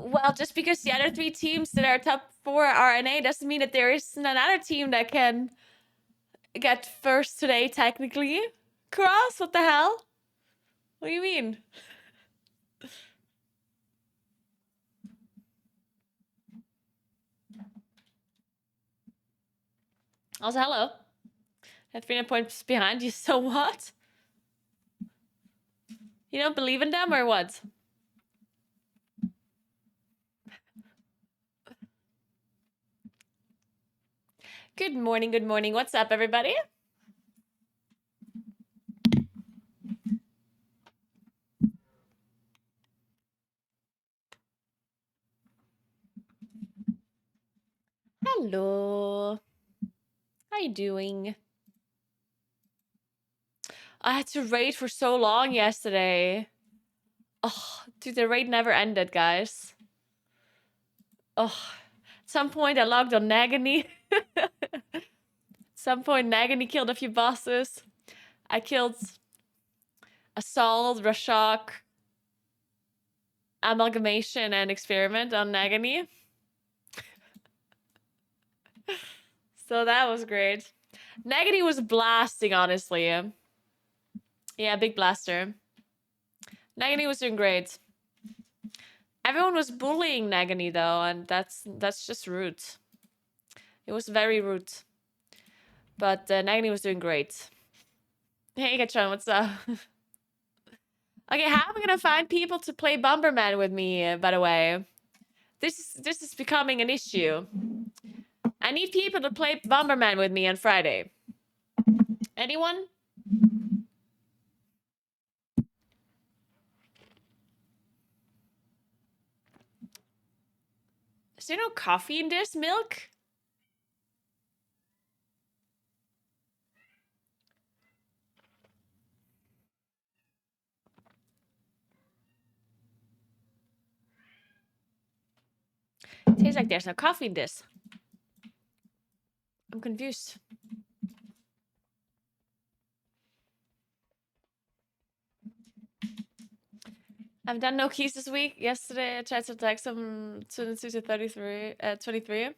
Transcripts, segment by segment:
Well, just because the other 3 teams that are top 4 are NA doesn't mean that there isn't another team that can get first today, technically. Cross, what the hell? What do you mean? Also, hello. At 3 points behind you, so what? You don't believe in them or what? Good morning, good morning. What's up, everybody? Hello. How you doing? I had to raid for so long yesterday. Oh, dude, the raid never ended, guys. Oh, at some point I logged on Nagany. At some point Nagany killed a few bosses. I killed Assault, Rashok, Amalgamation, and Experiment on Nagany. So that was great. Nagany was blasting, honestly. Yeah, big blaster. Nagany was doing great. Everyone was bullying Nagany though, and that's just rude. It was very rude. But Nagany was doing great. Hey, Gatron, what's up? Okay, how am I gonna find people to play Bomberman with me, by the way? This is becoming an issue. I need people to play Bomberman with me on Friday. Anyone? Is there no coffee in this milk? It tastes like there's no coffee in this. I'm confused. I've done no keys this week. Yesterday I tried to text some 22 to 23.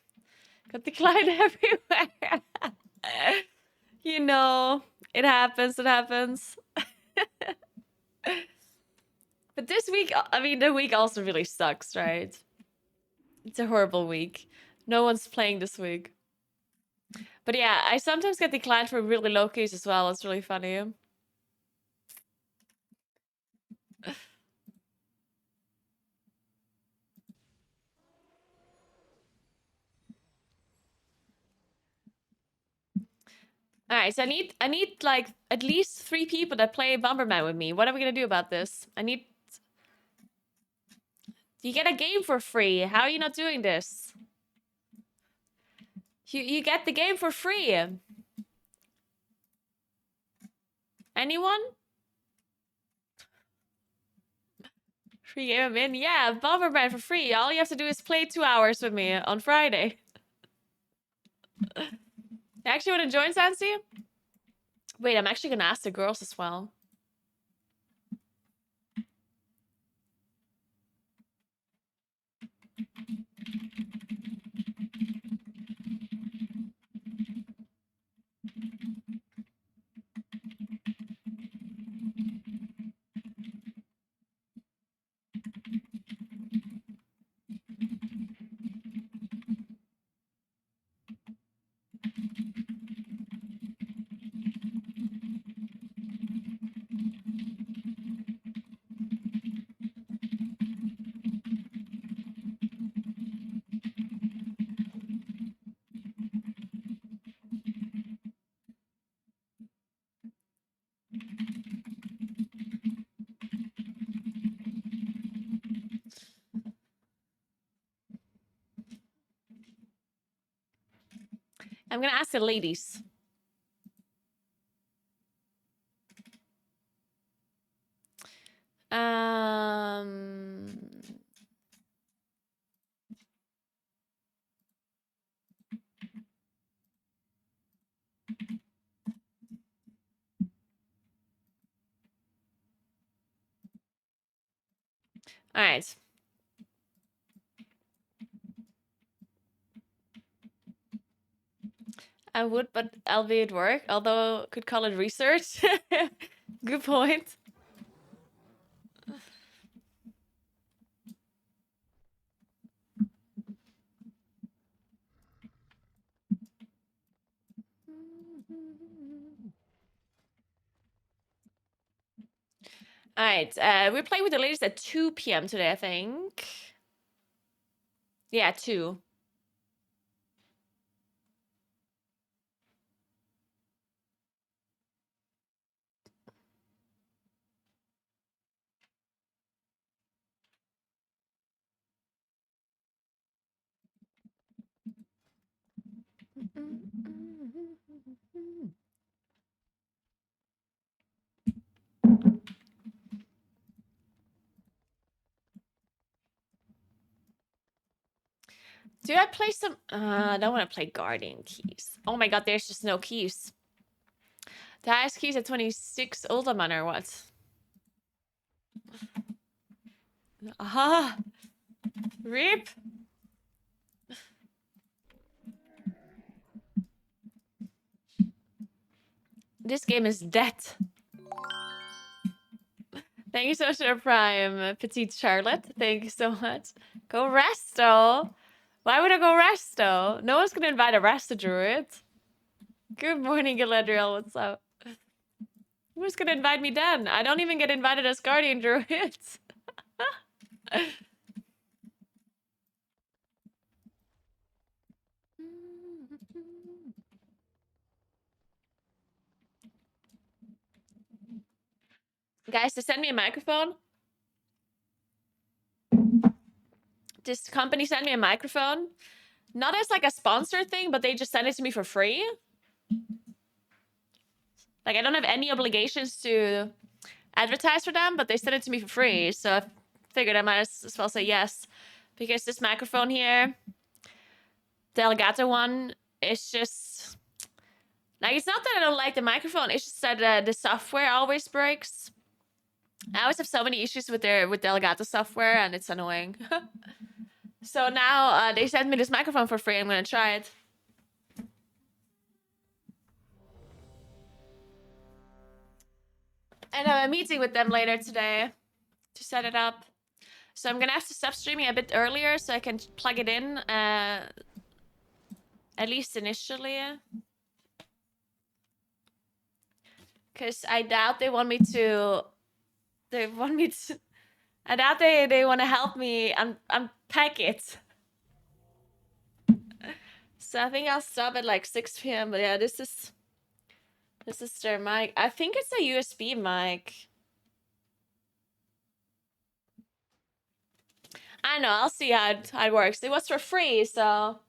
Got declined everywhere. You know, it happens, But this week, I mean, the week also really sucks, right? It's a horrible week. No one's playing this week. But yeah, I sometimes get declined for really low keys as well. It's really funny. All right, so I need like at least 3 people that play Bomberman with me. What are we gonna do about this? You get a game for free. How are you not doing this? You get the game for free. Anyone? Free game I'm in? Yeah, Bomberman for free. All you have to do is play 2 hours with me on Friday. You actually want to join, Sansi? Wait, I'm actually gonna ask the girls as well. I'm gonna ask the ladies. Um... All right. I would, but I'll be at work. Although could call it research. Good point. All right, we're playing with the ladies at 2 p.m. today, I think. Yeah, 2. Do I play some? I don't want to play Guardian keys. Oh my god, there's just no keys. The highest keys at 26 Uldaman or what? Aha! Rip! This game is dead. Thank you so much for Prime, Petite Charlotte. Thank you so much. Go Resto! Why would I go Resto? No one's gonna invite a Resto Druid. Good morning, Galadriel. What's up? Who's gonna invite me then? I don't even get invited as Guardian Druids. Guys, to send me a microphone. This company sent me a microphone. Not as like a sponsor thing, but they just sent it to me for free. Like I don't have any obligations to advertise for them, but they sent it to me for free. So I figured I might as well say yes. Because this microphone here, the Elgato one, is just... Like, it's not that I don't like the microphone. It's just that the software always breaks. I always have so many issues with the Elgato software, and it's annoying. So now they sent me this microphone for free. I'm gonna try it. And I have a meeting with them later today to set it up. So I'm gonna have to stop streaming a bit earlier so I can plug it in, at least initially. Because I doubt they want me to... I doubt they want to help me unpack it. So I think I'll stop at like 6 p.m. But yeah, this is their mic. I think it's a USB mic. I know, I'll see how it works. It was for free, so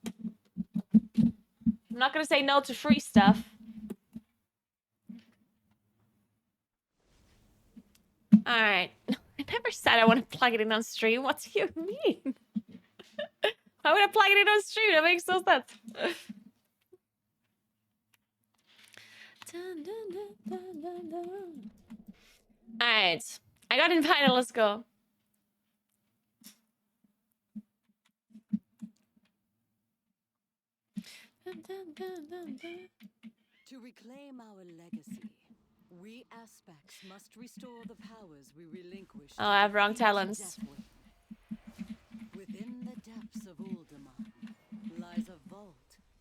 I'm not gonna say no to free stuff. Alright. I never said I want to plug it in on stream. What do you mean? Why would I plug it in on stream? That makes no sense. Alright. I got invited. Let's go. To reclaim our legacy, we aspects must restore the powers we relinquished. Oh, I have wrong talents. Within the depths of Uldaman lies a vault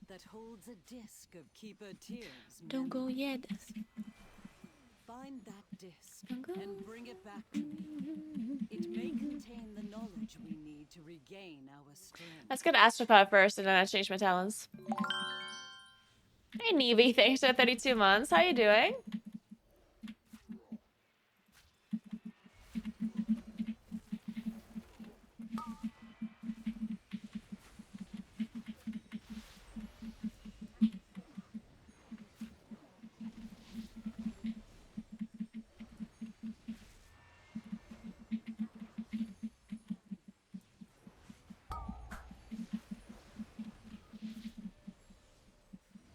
that holds a disc of Keeper Tyr's Don't go yet. Find that disc and bring it back to me. It may contain the knowledge we need to regain our strength. Let's get Astropower first, and then I change my talents. Hey, Nevi, thanks for 32 months. How you doing?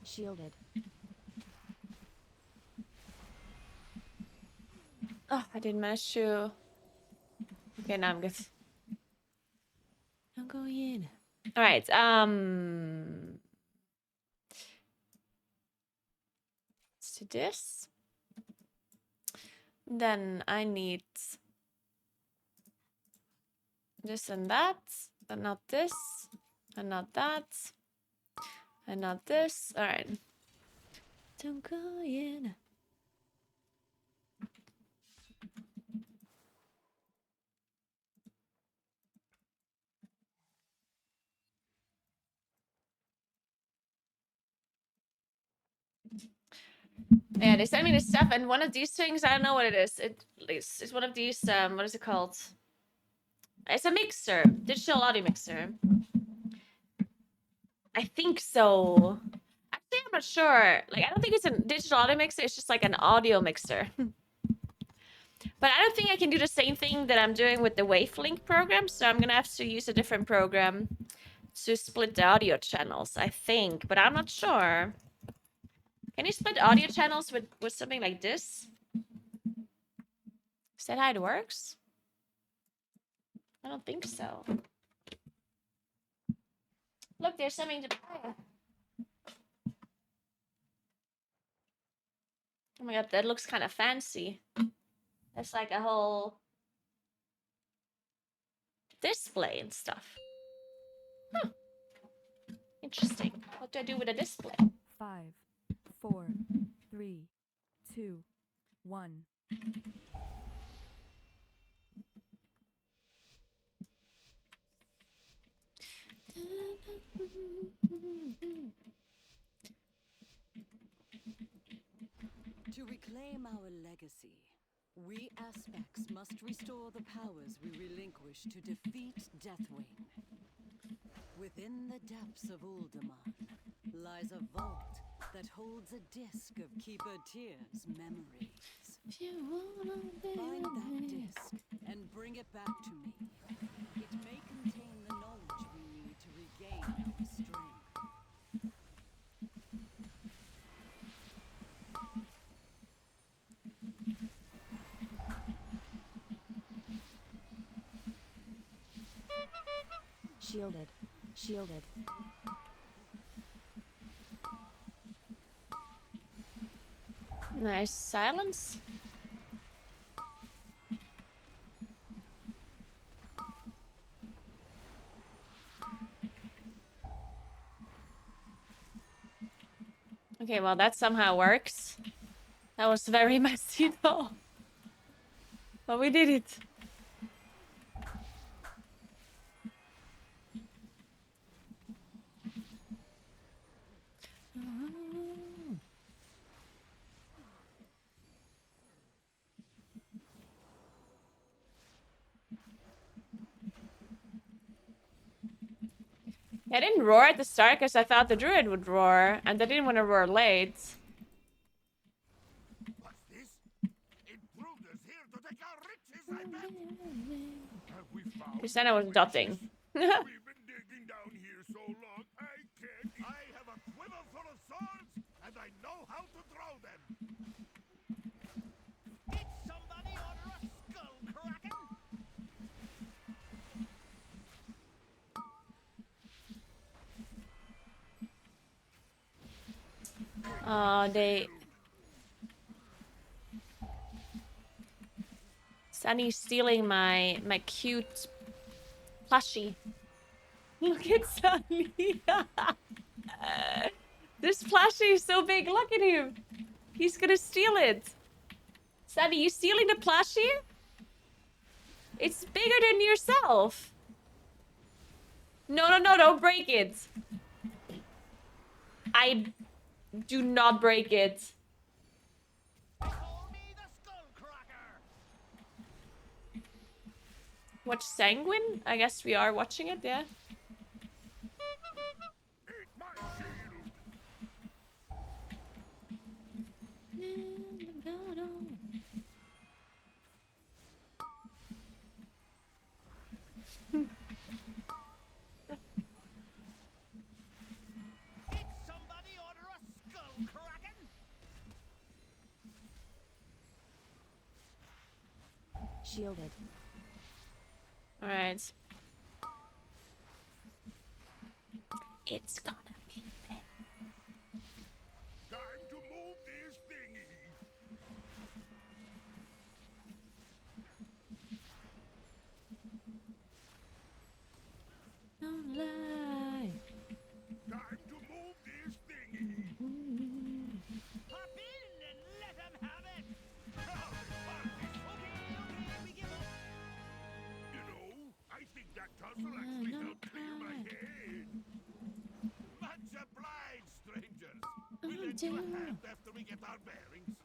Shielded. Oh, I didn't manage to... Okay, now I'm good. I'm going in. Alright, to this. Then I need this and that, and not this, and not that, and not this. All right. Don't go in. Yeah, they sent me this stuff, and one of these things, I don't know what it is. It's one of these, what is it called? It's a mixer, digital audio mixer. I think so. Actually, I'm not sure. Like, I don't think it's a digital audio mixer. It's just like an audio mixer. But I don't think I can do the same thing that I'm doing with the Wavelink program. So I'm gonna have to use a different program to split the audio channels, I think. But I'm not sure. Can you split audio channels with something like this? Is that how it works? I don't think so. Look, there's something to buy. Oh my god, that looks kind of fancy. That's like a whole display and stuff. Huh. Interesting. What do I do with a display? 5, 4, 3, 2, 1. To reclaim our legacy, we aspects must restore the powers we relinquished to defeat Deathwing. Within the depths of Uldaman lies a vault that holds a disc of Keeper Tyr's memories. Find that disc and bring it back to me. It may contain the knowledge we need to regain our strength. Shielded. Shielded. Nice silence. Okay, well that somehow works. That was very messy though. But we did it. I didn't roar at the start because I thought the druid would roar, and I didn't want to roar late. What's this? Intruders here to take our riches, I bet. Have we found Because then I was dotting. We've been digging down here so long, I can't. I have a quiver full of swords, and I know how to throw them. Did somebody order a skull kraken? Oh, they... Sunny's stealing my cute plushie. Look at Sunny. This plushie is so big. Look at him. He's gonna steal it. Sunny, you stealing the plushie? It's bigger than yourself. No, no, no, don't break it. I do not break it. Call me the skull cracker. Watch Sanguine? I guess we are watching it, yeah. Eat my shield. Did somebody order a skull kraken? Shielded. All right. It's gonna be big. Time to move this thingy. to a hand after we get our bearings.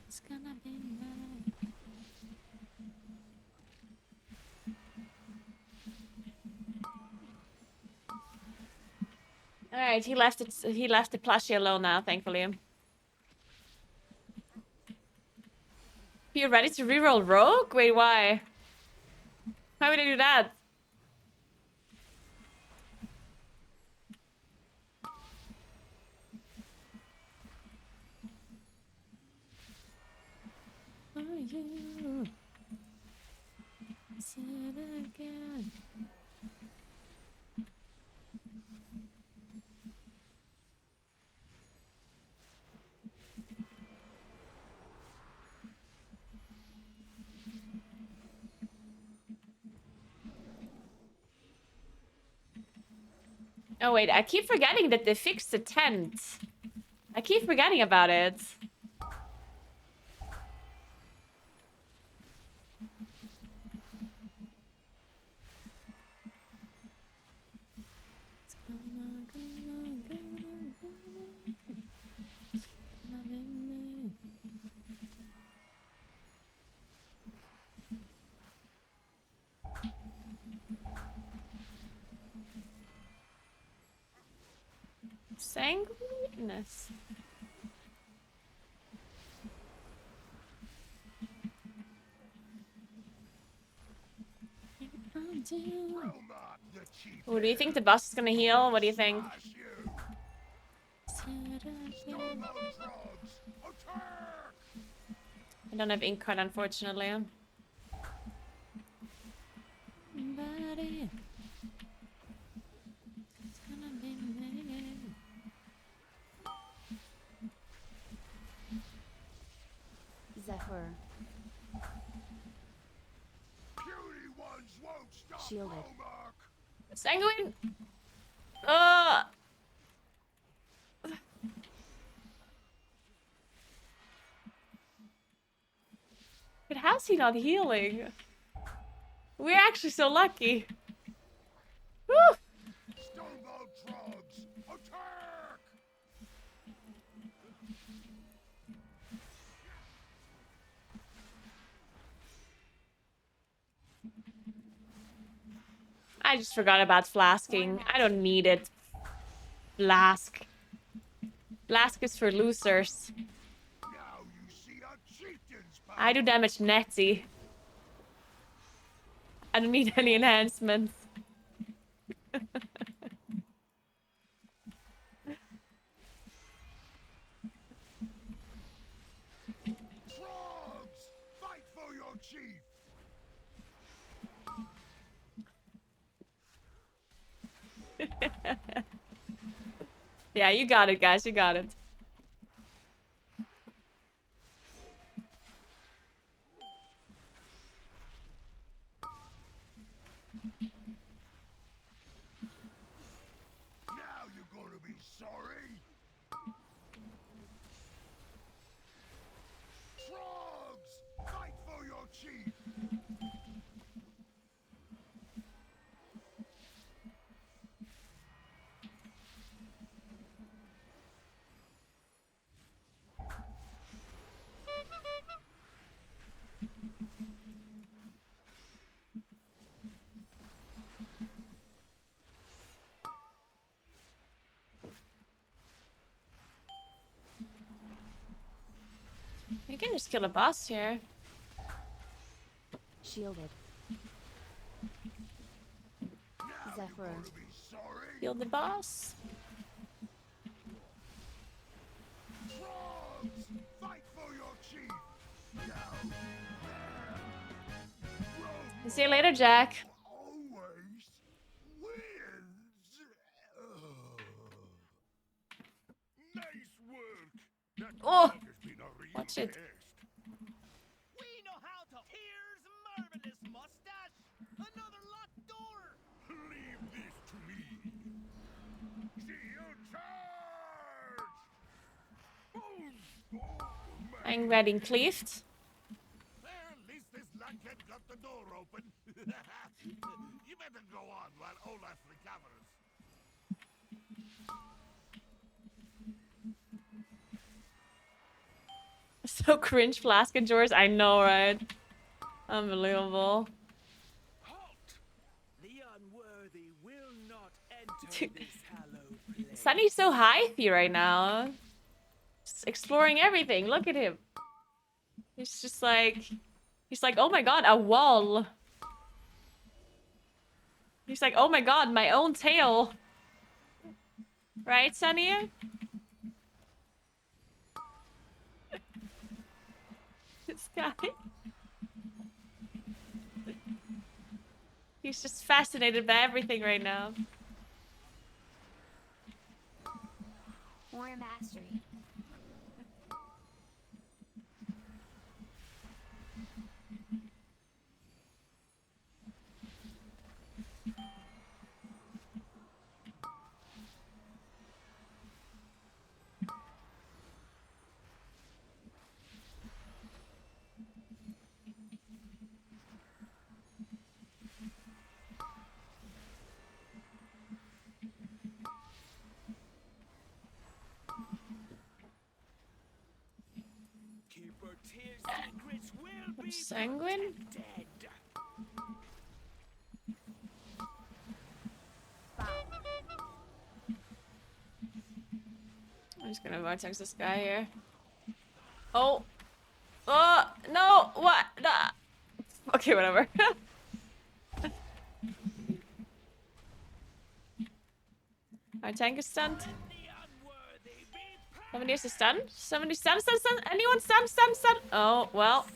It's gonna be nice. All right, he left it. He left the plushie alone now, thankfully. You ready to reroll Rogue? Wait, why? Why would I do that? For you, say it again. Oh wait, I keep forgetting that they fixed the tent. I keep forgetting about it. Sanguineness. Roma, the chief. Oh, do you think the boss is gonna heal? What do you think? Smash you. Stone those frogs. Attack! I don't have ink card, unfortunately. Buddy. It's gonna be me. Zephyr. Puny ones won't stop Shielded. Romark. Sanguine! But how's he not healing? We're actually so lucky. Woo! Stonebolt frogs. Attack! I just forgot about flasking. I don't need it. Flask. Flask is for losers. Now you see a chieftain's power. I do damage netty. I don't need any enhancements. Frogs! Fight for your chief! Yeah, you got it, guys. You got it. Now you're gonna be sorry! Frogs! Fight for your chief! You can just kill a boss here. Shielded. Now Zephyr. you're gonna be sorry! Kill the boss. Frogs! Fight for your chief! Now, there! See you later, Jack. Always wins! Ugh. Nice work! That Oh, dog has been a real watch it. test. We know how to. Here's marvelous mustache. Another locked door. Leave this to me. Shield charge! I'm getting cleaved. Well, at least this lunkhead got the door open. You better go on while Olaf recovers. So cringe, Flask and George. I know, right? Unbelievable. Halt! The unworthy will not enter this hallowed place. Sunny's so hypey right now. Just exploring everything. Look at him. He's just like... He's like, oh my god, a wall. He's like, oh my god, my own tail. Right, Sunny? This guy. He's just fascinated by everything right now. More mastery. Keeper Tyr's secrets will be Sanguine? dead. I'm just gonna vortex this guy here. Oh! Oh! No! What? Nah. Okay, whatever. Our tank is stunned. The unworthy be Somebody has a stun? Somebody stun? Anyone stun? Oh, well.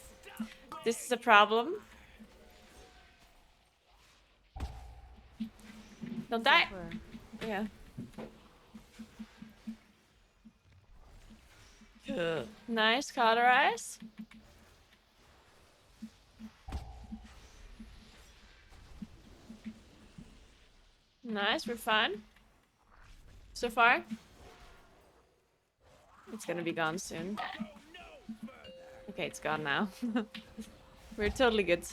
This is a problem. Don't die. Zephyr. Yeah. Nice, cauterize. Nice, we're fine. So far. It's gonna be gone soon. Okay, it's gone now. We're totally good.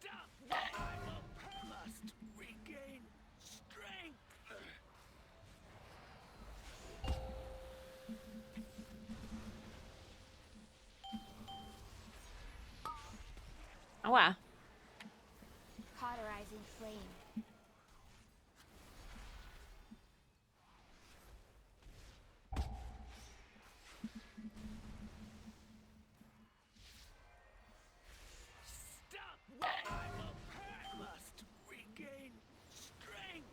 stop. I must regain strength. Oh wow. Cauterizing flame. Stop. I must regain strength.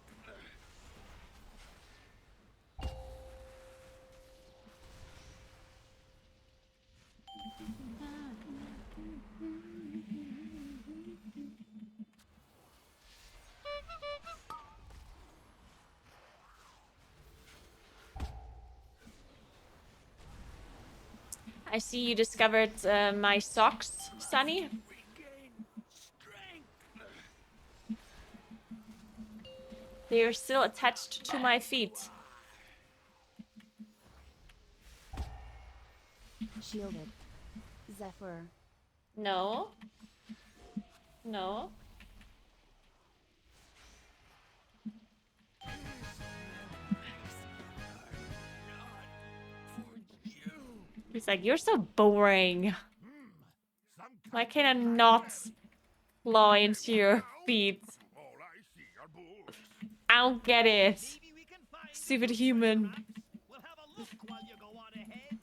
I see you discovered my socks, Sunny. Regain strength. They are still attached to my feet. Shielded. Zephyr. No. No. He's like, you're so boring. Some Why kind can I of not nightmare. claw into your feet? All I see are bulls. I don't get it. Maybe we can find a Stupid new human. tracks. We'll have a look while you go on ahead.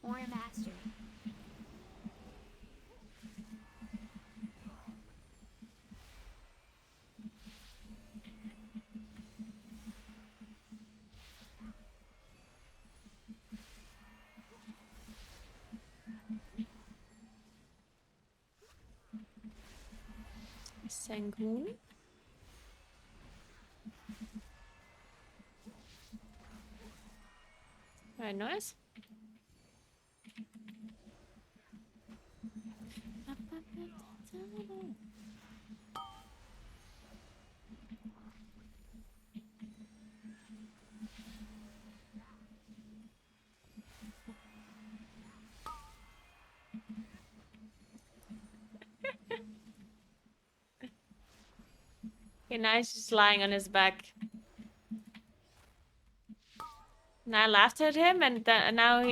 More mastery. Sangoon. Very nice. Okay, now he's just lying on his back. And I laughed at him, and now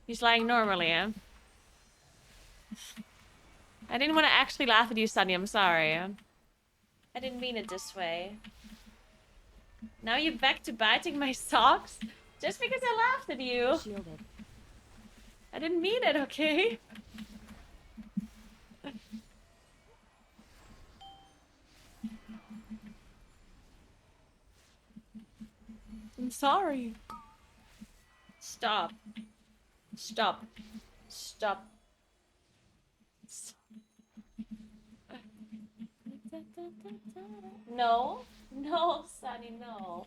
he's lying normally. Yeah? I didn't want to actually laugh at you, Sunny. I'm sorry. I didn't mean it this way. Now you're back to biting my socks just because I laughed at you. Shielded. I didn't mean it, okay? I'm sorry. Stop. Stop. Stop. No. No, Sunny, no.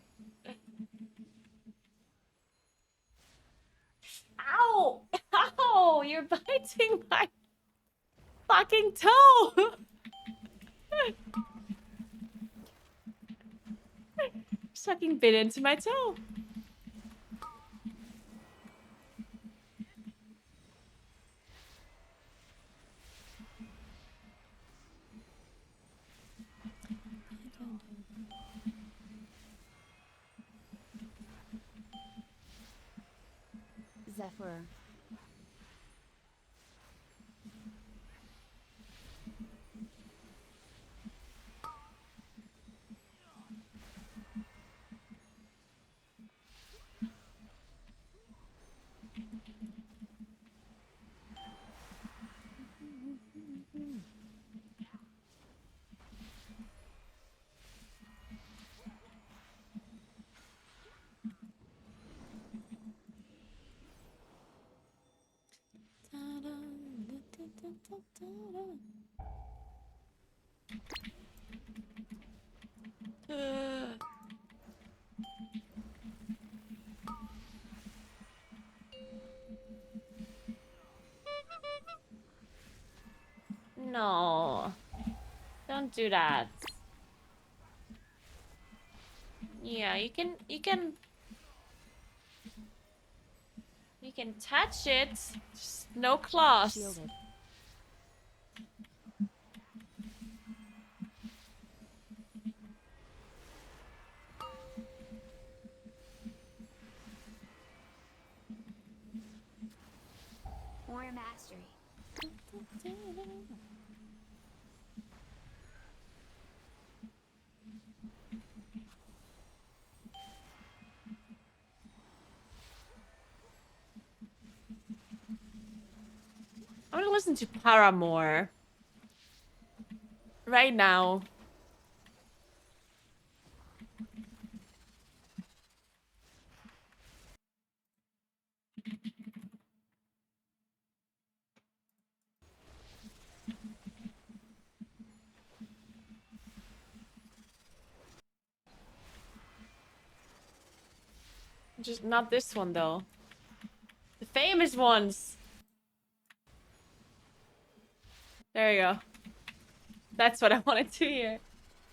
Ow! Ow! You're biting my fucking toe! Sucking bit into my toe. Zephyr. No. Don't do that. Yeah, you can touch it. Just no claws. Shielded. Or mastery. I'm gonna listen to Paramore. Right now. Just not this one though. The famous ones. There you go. That's what I wanted to hear.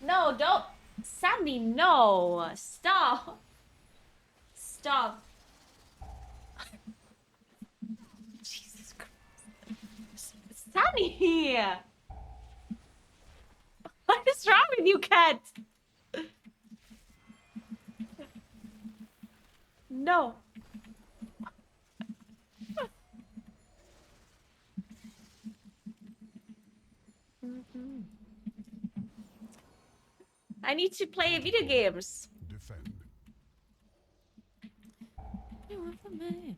No, don't. Sammy, no. Stop. Stop. Jesus Christ. Sammy! What is wrong with you, cat? No. I need to play video games. Defend. You want from me?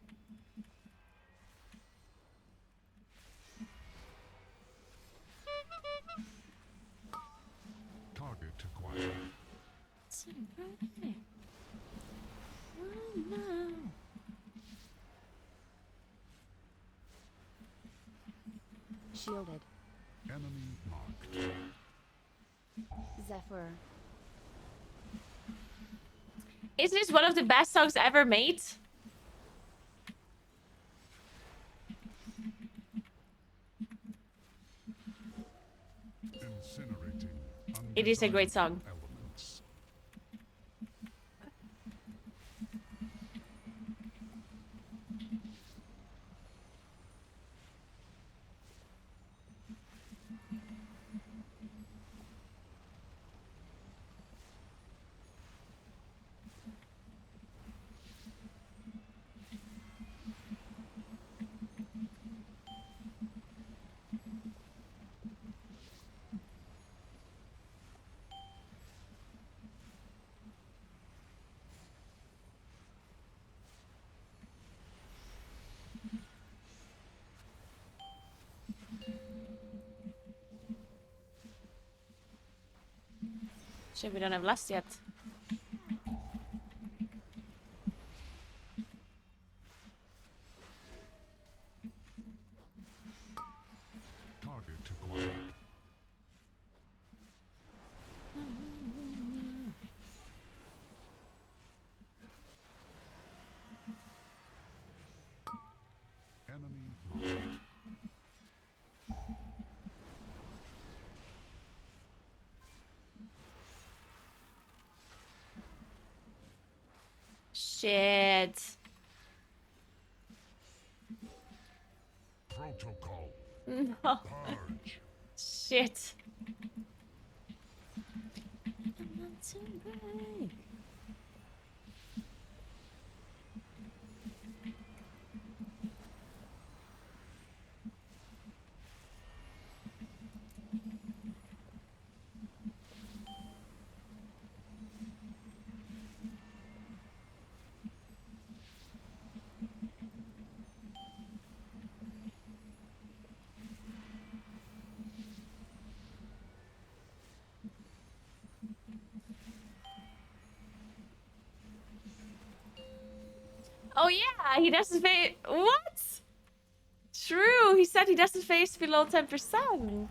Target acquired. Shielded. Enemy marked. Zephyr. Is this one of the best songs ever made? Incinerating. It is a great song. Elements. Shit, we don't have lust yet. Target acquired. Enemy marked. Shit. Protocol. No. Purge. Shit. Oh yeah, he doesn't face. What? True, he said he doesn't face below 10%. System.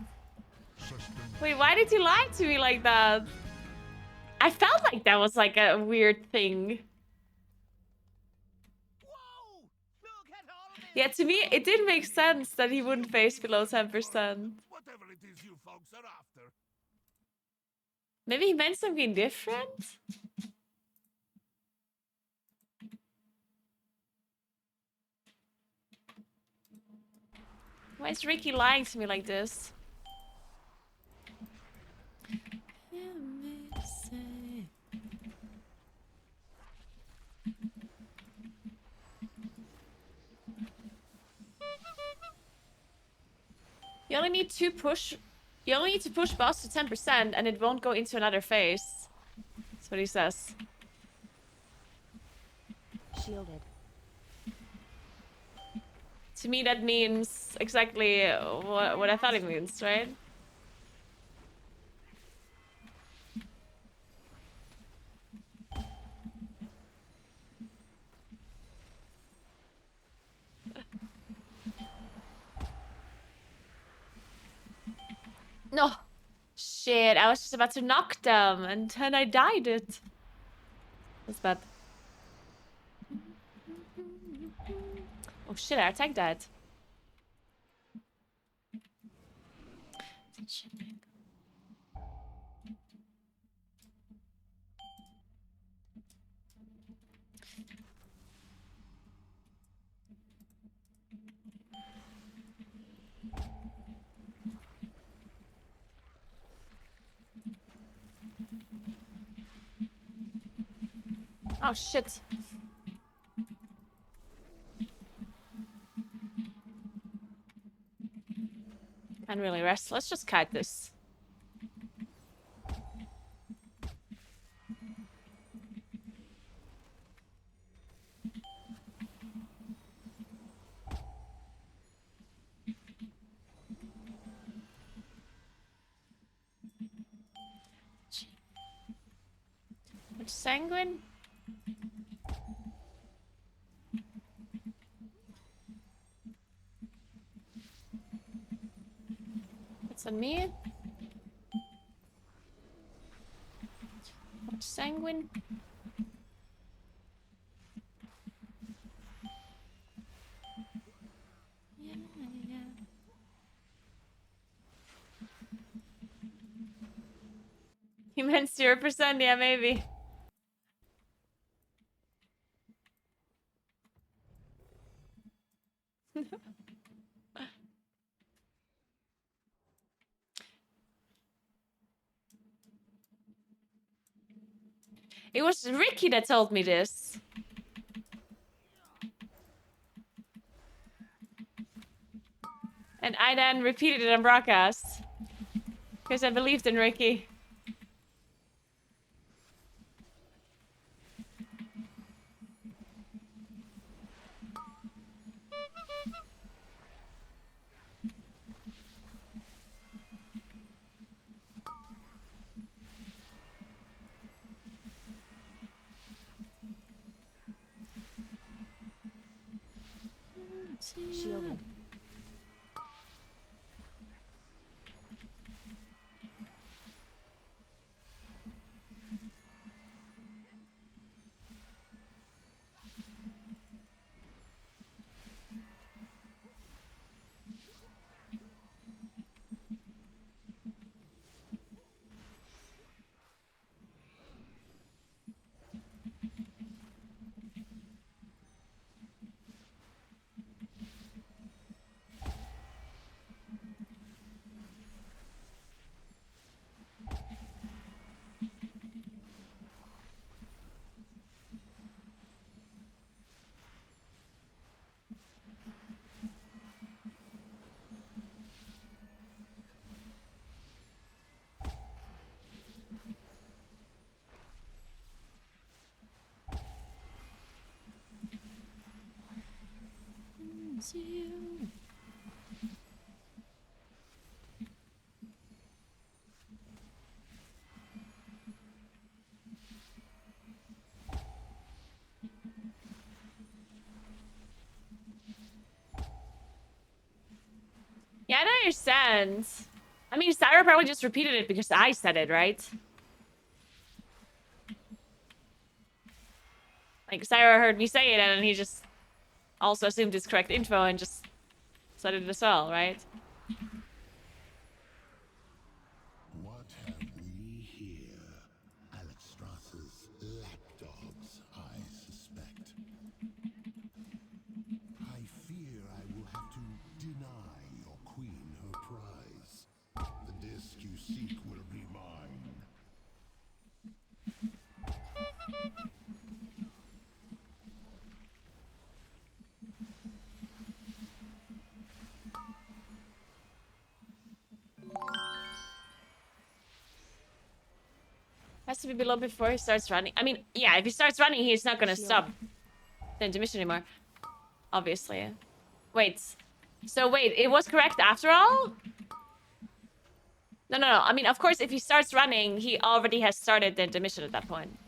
Wait, why did he lie to me like that? I felt like that was like a weird thing. Whoa! Look at all this. Yeah, to me, it did make sense that he wouldn't face below 10%. Whatever it is you folks are after. Maybe he meant something different? Why is Ricky lying to me like this? You only need to push. You only need to push boss to 10%, and it won't go into another phase. That's what he says. Shielded. To me, that means exactly what I thought it means, right? No. Shit, I was just about to knock them, and then I died it. That's bad. Oh shit, our attack died. Oh shit. Can't really rest. Let's just kite this. Which sanguine? It's on me. Watch Sanguine. Yeah, yeah. You meant 0%? Yeah, maybe. It was Ricky that told me this. And I then repeated it on broadcast. Because I believed in Ricky. Shielded. Yeah, I don't understand. I mean, Syra probably just repeated it because I said it, right? Like, Syra heard me say it and then he just also assumed it's correct info and just said it as well, right? What have we here? Alexstrasza's lapdogs, I suspect. I fear I will have to deny your queen her prize. The disc you seek will be mine. Has to be below before he starts running. I mean, yeah, if he starts running, he's not gonna stop the intermission anymore. Obviously. Wait. So wait, it was correct after all? No, no, no. I mean, of course, if he starts running, he already has started the intermission at that point.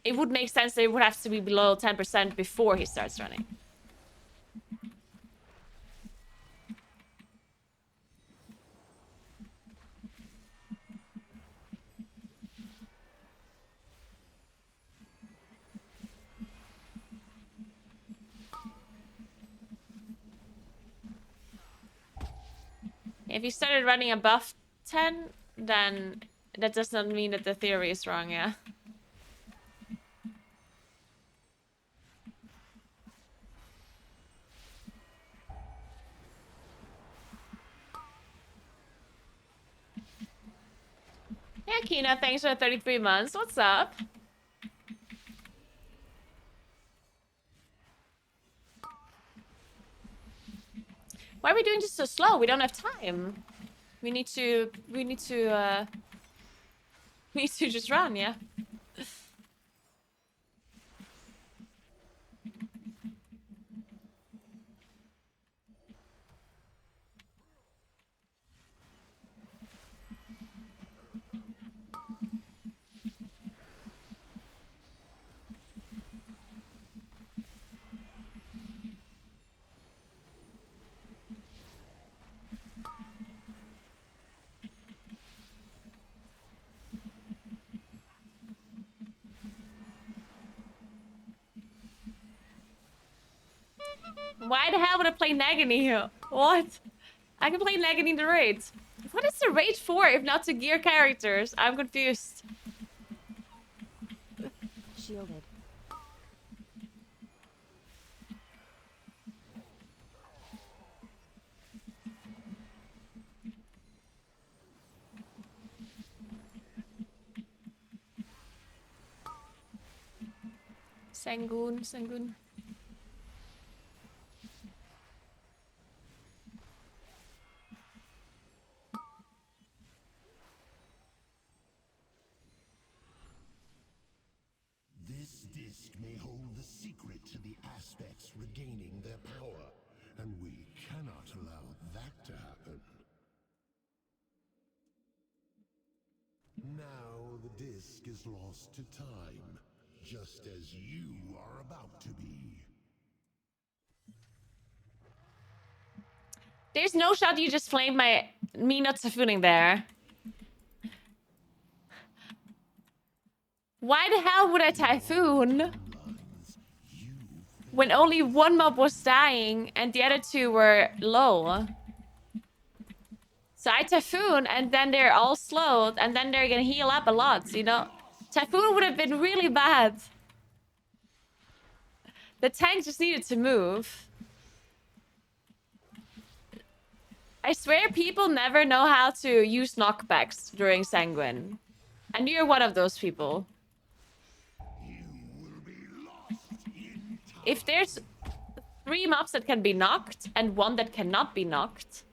It would make sense that it would have to be below 10% before he starts running. If you started running above 10, then that does not mean that the theory is wrong, yeah. Yeah, Kina, thanks for the 33 months. What's up? Why are we doing this so slow? We don't have time. We need to we need to just run, yeah. Why the hell would I play Nagini? What? I can play Nagini the raid. What is the raid for if not to gear characters? I'm confused. Shielded. Sangoon, Sangoon. This disc may hold the secret to the aspects regaining their power, and we cannot allow that to happen. Now the disc is lost to time, just as you are about to be. There's no shot you just flamed me not typhooning there. Why the hell would I typhoon when only one mob was dying and the other two were low? So I typhoon and then they're all slowed and then they're gonna heal up a lot, you know? Typhoon would have been really bad. The tank just needed to move. I swear people never know how to use knockbacks during Sanguine. And you're one of those people. If there's 3 mobs that can be knocked and 1 that cannot be knocked,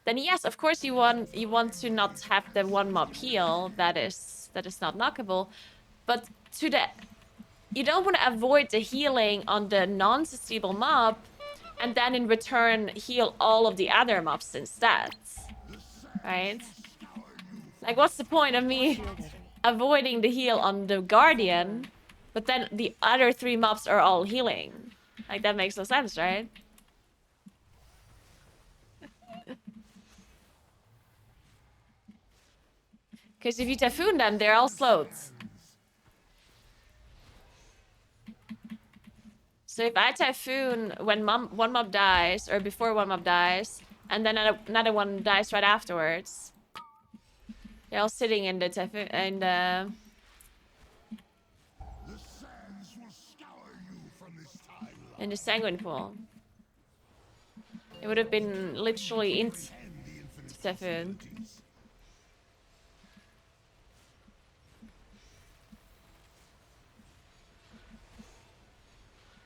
then yes, of course you want to not have the 1 mob heal that is not knockable. But you don't want to avoid the healing on the non-sustainable mob and then in return heal all of the other mobs instead. Right? Like, what's the point of me avoiding the heal on the Guardian, but then the other 3 mobs are all healing? Like, that makes no sense, right? Because if you typhoon them, they're all slowed. So if I typhoon when 1 mob dies, or before 1 mob dies, and then another one dies right afterwards, they're all sitting in the typhoon, in the... The sands will scour you from this timeline. in the Sanguine pool. It would have been literally And the infinite typhoon. possibilities.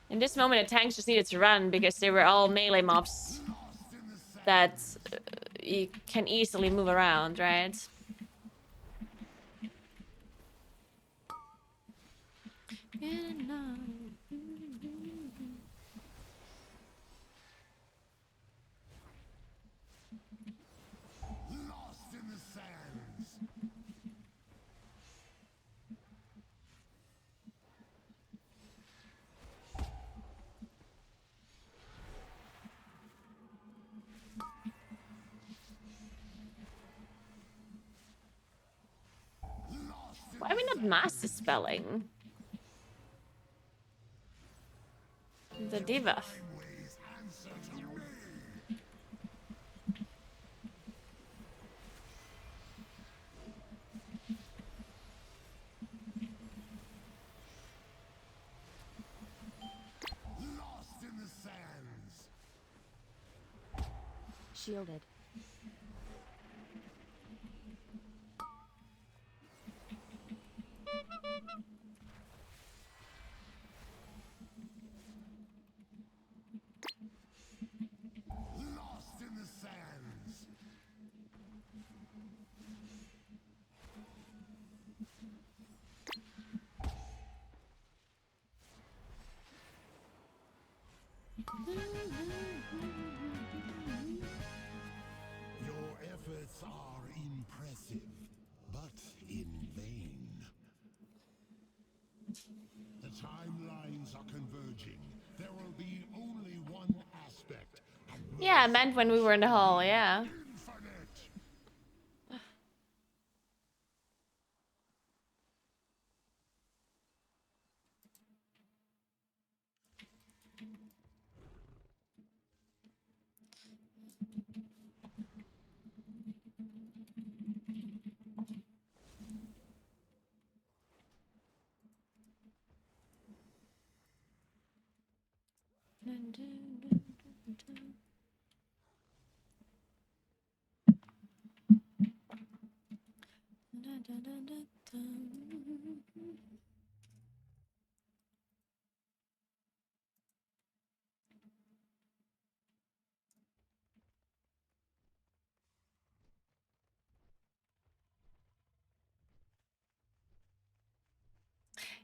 In this moment, the tanks just needed to run because they were all melee mobs that you can easily move around, right? Lost in the sands. Why are we not master spelling? The debuff. Ways answer to me. Lost in the sands. Shielded. Lost in the sands. Your efforts are impressive, but in vain. The timelines are converging. There will be only one aspect. Yeah, I meant when we were in the hall, yeah. Infinite.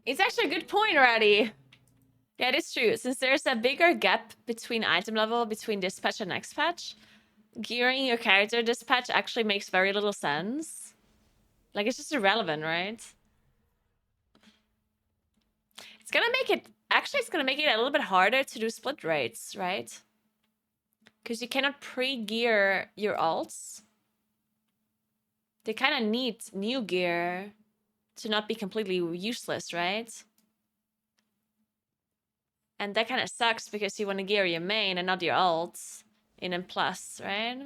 It's actually a good point, already. Yeah, it is true. Since there's a bigger gap between item level between this patch and next patch, gearing your character this patch actually makes very little sense. Like, it's just irrelevant, right? It's gonna make it... Actually, it's gonna make it a little bit harder to do split rates, right? Because you cannot pre-gear your alts. They kind of need new gear to not be completely useless, right? And that kind of sucks because you want to gear your main and not your alts in M+, right?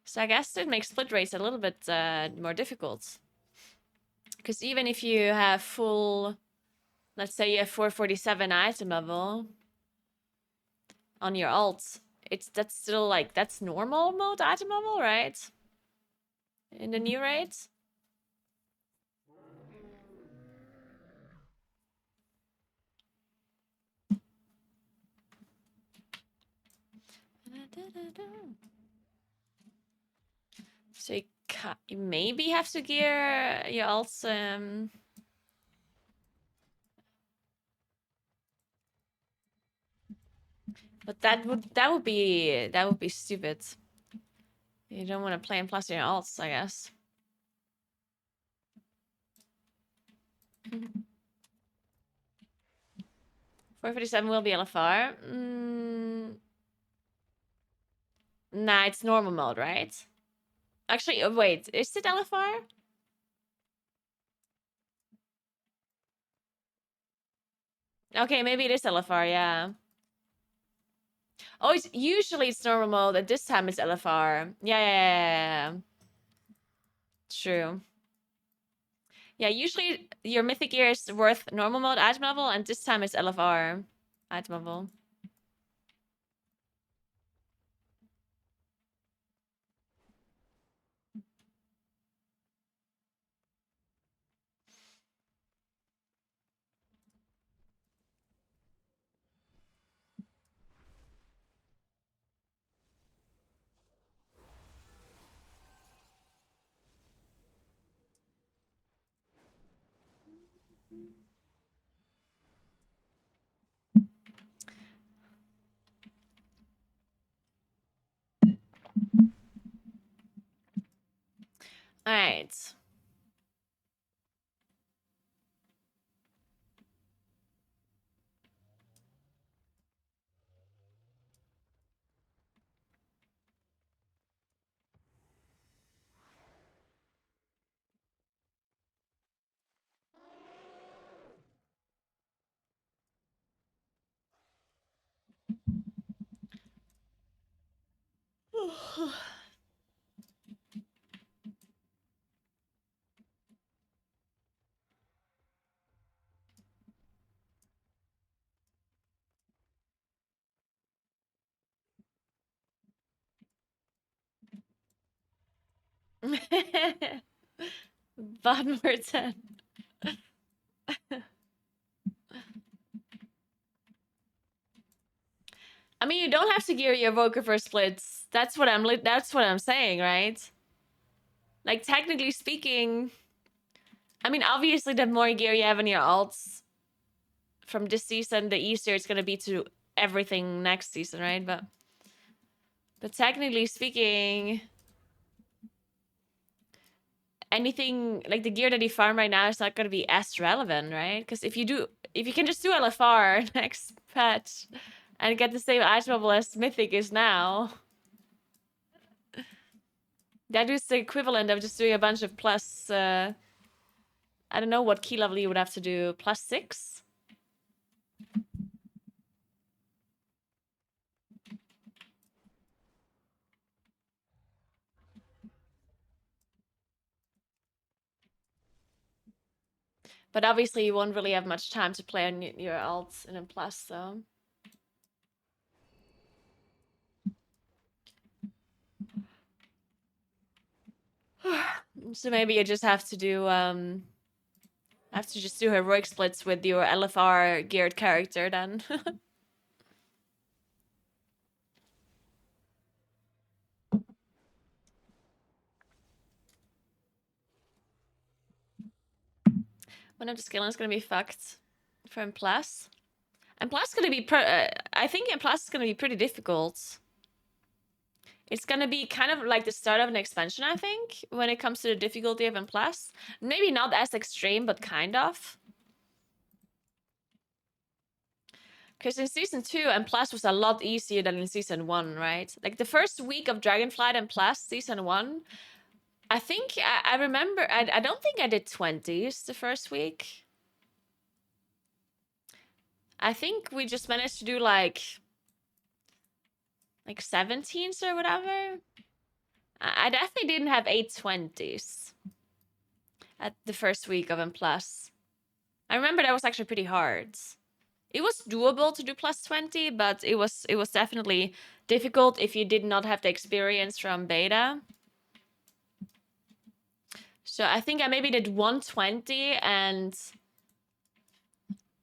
So I guess it makes split rates a little bit more difficult. Because even if you have full, let's say you have 447 item level on your alt, that's still like, that's normal mode item level, right? In the new rate. So you maybe have to gear your alts, but that would be stupid. You don't want to play and plus your alts, I guess. 457 will be LFR. Nah, it's normal mode, right? Actually, wait, is it LFR? Okay, maybe it is LFR, yeah. Oh, usually it's normal mode, and this time it's LFR. Yeah. True. Yeah, usually your mythic gear is worth normal mode item level, and this time it's LFR item level. All right. Badmerton. I mean, you don't have to gear your Evoker for splits. That's what I'm saying, right? Like, technically speaking, I mean, obviously, the more gear you have in your alts from this season, the easier it's gonna be to everything next season, right? But technically speaking, anything like the gear that you farm right now is not gonna be as relevant, right? Because if you can just do LFR next patch and get the same item level as Mythic is now, that is the equivalent of just doing a bunch of plus. I don't know what key level you would have to do. +6? But obviously you won't really have much time to play on your alts in a plus, so... So maybe you just have to do just do heroic splits with your LFR geared character then. One of the scaling is gonna be fucked for M+. M+ is gonna be I think M+ is gonna be pretty difficult. It's gonna be kind of like the start of an expansion, I think, when it comes to the difficulty of M+. Maybe not as extreme, but kind of. Because in Season 2, M+ was a lot easier than in Season 1, right? Like, the first week of Dragonflight M+, Season 1, I think, I remember, I don't think I did 20s the first week. I think we just managed to do, like 17s or whatever. I definitely didn't have 820s at the first week of M+. I remember that was actually pretty hard. It was doable to do +20, but it was definitely difficult if you did not have the experience from beta. So I think I maybe did 120 and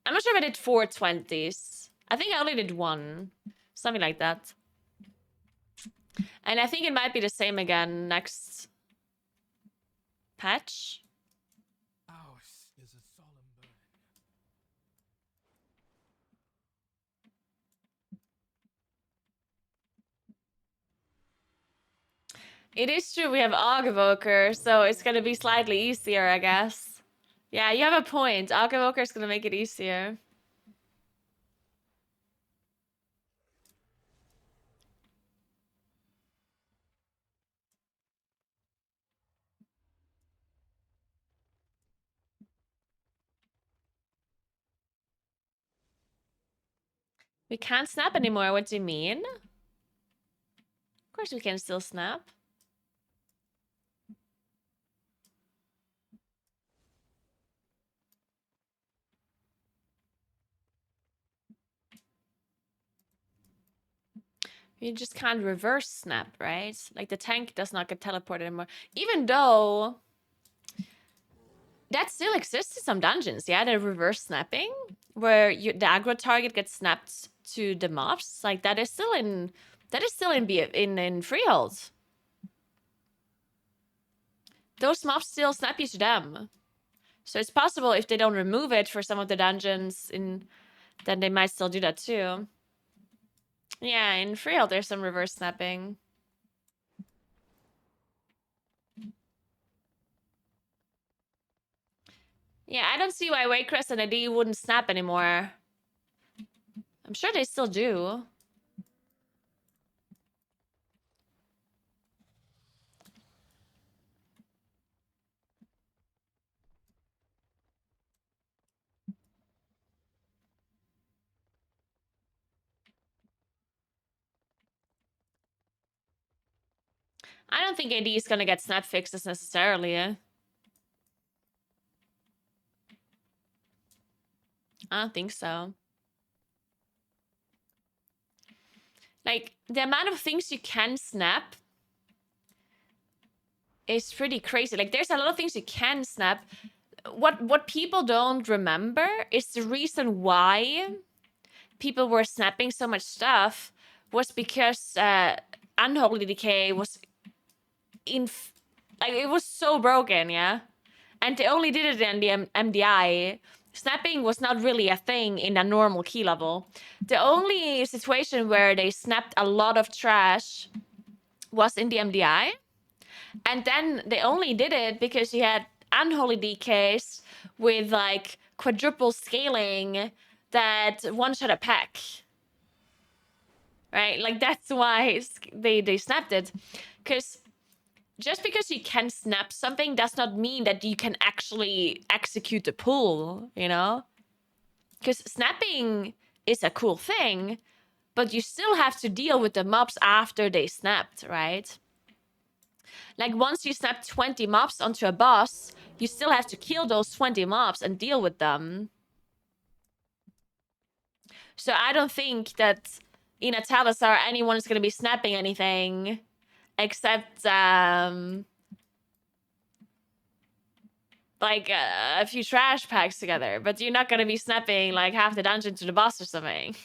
I'm not sure if I did 420s. I think I only did one, something like that. And I think it might be the same again next patch. Ours is a solemn burden. It is true we have Aug Evoker, so it's gonna be slightly easier, I guess. Yeah, you have a point. Aug Evoker is gonna make it easier. We can't snap anymore. What do you mean? Of course we can still snap. You just can't reverse snap, right? Like the tank does not get teleported anymore. Even though that still exists in some dungeons, yeah, the reverse snapping, where the aggro target gets snapped to the mobs. Like that is still in Freehold. Those mobs still snap you to them. So it's possible if they don't remove it for some of the dungeons, then they might still do that too. Yeah, in Freehold there's some reverse snapping. Yeah, I don't see why Waycrest and AD wouldn't snap anymore. I'm sure they still do. I don't think AD is gonna get snap fixes necessarily. I don't think so. Like, the amount of things you can snap is pretty crazy. Like, there's a lot of things you can snap. What people don't remember is the reason why people were snapping so much stuff was because Unholy Decay was like, it was so broken, yeah? And they only did it in the MDI. Snapping was not really a thing in a normal key level. The only situation where they snapped a lot of trash was in the MDI. And then they only did it because you had Unholy DKs with like quadruple scaling that one-shot a pack. Right? Like that's why they snapped it. Because just because you can snap something does not mean that you can actually execute the pull, you know? Because snapping is a cool thing, but you still have to deal with the mobs after they snapped, right? Like once you snap 20 mobs onto a boss, you still have to kill those 20 mobs and deal with them. So I don't think that in a Talisar anyone is going to be snapping anything except like a few trash packs together, but you're not gonna be snapping like half the dungeon to the boss or something.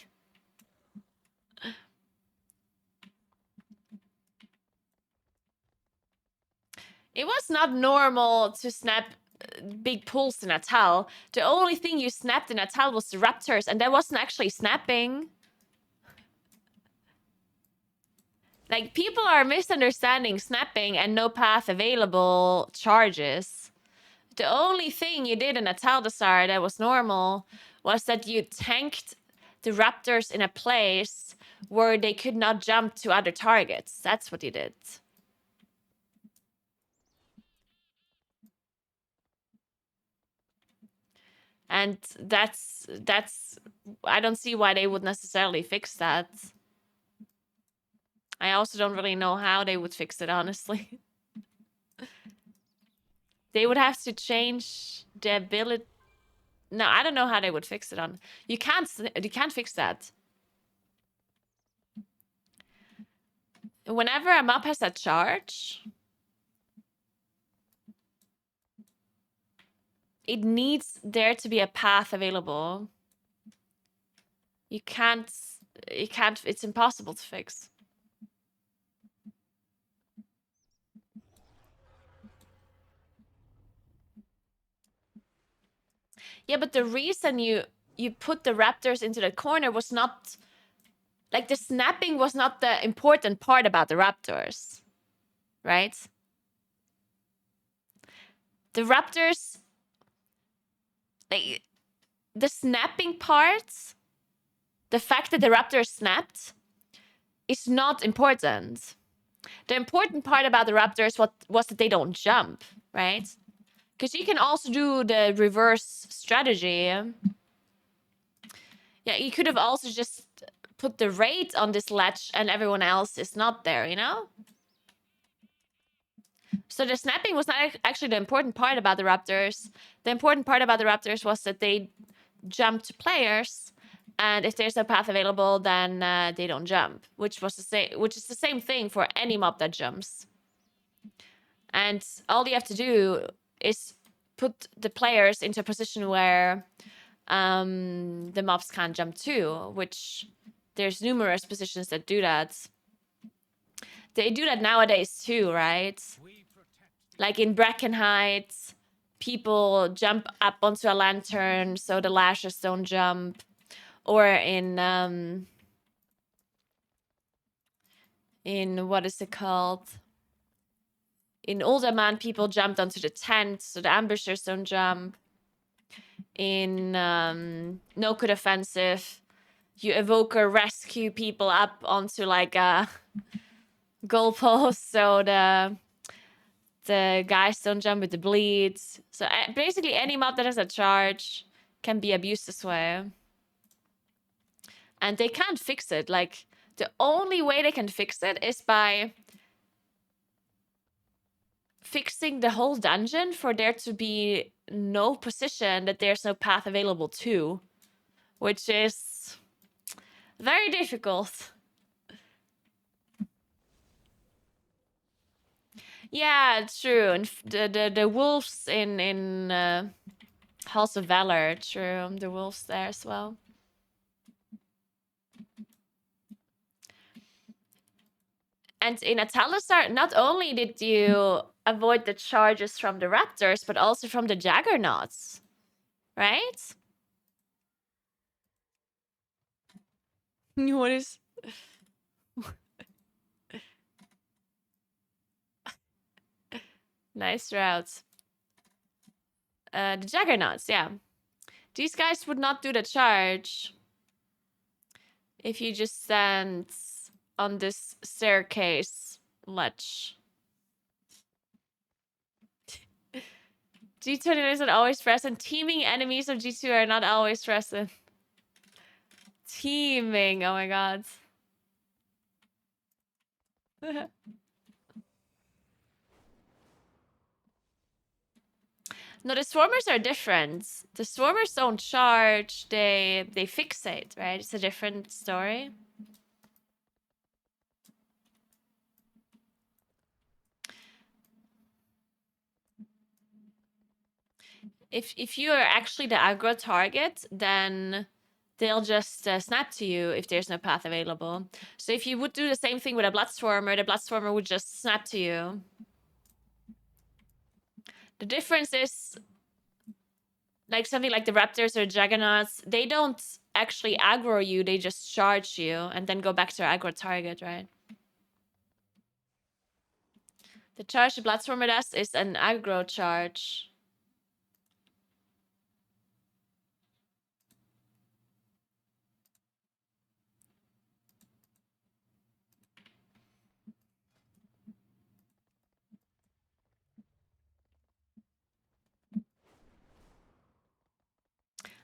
It was not normal to snap big pulls in Natal. The only thing you snapped in Natal was the raptors, and that wasn't actually snapping. Like, people are misunderstanding snapping and no path available charges. The only thing you did in Natal Desire that was normal was that you tanked the raptors in a place where they could not jump to other targets. That's what you did. And that's I don't see why they would necessarily fix that. I also don't really know how they would fix it, honestly. They would have to change the ability. No, I don't know how they would fix it on. You can't fix that. Whenever a mob has a charge, it needs there to be a path available. You can't, it's impossible to fix. Yeah, but the reason you put the raptors into the corner was not, like, the snapping was not the important part about the raptors, right? The raptors, like, the snapping parts, the fact that the raptors snapped is not important. The important part about the raptors was that they don't jump, right? Because you can also do the reverse strategy. Yeah, you could have also just put the rate on this ledge and everyone else is not there, you know? So the snapping was not actually the important part about the raptors. The important part about the raptors was that they jump to players, and if there's no path available, then they don't jump, which is the same thing for any mob that jumps. And all you have to do is put the players into a position where the mobs can't jump to, which there's numerous positions that do that. They do that nowadays too, right? Like in Bracken Heights, people jump up onto a lantern so the lashers don't jump. Or in what is it called? In Olderman, people jumped onto the tent so the ambushers don't jump. In No Code Offensive, you evoker rescue people up onto like a goalpost so the guys don't jump with the bleeds. So basically any mob that has a charge can be abused this way. And they can't fix it. Like, the only way they can fix it is by fixing the whole dungeon for there to be no position that there's no path available to, which is very difficult. Yeah, true. And the wolves in Halls of Valor, true. The wolves there as well. And in Atalisar, not only did you avoid the charges from the raptors, but also from the juggernauts, right? What is... Nice routes. The juggernauts, yeah. These guys would not do the charge if you just stand on this staircase ledge. G2 isn't always present. Teaming enemies of G2 are not always present. Teaming, oh my god. No, the swarmers are different. The swarmers don't charge, they fixate, right? It's a different story. if you are actually the aggro target, then they'll just snap to you if there's no path available. So if you would do the same thing with a Bloodstormer, the Bloodstormer would just snap to you. The difference is, like something like the Raptors or Juggernauts, they don't actually aggro you, they just charge you and then go back to their aggro target, right? The charge the Bloodstormer does is an aggro charge.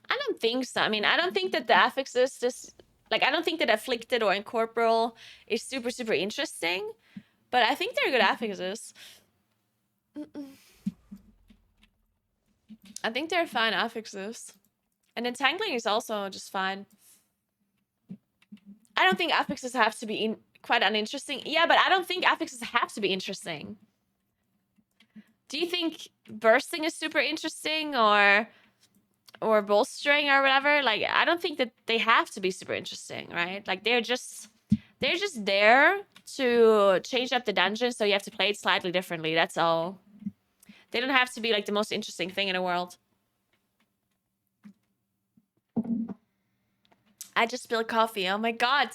I don't think so. I mean, I don't think that the affixes just like I don't think that afflicted or incorporeal is super interesting, but I think they're good affixes. I think they're fine affixes, and entangling is also just fine. I don't think affixes have to be quite uninteresting. Yeah, but I don't think affixes have to be interesting. Do you think bursting is super interesting or bolstering or whatever? Like, I don't think that they have to be super interesting, right? Like, they're just there to change up the dungeon, so you have to play it slightly differently. That's all. They don't have to be like the most interesting thing in the world. I just spilled coffee. Oh my god.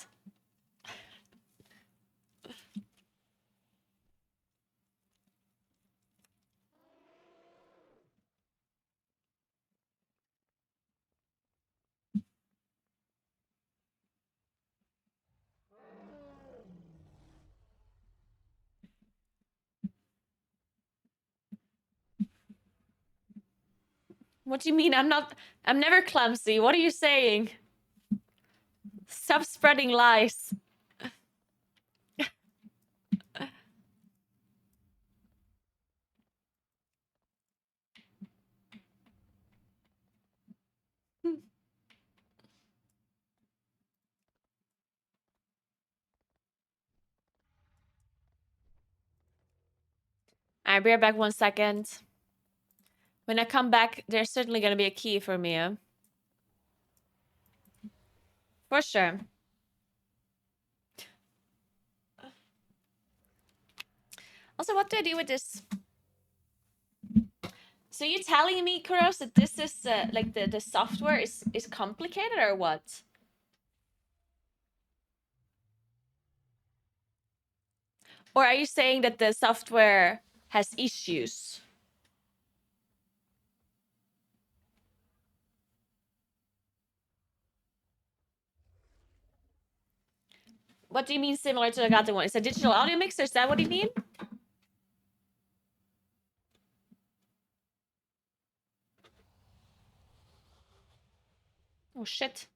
What do you mean? I'm never clumsy. What are you saying? Stop spreading lies. Alright, be right back 1 second. When I come back, there's certainly gonna be a key for me. For sure. Also, what do I do with this? So you're telling me, Kuros, that this is like the software is complicated or what? Or are you saying that the software has issues? What do you mean similar to the Elgato one? It's a digital audio mixer, is that what you mean? Oh shit.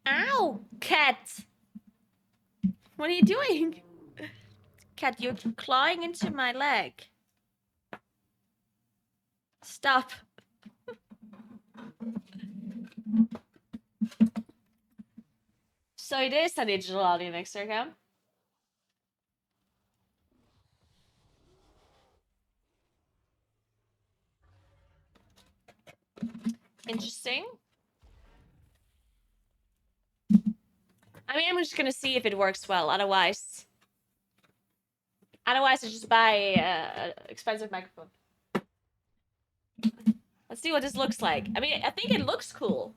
Ow! Cat! What are you doing? Cat, you're clawing into my leg. Stop. So it is a digital audio mixer, okay? Interesting. I mean, I'm just gonna see if it works well. Otherwise, I just buy an expensive microphone. Let's see what this looks like. I mean, I think it looks cool.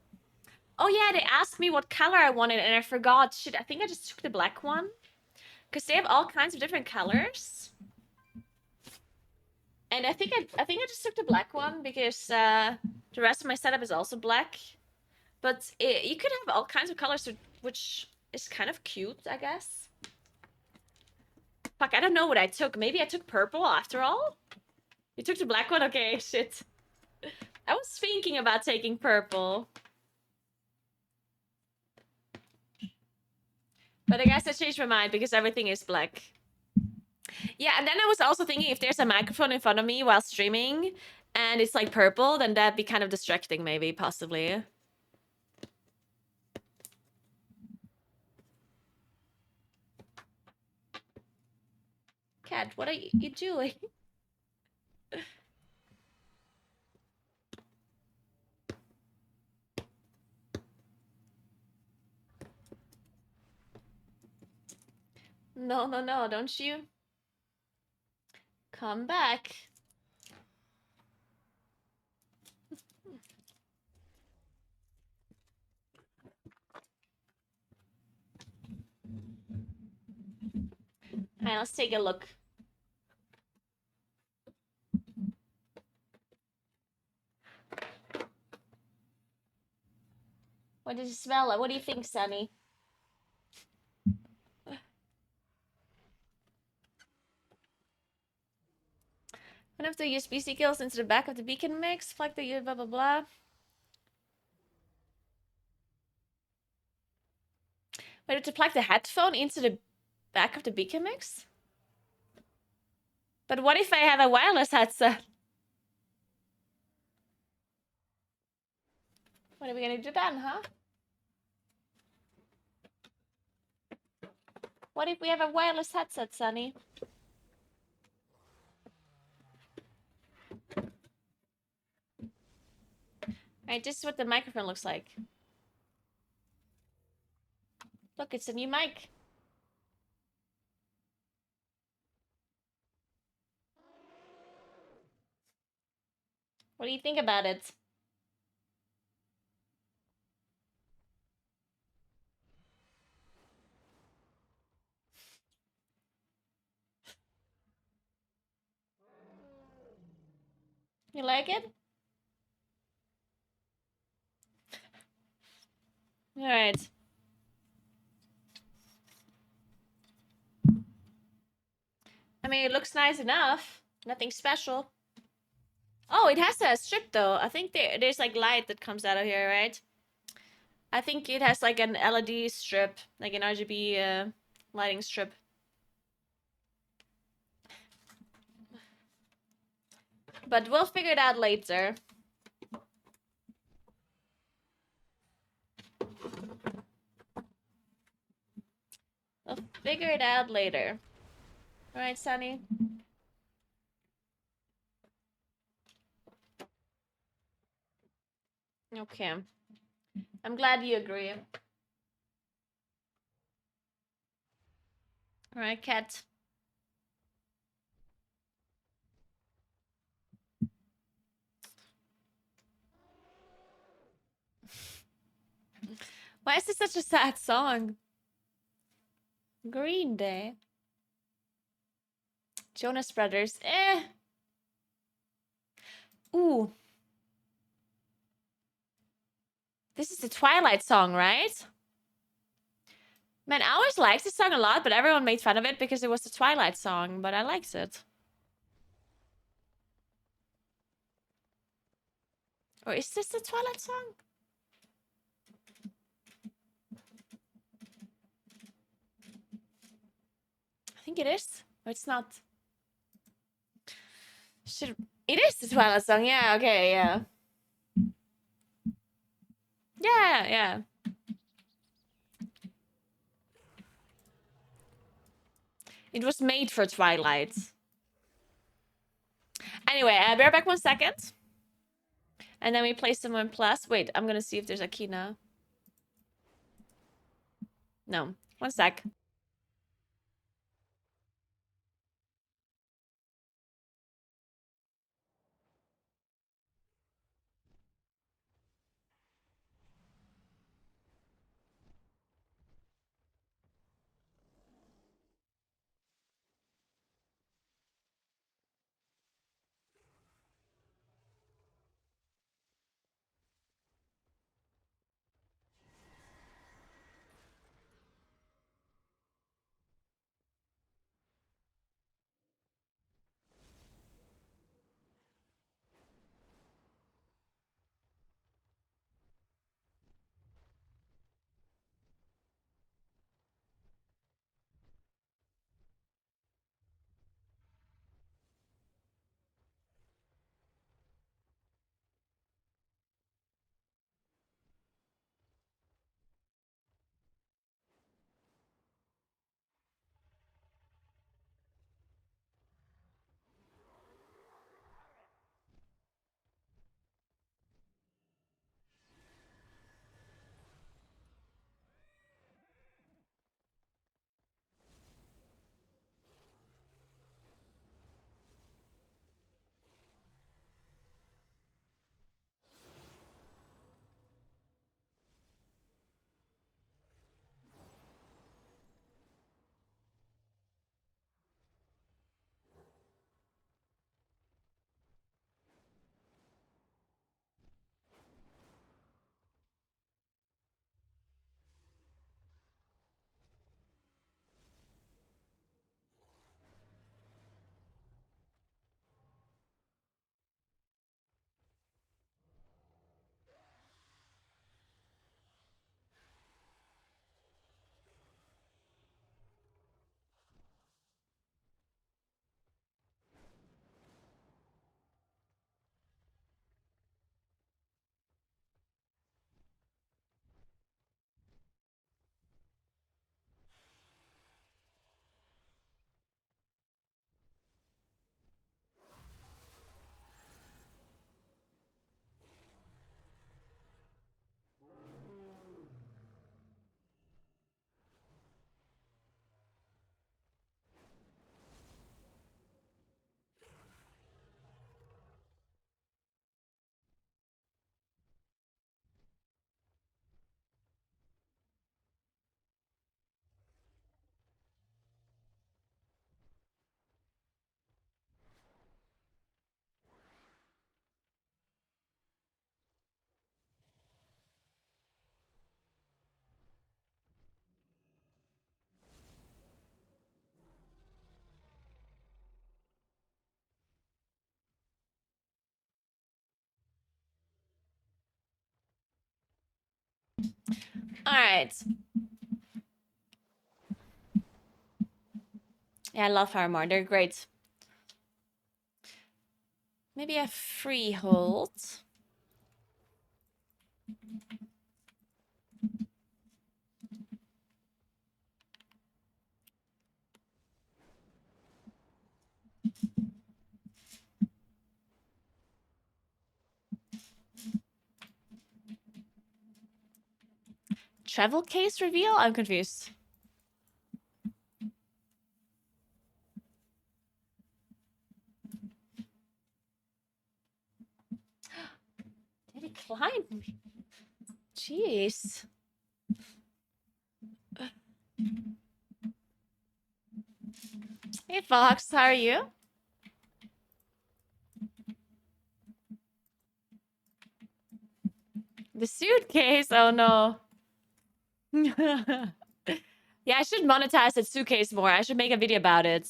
Oh yeah, they asked me what color I wanted, and I forgot. Shit, I think I just took the black one. Because they have all kinds of different colors. And I think I just took the black one because the rest of my setup is also black. But you could have all kinds of colors, which is kind of cute, I guess. Fuck, I don't know what I took. Maybe I took purple after all? You took the black one? Okay, shit. I was thinking about taking purple. But I guess I changed my mind because everything is black. Yeah, and then I was also thinking if there's a microphone in front of me while streaming and it's like purple, then that'd be kind of distracting maybe, possibly. Cat, what are you doing? No, no, no, don't you come back. Alright, let's take a look. What does it smell like? What do you think, Sunny? One of the USB-C cables into the back of the beacon mix. Plug the blah blah blah. Wait, to plug the headphone into the back of the beacon mix? But what if I have a wireless headset? What are we gonna do then, huh? What if we have a wireless headset, Sunny? Alright, this is what the microphone looks like. Look, it's a new mic. What do you think about it? You like it? Alright. I mean, it looks nice enough. Nothing special. Oh, it has a strip though. I think there's like light that comes out of here, right? I think it has like an LED strip, like an RGB lighting strip. But we'll figure it out later. We'll figure it out later. Alright, Sunny? Okay. I'm glad you agree. Alright, Cat. Why is this such a sad song? Green Day. Jonas Brothers. Eh. Ooh. This is the Twilight song, right? Man, I always liked this song a lot, but everyone made fun of it because it was the Twilight song, but I liked it. Or is this the Twilight song? I think it is. Or it's not. It is the Twilight song. Yeah, okay, yeah. Yeah, yeah. It was made for Twilight. Anyway, I'll be right back 1 second. And then we play some more plus. Wait, I'm gonna see if there's a key now. No. 1 sec. All right. Yeah, I love Paramore. They're great. Maybe a freehold. Travel case reveal? I'm confused. Did he climb me? Jeez. Hey, Fox, how are you? The suitcase? Oh, no. Yeah, I should monetize that suitcase more. I should make a video about it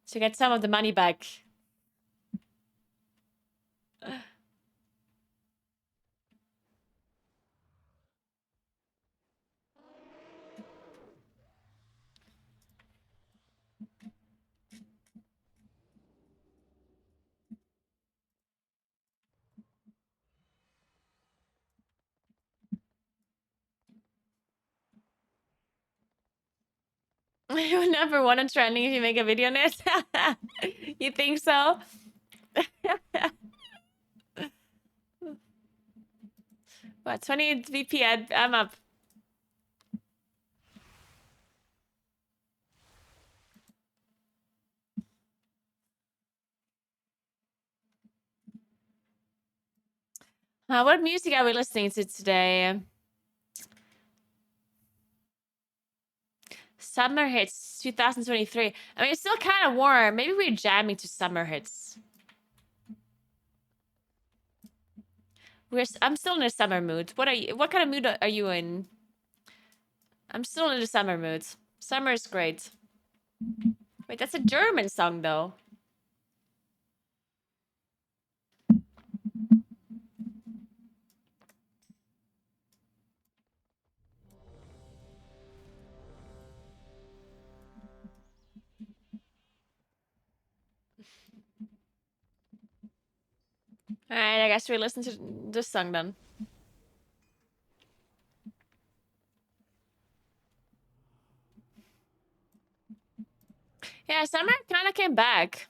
to get some of the money back. You're number one on trending if you make a video on it. You think so? What, 20 VP? I'm up. What music are we listening to today? Summer hits 2023. I mean, it's still kind of warm. Maybe we're jamming to summer hits. I'm still in a summer mood. What kind of mood are you in? I'm still in a summer mood. Summer is great. Wait, that's a German song though. All right, I guess we listen to this song then. Yeah, summer kind of came back.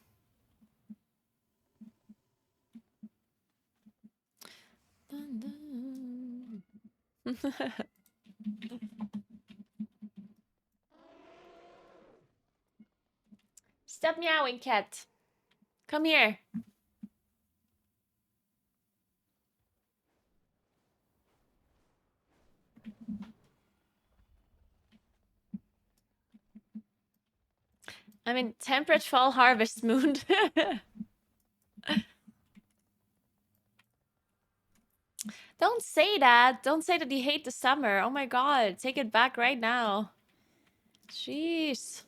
Stop meowing, cat. Come here. I'm in temperate fall harvest mood. Don't say that. Don't say that you hate the summer. Oh my god. Take it back right now. Jeez.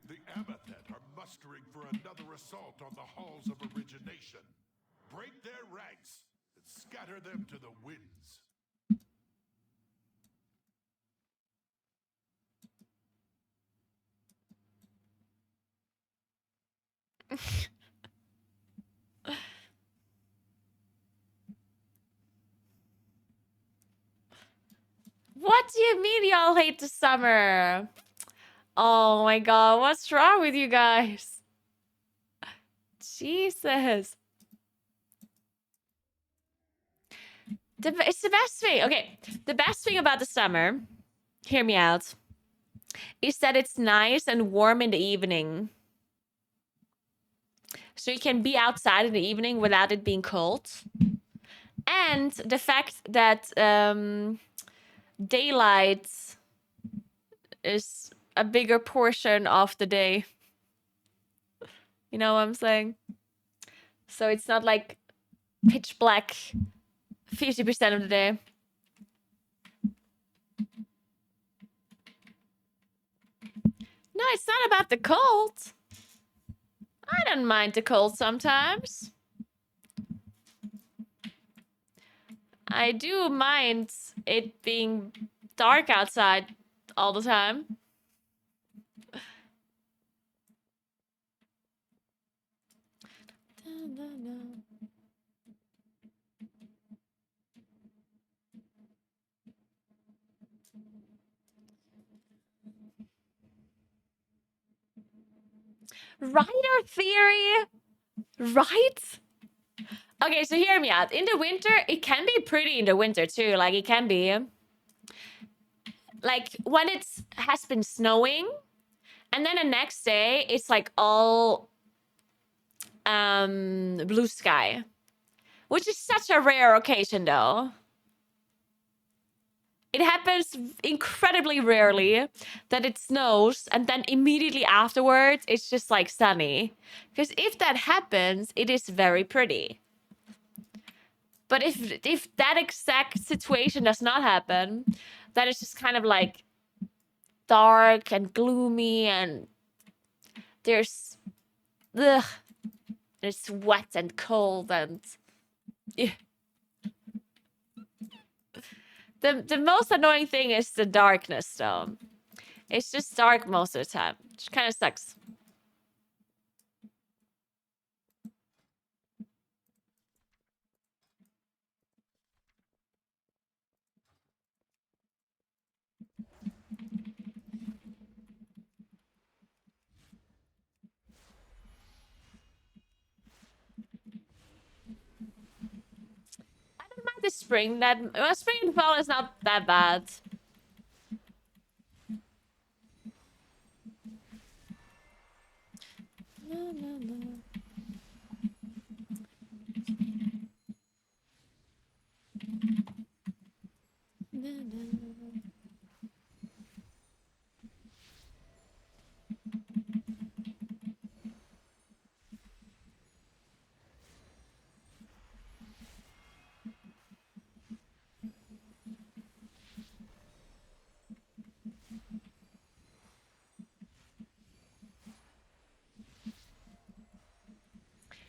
The Abathet are mustering for another assault on the halls of origination. Break their ranks and scatter them to the winds. What do you mean y'all hate the summer? Oh my god, what's wrong with you guys? Jesus. It's the best thing. Okay, the best thing about the summer, hear me out, is that it's nice and warm in the evening. So you can be outside in the evening without it being cold. And the fact that daylight is a bigger portion of the day. You know what I'm saying? So it's not like pitch black 50% of the day. No, it's not about the cold. I don't mind the cold sometimes. I do mind it being dark outside all the time. Rider theory, right? Okay, so hear me out. In the winter, it can be pretty in the winter too. Like it can be like when it's has been snowing, and then the next day it's like all blue sky, which is such a rare occasion though. It happens incredibly rarely that it snows and then immediately afterwards it's just like sunny. Because if that happens, it is very pretty. But if that exact situation does not happen, then it's just kind of like dark and gloomy and there's it's wet and cold and yeah. The most annoying thing is the darkness, though. It's just dark most of the time, which kind of sucks. I don't mind the spring. Spring and fall is not that bad.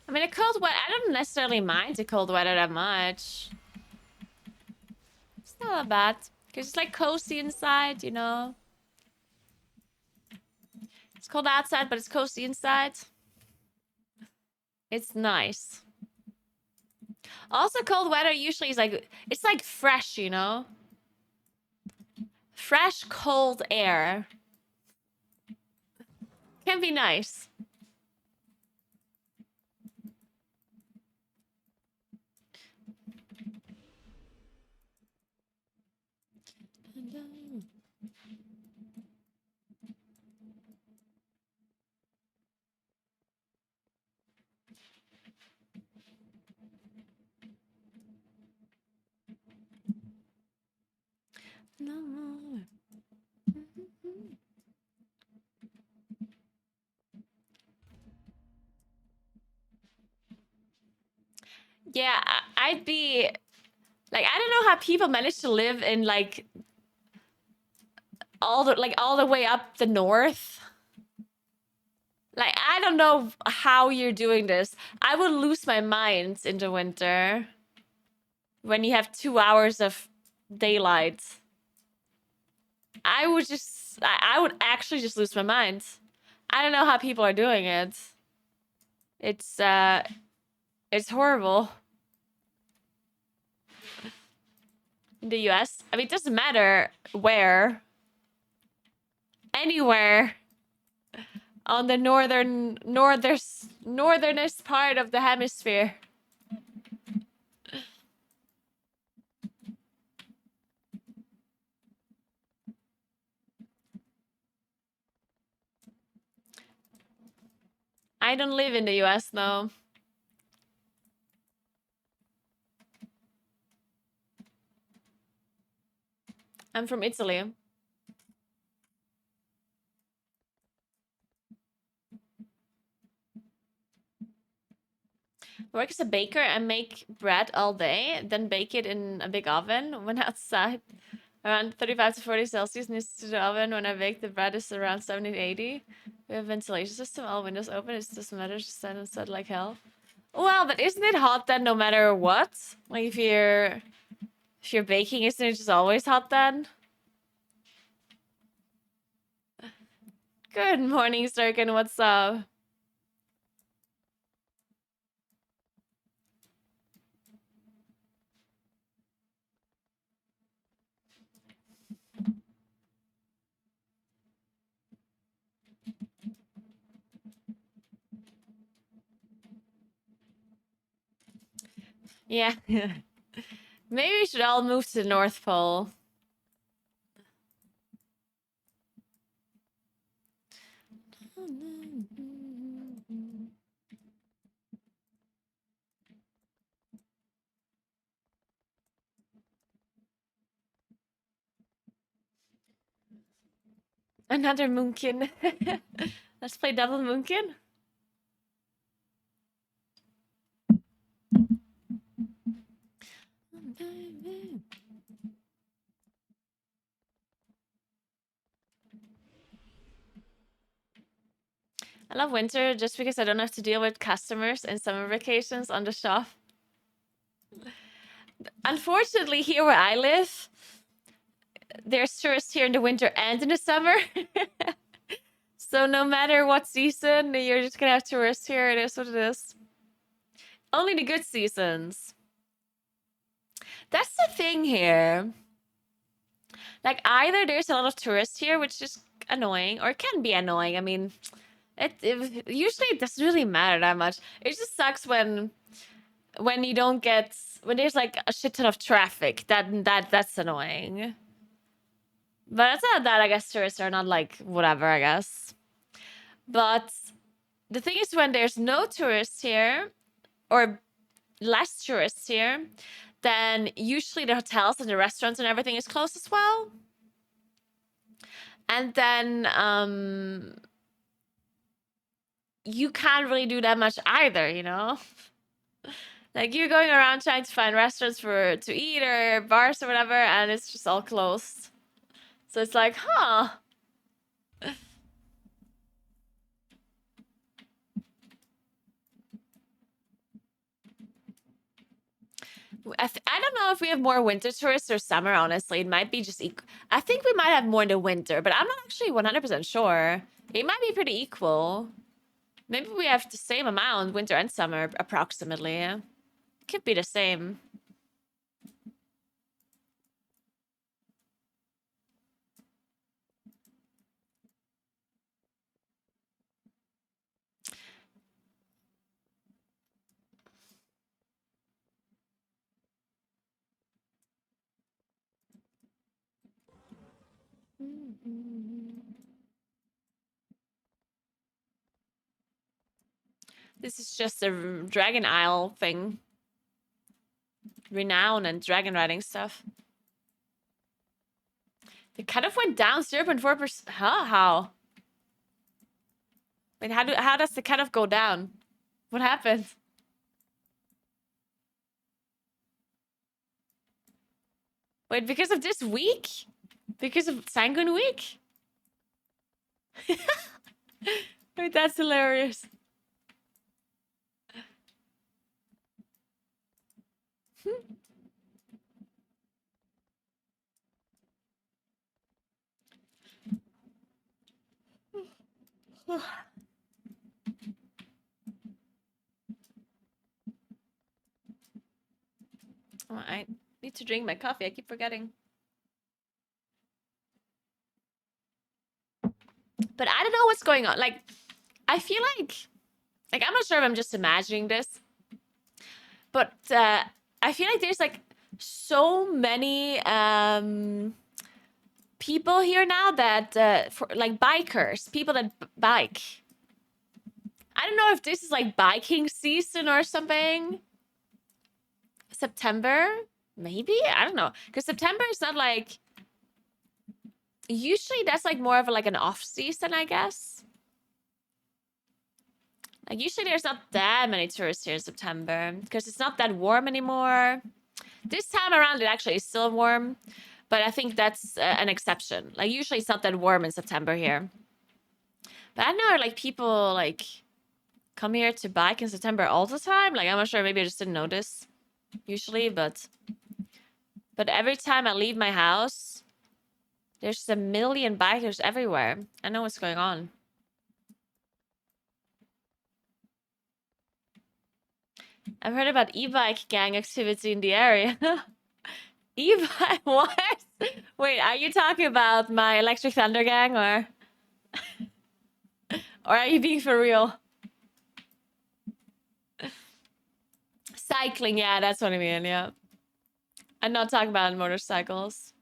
I mean, the cold weather, I don't necessarily mind the cold weather that much. It's not that bad. Because it's like cozy inside, you know? It's cold outside, but it's cozy inside. It's nice. Also, cold weather usually is like, it's like fresh, you know? Fresh, cold air. Can be nice. No. Yeah, I'd be like, I don't know how people manage to live in like all the way up the north. Like, I don't know how you're doing this. I would lose my mind in the winter when you have 2 hours of daylight. I would actually just lose my mind. I don't know how people are doing it. It's horrible. In the US, I mean, it doesn't matter where. Anywhere on the northernest part of the hemisphere. I don't live in the US though. I'm from Italy. Work as a baker and make bread all day, then bake it in a big oven when outside. Around 35 to 40 Celsius needs to the oven. When I bake, the bread is around 70 to 80. We have a ventilation system, all windows open. It doesn't matter, just stand inside like hell. Well, but isn't it hot then no matter what? Like if you're baking, isn't it just always hot then? Good morning, Sturkin. What's up? Yeah. Maybe we should all move to the North Pole. Another Moonkin. Let's play double Moonkin. I love winter just because I don't have to deal with customers and summer vacations on the shop. Unfortunately, here where I live, there's tourists here in the winter and in the summer. So no matter what season, you're just gonna have tourists here. It is what it is. Only the good seasons. That's the thing here. Like, either there's a lot of tourists here, which is annoying, or it can be annoying. I mean, usually it doesn't really matter that much. It just sucks when you don't get, when there's like a shit ton of traffic. That's annoying. But outside of that, I guess tourists are not like whatever, I guess. But the thing is, when there's no tourists here, or less tourists here, then usually the hotels and the restaurants and everything is closed as well. And then you can't really do that much either, you know? Like, you're going around trying to find restaurants to eat or bars or whatever, and it's just all closed. So it's like, huh. I don't know if we have more winter tourists or summer, honestly. It might be just I think we might have more in the winter, but I'm not actually 100% sure. It might be pretty equal. Maybe we have the same amount, winter and summer, approximately. Yeah. Could be the same. This is just a Dragon Isle thing. Renown and dragon riding stuff. It kind of went down 0.4%. Huh? How? Wait, how does the cutoff go down? What happened? Wait, because of this week? Because of Sanguine Week? Wait, that's hilarious. Oh, I need to drink my coffee. I keep forgetting. But I don't know what's going on. Like, I feel like I'm not sure if I'm just imagining this, but I feel like there's like so many people here now that for like bikers, people that bike. I don't know if this is like biking season or something. September, maybe? I don't know. Because September is not like, usually that's like more of like an off season, I guess. Like, usually there's not that many tourists here in September because it's not that warm anymore. This time around, it actually is still warm, But I think that's an exception. Like usually it's not that warm in September here. But I know like people like come here to bike in September all the time. Like I'm not sure, maybe I just didn't notice usually, but every time I leave my house, there's a million bikers everywhere. I know what's going on. I've heard about e-bike gang activity in the area. E-bike? What? Wait, are you talking about my Electric Thunder gang or are you being for real? Cycling, yeah, that's what I mean, yeah. I'm not talking about motorcycles.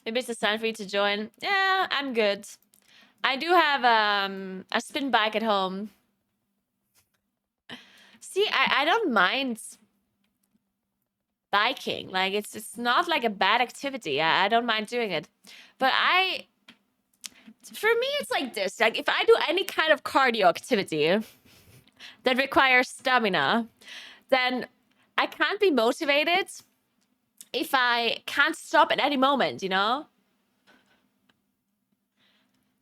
Maybe it's a sign for you to join. Yeah, I'm good. I do have a spin bike at home. See, I don't mind biking. Like it's not like a bad activity. I don't mind doing it. But for me it's like this. Like if I do any kind of cardio activity that requires stamina, then I can't be motivated if I can't stop at any moment, you know?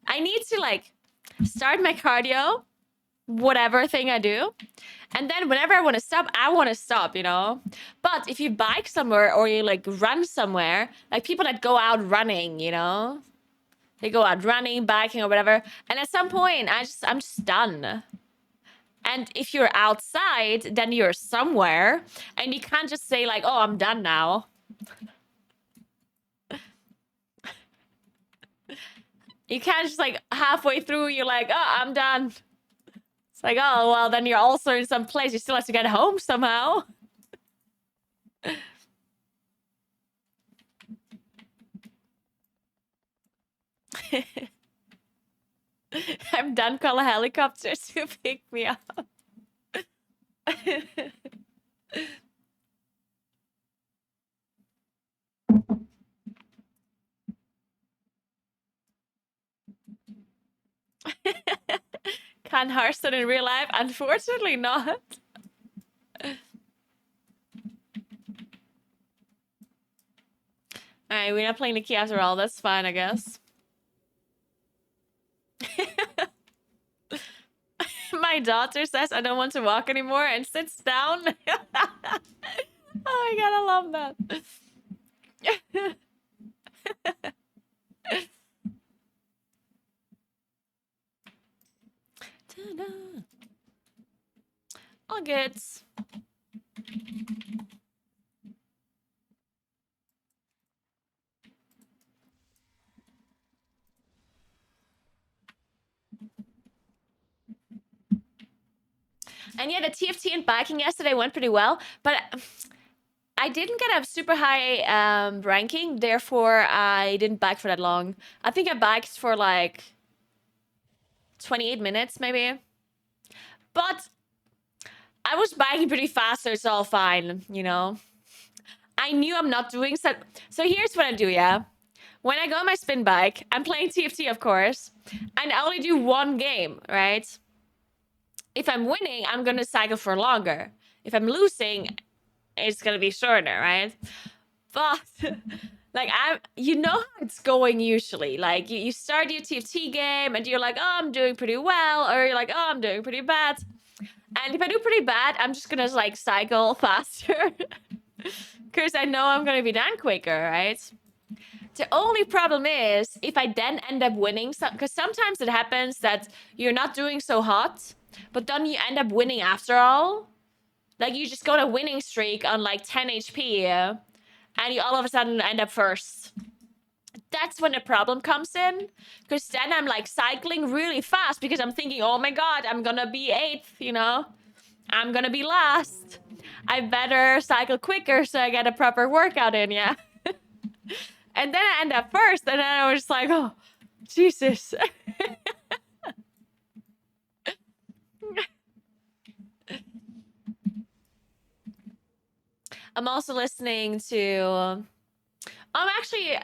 I need to like start my cardio, whatever thing I do. And then whenever I want to stop, you know? But if you bike somewhere or you like run somewhere, like people that go out running, you know? They go out running, biking or whatever. And at some point I'm just done. And if you're outside, then you're somewhere and you can't just say like, oh, I'm done now. You can't just like halfway through, you're like, oh, I'm done. It's like, oh, well, then you're also in some place. You still have to get home somehow. I'm done. Call a helicopter to pick me up. Can Hearthstone in real life? Unfortunately not. Alright, we're not playing the key after all. That's fine, I guess. My daughter says I don't want to walk anymore and sits down. Oh my god, I love that. All good. And yeah, the TFT and biking yesterday went pretty well, but I didn't get a super high ranking, therefore I didn't bike for that long. I think I biked for like 28 minutes maybe. But I was biking pretty fast, so it's all fine, you know? I knew I'm not doing so. So here's what I do, yeah? When I go on my spin bike, I'm playing TFT, of course, and I only do one game, right? If I'm winning, I'm gonna cycle for longer. If I'm losing, it's gonna be shorter, right? But like you know how it's going usually. Like you start your TFT game and you're like, oh, I'm doing pretty well, or you're like, oh, I'm doing pretty bad. And if I do pretty bad, I'm just gonna like cycle faster because I know I'm gonna be done quicker, right? The only problem is if I then end up winning, because sometimes it happens that you're not doing so hot, but then you end up winning after all. Like you just go on a winning streak on like 10 HP and you all of a sudden end up first. That's when the problem comes in, because then I'm like cycling really fast because I'm thinking, oh my god, I'm gonna be 8th, you know? I'm gonna be last. I better cycle quicker so I get a proper workout in, yeah? And then I end up first, and then I was just like, oh, Jesus. I'm also listening to... actually,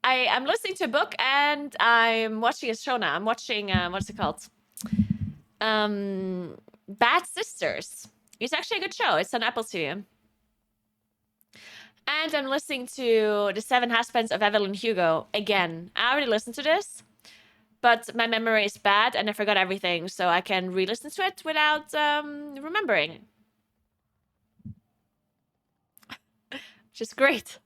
I'm listening to a book, and I'm watching a show now. I'm watching, what's it called? Bad Sisters. It's actually a good show. It's on Apple TV. And I'm listening to The Seven Husbands of Evelyn Hugo again. I already listened to this, but my memory is bad and I forgot everything, so I can re-listen to it without remembering. Which is great.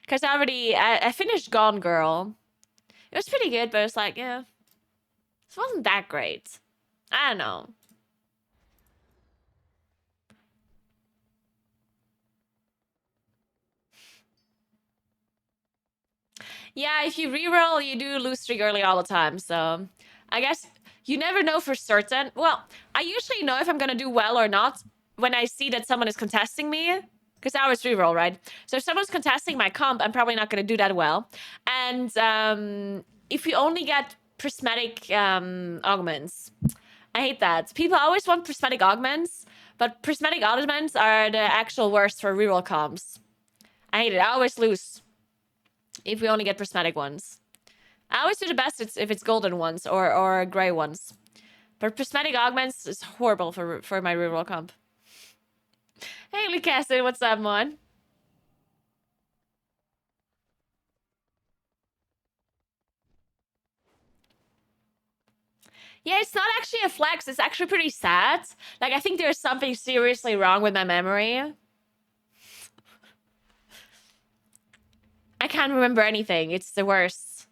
Because I finished Gone Girl. It was pretty good, but it's like, yeah, this wasn't that great. I don't know. Yeah, if you reroll, you do lose streak early all the time. So I guess you never know for certain. Well, I usually know if I'm gonna do well or not when I see that someone is contesting me. Because I always reroll, right? So if someone's contesting my comp, I'm probably not gonna do that well. And if you only get prismatic augments, I hate that. People always want prismatic augments, but prismatic augments are the actual worst for reroll comps. I hate it. I always lose if we only get prismatic ones. I always do the best if it's golden ones or gray ones. But prismatic augments is horrible for my reroll comp. Hey, Lee Cassid, what's up, Mon? Yeah, it's not actually a flex. It's actually pretty sad. Like, I think there's something seriously wrong with my memory. I can't remember anything. It's the worst.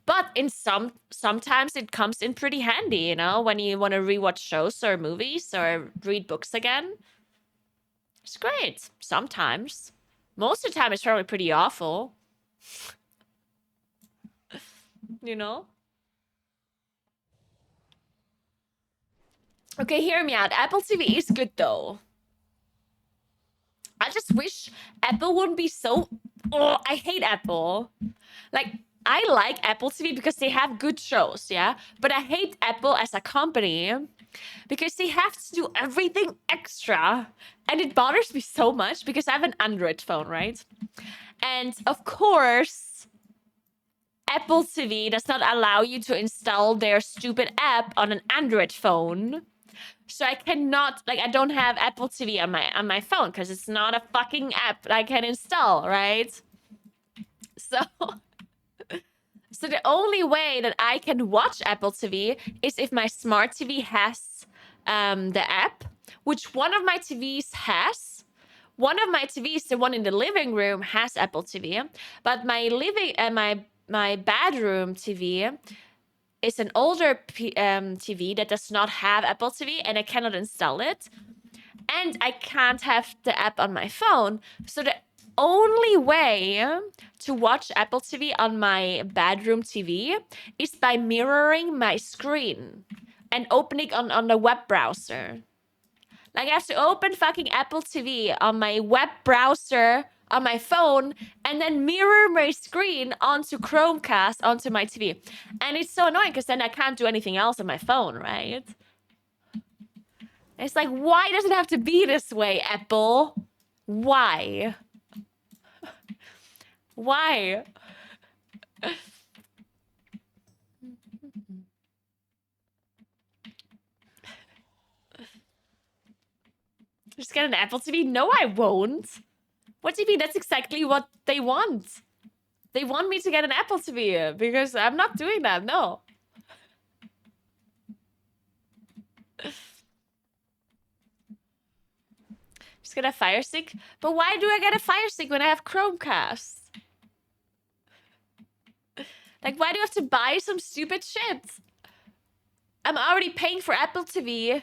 But in sometimes it comes in pretty handy, you know, when you want to rewatch shows or movies or read books again. It's great. Sometimes. Most of the time it's probably pretty awful. You know? Okay, hear me out. Apple TV is good though. I just wish Apple wouldn't be so... Oh, I hate Apple. Like, I like Apple TV because they have good shows, yeah? But I hate Apple as a company because they have to do everything extra. And it bothers me so much because I have an Android phone, right? And of course, Apple TV does not allow you to install their stupid app on an Android phone. So I cannot, like, I don't have Apple TV on my phone because it's not a fucking app that I can install, right? So, so the only way that I can watch Apple TV is if my smart TV has the app, which one of my TVs has. One of my TVs, the one in the living room, has Apple TV, but my my bedroom TV is an older TV that does not have Apple TV, and I cannot install it. And I can't have the app on my phone. So the only way to watch Apple TV on my bedroom TV is by mirroring my screen and opening on the web browser. Like, I have to open fucking Apple TV on my web browser on my phone and then mirror my screen onto Chromecast onto my TV. And it's so annoying because then I can't do anything else on my phone, right? It's like, why does it have to be this way, Apple? Why? Why? Just get an Apple TV? No, I won't. What do you mean? That's exactly what they want. They want me to get an Apple TV because I'm not doing that, no. Just get a Fire Stick? But why do I get a Fire Stick when I have Chromecast? Like, why do I have to buy some stupid shit? I'm already paying for Apple TV.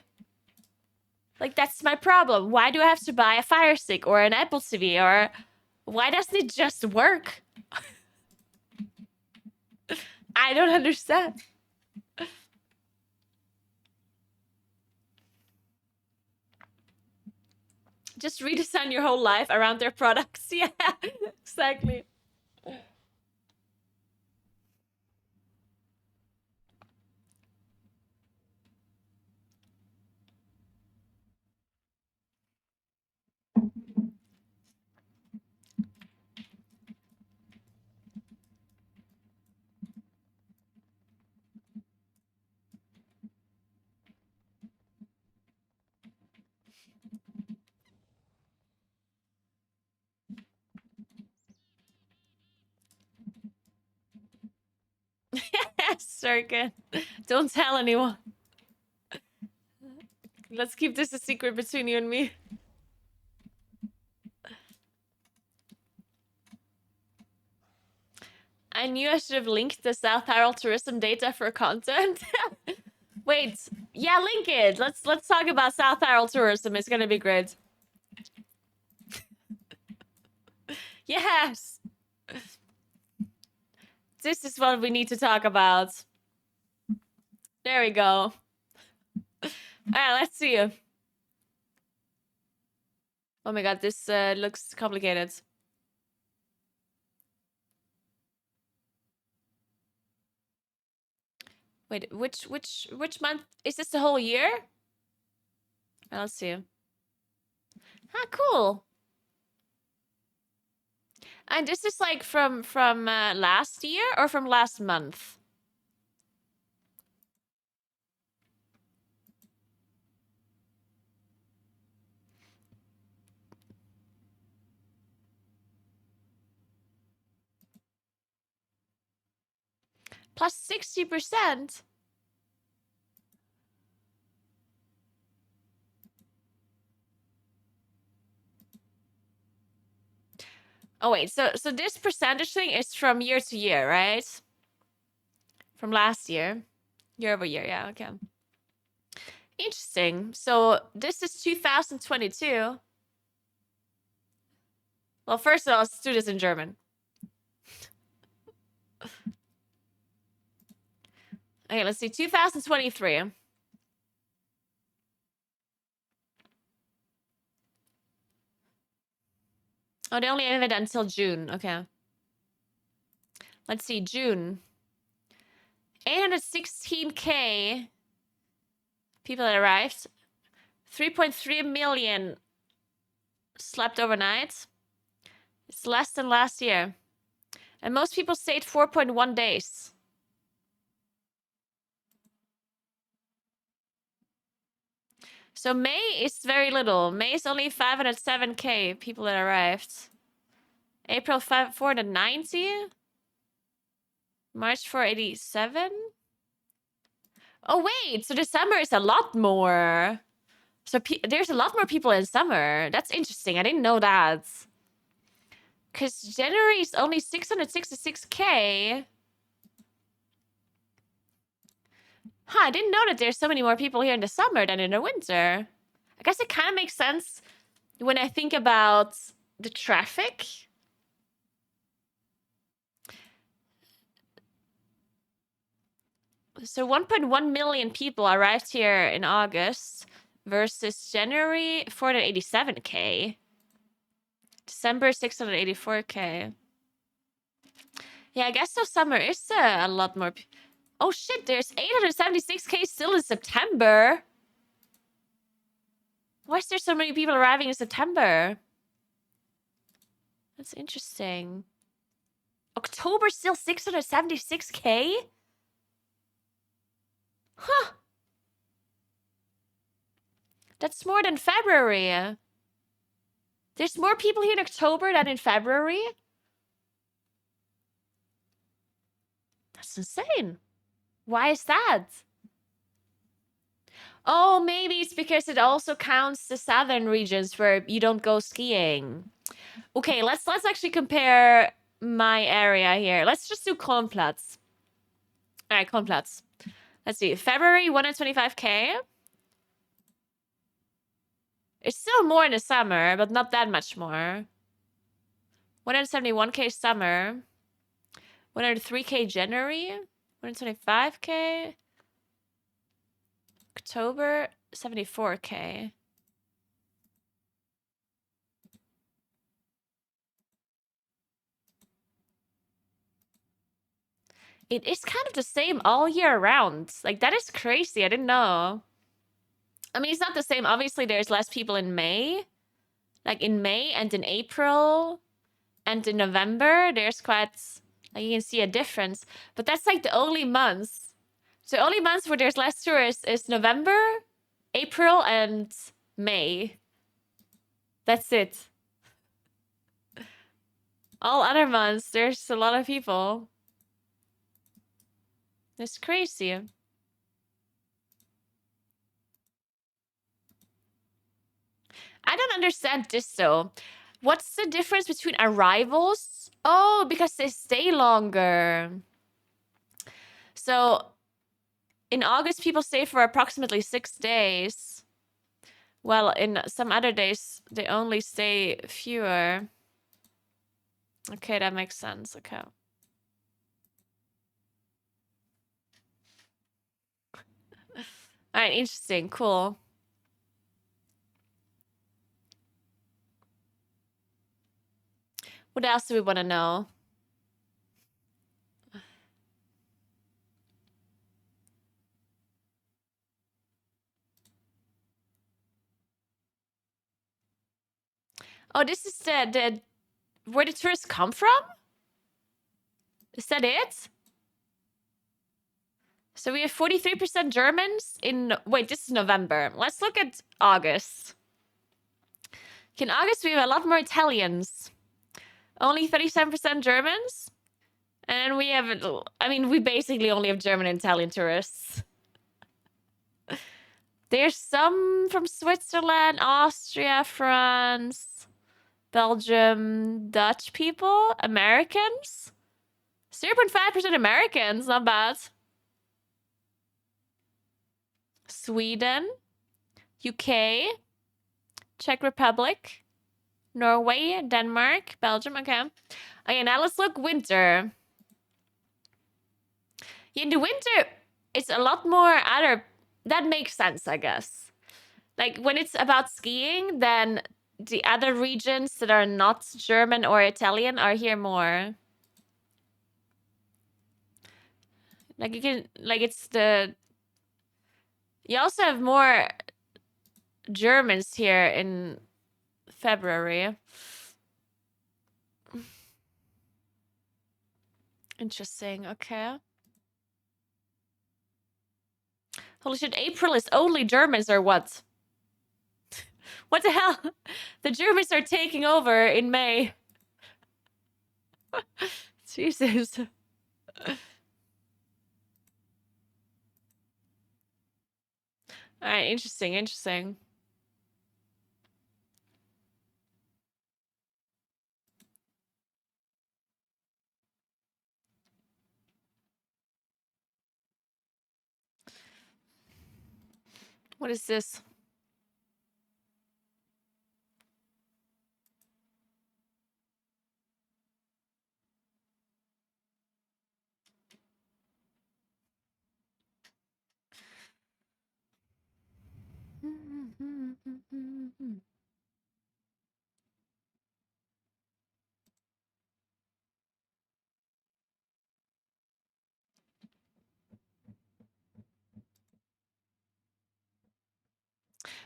Like, that's my problem. Why do I have to buy a Fire Stick or an Apple TV? Or why doesn't it just work? I don't understand. Just redesign your whole life around their products. Yeah, exactly. Circuit. Don't tell anyone. Let's keep this a secret between you and me. I knew I should have linked the South Tyrol tourism data for content. Wait, yeah, link it. Let's talk about South Tyrol tourism. It's gonna be great. Yes. This is what we need to talk about. There we go. Alright, let's see. Oh my god, this looks complicated. Wait, which month? Is this the whole year? Let's see. Ah, cool. And this is like from last year or from last month? Plus 60%. Oh wait, so this percentage thing is from year to year, right? From last year. Year over year, yeah, okay. Interesting. So this is 2022. Well, first of all, let's do this in German. Okay, let's see. 2023. Oh, they only have it until June. Okay. Let's see. June. 816K people that arrived. 3.3 million slept overnight. It's less than last year. And most people stayed 4.1 days. So May is very little. May is only 507K people that arrived. April 490. March 487. Oh wait, so the summer is a lot more. So there's a lot more people in summer. That's interesting. I didn't know that. Because January is only 666K. Huh, I didn't know that there's so many more people here in the summer than in the winter. I guess it kind of makes sense when I think about the traffic. So 1.1 million people arrived here in August versus January 487K. December 684K. Yeah, I guess so. Summer is a lot more. Oh shit, there's 876K still in September. Why is there so many people arriving in September? That's interesting. October still 676K? Huh. That's more than February. There's more people here in October than in February? That's insane. Why is that? Oh, maybe it's because it also counts the southern regions where you don't go skiing. Okay, let's actually compare my area here. Let's just do Kronplatz. All right, Kronplatz. Let's see. February, 125K. It's still more in the summer, but not that much more. 171K summer. 103K January. 125K. October, 74K. It is kind of the same all year round. Like, that is crazy. I didn't know. I mean, it's not the same. Obviously, there's less people in May. Like, in May and in April and in November, there's quite... Like, you can see a difference. But that's, like, the only months. So, the only months where there's less tourists is November, April, and May. That's it. All other months, there's a lot of people. It's crazy. I don't understand this though. What's the difference between arrivals? Oh, because they stay longer. So in August, people stay for approximately 6 days. Well, in some other days, they only stay fewer. Okay, that makes sense. Okay. All right, interesting. Cool. What else do we want to know? Oh, this is the where the tourists come from? Is that it? So we have 43% Germans in... Wait, this is November. Let's look at August. In August, we have a lot more Italians. Only 37% Germans. And we have... I mean, we basically only have German and Italian tourists. There's some from Switzerland, Austria, France, Belgium, Dutch people, Americans. 0.5% Americans, not bad. Sweden, UK, Czech Republic, Norway, Denmark, Belgium. Okay. Okay, now let's look winter. In the winter, it's a lot more other... That makes sense, I guess. Like, when it's about skiing, then the other regions that are not German or Italian are here more. Like, you can... Like, it's the... You also have more Germans here in February. Interesting. Okay. Holy shit, April is only Germans or what? What the hell? The Germans are taking over in May. Jesus. Alright, interesting, interesting. What is this?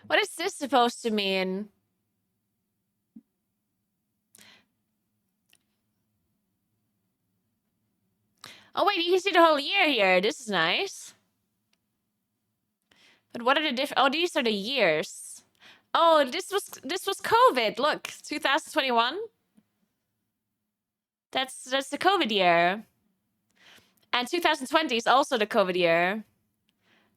What is this supposed to mean? Oh wait, you can see the whole year here. This is nice. But what are the different... Oh, these are the years. Oh, this was COVID. Look, 2021. That's the COVID year. And 2020 is also the COVID year.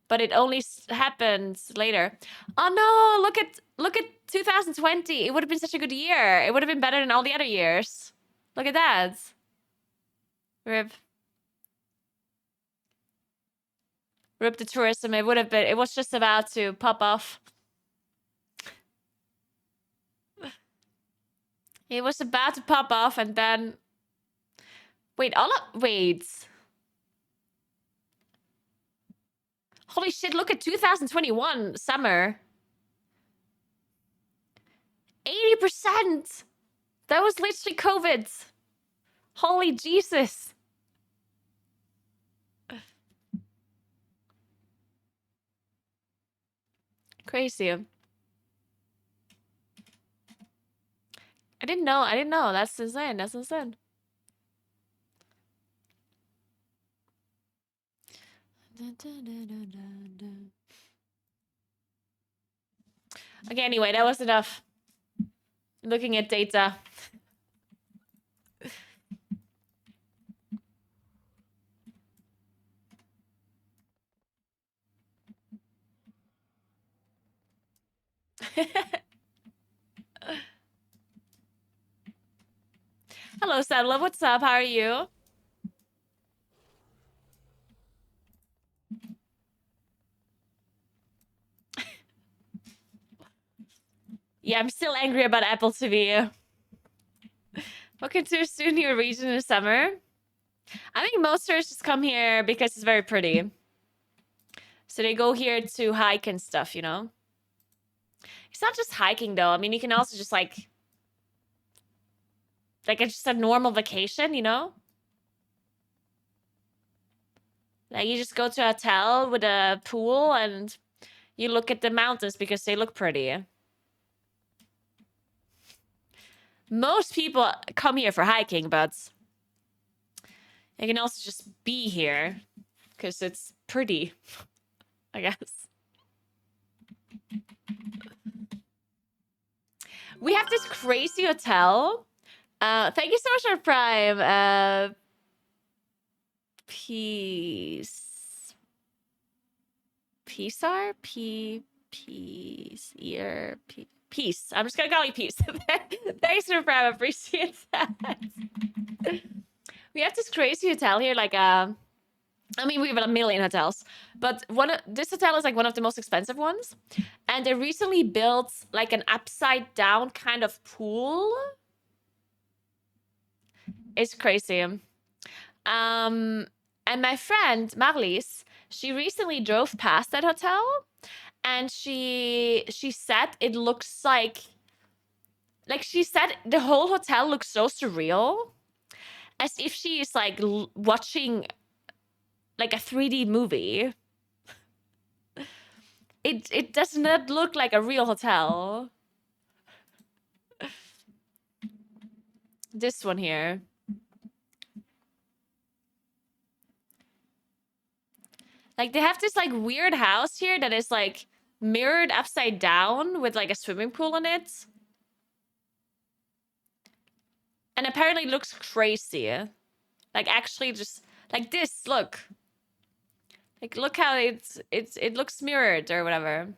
But it only happens later. Oh no, look at 2020. It would have been such a good year. It would have been better than all the other years. Look at that. Rip. Rip the tourism. It would have been... It was just about to pop off. It was about to pop off and then... Wait, wait. Holy shit, look at 2021 summer. 80%! That was literally COVID. Holy Jesus. Crazy. I didn't know. That's insane. That's insane. Okay, anyway, that was enough. Looking at data. Hello, Sabla. What's up? How are you? Yeah, I'm still angry about Apple TV. Welcome to a student new region in the summer. I think most tourists just come here because it's very pretty. So they go here to hike and stuff, you know? It's not just hiking, though. I mean, you can also just, like it's just a normal vacation, you know? Like, you just go to a hotel with a pool and you look at the mountains because they look pretty. Most people come here for hiking, but you can also just be here because it's pretty, I guess. We have this crazy hotel. Thank you so much for Prime. Peace. Peace. Peace. I'm just gonna call you Peace. Thanks for Prime. Appreciate that. We have this crazy hotel here, like I mean, we have a million hotels, but this hotel is like one of the most expensive ones. And they recently built like an upside down kind of pool. It's crazy. And my friend Marlies, she recently drove past that hotel, and she said it looks like she said the whole hotel looks so surreal, as if she is like watching like a 3D movie. It does not look like a real hotel. This one here. Like, they have this like weird house here that is like mirrored upside down with like a swimming pool in it. And apparently it looks crazy. Like, actually just like this, look. Like, look how it looks mirrored or whatever.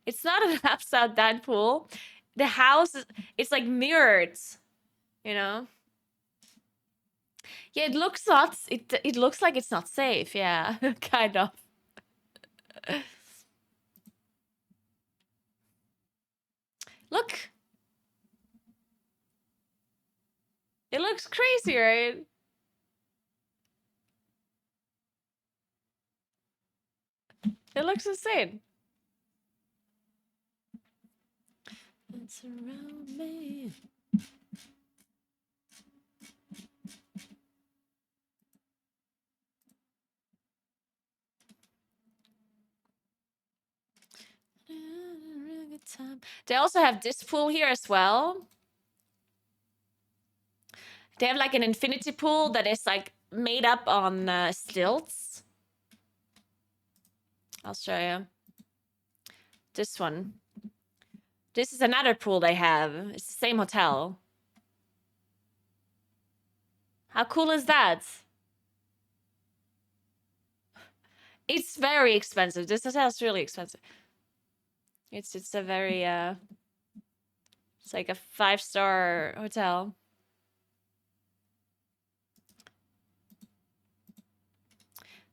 It's not an upside down pool. The house it's like mirrored, you know? Yeah, it looks not it looks like it's not safe, yeah. Kind of. Look. It looks crazy, right? It looks insane. It's around me. They also have this pool here as well. They have like an infinity pool that is like made up on stilts. I'll show you. This one. This is another pool they have. It's the same hotel. How cool is that? It's very expensive. This hotel is really expensive. It's a very it's like a 5-star hotel.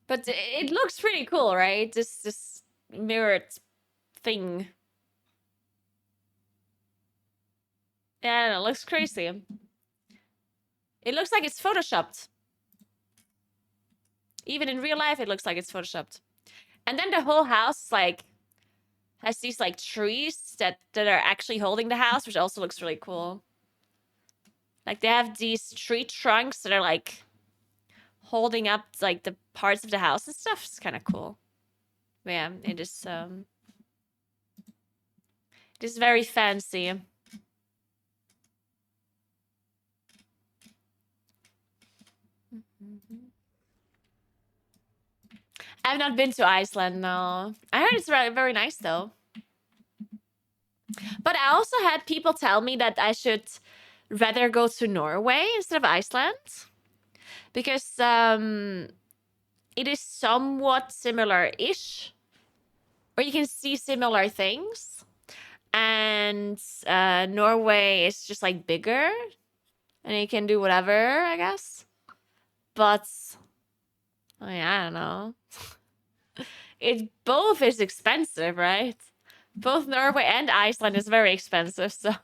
But it looks pretty cool, right? This mirrored thing. Yeah, I don't know, it looks crazy. It looks like it's photoshopped. Even in real life, it looks like it's photoshopped. And then the whole house like has these like trees that are actually holding the house, which also looks really cool. Like, they have these tree trunks that are like holding up like the parts of the house and stuff. It's kind of cool. Yeah, it is very fancy. I've not been to Iceland, no. I heard it's very, very nice though. But I also had people tell me that I should rather go to Norway instead of Iceland, because it is somewhat similar-ish, or you can see similar things. And Norway is just like bigger, and you can do whatever, I guess. But I mean, I don't know. It both is expensive, right? Both Norway and Iceland is very expensive, so.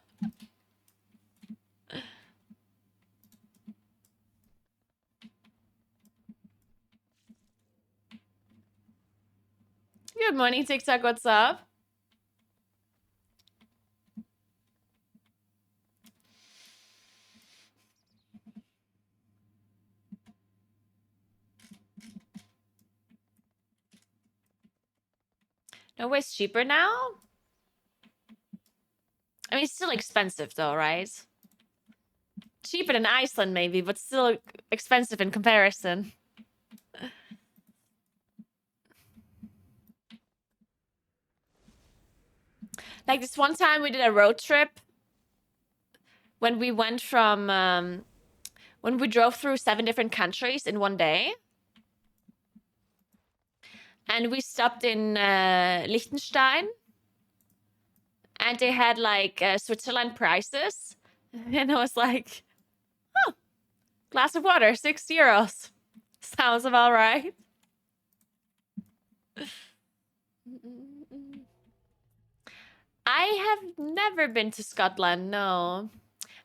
Good morning, TikTok. What's up? Norway's cheaper now? I mean, it's still expensive though, right? Cheaper than Iceland, maybe, but still expensive in comparison. Like this one time we did a road trip when we went from, when we drove through 7 different countries in one day. And we stopped in Liechtenstein. And they had like Switzerland prices. And I was like, oh, glass of water, 6 euros. Sounds about right. I have never been to Scotland, no.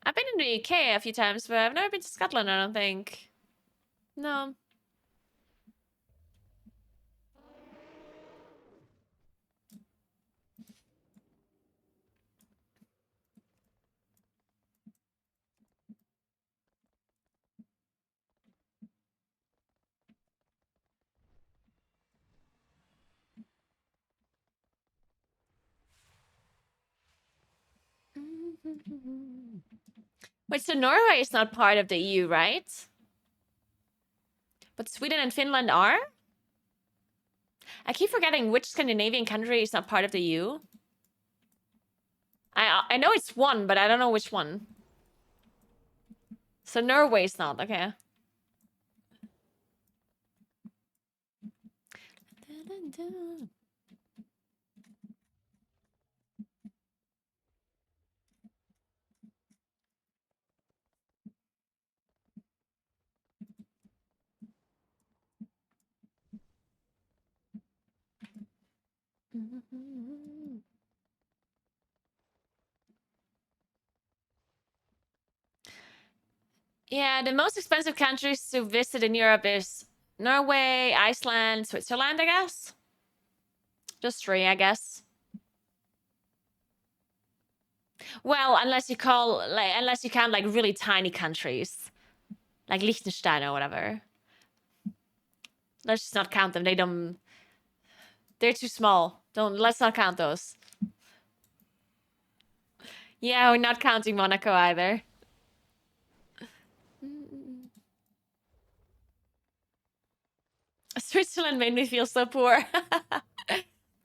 I've been in the UK a few times, but I've never been to Scotland, I don't think. No. Wait, so Norway is not part of the EU, right? But Sweden and Finland are? I keep forgetting which Scandinavian country is not part of the EU. I know it's one, but I don't know which one. So Norway's not, okay. Yeah, the most expensive countries to visit in Europe is Norway, Iceland, Switzerland, I guess. Just 3, I guess. Well, unless you count like really tiny countries, like Liechtenstein or whatever. Let's just not count them. They're too small. Let's not count those. Yeah, we're not counting Monaco either. Switzerland made me feel so poor.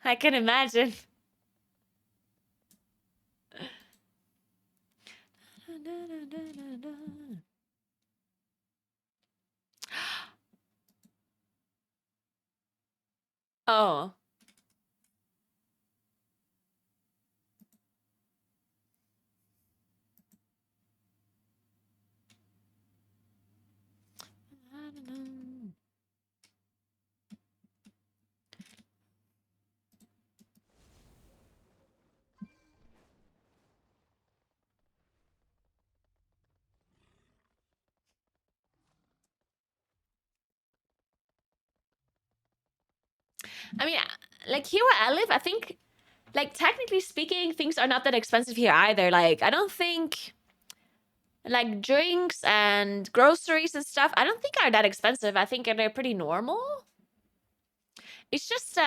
I can imagine. Oh. I don't know. I mean, like here where I live, I think, like technically speaking, things are not that expensive here either. Like, I don't think, like drinks and groceries and stuff, I don't think are that expensive. I think they're pretty normal. It's just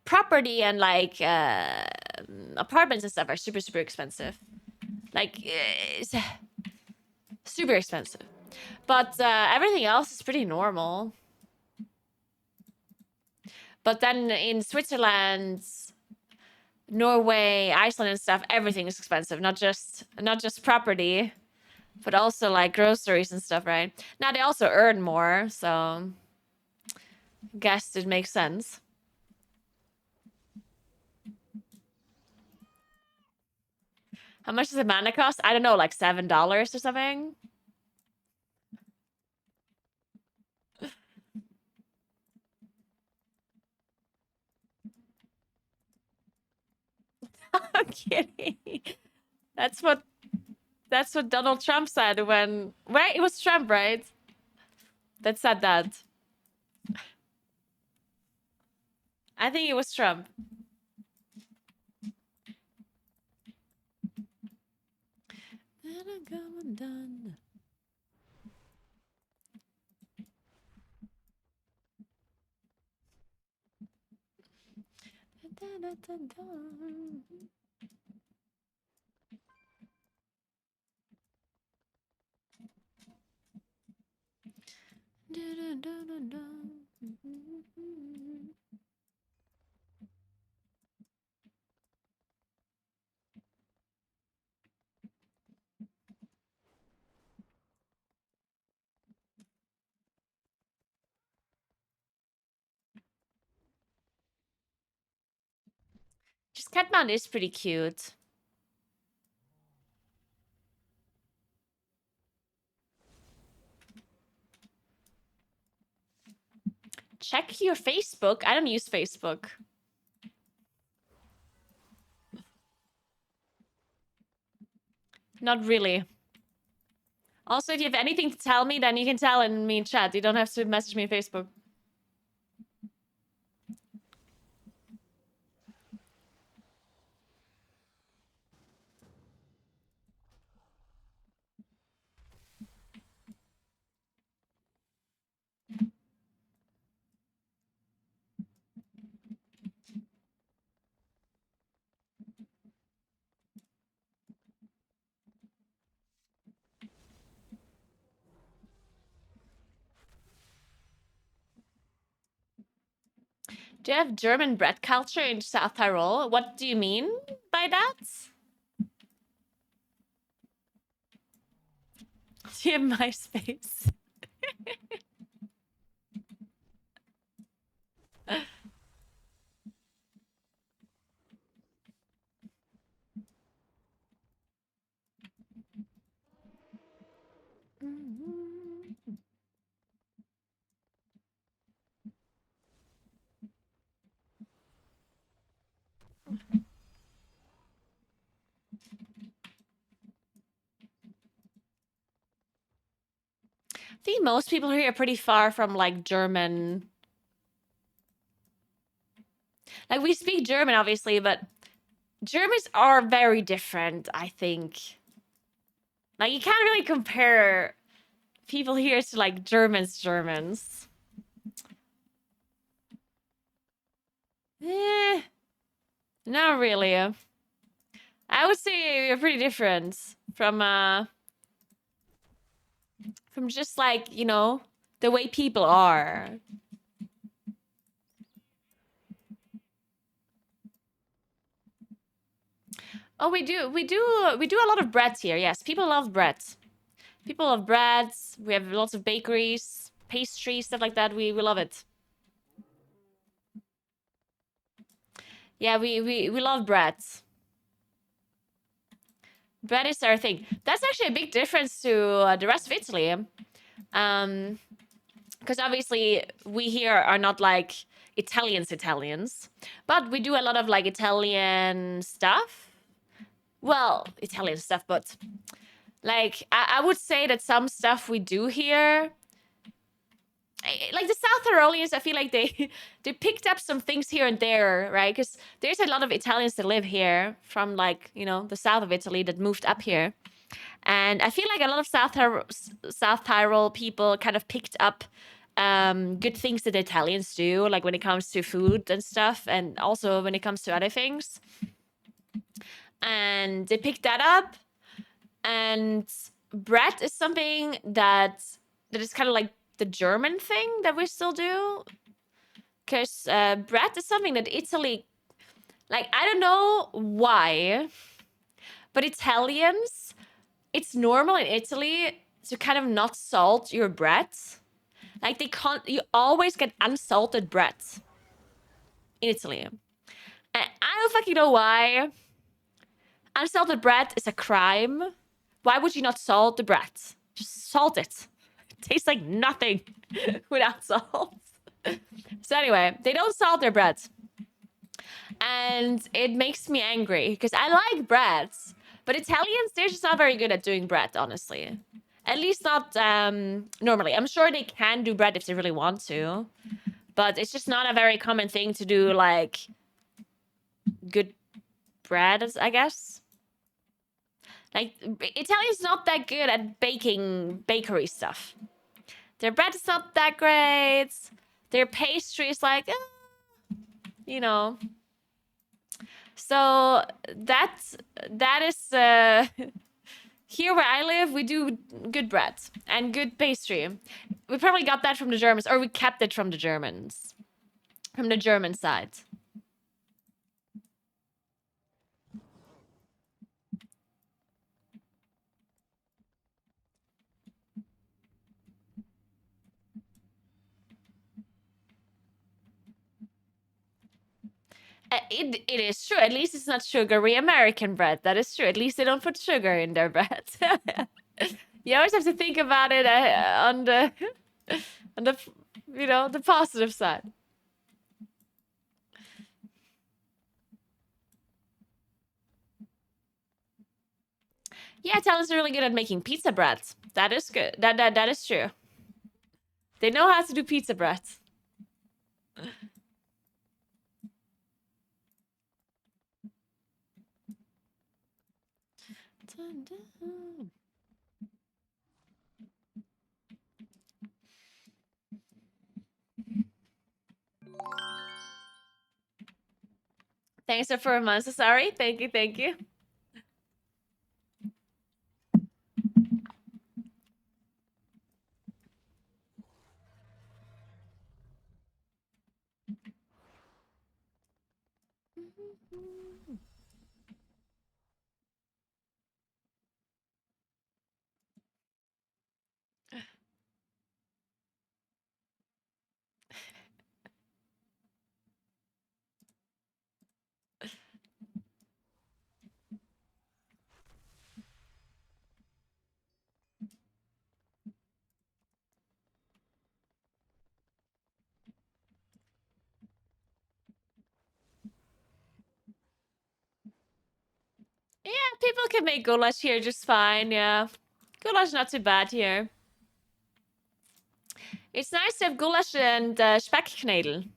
property and like apartments and stuff are super, super expensive. Like, it's super expensive. But everything else is pretty normal. But then in Switzerland, Norway, Iceland and stuff, everything is expensive. Not just property, but also like groceries and stuff, right? Now they also earn more, so I guess it makes sense. How much does a mana cost? I don't know, like $7 or something. I'm kidding. That's what Donald Trump said when right? It was Trump, right? That said that. I think it was Trump. Done. Just Catman is pretty cute. Check your Facebook. I don't use Facebook. Not really. Also, if you have anything to tell me, then you can tell in me in chat. You don't have to message me on Facebook. Do you have German bread culture in South Tyrol? What do you mean by that? Do you have MySpace? I think most people here are pretty far from like German. Like we speak German, obviously, but Germans are very different, I think. Like you can't really compare people here to like Germans. Eh, not really. I would say you're pretty different from just like, you know, the way people are. Oh, we do a lot of breads here. Yes, people love breads. People love breads. We have lots of bakeries, pastries, stuff like that. We love it. Yeah, we love breads. Bread is our thing. That's actually a big difference to the rest of Italy. Because obviously we here are not like Italians, but we do a lot of like Italian stuff. Well, Italian stuff, but like I would say that some stuff we do here, like the South Tyroleans, I feel like they picked up some things here and there, right? Because there's a lot of Italians that live here from like, you know, the south of Italy that moved up here. And I feel like a lot of South Tyrol people kind of picked up good things that Italians do, like when it comes to food and stuff, and also when it comes to other things. And they picked that up. And bread is something that is kind of like the German thing that we still do. Because bread is something that Italy, like, I don't know why, but Italians, it's normal in Italy to kind of not salt your bread. Like you always get unsalted bread in Italy. And I don't fucking know why. Unsalted bread is a crime. Why would you not salt the bread? Just salt it. It tastes like nothing without salt. So anyway, they don't salt their bread. And it makes me angry because I like breads, but Italians, they're just not very good at doing bread, honestly. At least not normally. I'm sure they can do bread if they really want to, but it's just not a very common thing to do, like, good bread, I guess. Like, Italians not that good at baking bakery stuff. Their bread is not that great. Their pastry is like, you know. So that is here where I live. We do good bread and good pastry. We probably got that from the Germans, or we kept it from the Germans, from the German side. It is true. At least it's not sugary American bread. That is true. At least they don't put sugar in their bread. You always have to think about it on the the positive side. Yeah, Italians are really good at making pizza bread. That is good. That is true. They know how to do pizza bread. Thanks for a month. Sorry. Thank you. Thank you. Yeah, people can make goulash here just fine. Yeah, goulash not too bad here. It's nice to have goulash and Speckknedel.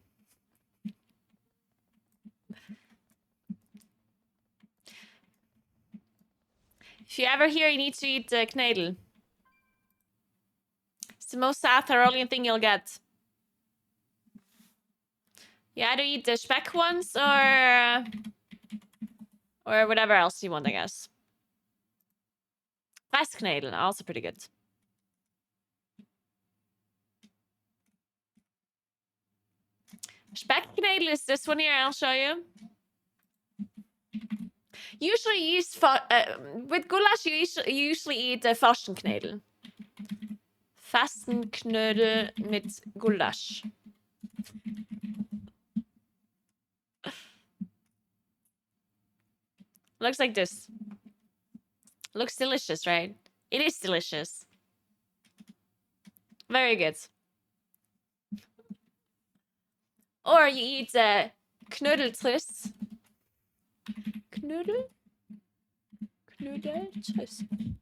If you ever here, you need to eat knedel. It's the most South Tyrolean thing you'll get. You either eat the speck ones or whatever else you want, I guess. Pressknedel, also pretty good. Speckknedel is this one here. I'll show you. Usually you use with goulash. You usually eat Fastenknödel. Fastenknödel mit Gulasch. Looks like this. Looks delicious, right? It is delicious. Very good. Or you eat Knödeltwists. Knödeltwist.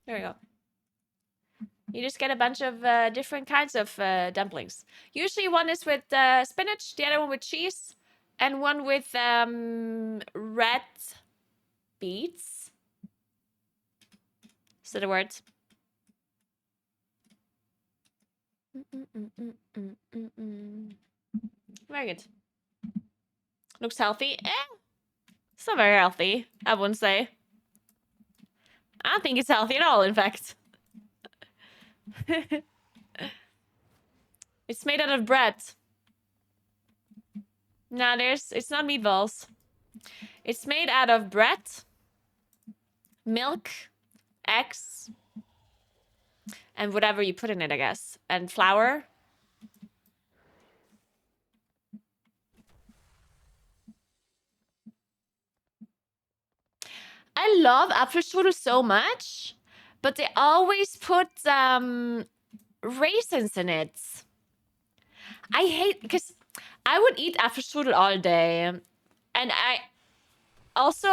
There we go. You just get a bunch of different kinds of dumplings. Usually one is with spinach, the other one with cheese, and one with red beets. Is that a word? Very good. Looks healthy. It's not very healthy, I wouldn't say. I don't think it's healthy at all, in fact. It's made out of bread. No, it's not meatballs. It's made out of bread, milk, eggs, and whatever you put in it, I guess. And flour. I love Apfelstrudel so much, but they always put raisins in it. I hate, because I would eat Apfelstrudel all day. And I also,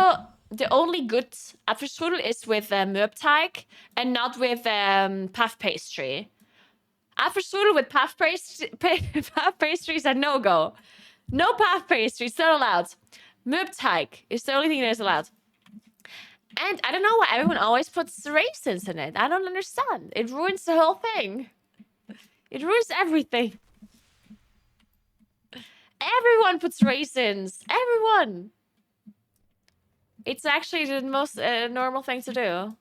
the only good Apfelstrudel is with Mürbteig and not with puff pastry. Apfelstrudel with puff pastry is a no-go. No puff pastry, it's not allowed. Mürbteig is the only thing that is allowed. And I don't know why everyone always puts raisins in it. I don't understand. It ruins the whole thing. It ruins everything. Everyone puts raisins. Everyone. It's actually the most normal thing to do.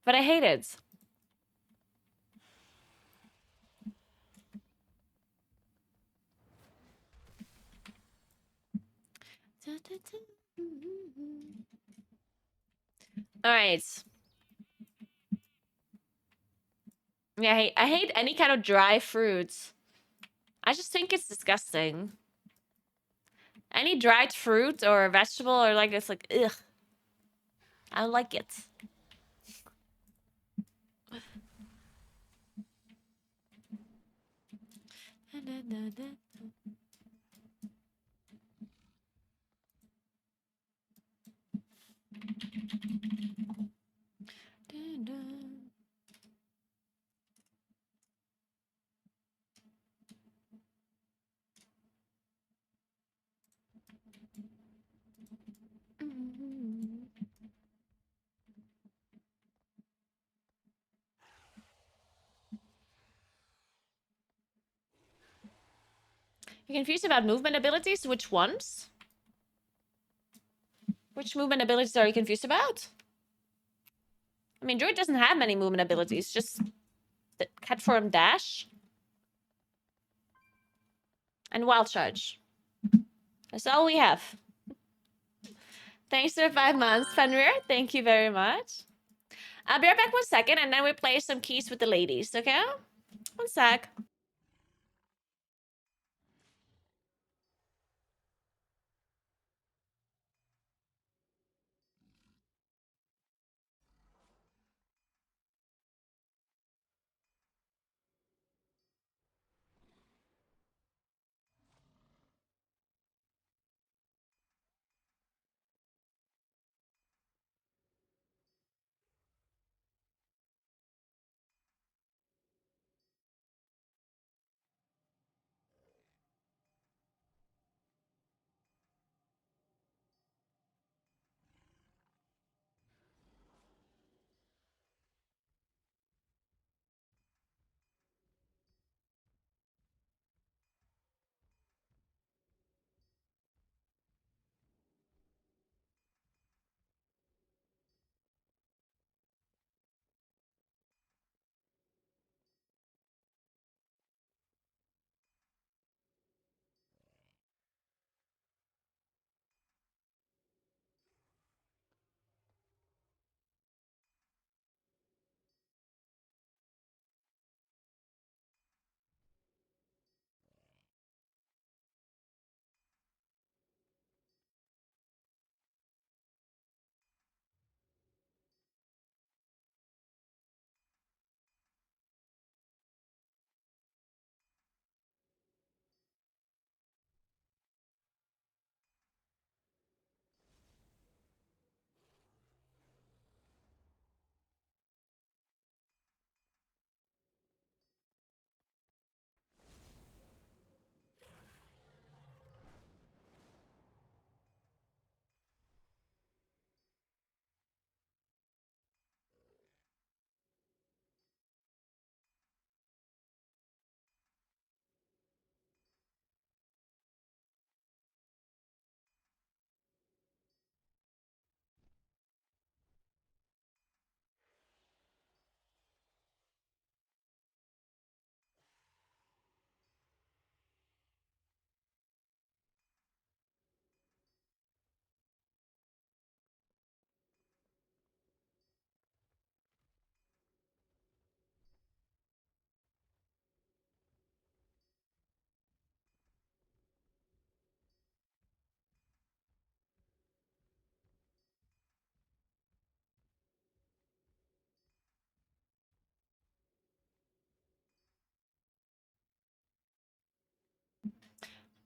But I hate it. All right. Yeah, I hate any kind of dry fruits. I just think it's disgusting. Any dried fruit or vegetable or like it's like ugh. I don't like it. You're confused about movement abilities? Which ones? Which movement abilities are you confused about? I mean, Druid doesn't have many movement abilities, just the cat form dash and wild charge. That's all we have. Thanks for the 5 months, Fenrir. Thank you very much. I'll be right back 1 second, and then we play some keys with the ladies, okay? 1 sec.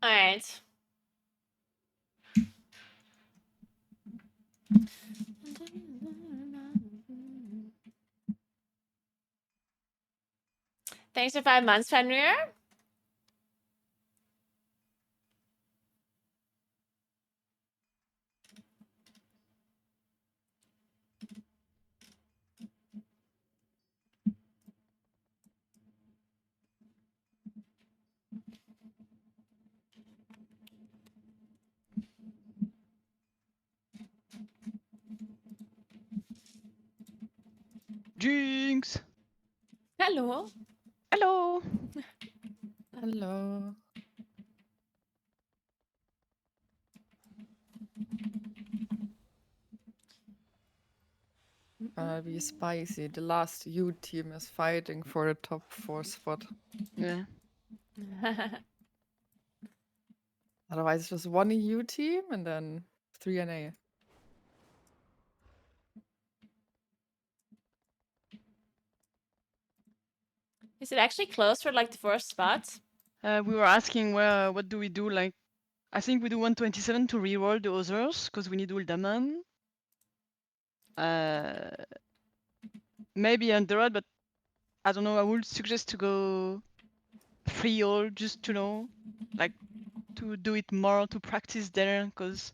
All right. Thanks for 5 months, Fenrir. Jinx! Hello. Hello! Hello. Gonna be spicy. The last U team is fighting for the top 4 spot. Yeah. Otherwise, it's just one EU team and then 3 NA. Is it actually close for like the first spot? We were asking what do we do? Like, I think we do 127 to reroll the others because we need Uldaman. Maybe Underrod, but I don't know. I would suggest to go 3-all just to know, like, to do it more to practice there because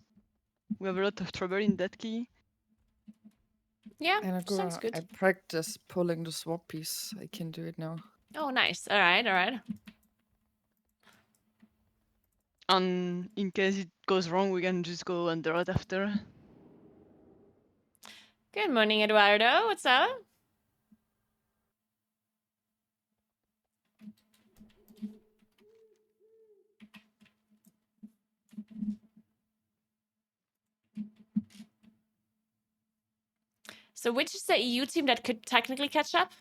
we have a lot of trouble in that key. Yeah, And sounds Naguura, good. I practice pulling the swap piece. I can do it now. Oh, nice. All right, all right. And in case it goes wrong, we can just go Underrod after. Good morning, Eduardo. What's up? So which is the EU team that could technically catch up?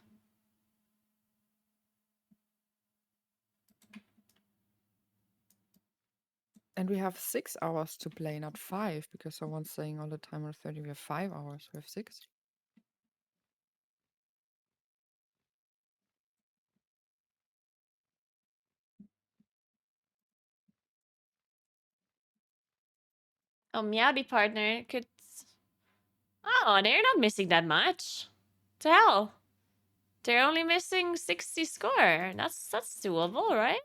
And we have 6 hours to play, not 5, because someone's saying all the time on 30 we have 5 hours. We have 6. Oh, Meowdy partner could... Oh, they're not missing that much. To hell. They're only missing 60 score. That's doable, right?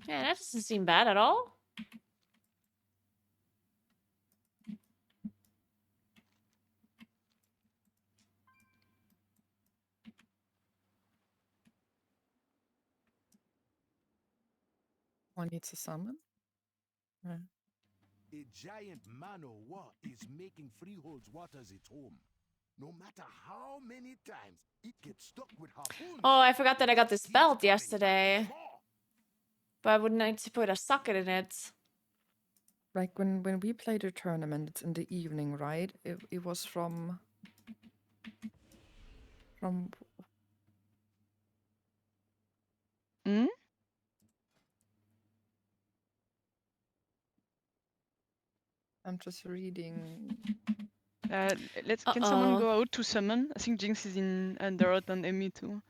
Yeah, that doesn't seem bad at all. One needs a summon. Yeah. A giant man o' war is making Freehold's waters its home. No matter how many times it gets stuck with harpoons. Oh, I forgot that I got this keeps belt coming back yesterday. for more. But I would need to put a socket in it. Like when we played a tournament, it's in the evening, right? It was from Hmm? I'm just reading. Can someone go out to summon? I think Jinx is in Underrod and Emmy too.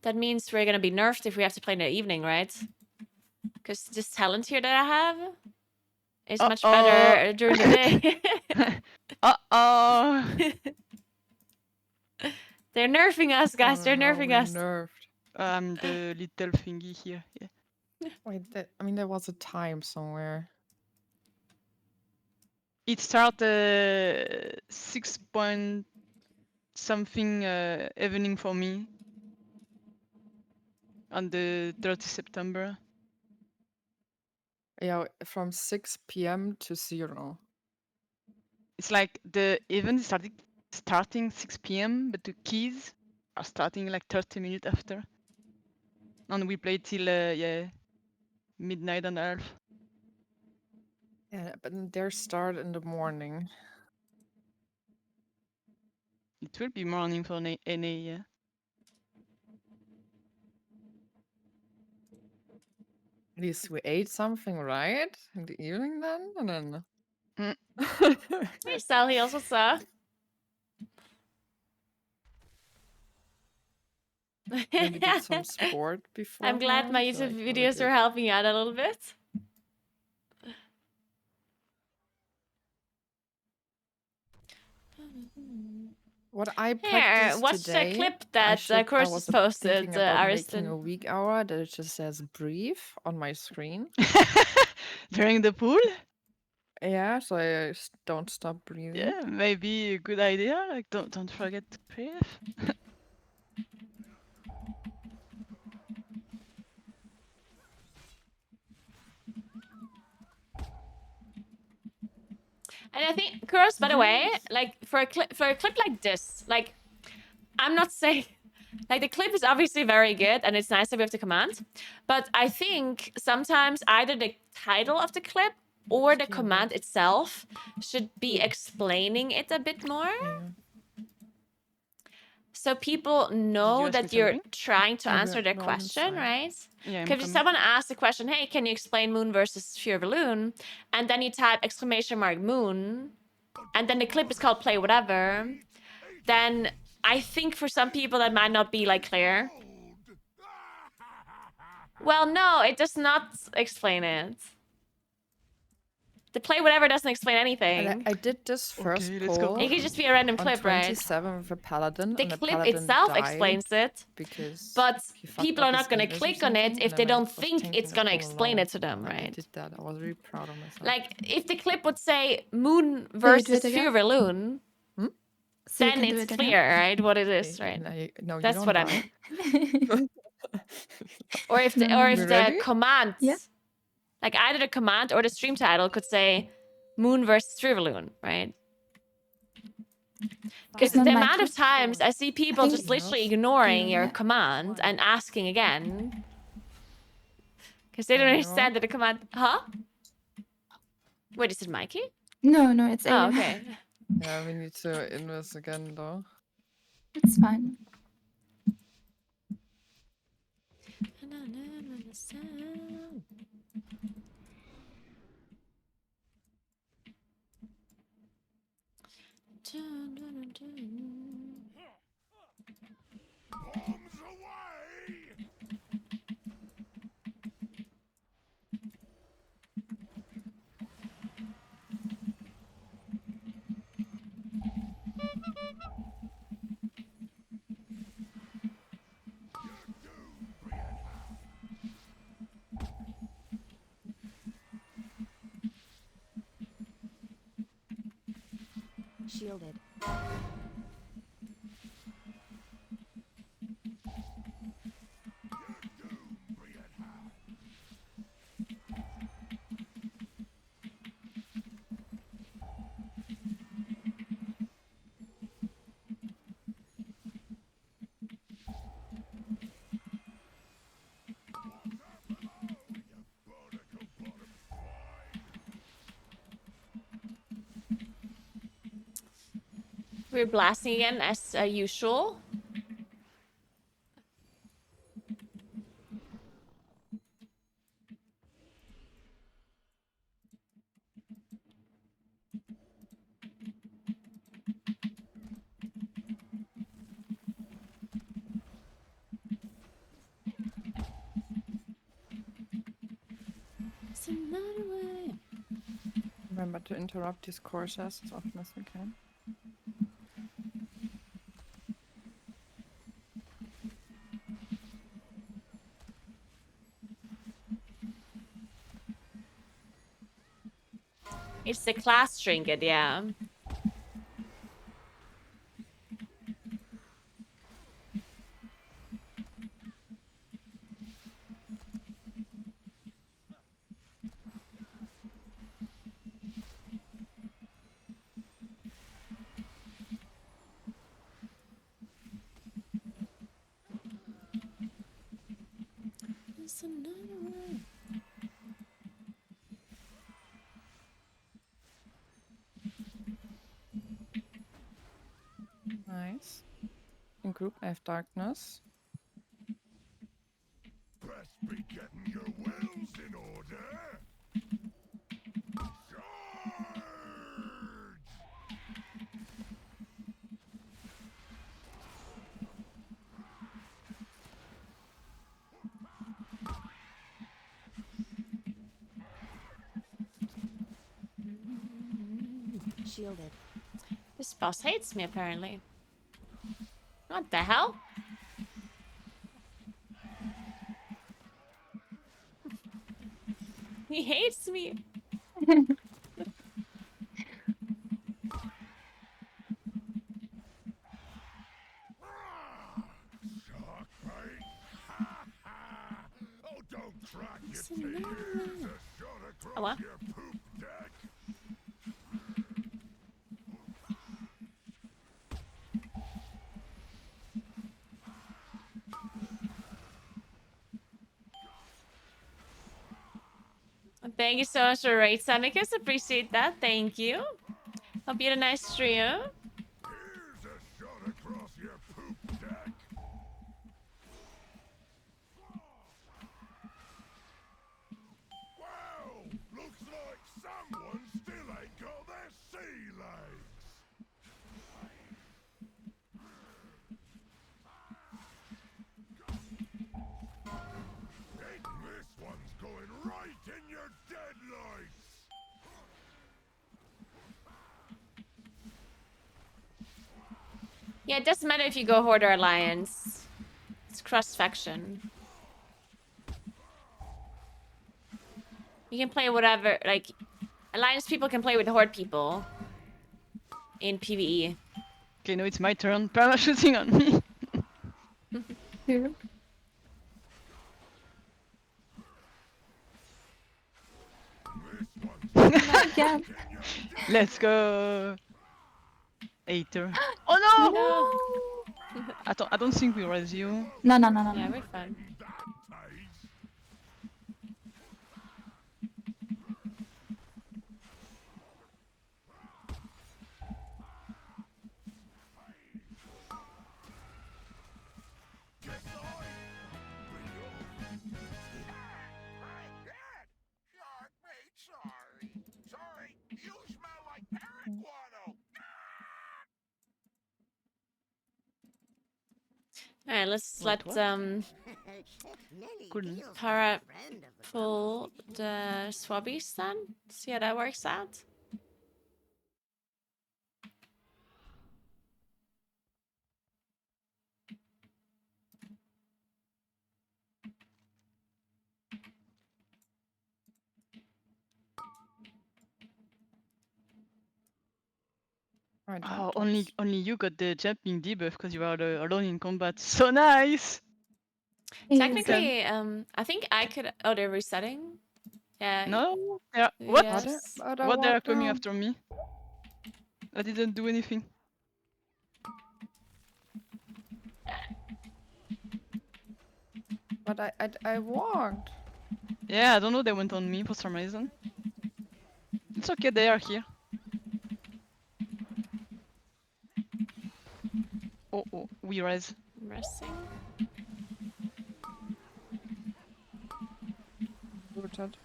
That means we're gonna be nerfed if we have to play in the evening, right? Because this talent here that I have is much better during the day. Uh-oh! They're nerfing us, guys. Oh, They're no, nerfing we're us. nerfed. The little thingy here. Yeah. Wait, I mean, there was a time somewhere. It started 6 point something evening for me on the 30th September. Yeah, from 6 p.m. to 0. It's like the event is starting 6 p.m., but the keys are starting like 30 minutes after. And we play till midnight and a half. Yeah, but then their start in the morning. It will be morning for NA, yeah. At least we ate something, right? In the evening then? And then... Hey, Sal Heels, what's up? Maybe did some sport I'm glad my beforehand, YouTube like videos are already. helping you out a little bit. What I Here, practiced watch the today, clip I that Chorus was just posted, thinking about making a Ariston. weak hour that it just says breathe on my screen. During the pool? Yeah, so I don't stop breathing. Yeah, maybe a good idea. Like don't forget to breathe. And I think, Chorus, by the way, like for a clip like this, like I'm not saying like the clip is obviously very good and it's nice that we have the command, but I think sometimes either the title of the clip or the command itself should be explaining it a bit more. Yeah. So people know ask me that you're something? trying to Yeah, answer their we're on question, inside. right? Yeah, I'm Because if coming. someone asks the question, hey, can you explain moon versus sphere of a loon? And then you type exclamation mark moon, and then the clip is called play whatever, then I think for some people that might not be like clear. Well, no, it does not explain it. The play whatever doesn't explain And anything. I did this first Okay, let's go. poll It could just be a random on clip, right? 27 with a paladin, The and the clip paladin itself died explains it, because but he fucked people up are his not going to invis or click on it something, if and they then I don't was think tanking it's the going to poll explain alone. it to them, I right? did that. I was really proud of myself. Like, if the clip would say moon you do versus it again? Firloon, Hmm? So you then can do it's it again? clear, right? What it is, right? No, you That's don't what I die. meant. Or if the, No, or no, if We no. the ready? command, Yeah. like either the command or the stream title could say moon versus Firloon, right? Because It's not the my amount turn. of times I see people think just literally Yes. ignoring you, your yeah. command and asking again. Because they don't Manual. understand that the command... Huh? Wait, is it Mikey? No, no, it's Oh, Aiden. okay. Yeah, we need to invest again, though. It's fine. Bombs away! Shielded. We're blasting again as usual. It's another way. Remember to interrupt these courses as often as we can. It's the class trinket, yeah. It's another way. Nice. In group, I have darkness. Best be getting your wells in order. Charge! Shielded. This boss hates me, apparently. What the hell? He hates me. Shark bait! Ha ha! Oh, don't crack your teeth! Here's a shot across what? your poop deck! Thank you so much for raid, Sonicus. Appreciate that. Thank you. Hope you had a nice stream. Here's a shot across your poop deck! Wow! Looks like someone still ain't got their sea legs! This one's going right in your deadlights! Yeah, it doesn't matter if you go Horde or Alliance. It's cross-faction. You can play whatever, like... Alliance people can play with Horde people. In PvE. Okay, now it's my turn. Perma shooting on me. Here. Not again. Let's go. Hater. Oh no! No. I don't think we res you. No. Yeah, we're fine. Sorry, you smell like parrot guano. Alright, let's What? Cool. Para pull the swabbies then. See how that works out. I don't Oh, touch. only you got the jumping debuff because you are alone in combat. So nice. Technically, I think I could. Oh, they're resetting. Yeah. No. Yeah. What? Yes. But I What? They are walked coming down. after me. I didn't do anything. But I walked. Yeah, I don't know. They went on me for some reason. It's okay. They are here. Oh, we res. I'm resting. Rooted.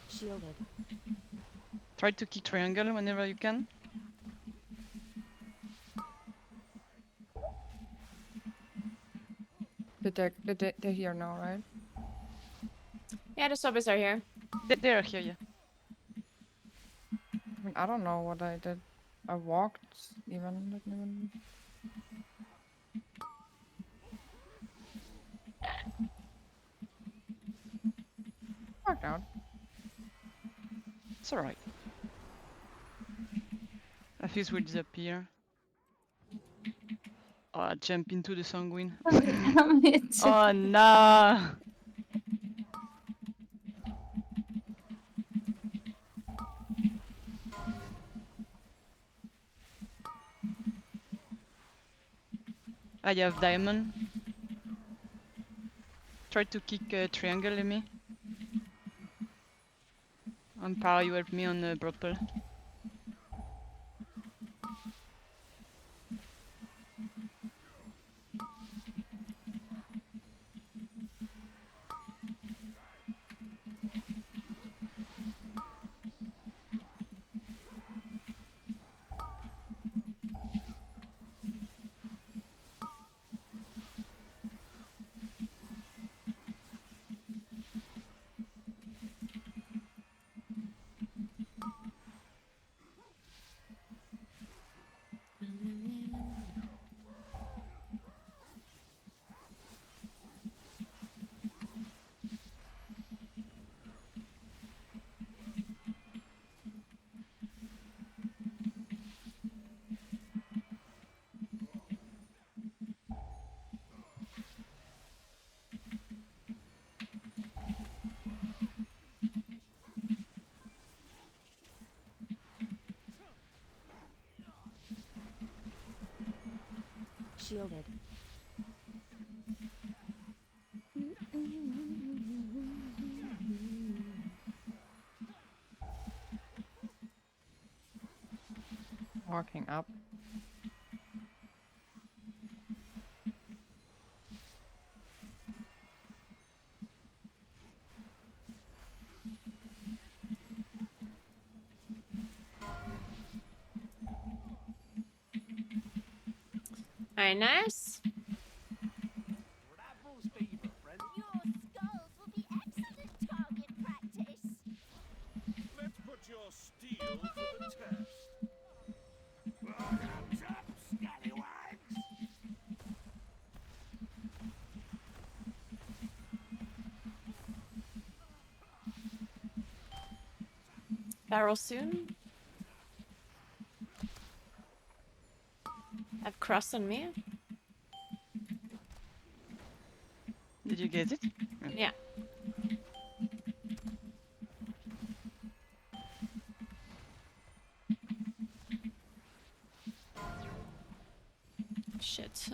Shielded. Try to kick triangle whenever you can. They're here now, right? Yeah, the swabbies are here. They are here, yeah. I mean, I don't know what I did. I walked even. Didn't even... Walked out. It's alright. A fuse will disappear. Oh, I jump into the sanguine. Oh no! I have diamond. Try to kick a triangle at me. And Para, you help me on the purple. Shielded. Walking up. Very nice. Raffles fever, friend. Your skulls will be excellent target practice. Let's put your steel to the test. Hands up, scallywags! Barrel soon. Have cross on me. Did you get it? Yeah. Shit.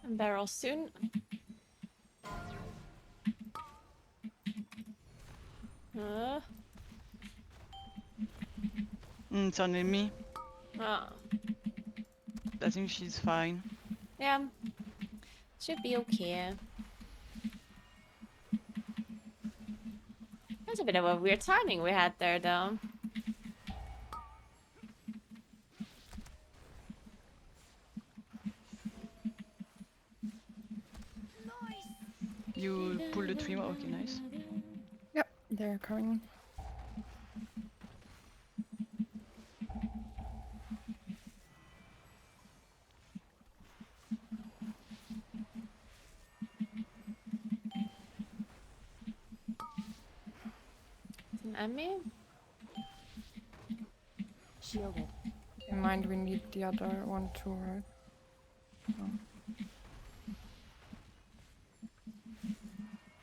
Barrel soon. It's only me. Oh. I think she's fine. Yeah. Should be okay. That's a bit of a weird timing we had there, though. You pull the tree. Okay, nice. Yep, they're coming. Emmy? Shielded. In mind, we need the other one too, right? Oh.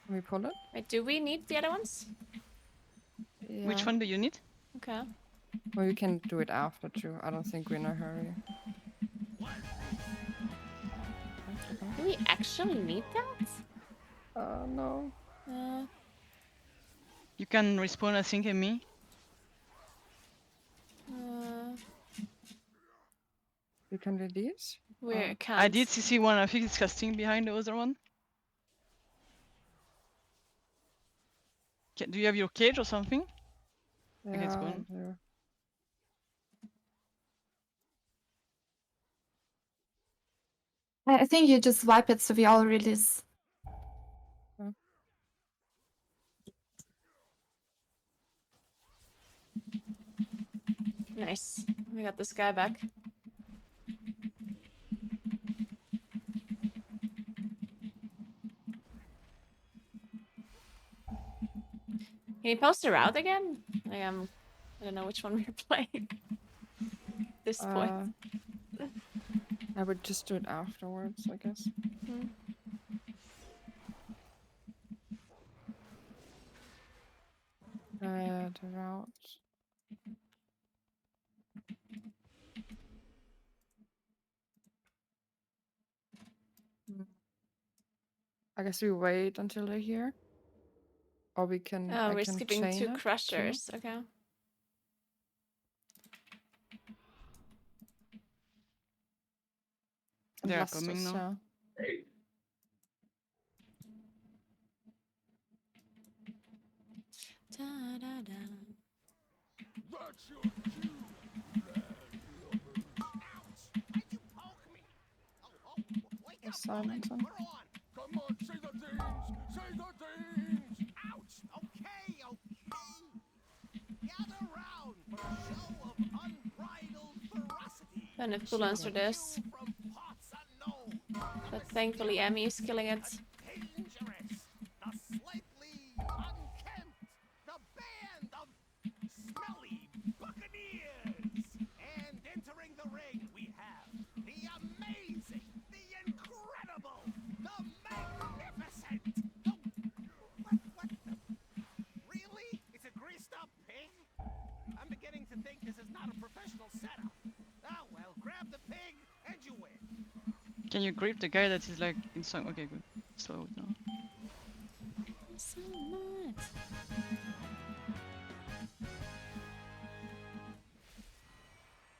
Can we pull it? Wait, do we need the other ones? Yeah. Which one do you need? Okay. Well, we can do it after too. I don't think we're in a hurry. Do we actually need that? No. You can respawn, I think, and me. You can do these? We can't. I did CC one. I think it's casting behind the other one. Do you have your cage or something? Okay, it's Yeah, gone. there. I think you just wipe it so we all release. Nice. We got this guy back. Can you post a route again? I don't know which one we're playing. At this point. I would just do it afterwards, I guess. The route. I guess we wait until they're here. Or we can. Oh, I we're can skipping chain two it, too. crushers. Okay. They're Blast coming us, now. yeah. Da, da, da. That's your cue, Ouch! Why'd you poke me? Oh, wake There's up, woman. silence on. We're on. Come on, say the things! Say the things! Ouch! Okay. Gather round for a show of unbridled ferocity. Don't have coolers for this. From parts unknown. But thankfully Emmy is killing it. Dangerous. The slightly Can you grip the guy that is like in some? Okay, good. Slow it down. So much.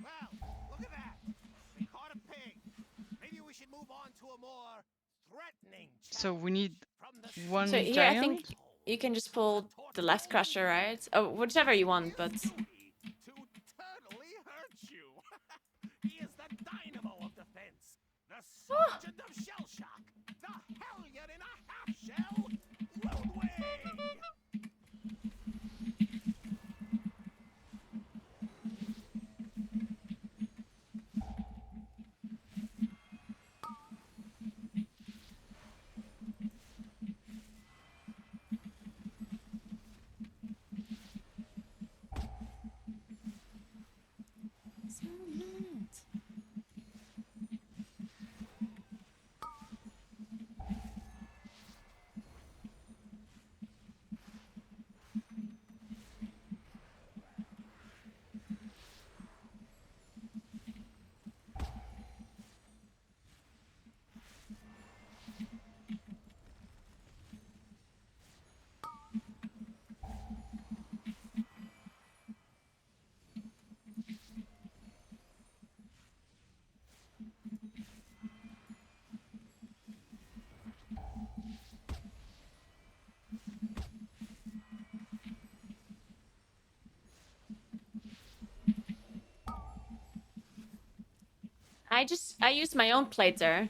Well, look at that. We caught a pig. Maybe we should move on to a more threatening So we need from the one So here, I think giant. you can just pull the left crusher, right? Oh, whichever you want, but to totally hurt you. He is the dynamo of defense, the sergeant of shell shock, the hellion in a half shell, Roadway. so much. I use my own plater.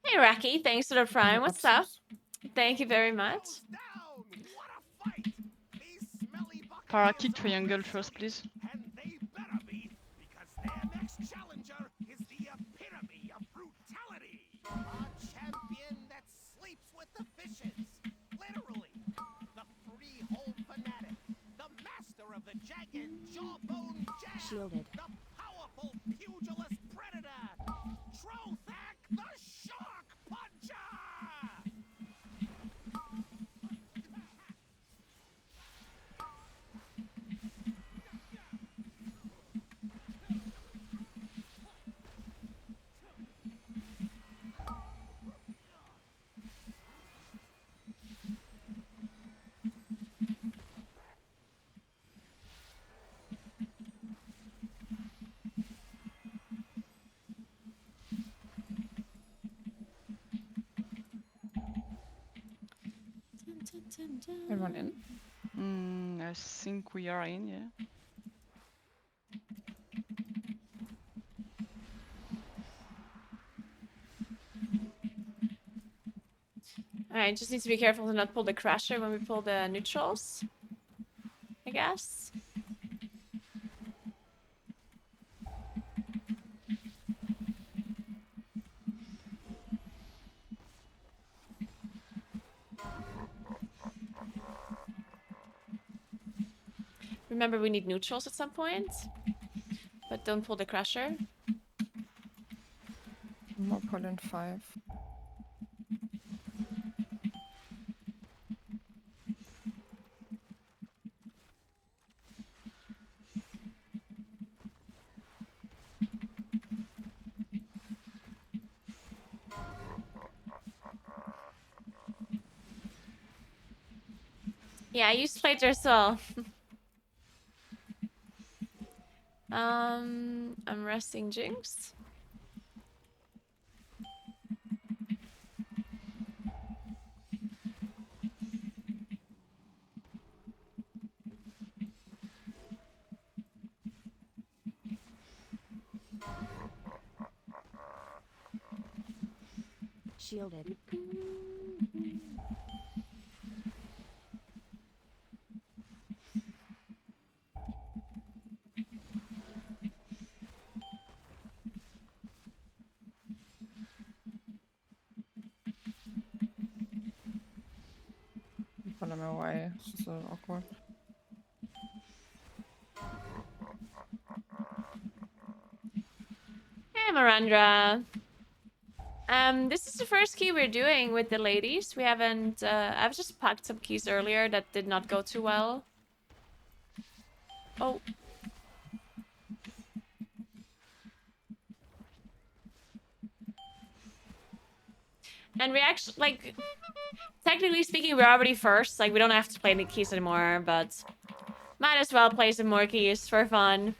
Hey Raki, thanks for the prime. What's up? Thank you very much. Down! What a fight! These smelly Para, buccaneers kick are triangle ready, first, please. and they better be, because their next challenger is the epitome of brutality. A champion that sleeps with the fishes. Literally. The three-hole fanatic. The master of the jagged jawbone jab. Shielded. The powerful pugilist predator. Trothak the shark puncher! Everyone in? I think we are in, yeah. Alright, just need to be careful to not pull the crusher when we pull the neutrals. I guess. Remember, we need neutrals at some point. But don't pull the crusher. More pull in 5. Yeah, I used plater as well. I'm resting Jinx. Shielded. Put them away. It's just so awkward. Hey, Mirandra. This is the first key we're doing with the ladies. We haven't. I've just packed some keys earlier that did not go too well. Oh. And we actually, like, technically speaking, we're already first. Like, we don't have to play any keys anymore, but might as well play some more keys for fun.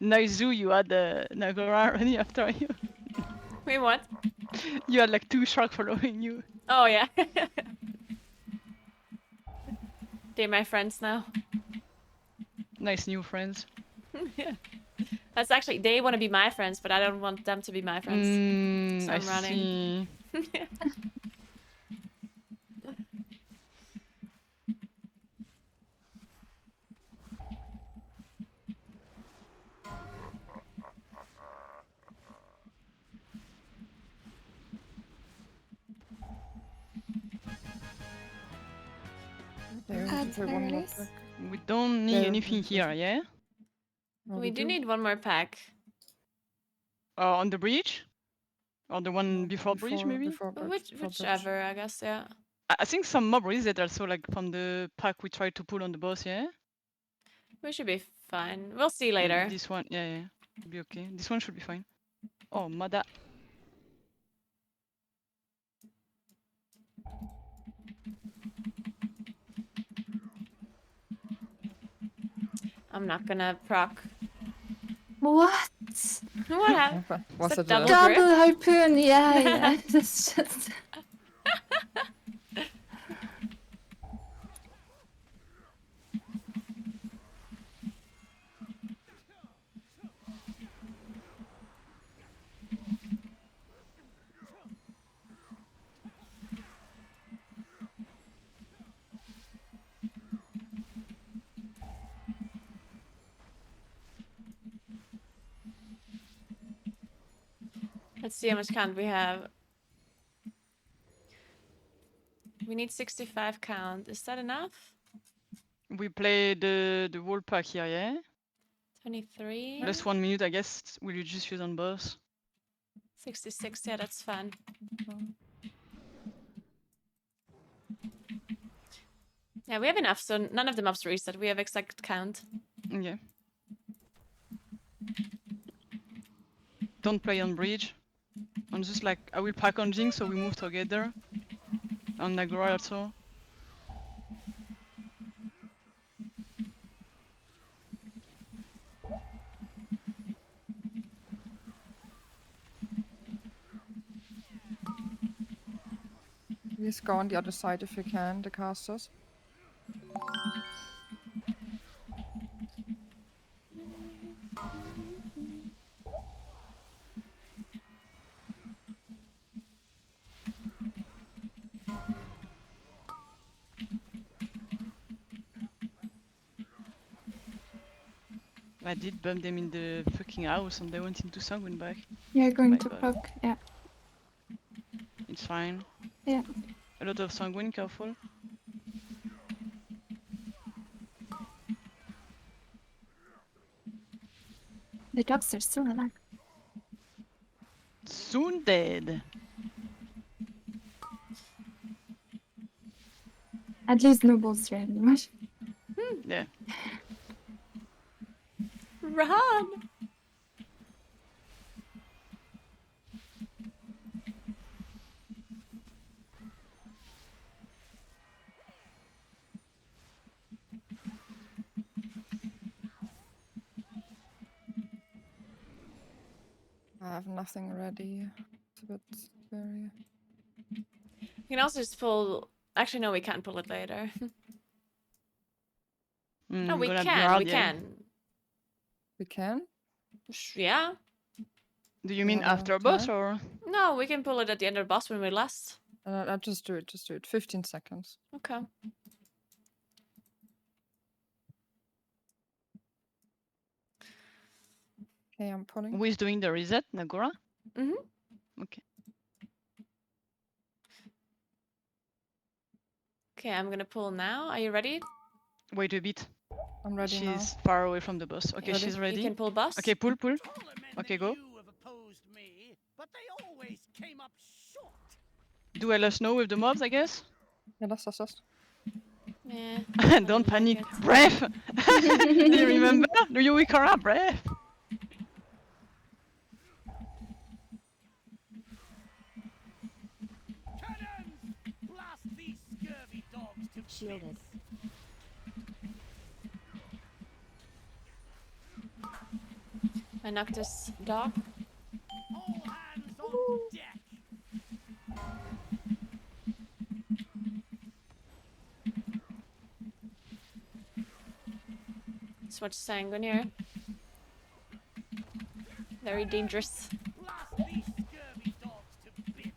Nice zoo, you had Naguura running after you. Wait, what? You had like 2 sharks following you. Oh, yeah. They're my friends now. Nice new friends. Yeah. That's actually, they want to be my friends, but I don't want them to be my friends. So I I'm running. see. They want to play one more pack. We don't need Yeah, anything that's here, yeah? Oh, We do need one more pack. On the bridge? Or the one before bridge, maybe? Before bridge. Whichever, I guess, yeah. I think some mob reset also, like from the pack we tried to pull on the boss, yeah? We should be fine. We'll see Maybe later. this one, yeah. Should be okay. This one should be fine. Oh, mother. I'm not gonna proc. What? What happened? Was Is that it double a... grip? Double harpoon, yeah. That's just... Let's see how much count we have. We need 65 count. Is that enough? We play the whole pack here, yeah? 23? Last 1 minute, I guess. Will you just use on boss? 66, yeah, that's fine. Yeah, we have enough, so none of the mobs reset. We have exact count. Yeah. Don't play on bridge. I'm just like, I will pack on Jing so we move together. On Naguura also. Please go on the other side if you can, the casters. I did bump them in the fucking house and they went into Sanguine back. You're going My to God. proc, yeah. It's fine. Yeah. A lot of Sanguine, careful. The dogs are still alive. Soon dead. At least no bolster anymore. Yeah. Run! I have nothing ready. It's a bit scary. We can also just pull... Actually, no, we can't pull it later. No, we gonna be can, hard, we yeah. can. We can? Yeah. Do you mean Yeah, after boss time. or? No, we can pull it at the end of the boss when we last. I'll just do it. Just do it. 15 seconds. Okay. Okay, I'm pulling. Who is doing the reset? Naguura? Mhm. Okay. Okay, I'm gonna pull now. Are you ready? Wait a bit. I'm ready now. She's far away from the boss. Okay, Ready? she's You ready. can pull boss. Okay, pull, pull. Taller men Okay, than go. you have opposed me, but they always came up short. Do I let us know with the mobs, I guess? Yeah, that's. Yeah. Don't I like panic. it. Breath! Do you remember? Do you Ikara? Breath! Cannons! Blast these scurvy dogs to Shielded. I knocked this dog. all hands on deck. So much sanguine here. Very dangerous. Blast these scurvy dogs to bits.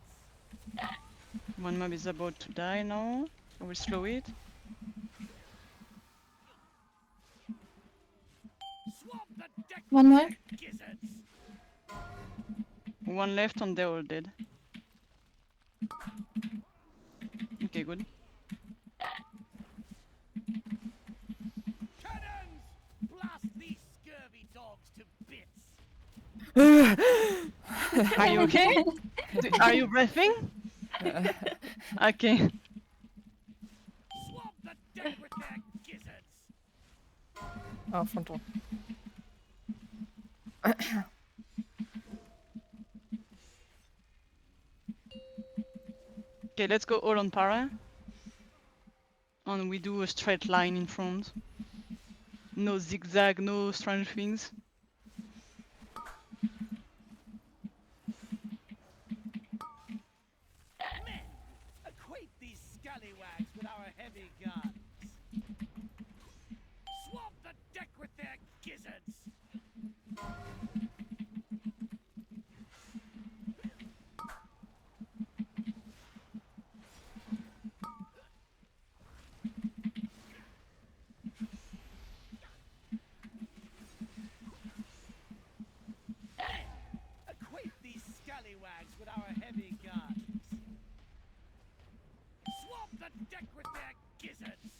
One mob is about to die now. I will slow it. Swab the deck One more. with their gizzards. One left and they're all dead. Okay, good. Cannons! Blast these scurvy dogs to bits. Are you okay? Are you breathing? Okay. Swab the deck with their gizzards. Oh, front door. Okay, let's go all on para. And we do a straight line in front. No zigzag, no strange things. Men, equate these scallywags with our heavy guns. Swab the deck with their gizzards. Equate these scallywags with our heavy guns. Swab the deck with their gizzards.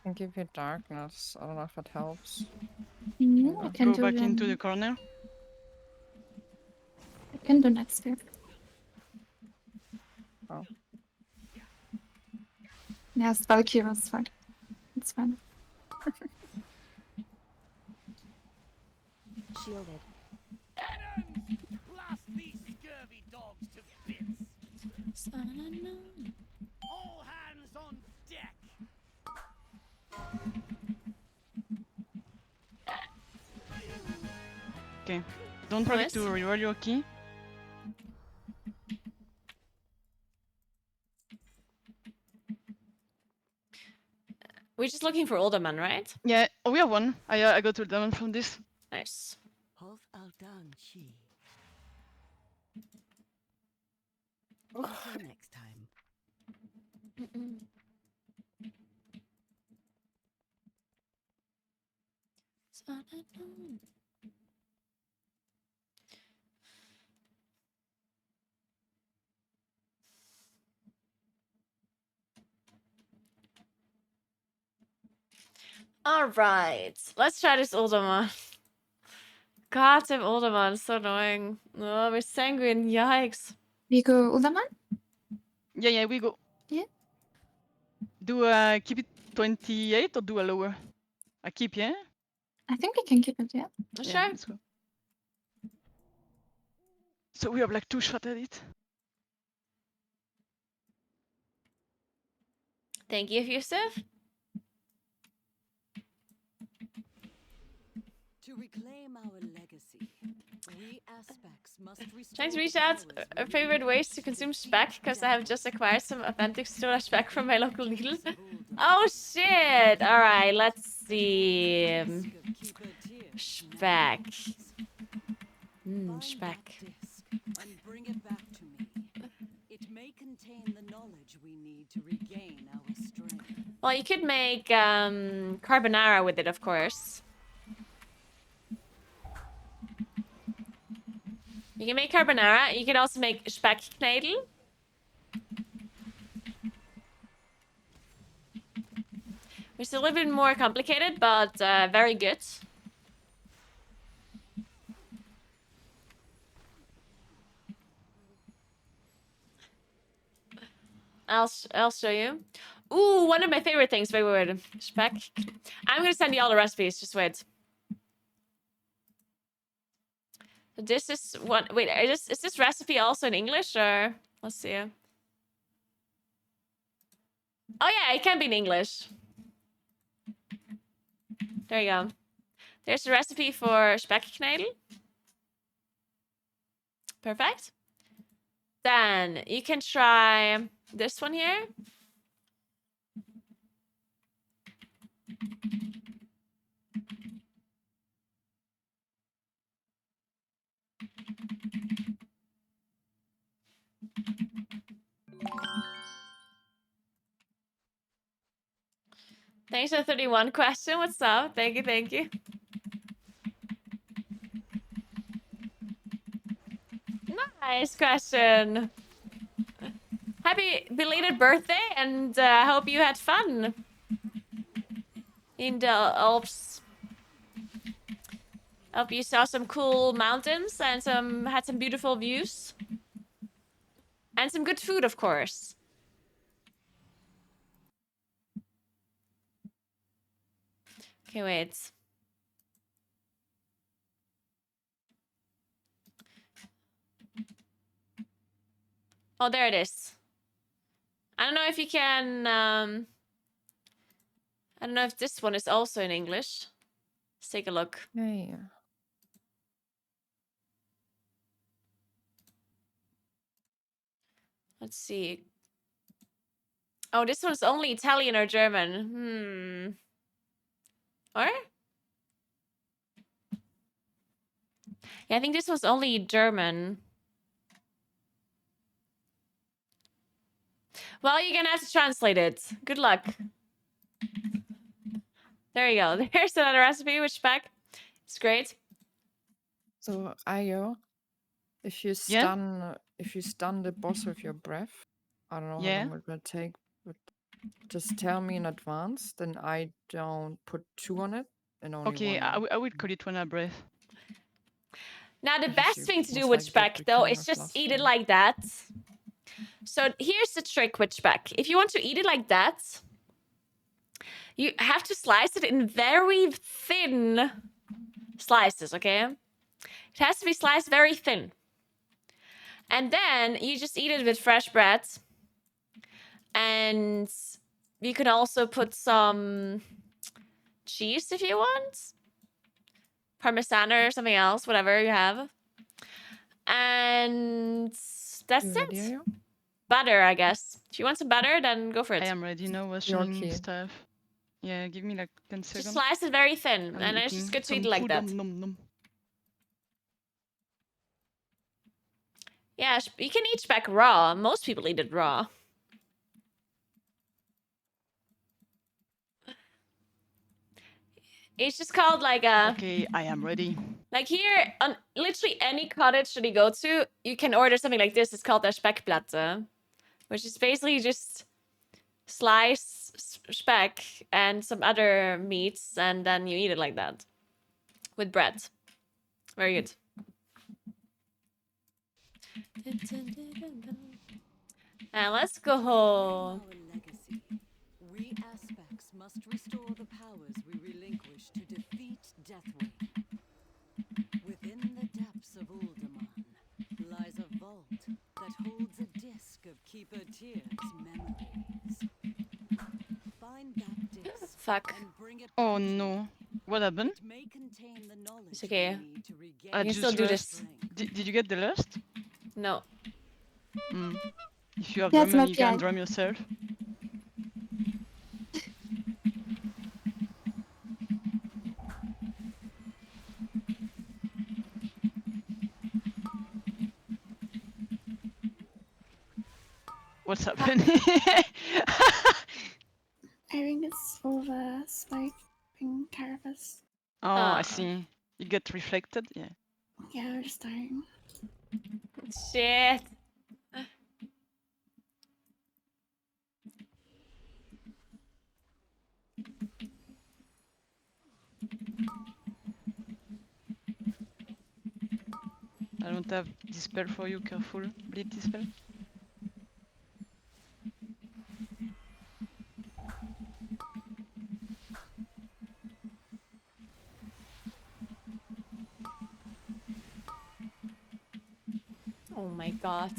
Can give you darkness. I don't know if it helps. I can Go do back into the corner. I can do next step. Oh. Yeah, Valkyrie was fine. It's fine. Shielded. Cannons! Blast these scurvy dogs to bits. All hands on deck. Okay. Don't forget Nice. to reroll your key. We're just looking for older men, right? Yeah, oh, we have one. I got to diamond from this. Nice. Hof Aldan Chi. Oh. Until next time. All right, let's try this older man. God, damn older man is so annoying. Oh, we're sanguine. Yikes. We go Uldaman? Yeah, we go. Yeah. Do keep it 28 or do a lower? I keep, yeah? I think we can keep it, yeah. Sure. Yeah, let's go. So we have like 2 shots at it. Thank you, Yusuf. To reclaim our legacy, we aspects must restore Thanks, the reach out. powers we Favorite ways to relinquished consume defeat speck because I have Deathwing. just acquired some authentic stola speck from my local needle. Depths of Uldaman, Oh shit! All right, let's that see. holds a disc of Keeper Tyr's Speck. memories. Find Speck. that disc and bring it back to me. It may contain the knowledge we need to regain our strength. Well, you could make carbonara with it, of course. You can make carbonara. You can also make Speckknedel. Which is a little bit more complicated, but very good. I'll show you. Ooh, one of my favorite things. Wait. Speck. I'm gonna send you all the recipes. Just wait. This is one. Wait, is this recipe also in English or? Let's see. Oh yeah, it can be in English. There you go. There's the recipe for Speckknedel. Perfect. Then you can try this one here. Thanks for the 31 question. What's up? Thank you. Nice question. Happy belated birthday, and I hope you had fun in the Alps. Hope you saw some cool mountains and had some beautiful views. And some good food, of course. Okay, wait. Oh, there it is. I don't know if you can... I don't know if this one is also in English. Let's take a look. Yeah. Let's see. Oh, this one's only Italian or German. Or? Yeah, I think this was only German. Well, you're gonna have to translate it. Good luck. There you go. There's another recipe with speck. It's great. So Ayo, if you stun the boss with your breath, I don't know how long it will take, but just tell me in advance, then I don't put 2 on it and only Okay, 1 I on. will call it when I breathe. Now, the Because best you thing to do most with likely speck, get though, recurring is of just last eat it time. like that. So here's the trick with speck. If you want to eat it like that, you have to slice it in very thin slices, okay? It has to be sliced very thin. And then you just eat it with fresh bread. And you can also put some cheese if you want. Parmesan or something else, whatever you have. And that's You it. ready, Ayo? Butter, I guess. If you want some butter, then go for it. I am ready now, You're washing key. stuff. Yeah, give me like 10 Just seconds. slice it very thin, I'm and it's eating just good to some eat like food. that. Nom, nom. Yeah, you can eat speck raw. Most people eat it raw. It's just called like a... Okay, I am ready. Like here, on literally any cottage that you go to, you can order something like this. It's called a speckplatte, which is basically just slice speck and some other meats, and then you eat it like that with bread. Very good. And let's go. Our legacy. We aspects must restore the powers we relinquished to defeat Deathwing. Within the depths of Uldaman lies a vault that holds a disc of Keeper Tyr's memories. Find that disc Fuck. and bring it Oh back to no. me. What happened? It may contain the knowledge It's okay. we need to regain I You can still just do lost. this. Did you get the lust? No. If you have Yeah, it's drum, not you can yet. drum yourself. What's happening? I think it's over swiping Carapace. Oh, I see. You get reflected, yeah. Yeah, we're just dying. Shit. I don't have dispel for you, careful. Bleed dispel. Oh my god.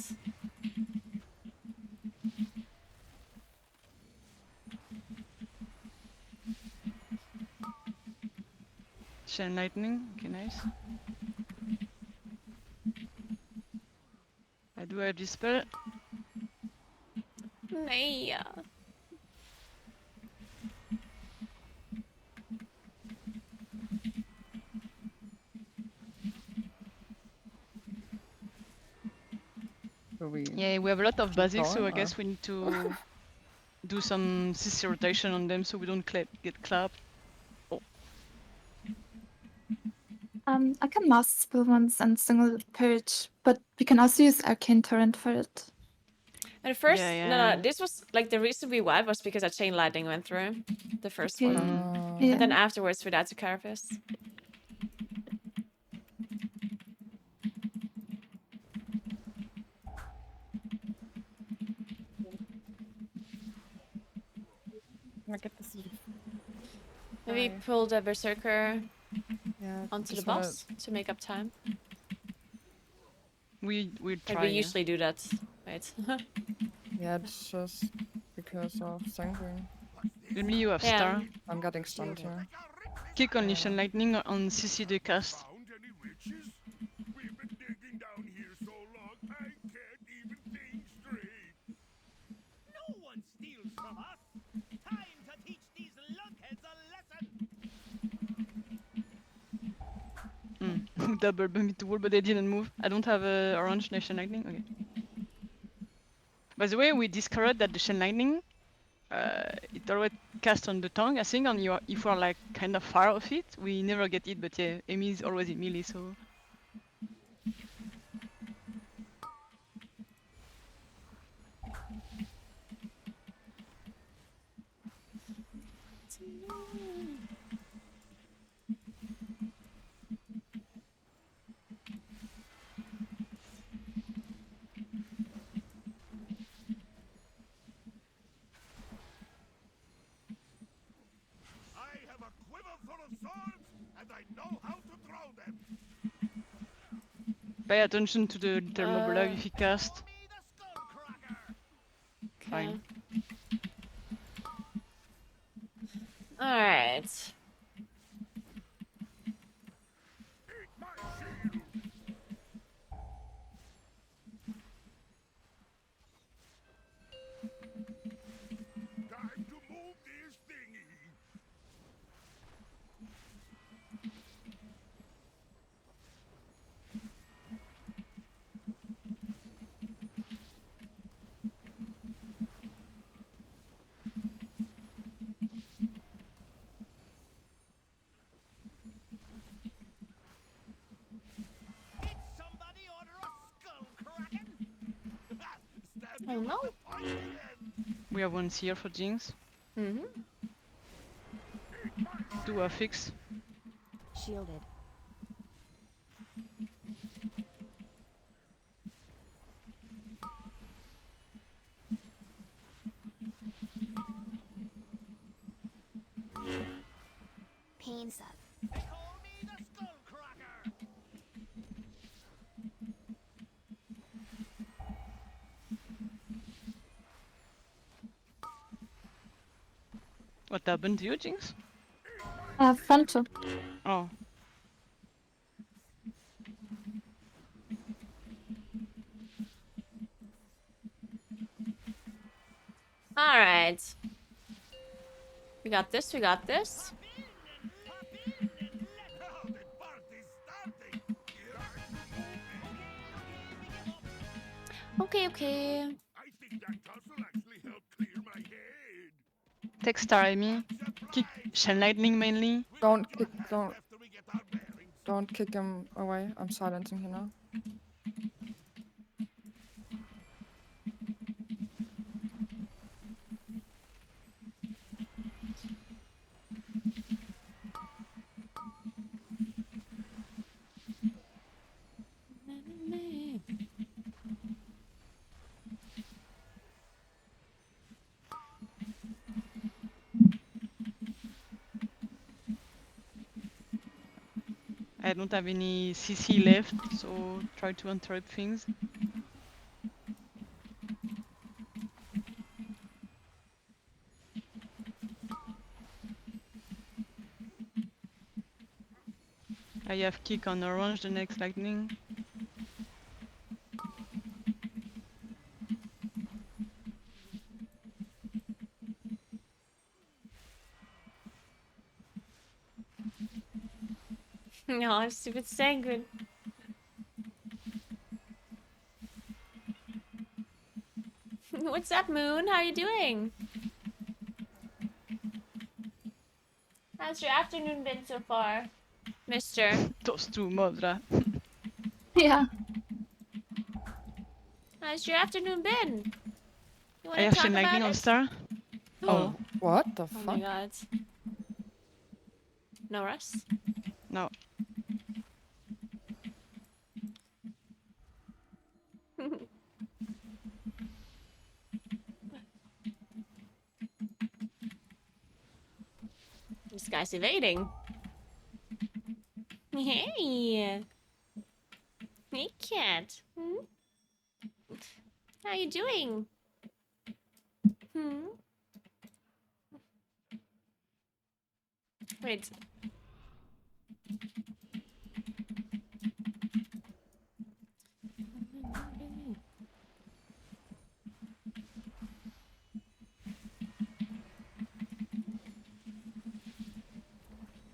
Chain lightning, okay, nice. I do have dispel. Nee. Yeah, we have a lot of basics, so I going, guess we need to do some CC rotation on them so we don't get clapped. I can master spell once and single purge, but we can also use Arcane Torrent for it. At first, Yeah, no, yeah. this was like the reason we wiped was because a chain lightning went through the first Okay. one. Yeah. And then afterwards we died to Carapace. I get this. Maybe Hi. pull the Berserker Yeah, onto the just wanna- boss to make up time. We try. Like we usually do that. Wait. Yeah, it's just because of sanguine. Maybe you have Yeah. star. I'm getting stunned here. Kick Unleashed Lightning on CC the cast. Found any riches? We've been digging down here so long, I can't even think straight. No one steals from us. Time to teach these lunkheads a lesson. Double bump into wall, but they didn't move. I don't have orange Nation Lightning. Okay. By the way, we discovered that the Chain Lightning, it always casts on the tongue, I think, and if we're like kind of far off it, we never get it. But yeah, Amy is always in melee, so. I have a quiver full of swords, and I know how to throw them. Pay attention to the little mob alive if he cast. Me the Skullcracker. Fine. Alright. Eat my shield. Time to move this thingy. Did somebody order a Skullkraken? Stab Oh you no. with the pointy end. We have one here for Jinx. Mm-hmm. Do a fix. Shielded. Pains up. They call me the Skullcracker. What happened to you, Jinx? Frontal. Oh. All right. We got this. We got this. Now the party's starting. Okay, okay. I think that tussle actually helped clear my head. Take star, Amy. Kick Shell Lightning mainly. Don't kick him away. I'm silencing him now. I don't have any CC left, so try to interrupt things. I have kick on orange the next lightning. No, I'm stupid sanguine. What's up, Moon? How are you doing? How's your afternoon been so far, Mister? Those two mobs, right? Yeah. How's your afternoon been? You I want have to talk Shell Lightning about on it? star. Oh, what the Oh fuck? my god. No Russ? No. This guy's evading. Hey! Hey, cat. Hmm? How you doing? Hmm? Wait.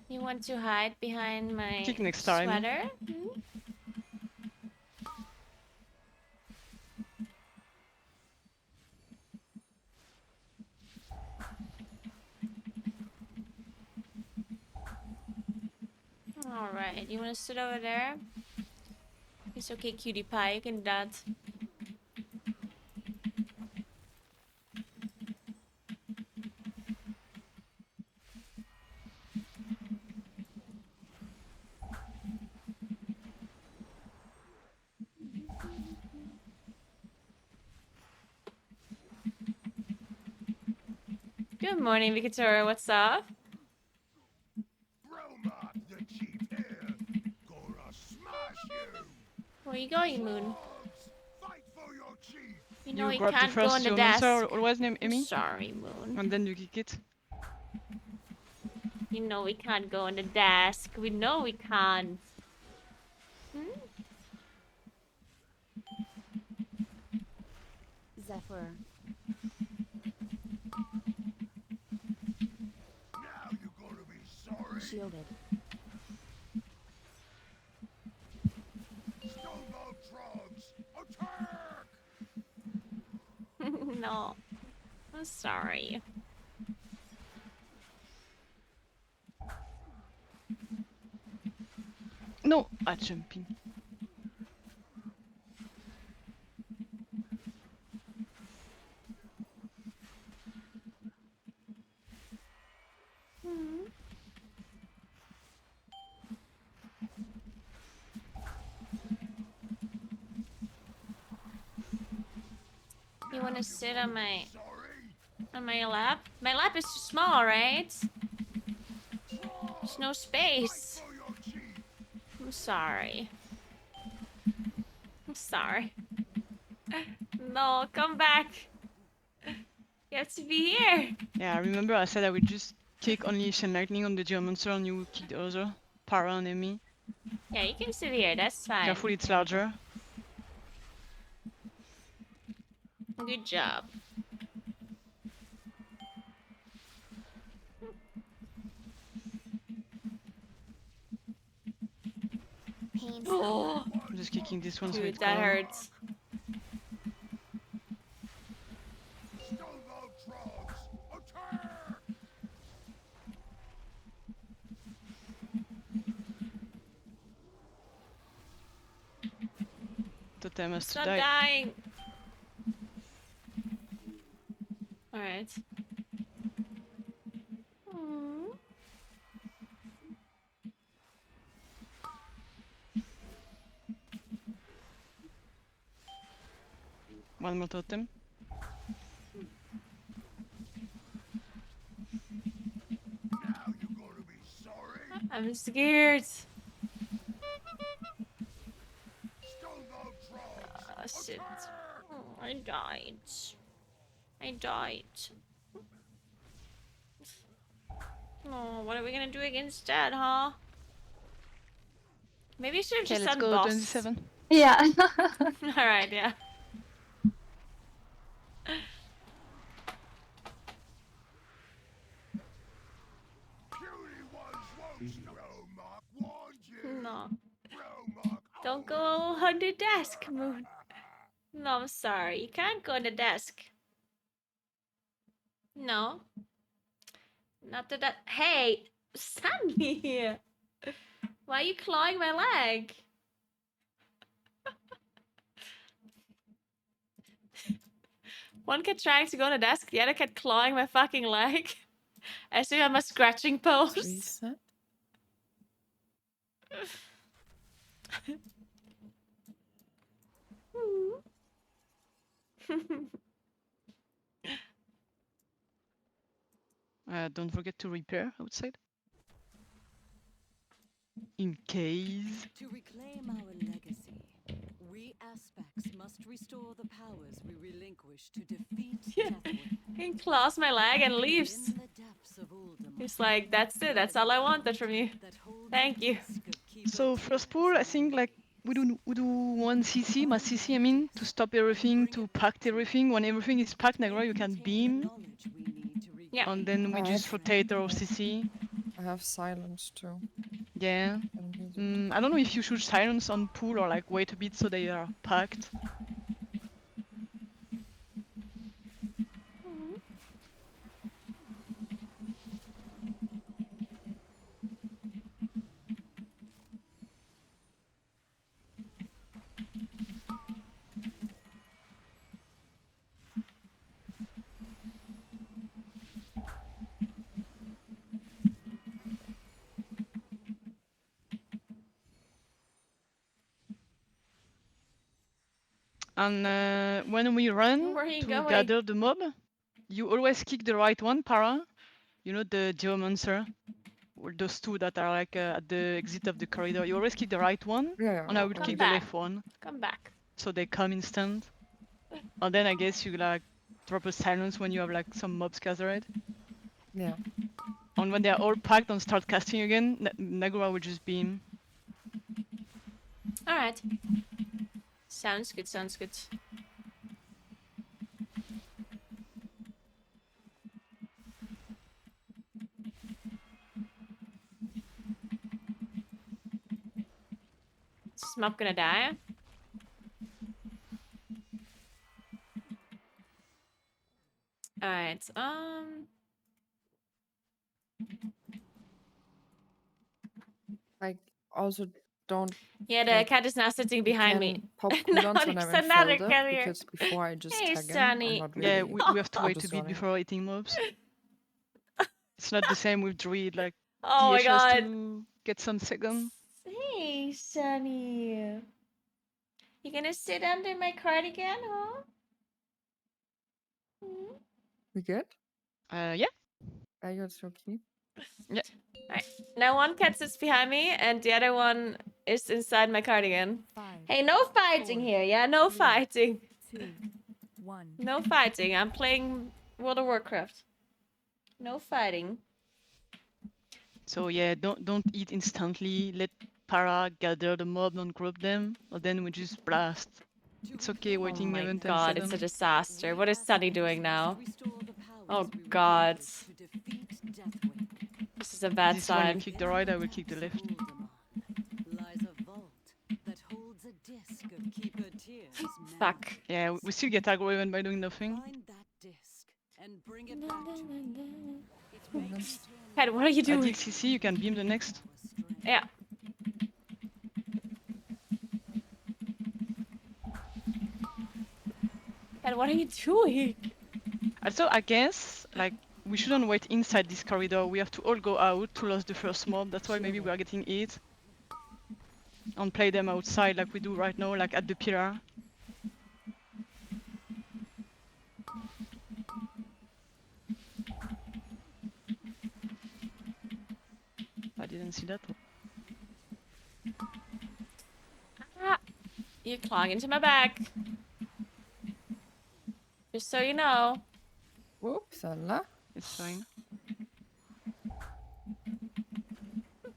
You want to hide behind my Kick next time. sweater? Hmm? Alright, you want to sit over there? It's okay, cutie pie, you can do that. Good morning, Victoria, what's up? Roma, the cheap hair. Gonna smash you. Where are you going, Moon? Dogs, fight for your chief. You know You you grab the can't go on first the geomancer, desk. always name I'm Amy, sorry, Moon. and then you kick it. You know we can't go on the desk. We know we can't. Hmm? Zephyr. Now you're gonna be sorry. Shielded. Stonebolt trogs, attack! No. I'm sorry. No, jumping. Hmm. You want to sit on my lap? My lap is too small, right? There's no space. I'm sorry. I'm sorry. No, come back. You have to be here. Yeah, I remember I said I would just kick Unleash and Lightning on the Geomancer and you kick the other Para and enemy. Yeah, you can sit here. That's fine. Careful, it's larger. Good job. Oh, I'm just kicking this one so dude, it's that gone. hurts. Stone-Love Trolls, attack! Totem has to Stop die. dying. All right. One more totem. Now you're gonna be sorry. I'm scared. Stone-Love Trolls, Oh, shit. attack! Oh, I died. I died. Oh, what are we gonna do against that, huh? Maybe you should have Okay, just let's done go boss. 27. Yeah. All right, yeah. Puny ones won't Romark warned you. No. Romark Don't go always- on the desk, Moon. No, I'm sorry. You can't go on the desk. No. Not to that. Hey, Sunny! Why are you clawing my leg? One cat trying to go on the desk, the other cat clawing my fucking leg. As if I'm a scratching post. Reset. Don't forget to repair outside. In case. To reclaim our legacy, we aspects must restore the powers we relinquish to defeat Deathwing. He claws my leg and leaves. In the depths of Uldum, He's like, that's it, that's all I wanted from you. that holds Thank the you. risk of keeping So first pool, I think like we do one CC, mass CC I mean, to stop everything, to pack everything. When everything is packed, Naguura, you can beam. Yeah. And then we I just have- rotate our CC. I have silence too. Yeah. And music. I don't know if you should silence on pool or like wait a bit so they are packed. And when we run Where are you to going? gather the mob, you always kick the right one, Para. You know, the Geomancer. Or those two that are like at the exit of the corridor. You always kick the right one, Yeah. and I would Come kick back. the left one. Come back. So they come instant. And then I guess you like drop a silence when you have like some mobs gathered. Yeah. And when they're all packed and start casting again, Naguura will just beam. Alright. Sounds good, sounds good. Is this mob gonna die? Alright, I also don't. yeah, the Like, cat is now sitting behind me. can pop Now cooldowns when there's I'm another infilled cat here. because before I just Hey, tag him, Sunny. I'm not really. Yeah, we have to wait a just bit running. before hitting mobs. It's not the same with Druid, like Oh my DH has god. to get some second. Hey, Sunny. You gonna sit under my cardigan, huh? Hmm? We good? Yeah. Are you so cute? Now one cat sits behind me and the other one is inside my cardigan. 5, Hey, no fighting Four, here, yeah? No 3, fighting. 2, 1. No fighting. I'm playing World of Warcraft. No fighting. So yeah, don't eat instantly. Let Para gather the mob, don't group them, or then we just blast. It's okay Oh waiting my 11, 10 god, it's a seconds. disaster. What is Sunny doing now? Oh Oh god. God. This is a bad This one you sign. kick the right, I will kick the left. Lies a vault that holds a disc of Keeper Tears. Fuck. Yeah, we still get aggro even by doing nothing. Find that disc and bring it back to me. It makes Yes. Ted, what are you At doing? DXCC, you can beam the next. Yeah. Ted, what are you doing? Also, I guess, like, we shouldn't wait inside this corridor. We have to all go out to lose the first mob. That's why maybe we are getting hit. And play them outside like we do right now, like at the pillar. I didn't see that. Ah, you clung into my back. Just so you know. Whoops, Allah. It's fine.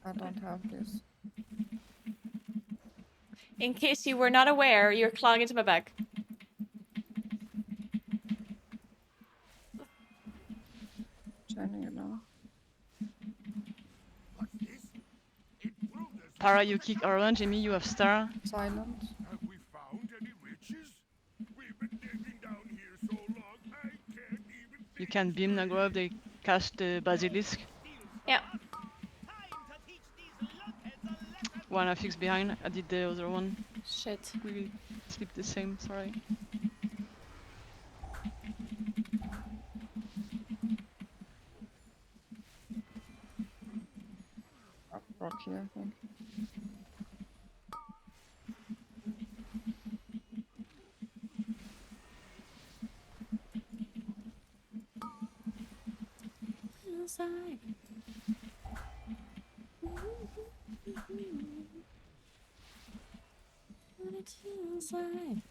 I don't have this. In case you were not aware, you're clawing into my back. Joining you now. Para, you kick orange. Amy, you have star. Silent. Have we found any riches? We've been digging down here so long, I can't even You can beam Naguura if they cast the basilisk. Yeah. One I fixed behind. I did the other one. Shit. We sleep the same, sorry. Rock here, I think. Inside. Inside.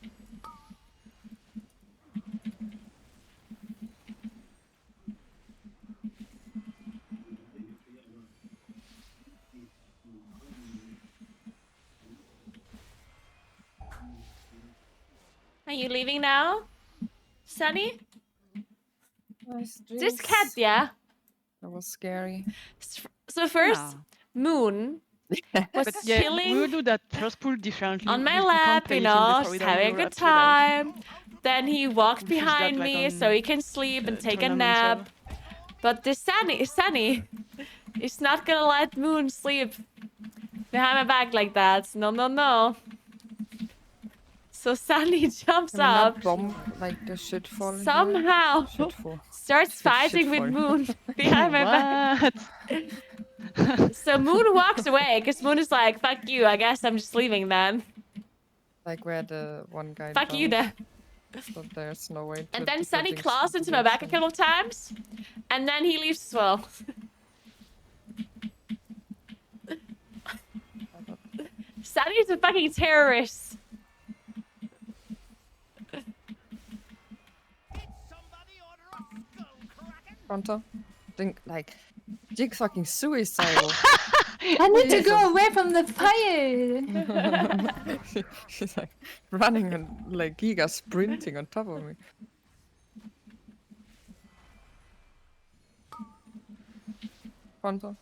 Are you leaving now, Sunny? Nice This drinks. cat, yeah. That was scary. So first, Nah. Moon was But yeah, we chilling will do that first pull differently. on my We can't lap, play you it in the know, just corridor, having a we'll good have to get out. time. Then he walked We'll fix that, behind like, me on so he can sleep and take a tournamental. nap. But this Sunny is not gonna let Moon sleep behind my back like that. No, no, no. So Sunny jumps Can we up, not bomb like the shitfall here? somehow Shitfall. starts fighting with Shitfall. Moon behind my back. What? So Moon walks away because Moon is like, fuck you, I guess I'm just leaving then. Like where the one guy Fuck you jumped, then. so there's no way to And then for Sunny Jinx claws to into get my back a some- couple of times. And then he leaves as well. Sunny is a fucking terrorist. Counter. Think like Jinx fucking suicidal. I need to go away from the fire. She's like running and like giga sprinting on top of me. Counter.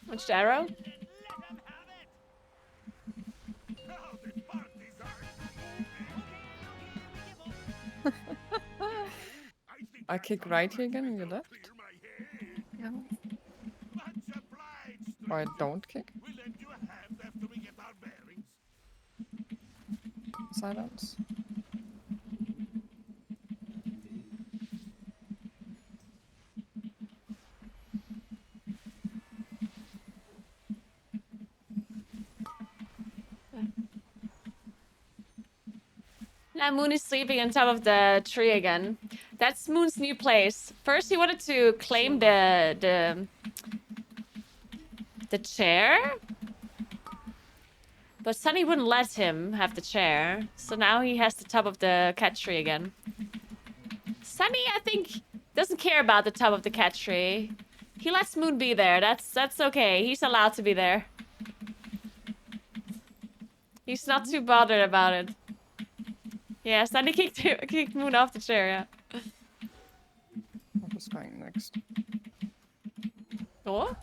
Which arrow? I kick right here again and you left? Yeah. Or I don't kick? We'll lend you a hand after we get our bearings. Silence. Now Moon is sleeping on top of the tree again. That's Moon's new place. First he wanted to claim the The chair? But Sunny wouldn't let him have the chair, so now he has the top of the cat tree again. Sunny, I think, doesn't care about the top of the cat tree. He lets Moon be there. That's okay. He's allowed to be there. He's not too bothered about it. Yeah, Sunny kicked Moon off the chair, yeah. What was going next? Oh?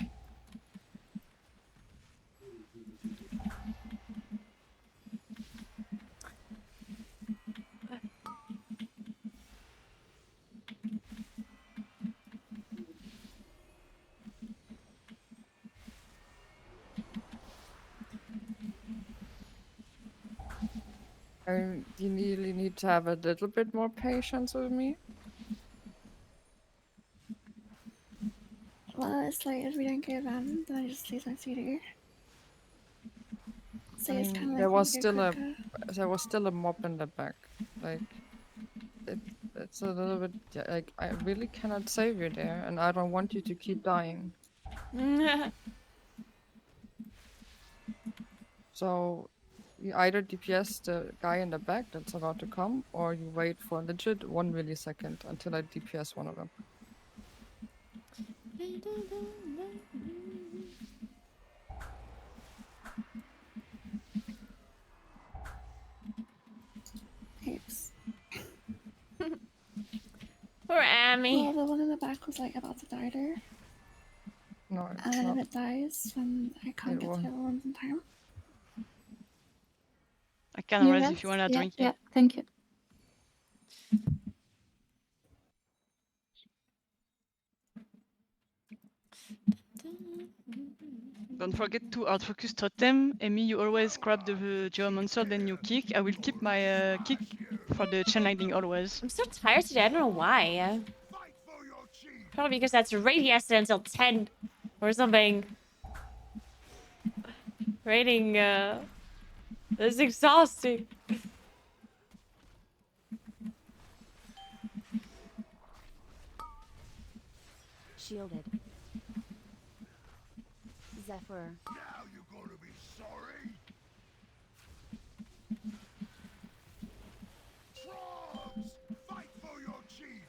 You really need to have a little bit more patience with me. Well, it's like if we don't go then I just lose my tutor. So it's kind of like there was still a mob in the back. Like it's a little bit like I really cannot save you there, and I don't want you to keep dying. So you either DPS the guy in the back that's about to come, or you wait for legit 1 millisecond until I DPS one of them. Oops. Poor Amy. Well, the one in the back was like about to die there. No, it's And then not. if it dies, then I can't get to the other ones in time. I can res if you wanna drink it. Yeah, thank you. Don't forget to outfocus totem. Amy, you always grab the geomancer, then you kick. I will keep my kick for the chain lightning always. I'm so tired today. I don't know why. Probably because that's raid yesterday until 10 or something. Raiding, this is exhausting. Shielded. Zephyr. Now you're gonna be sorry. Frogs, fight for your chief.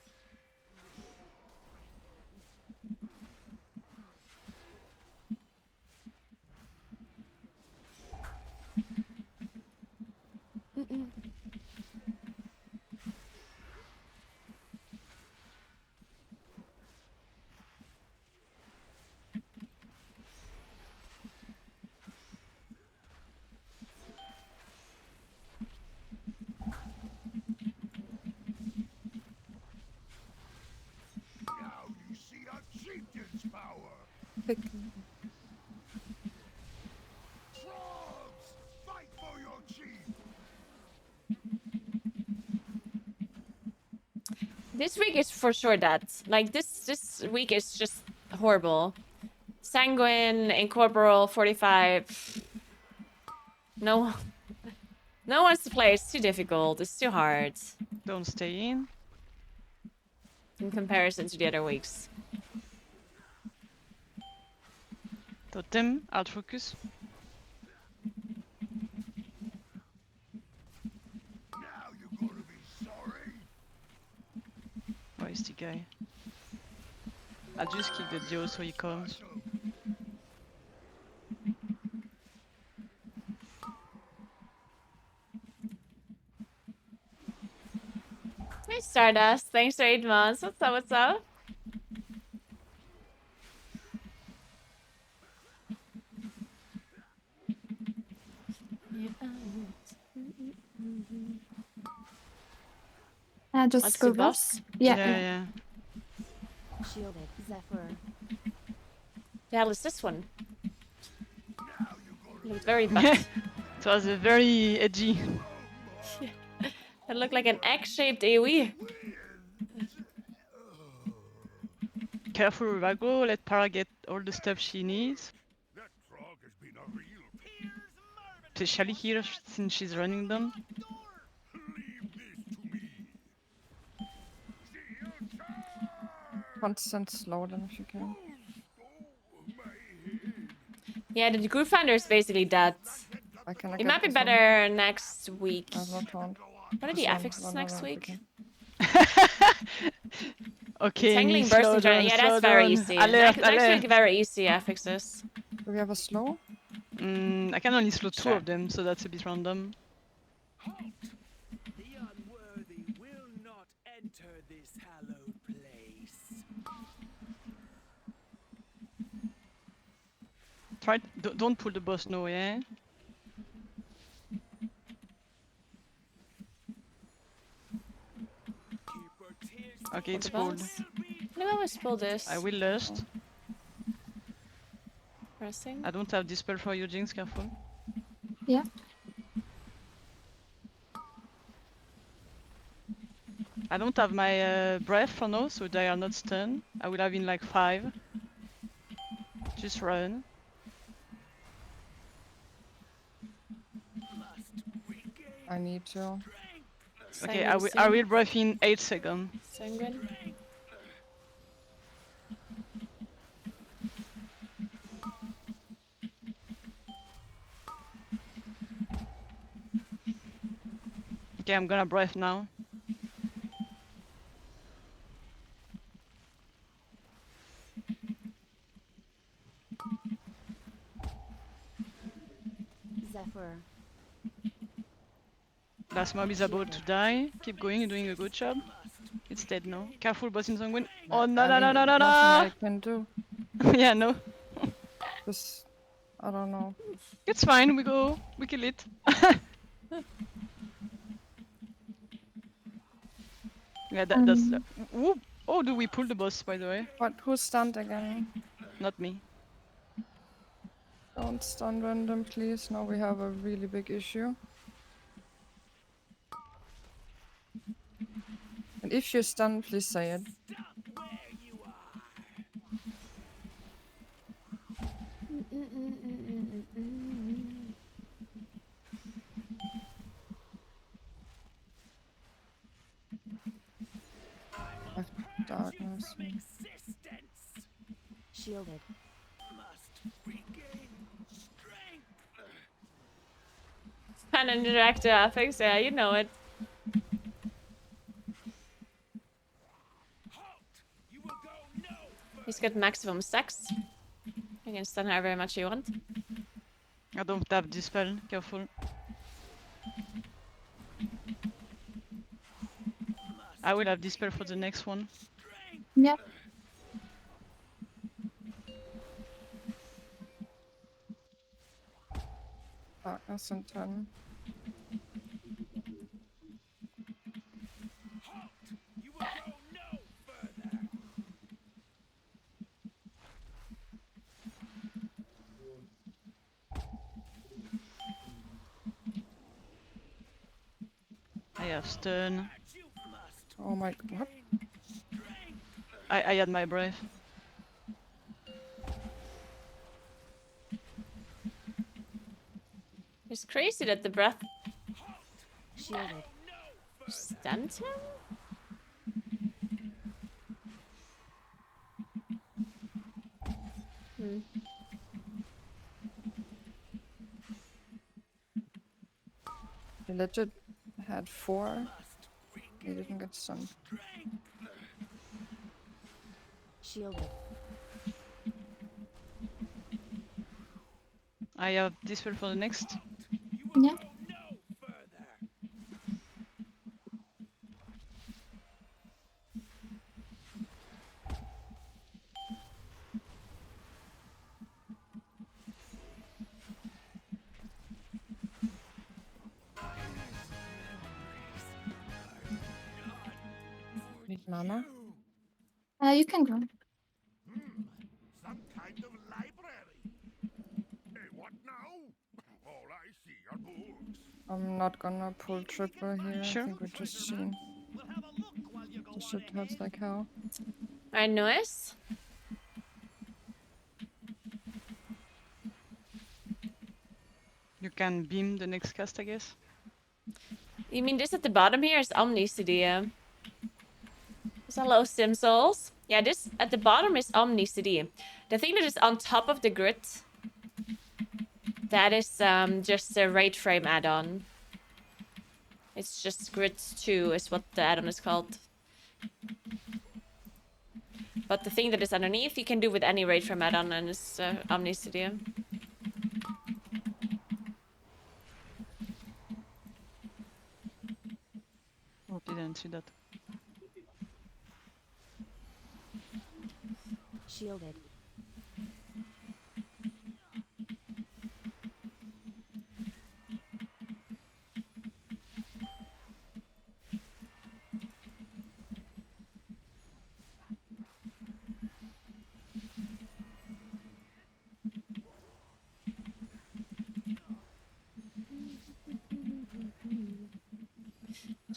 Now you see a chieftain's power. Frogs, fight for your chief. This week is for sure that. Like, this week is just horrible. Sanguine, Incorporeal, 45. No one wants to play. It's too difficult. It's too hard. Don't stay in. In comparison to the other weeks. Totem, outfocus. Now you're gonna be sorry. Where is the guy? I'll just kick the Dio so he comes. Hey Stardust, thanks for 8 months. What's up, what's up? Just What's go the boss? boss. Yeah. Shielded. Zephyr. The hell is this one? Looked very bad. It was a very edgy. It looked like an egg-shaped AoE. Careful with aggro, let Para get all the stuff she needs. That frog has been a real pain. Especially here since she's running them. Leave this to me. Shield charge! Constant slow them if you can. Oh, my head. Yeah, the group finder is basically dead. It might be better next week. I have no taunt. What are the affixes next week? Okay, Tangling Amy, burst slow and down, yeah, slow that's very down. easy. Alert, Next alert. week, very easy affixes. Do we have a slow? I can only slow 2 of them, so that's a bit random. The unworthy will not enter this hallowed place. Don't pull the boss, no, yeah? Okay, it's pulled. Let me always pull this. I will lust. Pressing. I don't have dispel for you, Jinx, careful. Yeah. I don't have my breath for now, so they are not stunned. I will have in like 5. Just run. I need to. Okay, I will breath in 8 seconds. Sanguine. Okay, I'm gonna breath now. Zephyr. Last mob is about to die. Keep going, you're doing a good job. It's dead now. Careful, boss in sanguine. Oh no no no no no no! Nothing I can do. Yeah, no. Just, I don't know. It's fine, we kill it. Yeah, that's... Ooh. Oh, do we pull the boss, by the way? What? Who's stunned again? Not me. Don't stun random, please. Now we have a really big issue. And if you're stunned, please say it. Darkness. Shielded. An interactive affix, yeah, you know it. He's got maximum stacks. You can stun however much you want. I don't have dispel, careful. I will have dispel for the next one. Yeah. Darkness and 10. I have stun. Oh my, what? I had my breath. It's crazy that the breath Shielded. stunned him? He legit had 4. He didn't get stunned. Shielded. I have dispel for the next. Yeah. Need mana? You can go. Some kind of library. Hey, what now? All I see are books. I'm not gonna pull triple here. Sure. I think we're just seeing. This shit hurts like hell. Alright, noise. You can beam the next cast, I guess. You mean this at the bottom here is Omni CD? Hello, Sim Souls. Yeah, this at the bottom is Omni CD. The thing that is on top of the grid That is just a rate frame add-on. It's just Grid 2 is what the add-on is called. But the thing that is underneath you can do with any rate frame add-on, and it's Omni-Studio. Oh, didn't see that. Shielded.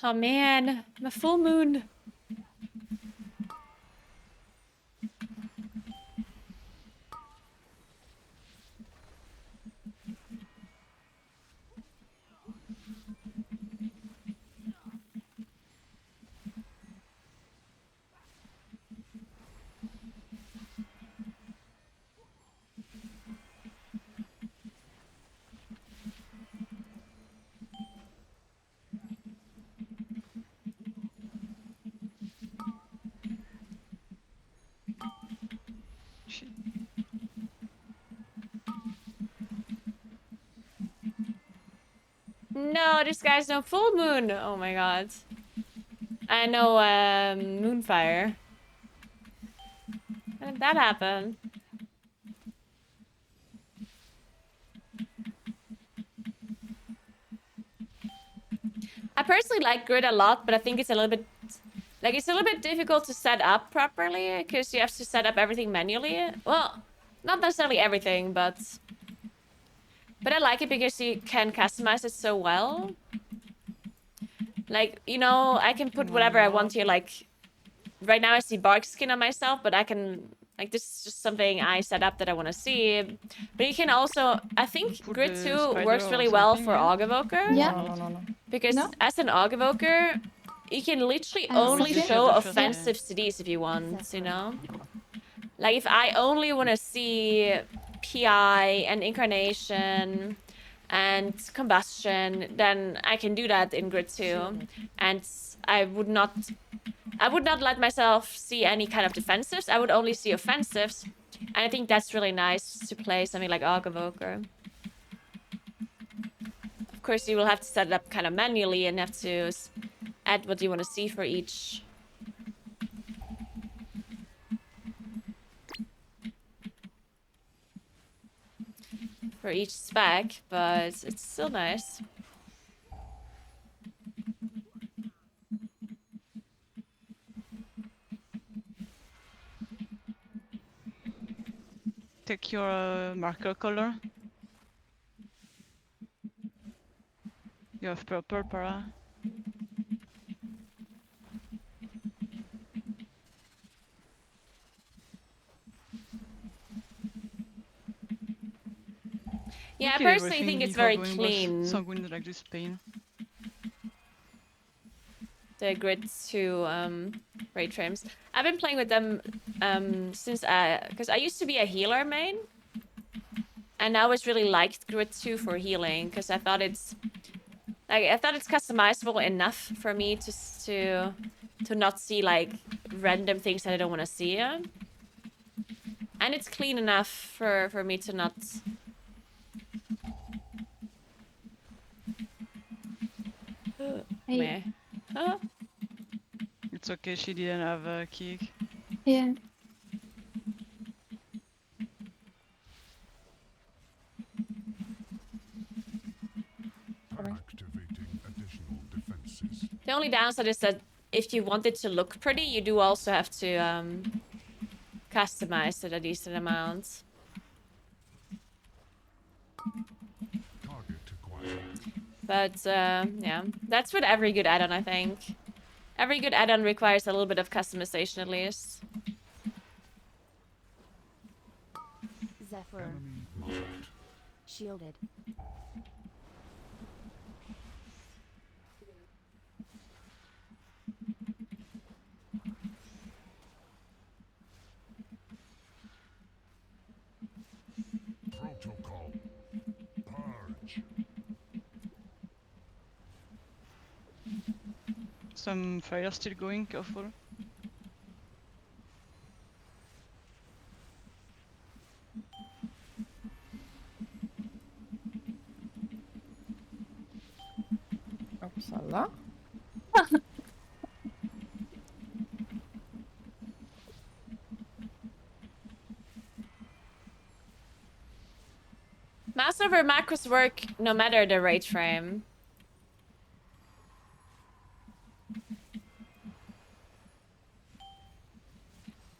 Oh man, I'm a full moon. No, this guy's no full moon. Oh my god. I know Moonfire. How did that happen? I personally like Grid a lot, but I think it's a little bit... Like, it's a little bit difficult to set up properly, because you have to set up everything manually. Well, not necessarily everything, but... But I like it because you can customize it so well. Like, you know, I can put whatever I want here, like... Right now I see bark skin on myself, but I can... Like, this is just something I set up that I want to see. But you can also... I think Grid 2 works really well for Aug Evoker. Yeah. No. Because as an Aug Evoker, you can literally Oh, only okay. show offensive CDs if you want, you know? Like, if I only want to see PI and Incarnation and Combustion, then I can do that in Grid 2. And I would not let myself see any kind of defensives. I would only see offensives. And I think that's really nice to play something like Aug Evoker. Of course, you will have to set it up kind of manually and have to add what you want to see for each. For each spec, but it's still nice. Take your marker color. You have purple, para. Yeah, I personally think it's very clean. Sanguine like this pain. The Grid 2 rate frames. I've been playing with them since because I used to be a healer main, and I always really liked Grid 2 for healing because I thought it's customizable enough for me to not see like random things that I don't want to see, and it's clean enough for me to not. Hey. Huh? It's okay, she didn't have a kick. Yeah. Activating additional defenses. The only downside is that if you want it to look pretty, you do also have to customize it a decent amount. Target acquired. But yeah, that's with every good add-on, I think. Every good add-on requires a little bit of customization at least. Zephyr. Enemy marked. Shielded. Protocol. Some fire still going, careful. Uppsala. Mouse over macros work no matter the rate frame.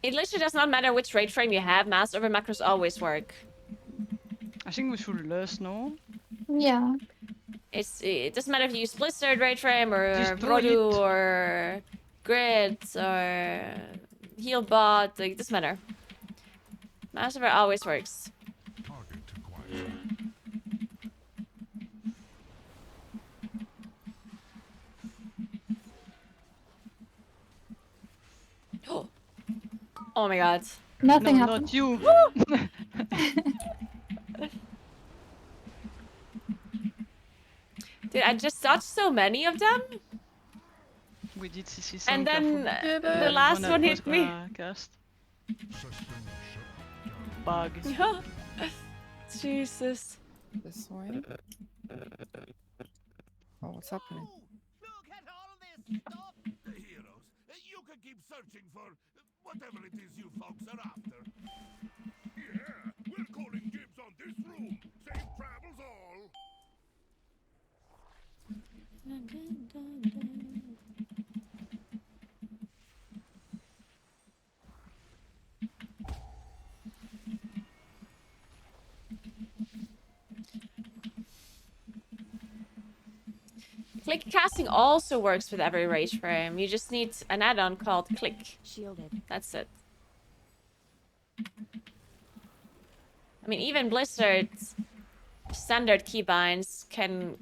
It literally does not matter which rate frame you have. Mouse over macros always work. I think we should less, no? Yeah. It doesn't matter if you use Blizzard rate frame or Destroy Voodoo it. or Grids or Healbot. Like, it doesn't matter. Mouse over always works. Target acquired. Oh my god. Nothing No, happened. not you. Dude, I just dodged so many of them. We did CC some. And then careful. the last one was hit me. gonna Cast. System shut down. Bug. Jesus. This way. Oh, what's happening? Look at all this stuff. The heroes. You can keep searching for whatever it is you folks are after. Yeah, we're calling dibs on this room. Safe travels all. Click casting also works with every rage frame. You just need an add-on called Click. Shielded. That's it. I mean, even Blizzard's standard keybinds can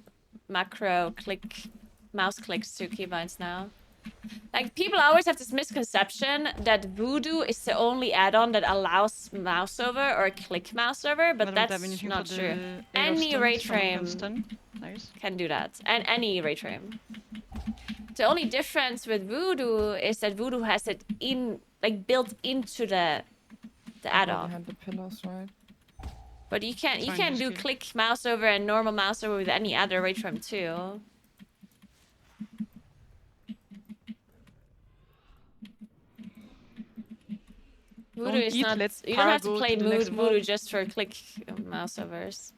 macro click mouse clicks to keybinds now. Like, people always have this misconception that Voodoo is the only add-on that allows mouse over or click mouse over, but I don't have that's anything not for true. the Any Aerostone, rate someone can frame stun. Nice. can do that, and any rate frame. The only difference with Voodoo is that Voodoo has it built into the You add-on. had the pillars, right? But you can Fine, do just click mouse over and normal mouse over with any other rate frame too. Voodoo Don't is eat, not. let You don't have to Tara go play to the next Voodoo mob. just for click mouse overs.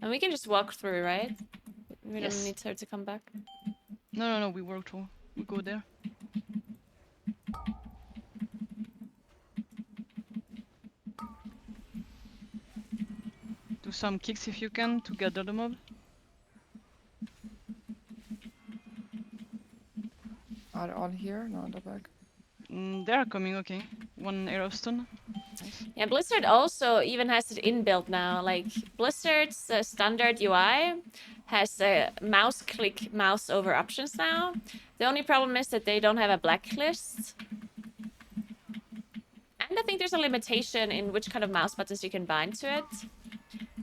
And we can just walk through, right? We Yes. don't need her to come back. No, we work through. We go there. Do some kicks if you can to gather the mob. Are they all here? No, they're back. They are coming, okay. One Aerostone. Nice. Yeah, Blizzard also even has it inbuilt now. Like, Blizzard's standard UI has mouse click, mouse over options now. The only problem is that they don't have a blacklist. And I think there's a limitation in which kind of mouse buttons you can bind to it.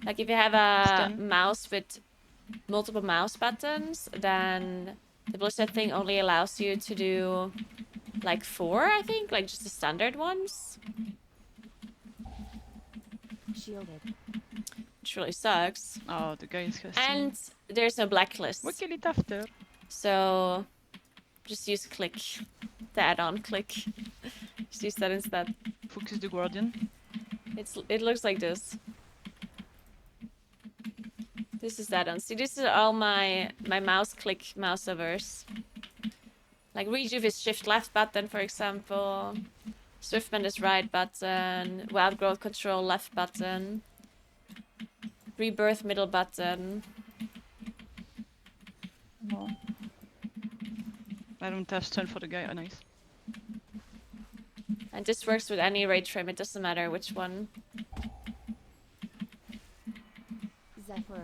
Like, if you have a Stun. mouse with multiple mouse buttons, then the Blizzard thing only allows you to do like 4, I think, like just the standard ones. Shielded. Which really sucks. Oh, the guy is casting. And there's no blacklist. We'll kill it after. So just use click. The add-on click. Just use that instead. Focus the Guardian. It looks like this. This is that on. See, this is all my mouse click mouse overs. Like Rejuve is shift left button, for example. Swiftman is right button. Wild growth control left button. Rebirth middle button. No. I don't have stun for the guy. Oh, nice. And this works with any rate frame. It doesn't matter which one. Zephyr.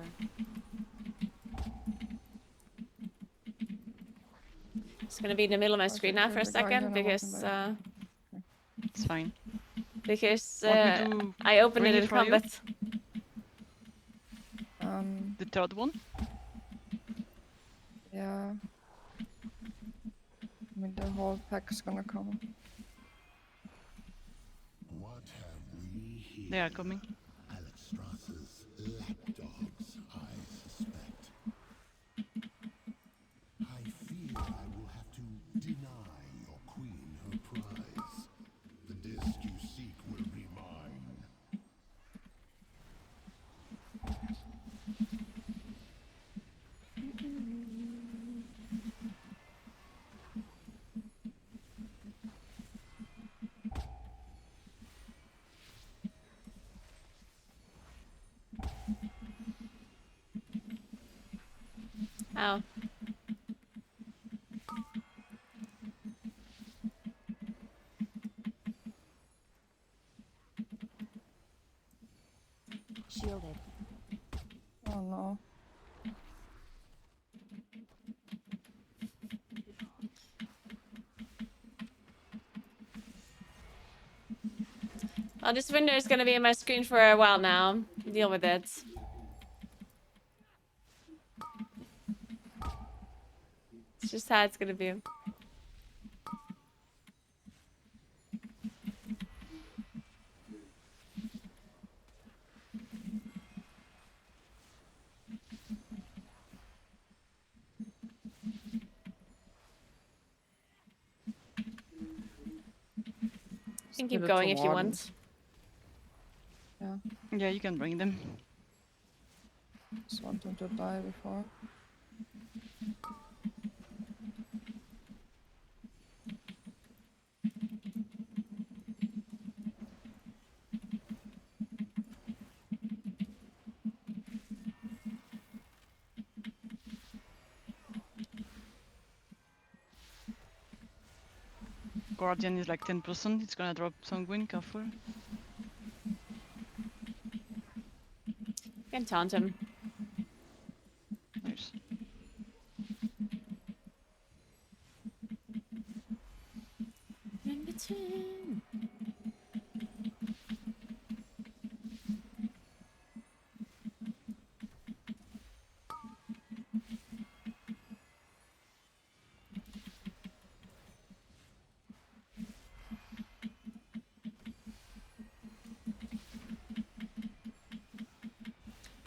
It's gonna be in the middle of my Okay, screen now for a the guy second here, because It's fine. because Want me to I opened it bring in it for you? combat. The third one? Yeah. I mean, the whole pack is gonna come. What have we here? They are coming. Alexstrasza's lapdogs, I suspect. I fear I will have to deny your queen her prize. The disc you seek will be mine. Ow. Shielded. Oh no. Well, this window is gonna be in my screen for a while now. Deal with it. It's just how it's gonna be. You can keep Split it going to if you wardens. want. Yeah. Yeah, you can bring them. Just want them to die before. Guardian is like 10%. It's gonna drop Sanguine, careful. You can taunt him. Nice. In between.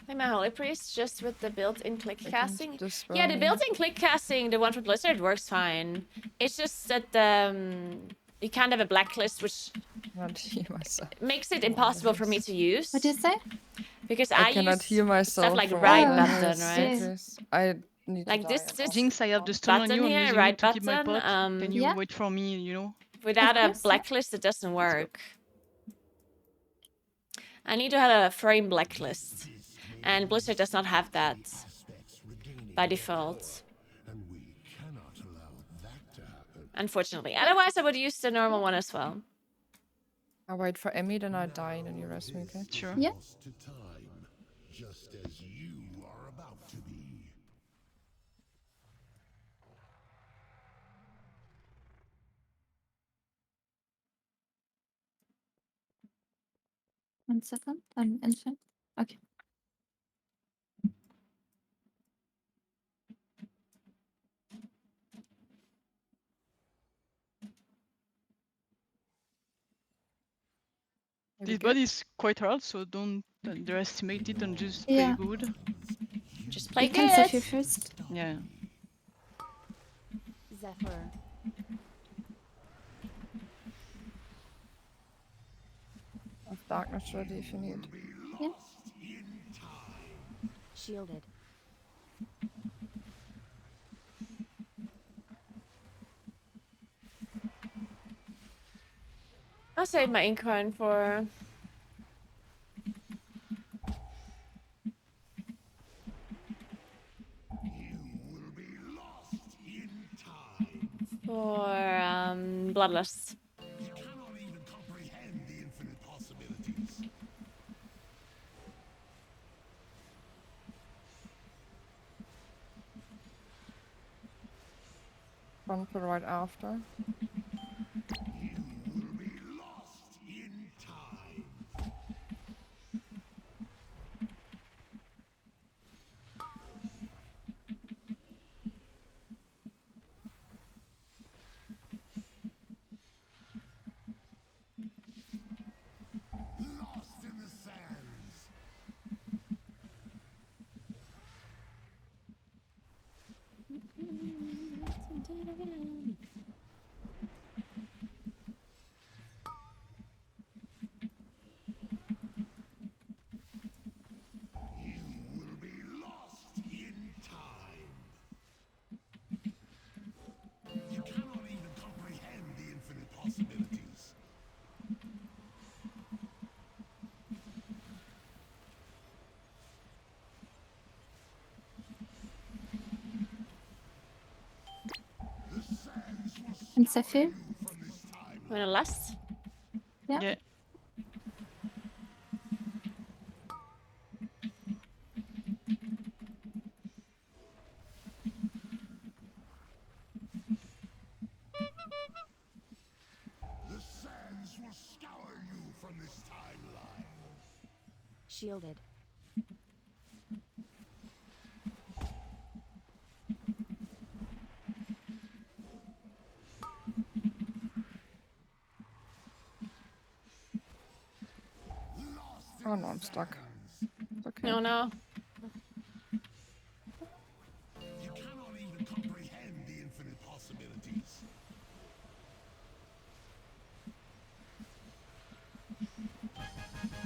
Like my Holy Priest just with the built-in click I can casting. dispel Yeah, the me. built-in click casting, the one for Blizzard, works fine. It's just that you can't have a blacklist, which Cannot heal myself. makes it from impossible other for me haste. to use. What did you say? Because I I cannot use heal myself stuff like from right other button, haste right? because I need Like to this, die this Jinx, I have the stun on button you. I'm here, using right it to keep my button. pot. Can you Yeah. wait for me, you know? Without a course, yeah. blacklist, it doesn't Let's go. work. I need to have a frame blacklist, and Blizzard does not have that by default. And we cannot allow that to happen. Unfortunately. Otherwise, I would use the normal one as well. I wait for Emmy, then I die, and then you rest me, okay? Sure. Yeah. Lost to time, just as you are about to be. 1 second. I'm instant. Okay. This body is quite hard, so don't underestimate it and just play Yeah. good. Just play You can save good. you first. Yeah. Zephyr. I have darkness ready if you need. Yeah. Shielded. I'll save my Incarn for... For, Bloodlust. You cannot even comprehend the infinite possibilities. Run for right after. You will be lost in time. And Zephyr? Want to last? Yeah. Yeah. The sands will scour you from this timeline. Shielded. Oh no, I'm stuck. It's okay. No, no. You cannot even comprehend the infinite possibilities.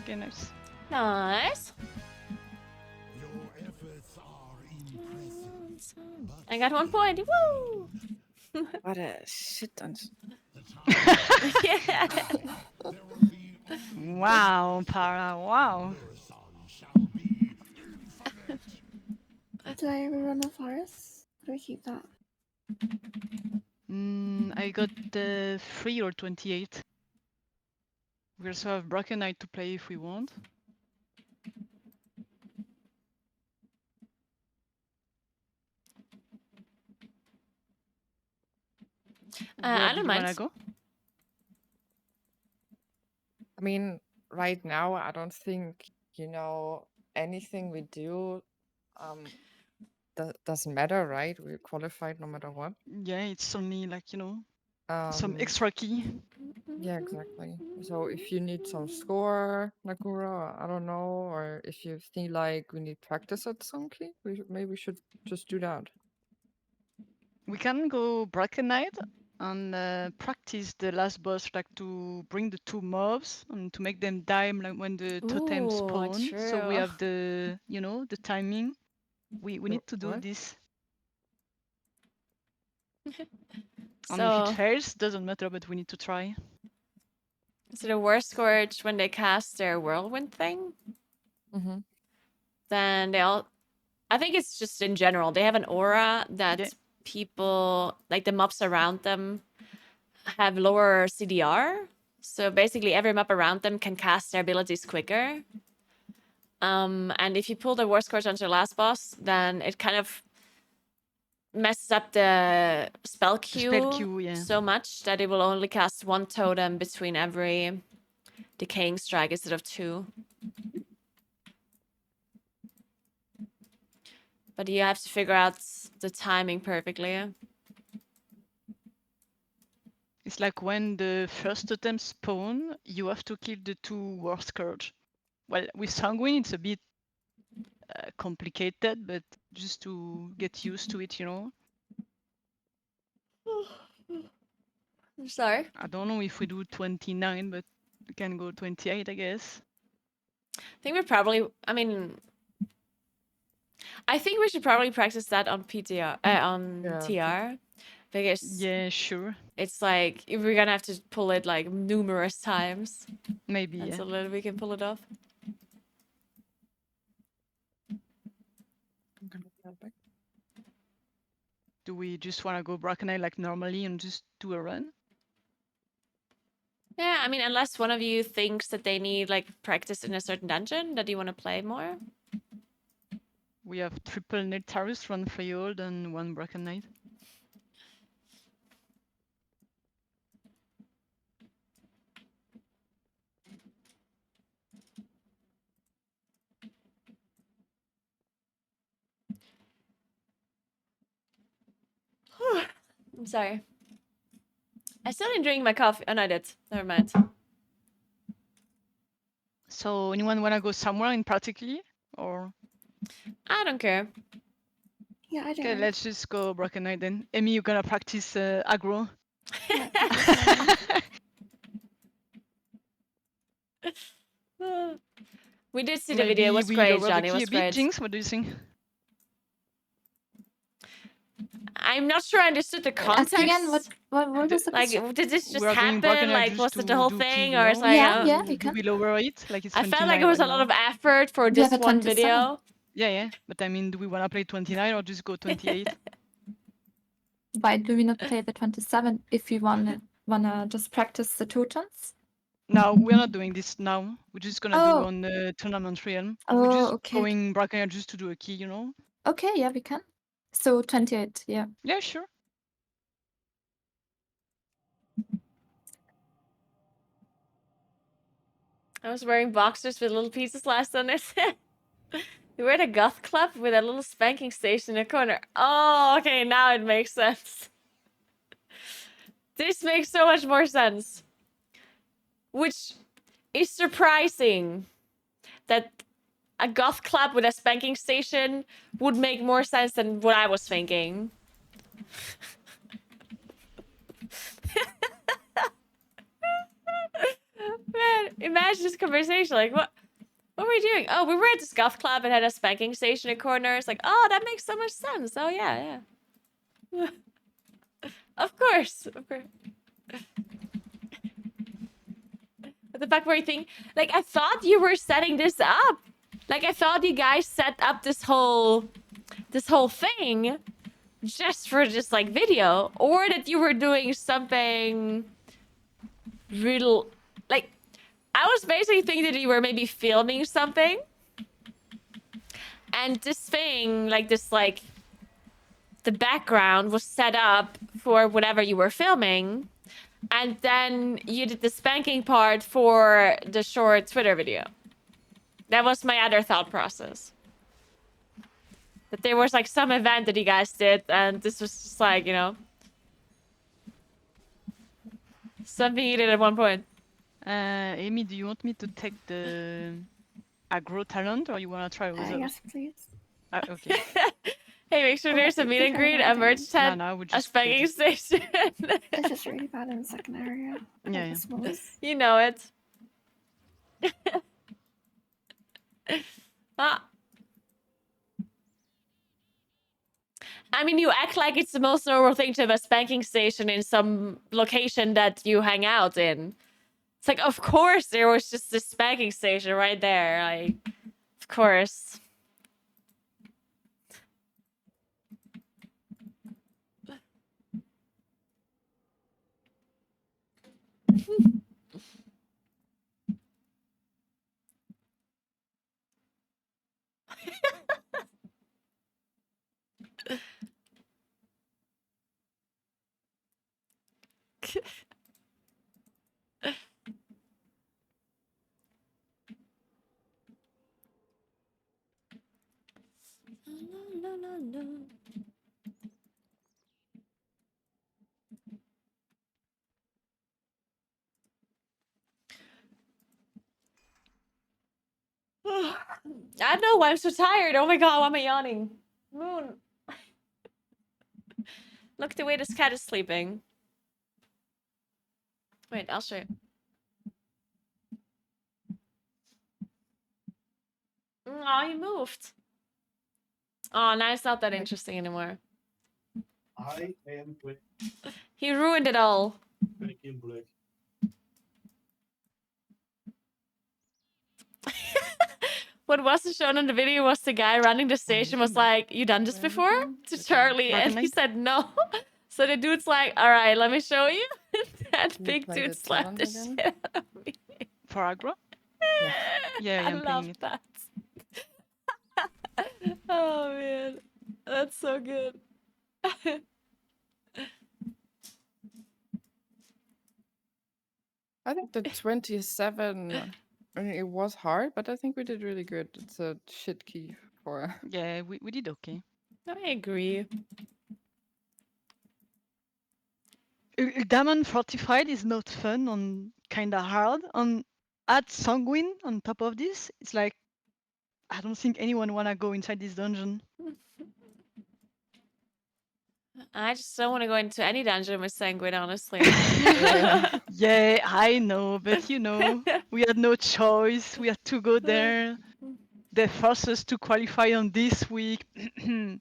Okay, nice. Nice. Your efforts are impressive. I got 1 point. Woo! What a shit ton. Yeah. Wow, Para, wow. Did I rerun the forest? Do we keep that? I got 3 or 28. We also have Broken Knight to play if we want. Where I do don't you wanna mind. go? I mean, right now, I don't think, anything we do doesn't matter, right? We're qualified no matter what. Yeah, it's only like, some Um, extra key. yeah, exactly. So if you need some score, Naguura, I don't know, or if you think like we need practice at some key, maybe we should just do that. We can go Broken Knight and practice the last boss, like to bring the 2 mobs and to make them die like when the totems Ooh, spawn. So we true. have the, the timing. We need to do What? this. And if it So, fails, doesn't matter, but we need to try. so the worst scourge when they cast their whirlwind thing, Mm-hmm. then they all. I think it's just in general. They have an aura that Yeah. people, like the mobs around them, have lower CDR. So basically, every mob around them can cast their abilities quicker. And if you pull the War Scourge onto the last boss, then it kind of messes up the spell queue, Yeah. so much that it will only cast 1 totem between every decaying strike instead of 2. But you have to figure out the timing perfectly. It's like when the first totem spawn, you have to kill the 2 War Scourge. Well, with Sanguine, it's a bit complicated, but just to get used to it, I'm sorry. I don't know if we do 29, but we can go 28, I guess. I think we probably, I think we should probably practice that on PTR, on TR. Because yeah, sure. It's like we're gonna have to pull it like numerous times. Maybe, until we can pull it off. Do we just want to go Broken Eye like normally and just do a run? Yeah, unless one of you thinks that they need like practice in a certain dungeon that you want to play more. We have triple Neltarus, 1 Freehold, and 1 Broken Knight. I'm sorry. I still didn't drink my coffee. Oh, no, I did. Never mind. So, anyone want to go somewhere in particular? Or? I don't care. Yeah, I do. Okay, let's just go Broken Knight then. Amy, you're gonna practice aggro. We did see the video. It was great, Johnny. It was great. Jinx, what do you think? I'm not sure I understood the context. Again, what was the like? question? Did this just We're going happen? Broken Knight Like, just was to it the whole do thing, kill, or it's like? Yeah, we can. Do we lower it? Like it's I felt like it 29 was a right lot now. of effort for We this have a one 27. video. 27. Yeah, but do we want to play 29 or just go 28? why do we not play the 27 if we wanna just practice the two turns? No, we're not doing this now. We're just gonna do Oh. on the tournament realm. Oh, We're just okay. going Brackenya just to do a key, you know? Okay, yeah, we can. So 28, yeah. Yeah, sure. I was wearing boxers with little pieces last Sunday. You were at a goth club with a little spanking station in a corner. Oh, okay, now it makes sense. This makes so much more sense. Which is surprising that a goth club with a spanking station would make more sense than what I was thinking. Man, imagine this conversation. Like, what were we doing? Oh, we were at this goth club and had a spanking station in corners. Like, oh, that makes so much sense. Oh, yeah. Of course. But the fact where you think, like, I thought you were setting this up. Like, I thought you guys set up this whole thing just for just like video, or that you were doing something real. Like, I was basically thinking that you were maybe filming something, and this thing, like this, like the background was set up for whatever you were filming, and then you did the spanking part for the short Twitter video. That was my other thought process. That there was like some event that you guys did, and this was just like, you know, something you did at one point. Amy, do you want me to take the aggro talent, or you wanna try with Yes, please. Okay. Hey, make sure there's a meet and greet, a merch tent, a spanking station. It's just really bad in the second area. Yeah. You know it. I mean, you act like it's the most normal thing to have a spanking station in some location that you hang out in. It's like, of course, there was just this spanking station right there. Like, of course. I don't know why I'm so tired. Oh my god, why am I yawning? Moon. Look the way this cat is sleeping. Wait, I'll show you. Oh, he moved. Oh, now it's not that interesting anymore. I am black. He ruined it all. Back in black. What wasn't shown in the video was the guy running the station was like, "You done this before?" To Charlie, and he said no. So the dude's like, "All right, let me show you." That big dude slapped the shit out of me. For aggro? Yeah, I I'm love playing it. that. Oh man, that's so good. I think the 27, I mean, it was hard, but I think we did really good. It's a shit key for... Yeah, we did okay. I agree. Diamond Fortified is not fun and kinda hard. And add Sanguine on top of this, it's like, I don't think anyone wanna go inside this dungeon. I just don't want to go into any dungeon with Sanguine, honestly. Yeah, I know, but you know, we had no choice. We had to go there. They forced us to qualify on this week. If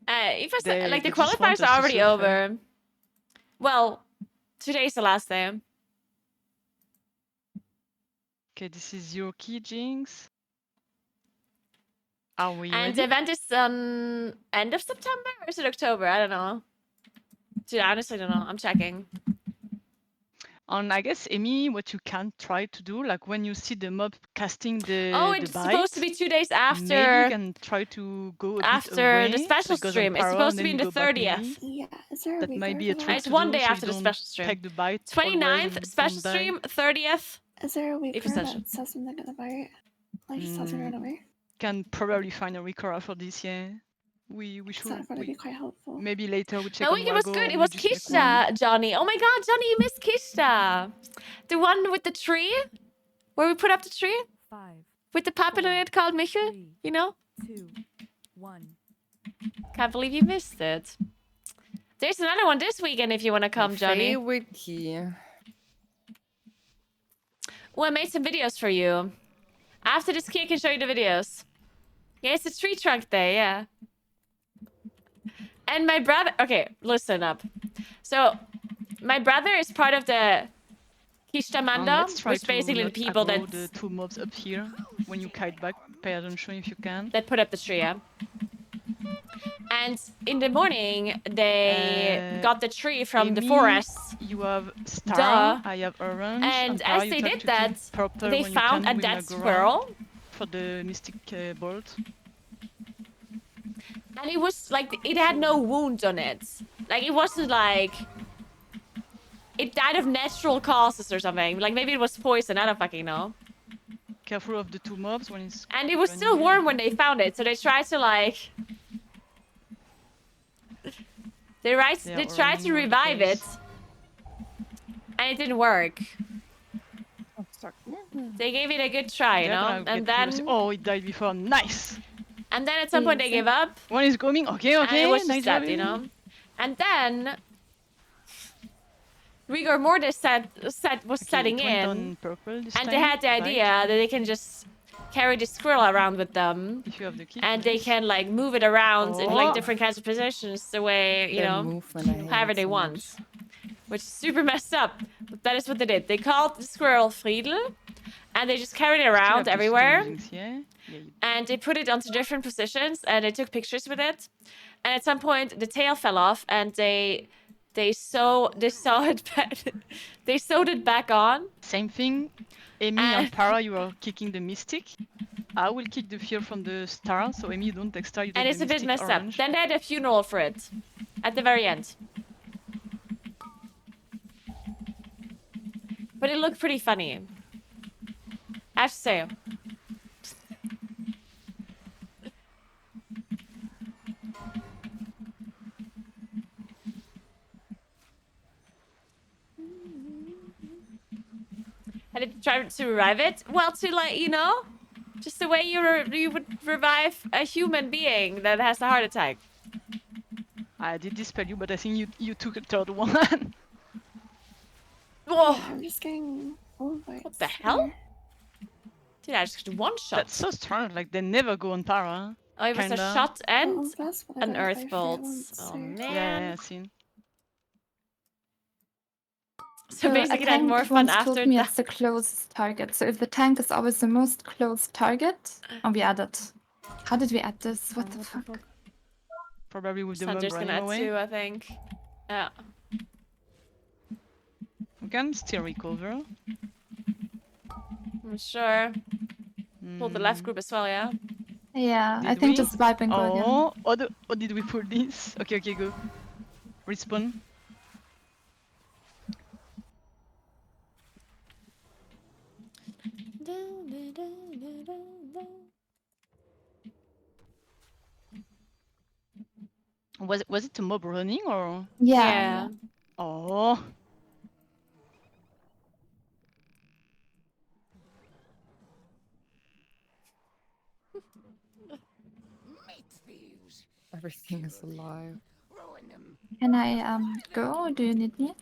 I like the qualifiers are already over. Well, today's the last day. Okay, this is your key, Jinx. Are we And ready? the event is end of September or is it October? I don't know. Dude, I honestly don't know. I'm checking. And I guess, Amy, what you can try to do, like when you see the mob casting Oh, the it's supposed to bite, be 2 days maybe you after can try to go a bit after the away, so special it goes on stream. It's pyro, supposed and to then be you in the go back maybe. 30th. Yeah, is there a That might be a weaker trick It's to 1 do, day so you after the don't special stream. take the bite always 29th, and special don't die. stream, 30th. Is there a weaker Ascension. that says something in the bite? Like just tells me right away? Can probably find a recurrer for this, yeah. We Because should, that would be quite helpful. maybe later we check My on weekend was Wago, good. or It we was just make one. Kishta, Johnny. Oh my god, Johnny, you missed Kishta. The one with the tree? Where we put up the tree? 5, With the papillon called Michel? 3, You know? 2, 1. Can't believe you missed it. There's another one this weekend if you want to come, Johnny. Favorite key. Oh, I made some videos for you. After this key, I can show you the videos. Yeah, it's a tree trunk day, yeah. And my brother... Okay, listen up. So, my brother is part of the Kishtamanda, Let's try which is basically to the not people aggro that... the two mobs up here. When you kite back, pay attention if you can. That put up the tree, yeah. And in the morning, they got the tree from the Amy, forest. You have star, Duh. I have orange. And Para, as you they try did to that, keep purple they when found you a can with dead Naguura squirrel. for the mystic bolt. And it was like, it had no wound on it. Like, it wasn't like... It died of natural causes or something. Like, maybe it was poison, I don't fucking know. Careful of the two mobs when it's... And it was still warm when they found it, so they tried to like... They tried to revive it. And it didn't work. They gave it a good try, you know? And then... Oh, it died before. Nice! And then at some point they gave up. One is coming. Okay, okay. And it was just nice dead, job, you Amy. know? And then... Rigor Mortis was setting it went in. on purple this And they time, had the right? idea that they can just carry the squirrel around with them. If you have the key, And they can like move it around in like Oh. different kinds of positions the way, you They know, move when I hate however it they so want. much. Which is super messed up. But that is what they did. They called the squirrel Friedel. And they just carried it Still have around to everywhere. do things, yeah? And they put it onto different positions and they took pictures with it. And at some point the tail fell off and they sewed it back on. Same thing. Amy and Para, you are kicking the mystic. I will kick the fear from the star, so Amy, you don't take star, you And take it's the a bit mystic messed orange. up. Then they had a funeral for it at the very end. But it looked pretty funny. I have to say. I did try to revive it. Well, to like, you know, just the way you would revive a human being that has a heart attack. I did dispel you, but I think you took a third one. Whoa. Yeah, I'm just getting old bites. What the hell? Dude, I just one shot. That's so strong, like they never go on Para. Oh, it was kinda. a shot and Oh, that's what I an got earth by bolt. once, Oh so- man. Yeah, I've seen. So basically, I had more fun once after told me that. it's the closest target. So if the tank is always the most close target, we add it. How did we add this? What the fuck? Probably with the mob Sandra's running gonna add away. 2, I think. Yeah. We can still recover. I'm sure. Pull the left group as well, yeah? Yeah, I Did think we? just wipe and go again. Oh, did we pull this? Okay, go. Respawn. Was it a mob running or? Yeah. Oh. Everything is alive. Can I go or do you need me?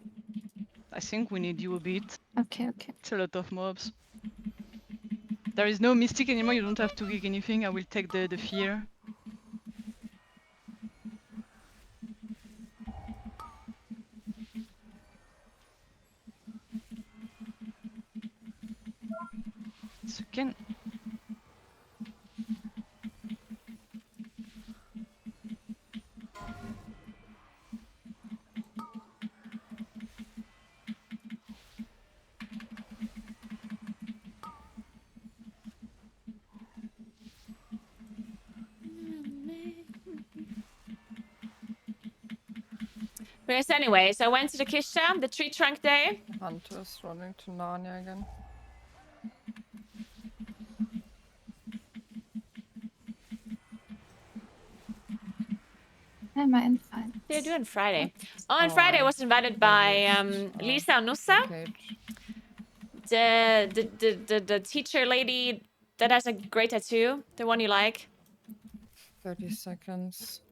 I think we need you a bit. Okay. It's a lot of mobs. There is no mystic anymore, you don't have to kick anything, I will take the fear. So But yes, anyway, so I went to the Kisha, the tree trunk day. Hunter's running to Narnia again. Am I in fight? They're doing Friday. Oh, on Friday I was invited by Lisa Nusa, the teacher lady that has a great tattoo, the one you like. 30 seconds.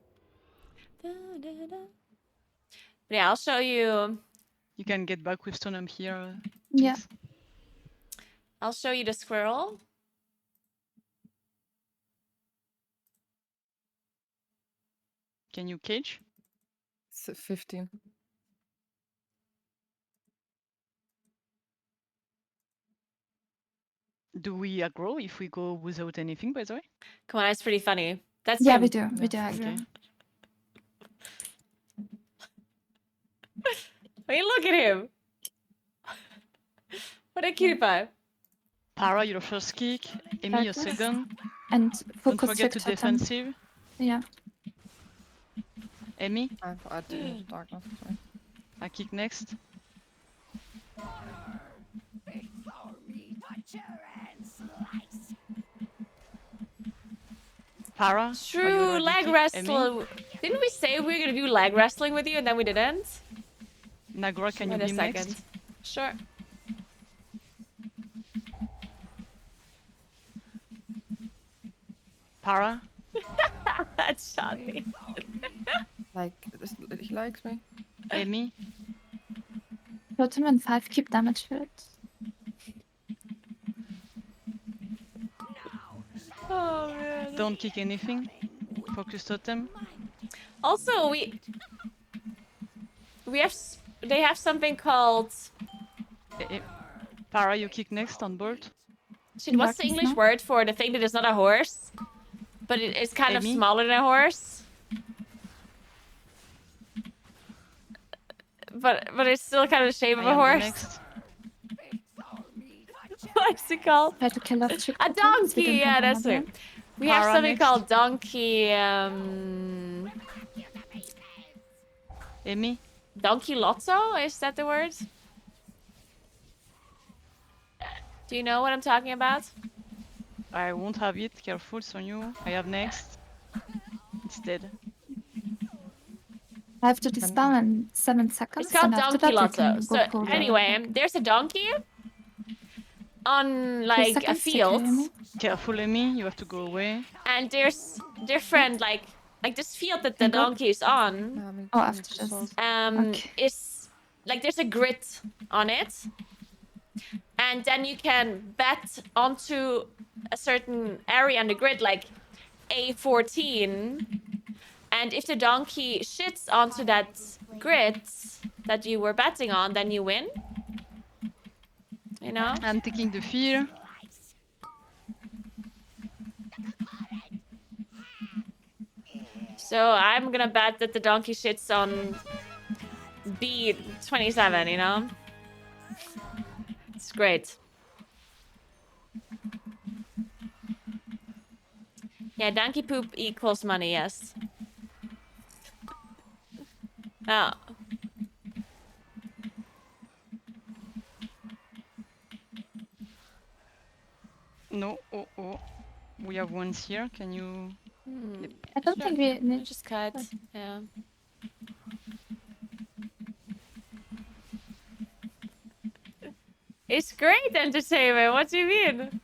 Yeah, I'll show you. You can get back with Stoneham here. Yeah. I'll show you the squirrel. Can you cage? 15. Do we aggro if we go without anything, by the way? Come on, it's pretty funny. That's yeah, him. we do. We do agree. Okay. I mean, look at him. What a cutie pie. Para, your first kick. Amy, your second. And Don't focus forget to trick totem. defensive. Yeah. Amy? I did darkness. Sorry. I kick next. Para? are you True, ready leg kick? wrestle. Amy? Didn't we say we were gonna do leg wrestling with you and then we didn't? Naguura, can you Wait a beam second. next? Sure. Para? That shot me. Like, he likes me. Amy? Totem and 5, keep damage for it. Oh man. Don't kick anything. Focus totem. Also, we have they have something called. Para, you kick next on board. Shit, what's the English word for the thing that is not a horse, but it's kind of Amy? smaller than a horse? But it's still kind of the shape of I a am the horse. next. What's it called? Try to kill off trick A totems, we donkey. don't Yeah, have that's another. it. We have Para something next. called donkey. Amy? Donkey Lotto? Is that the word? Do you know what I'm talking about? I won't have it. Careful, Sonyu. I have next. It's dead. I have to dispel in 7 seconds. It's called and after Donkey that you Lotto. can So go for the anyway, there's a donkey on 2 like a seconds, take field, care, Amy. Careful, Amy. You have to go away. and there's different like this field that the And go. donkey is on. Oh, after this. Okay. Is like there's a grid on it, and then you can bet onto a certain area on the grid, like A14. And if the donkey shits onto that grid that you were betting on, then you win. You know? I'm taking the fear. So I'm gonna bet that the donkey shits on B27, you know? It's great. Yeah, donkey poop equals money, yes. Oh. No, oh. We have ones here. Can you... Yep. I don't think we need... Just cut, yeah. It's great entertainment, what do you mean?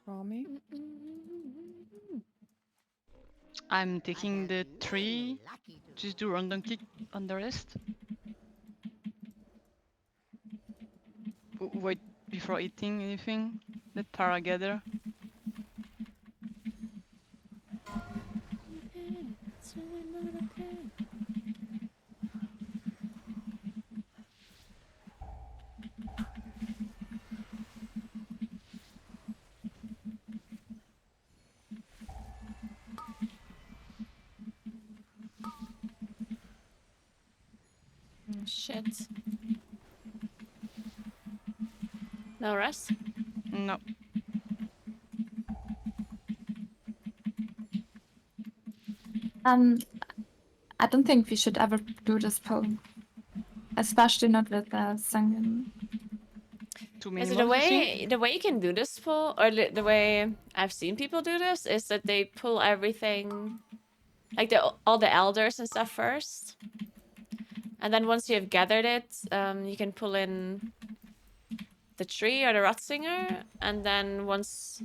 Rami? I'm taking the 3. Just do random kick on the rest. Wait before eating anything. Let Para gather. Shit. No rest? No. I don't think we should ever do this poll. Especially not with Sanguine. Too many Is it mods, you think? the way you can do this pull, or the way I've seen people do this, is that they pull everything, like all the elders and stuff first, and then once you have gathered it, you can pull in the tree or the Rotsinger, and then once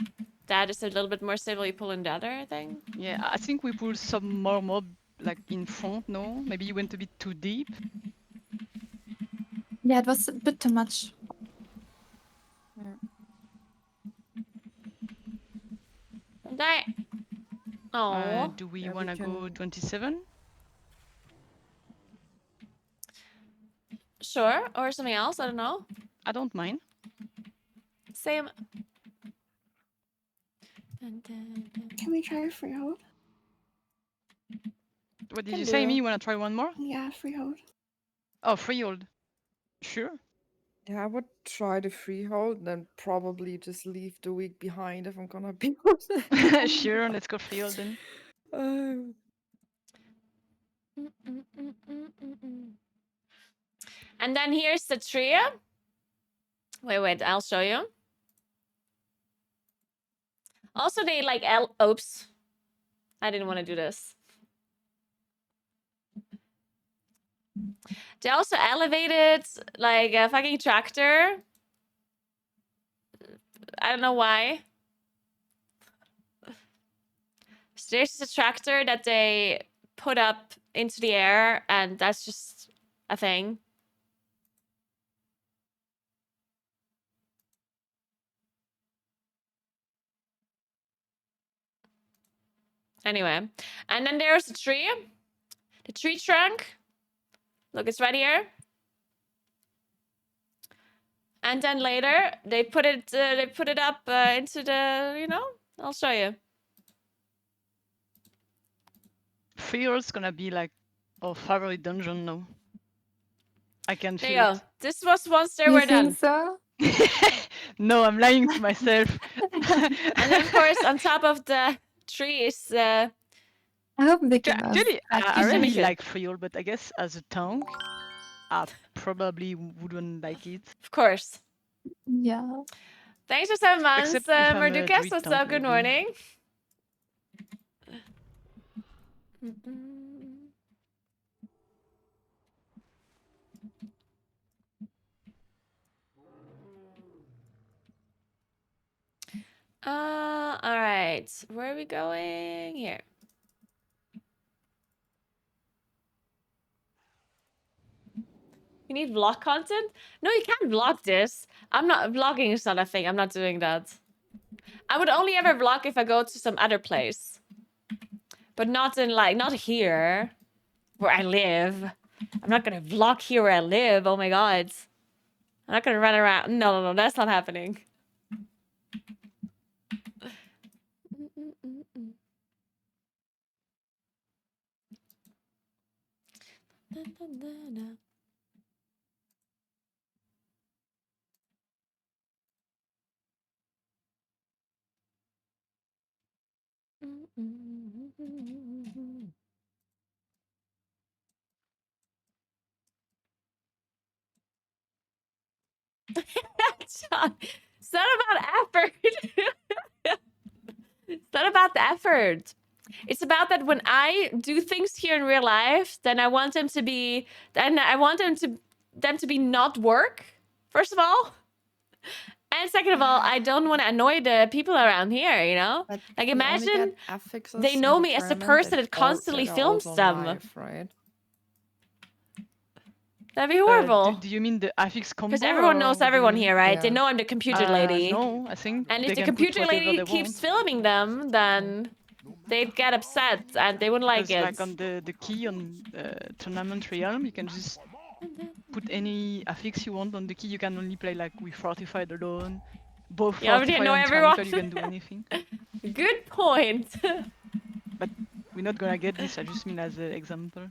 that is a little bit more stable, you pull in the other thing. Yeah, I think we pull some more mob like in front, no? Maybe you went a bit too deep. Yeah, it was a bit too much. Die. Oh. Do we want to go 27? Sure, or something else, I don't know. I don't mind. Same. Can we try a freehold? What did you say, me? You want to try one more? Yeah, freehold. Oh, freehold. Sure. Yeah, I would try the freehold, then probably just leave the week behind if I'm gonna be. Sure, let's go freehold then. And then here's the trio. Wait, I'll show you. Also, they like oops. I didn't want to do this. They also elevated like a fucking tractor. I don't know why. So there's a tractor that they put up into the air, and that's just a thing. Anyway, and then there's the tree trunk. Look, it's right here. And then later they put it up into the, you know, I'll show you. Freehold's gonna be like our favorite dungeon now. I can There feel you it. go. This was once they You were think done. so? No, I'm lying to myself. And then of course on top of the tree is I hope they give us Actually, I Just really make it. like Freehold, but I guess as a tank, I probably wouldn't like it. Of course. Yeah. Thanks for 7 months, Except if I'm a Merdukas. druid What's tank, up? Good maybe. morning. All right. Where are we going? Here. You need vlog content? No, you can't vlog this. I'm not vlogging is not a thing. I'm not doing that. I would only ever vlog if I go to some other place. But not in like not here where I live. I'm not gonna vlog here where I live. Oh my god. I'm not gonna run around. No, that's not happening. John, it's not about effort. It's not about the effort. It's about that when I do things here in real life, then I want them to be be not work, first of all. And second of all, I don't want to annoy the people around here, you know? But Like we only imagine get affixes they in know the me as the tournament person that constantly that are films also them. live, right? That'd be horrible. Do you mean the affix combo? Because everyone or knows what do you everyone mean? here, right? They Yeah. know I'm the computer lady. No, I think And they if the can put computer whatever lady they keeps want. filming them, then they'd get upset and they wouldn't like Because it. like on the key on Tournament Realm, you can just put any affix you want on the key. You can only play like with Fortified alone. Both You already Fortified know and everyone. Tyrannical, you can do anything. Good point. But we're not gonna get this, I just mean as an example.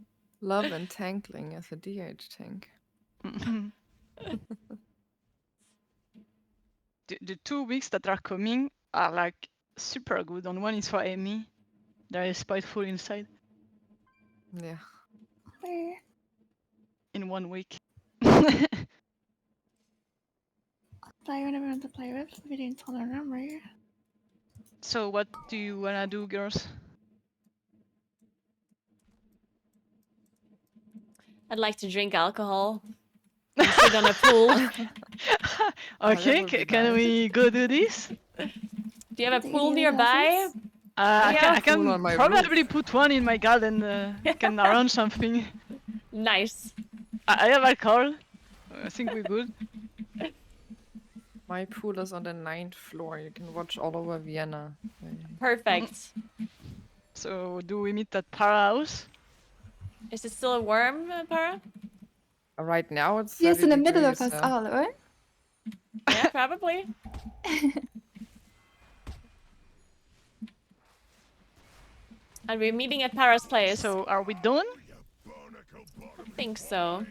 Love and tankling as a DH tank. The 2 weeks that are coming are like super good. And one is for Amy. There is spiteful inside Yeah. Where? in 1 week. I never want to play with. We didn't remember. So what do you wanna do, girls? I'd like to drink alcohol and sit on a pool. Okay, would be can nice. we go do this? Do you have a Do you pool need any nearby? lessons? I Yeah. can Pool on my probably roof. put one in my garden. Can arrange something. Nice. I have alcohol. I think we're good. My pool is on the 9th floor. You can watch all over Vienna. Perfect. So do we meet at Para house? Is it still warm, Para? Right now it's He is 30 in the middle of degrees, us all, right? Yeah, probably. And we're meeting at Para's place. So are we done? I think so.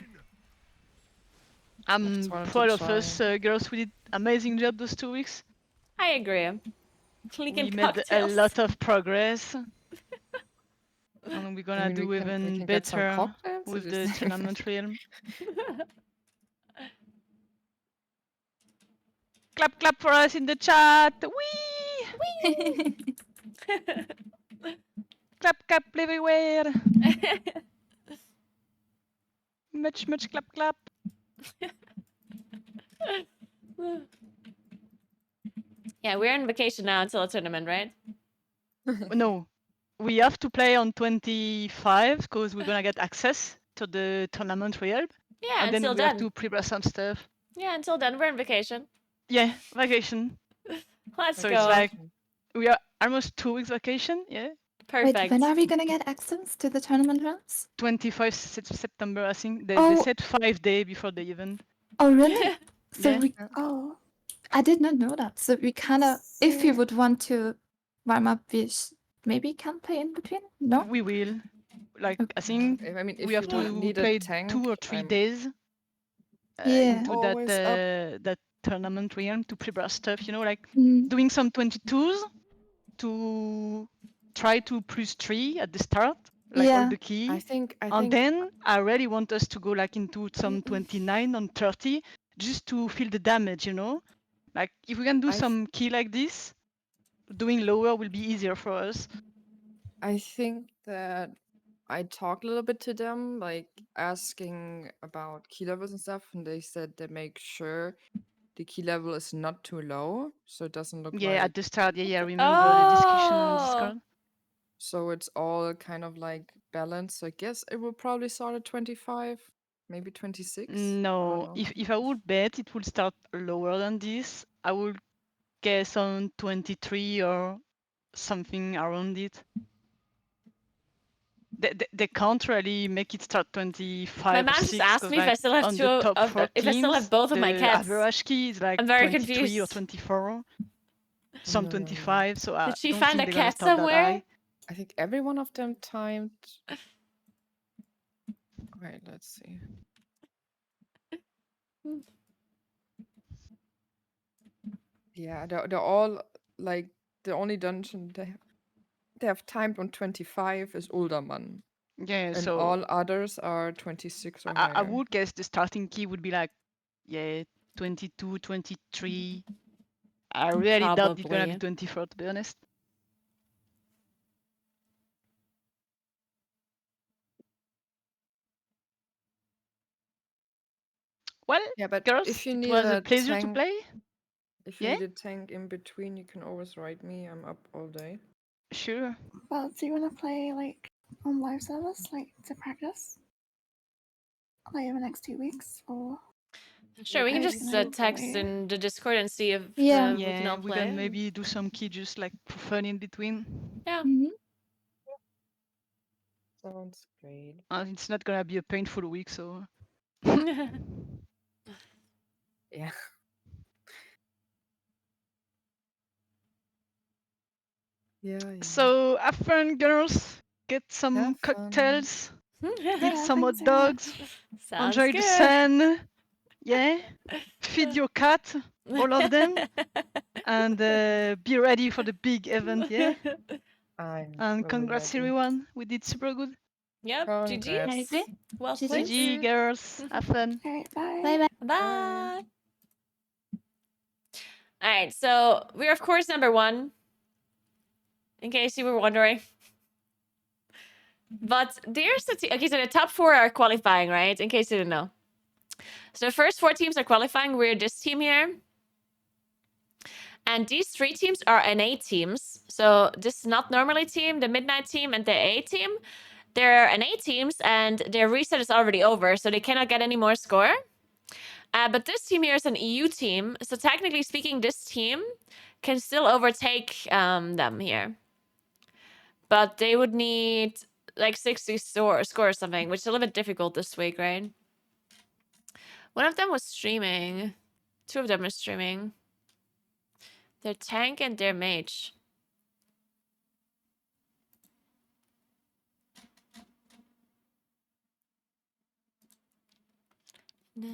I'm proud of us, girls. We did amazing job those 2 weeks. I agree. Clinking We made a lot of progress. And we're gonna do we even can get some better cocktails or with just- the tournament realm. Clap, clap for us in the chat. Whee! Clap, clap everywhere. Much, much clap, clap. Yeah, we're on vacation now until a tournament, right? No, we have to play on 25 because we're gonna get access to the tournament realm. Yeah, And then until we have then. to prepare some stuff. Yeah, until then we're on vacation. Yeah, vacation. Let's So go. it's like we are almost 2 weeks vacation. Yeah. Perfect. Wait, when are we gonna get access to the tournament rounds? 25 September, I think. They Oh. said 5 days before the event. Oh, really? So Yeah. we. Oh. I did not know that. So we kind of, if we would want to warm up, we maybe can play in between. No. We will. Like I think I mean, if we have you to need a play tank, 2 or 3 I'm days Yeah. into always that tournament realm to prepare stuff. You know, like Mm. doing some 22s to try to +3 at the start, like all Yeah. the key. I think And then I really want us to go like into some 29 and 30 just to feel the damage, you know? Like if we can do some key like this, doing lower will be easier for us. I think that I talked a little bit to them, like asking about key levels and stuff, and they said they make sure the key level is not too low, so it doesn't look Yeah, like. at the start, yeah, I remember the discussion on Oh. Discord. So it's all kind of like balanced. So I guess it will probably start at 25, maybe 26. No, if I would bet, it would start lower than this. I would guess on 23 or something around it. They can't really make it start 25 My or mom 6 just asked 'cause, me if I like, still have on two the top of 4 if I still have teams, both of my the cats. average key is like I'm very 23 or confused. 24. Some No. 25, so I Did she don't find think a they're gonna cat start that somewhere? high. I think every one of them timed. Wait, let's see. Yeah, they're all like the only dungeon they have timed on 25 is Ulderman. Yeah, And so all others are 26 or I higher. would guess the starting key would be like, yeah, 22, 23. I really doubt it's gonna be Probably. 24, to be honest. Well, Yeah, but girls, if you it need was a a pleasure to tank, play. if you Yeah? need a tank in between, you can always write me. I'm up all day. Sure. Well, do you want to play like on live service, like to practice? Like in the next 2 weeks, or? Sure, we can I just don't text know. in the Discord and see if Yeah. we can all we play. can maybe do some key just like for fun in between. Yeah. Sounds great. It's not gonna be a painful week, so. Yeah. Yeah. So have fun, girls. Get some Have fun. cocktails. Eat some hot dogs. Sounds Enjoy good. the sun. Yeah. Feed your cat, all of them, and be ready for the big event. Yeah. I'm And really congrats ready. everyone. We did super good. Yep. Congrats. GG. Well played. GG girls. Have fun. Alright, bye. Bye bye. Bye. All right, so we're of course number 1, in case you were wondering. But there's the okay. So the top 4 are qualifying, right? In case you didn't know. So the first 4 teams are qualifying. We're this team here, and these 3 teams are NA teams. So this is not normally team, the midnight team, and the A team. They're NA teams, and their reset is already over, so they cannot get any more score. But this team here is an EU team, so technically speaking, this team can still overtake them here. But they would need like 60 score or something, which is a little bit difficult this week, right? One of them was streaming. 2 of them are streaming. Their tank and their mage. No.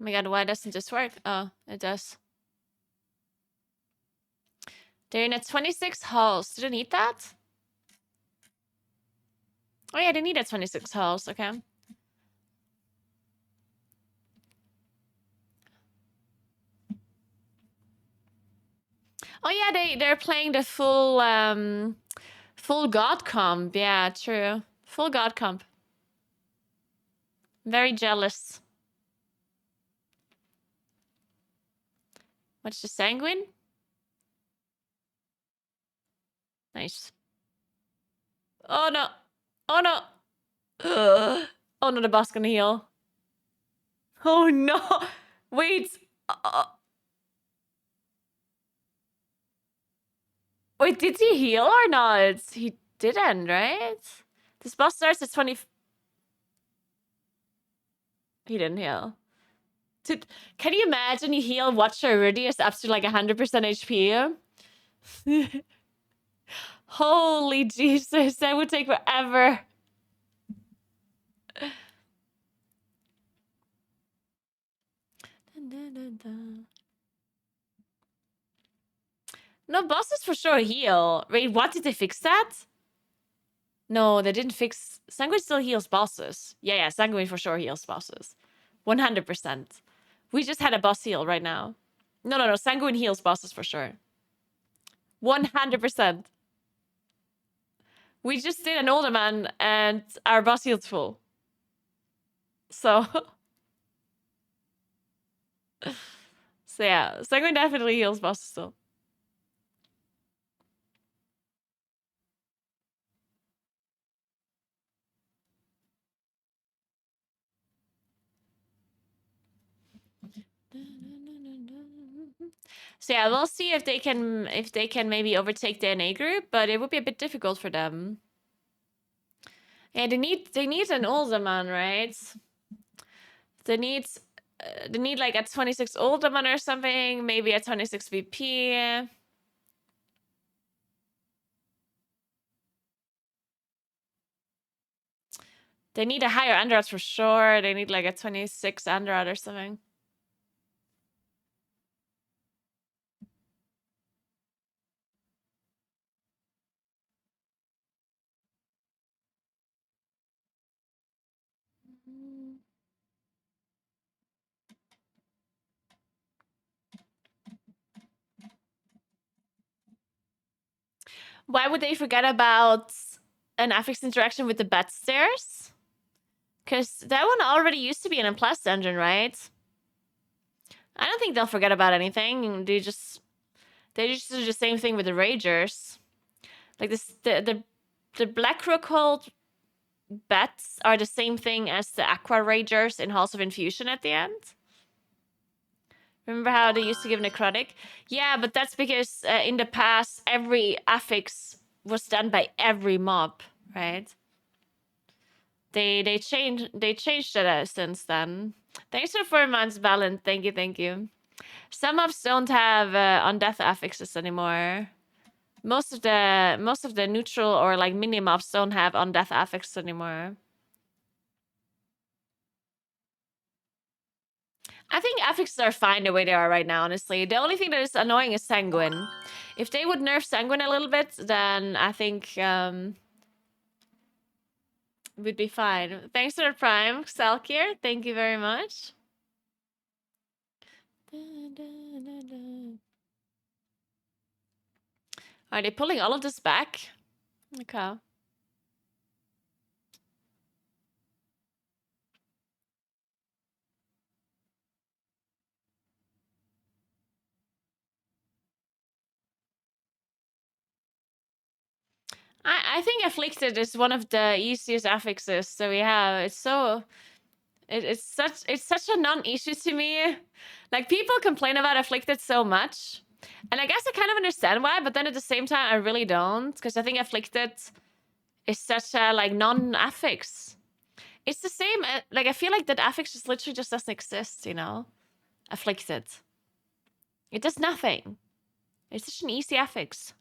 Oh my god, why doesn't this work? Oh, it does. They're in a 26 hulls. Do they need that? Oh yeah, they need a 26 hulls. Okay. Oh yeah, they're playing the full god comp. Yeah, true. Full god comp. Very jealous. What's the sanguine? Nice. Oh no. Oh no. Ugh. Oh no, the boss gonna heal. Oh no. Wait. Wait, did he heal or not? He didn't, right? This boss starts at 20. He didn't heal. Can you imagine you heal Watcher Rudius up to like 100% HP? Holy Jesus, that would take forever. No, bosses for sure heal. Wait, what? Did they fix that? No, they didn't fix... Sanguine still heals bosses. Yeah, Sanguine for sure heals bosses. 100%. We just had a boss heal right now. No. Sanguine heals bosses for sure. 100%. We just did an older man and our boss healed full. So... so yeah, Sanguine definitely heals bosses still. So yeah, we'll see if they can maybe overtake the NA group, but it would be a bit difficult for them. Yeah, they need an older man, right? They need like a 26 older man or something, maybe a 26 VP. They need a higher underrod for sure. They need like a 26 underrod or something. Why would they forget about an affix interaction with the bat stairs? Because that one already used to be an Implast engine, right? I don't think they'll forget about anything. They just do the same thing with the Ragers. Like this, the Black Rookhold bats are the same thing as the Aqua Ragers in Halls of Infusion at the end. Remember how they used to give necrotic? Yeah, but that's because in the past every affix was done by every mob, right? They changed that since then. Thanks for 4 months, Balance. Thank you. Some mobs don't have on-death affixes anymore. Most of the neutral or like mini mobs don't have on-death affix anymore. I think affixes are fine the way they are right now, honestly. The only thing that is annoying is Sanguine. If they would nerf Sanguine a little bit, then I think we'd be fine. Thanks for the Prime, Salkir. Thank you very much. Are they pulling all of this back? Okay. I think Afflicted is one of the easiest affixes. So yeah, it's so it's such a non-issue to me. Like people complain about Afflicted so much. And I guess I kind of understand why, but then at the same time I really don't, because I think Afflicted is such a like non-affix. It's the same like I feel like that affix just literally just doesn't exist, you know? Afflicted. It does nothing. It's such an easy affix.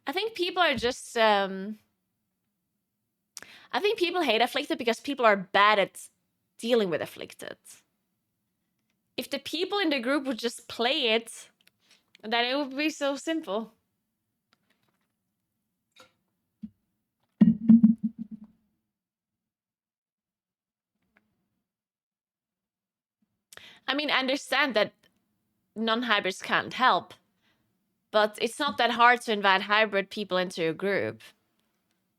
I think people are just I think people hate Afflicted because people are bad at dealing with Afflicted. If the people in the group would just play it, then it would be so simple. I mean, I understand that non-hybrids can't help, but it's not that hard to invite hybrid people into a group.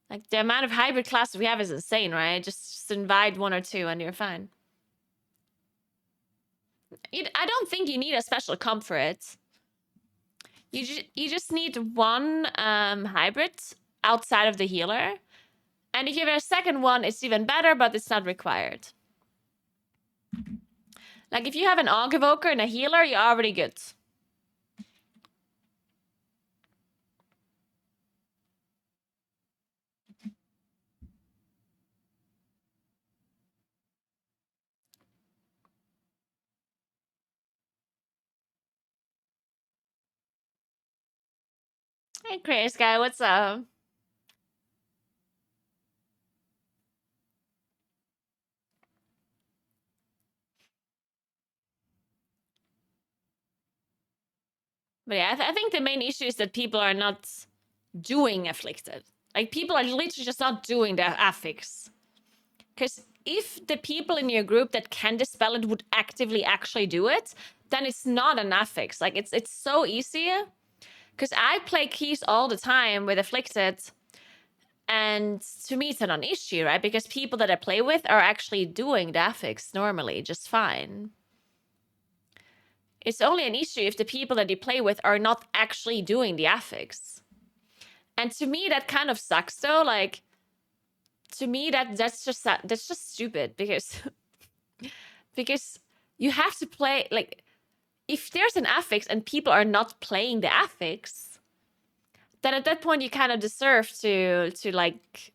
Like, the amount of hybrid classes we have is insane, right? Just invite 1 or 2 and you're fine. I don't think you need a special comp for it. You just need 1 hybrid outside of the healer. And if you have a second one, it's even better, but it's not required. Like, if you have an Aug Evoker and a healer, you're already good. Hey, Crazy Guy, what's up? But yeah, I think the main issue is that people are not doing Afflicted. Like, people are literally just not doing the affix. Because if the people in your group that can dispel it would actively actually do it, then it's not an affix. Like, it's so easy. Because I play keys all the time with Afflicted, and to me it's a non-issue, right? Because people that I play with are actually doing the affix normally just fine. It's only an issue if the people that you play with are not actually doing the affix. And to me, that kind of sucks, though. Like, to me, that's just stupid because because you have to play, like, if there's an affix and people are not playing the affix, then at that point you kind of deserve to like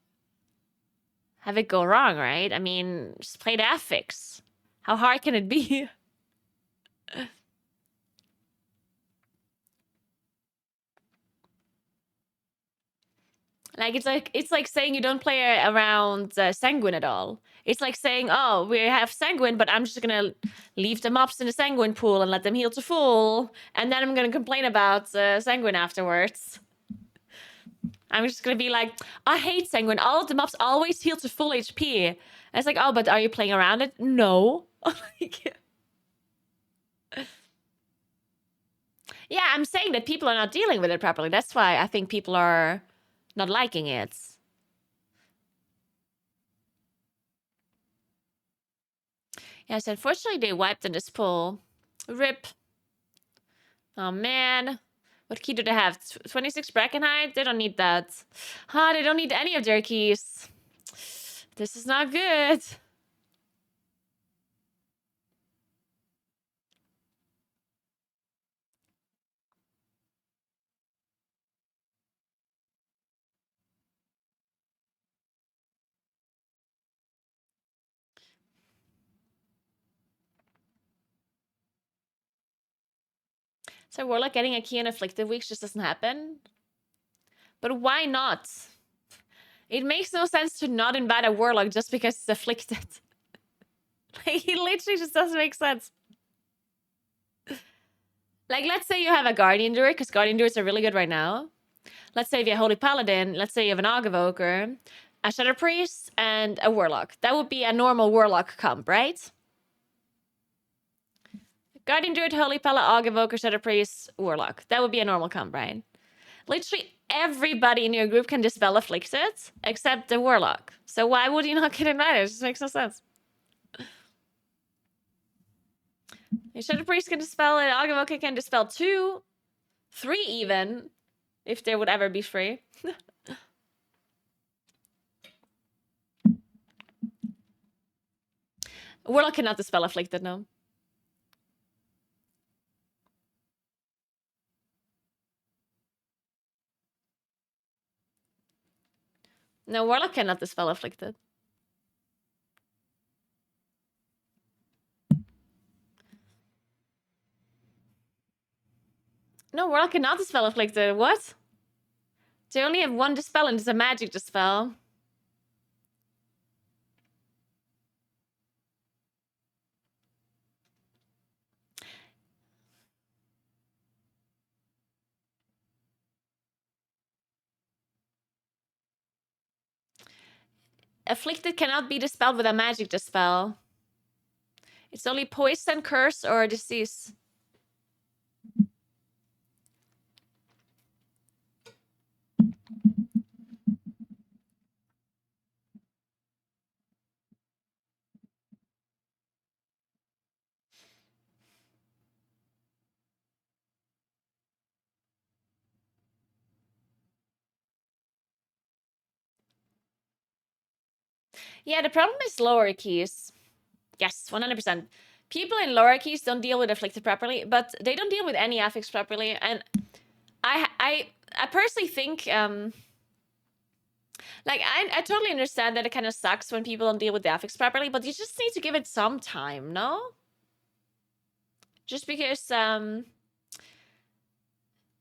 have it go wrong, right? I mean, just play the affix. How hard can it be? Like, it's like saying you don't play around Sanguine at all. It's like saying, oh, we have Sanguine, but I'm just gonna leave the mobs in the Sanguine pool and let them heal to full, and then I'm gonna complain about Sanguine afterwards. I'm just gonna be like, I hate Sanguine. All of the mobs always heal to full HP. And it's like, oh, but are you playing around it? No. Yeah, I'm saying that people are not dealing with it properly. That's why I think people are not liking it. Yes, unfortunately they wiped in this pool. RIP. Oh man. What key do they have? 26 bracken height? They don't need that. They don't need any of their keys. This is not good. So Warlock getting a key in afflicted weeks just doesn't happen. But why not? It makes no sense to not invite a Warlock just because it's afflicted. Like, it literally just doesn't make sense. Like, let's say you have a Guardian Druid, because Guardian Druids are really good right now. Let's say if you have Holy Paladin, let's say you have an Arg-Evoker, a Shadow Priest, and a Warlock. That would be a normal Warlock comp, right? Guardian Druid, Holy Paladin, Arg-Evoker, Shadow Priest, Warlock. That would be a normal comp, right? Literally everybody in your group can dispel afflicted, except the Warlock. So why would you not get invited? It just makes no sense. Your Shadow Priest can dispel it, Arg-Evoker can dispel 2, 3 even, if there would ever be free. Warlock cannot dispel afflicted, no. No, Warlock cannot dispel afflicted. No, Warlock cannot dispel afflicted. What? They only have one dispel and it's a magic dispel. Afflicted cannot be dispelled with a magic dispel. It's only poison, curse, or disease. Yeah, the problem is lower keys. Yes, 100%. People in lower keys don't deal with afflicted properly, but they don't deal with any affix properly. And I personally think, like, I totally understand that it kind of sucks when people don't deal with the affix properly, but you just need to give it some time, no? Just because,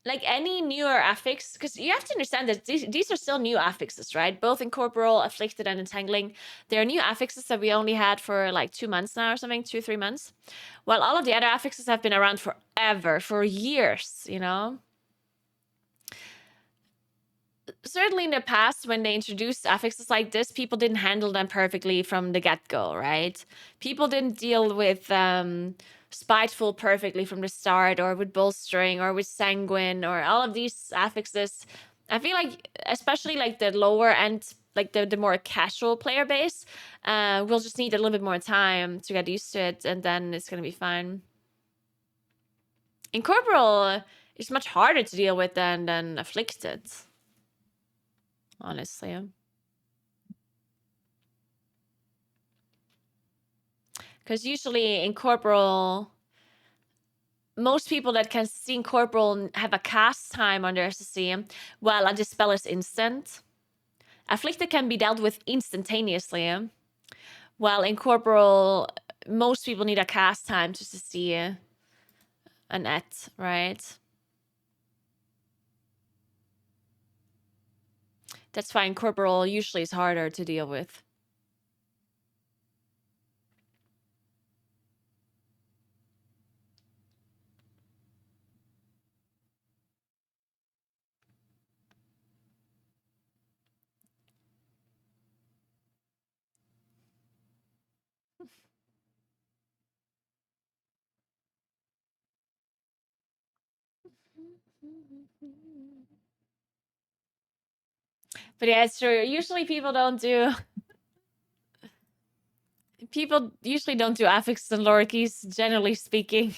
like any newer affix, because you have to understand that these are still new affixes, right? Both incorporeal, afflicted, and entangling. They're new affixes that we only had for like 2 months now or something, 2-3 months. While all of the other affixes have been around forever, for years, you know? Certainly in the past, when they introduced affixes like this, people didn't handle them perfectly from the get-go, right? People didn't deal with spiteful perfectly from the start, or with bolstering, or with sanguine, or all of these affixes. I feel like, especially like the lower end, like the more casual player base, will just need a little bit more time to get used to it, and then it's gonna be fine. Incorporeal is much harder to deal with than afflicted, honestly. Because usually incorporeal, most people that can see incorporeal have a cast time on their SSC, while a dispel is instant. Afflicted can be dealt with instantaneously, while incorporeal, most people need a cast time to see an et, right? That's why incorporeal usually is harder to deal with. But yeah, it's true. Usually people don't do... People usually don't do affixes and lower keys, generally speaking.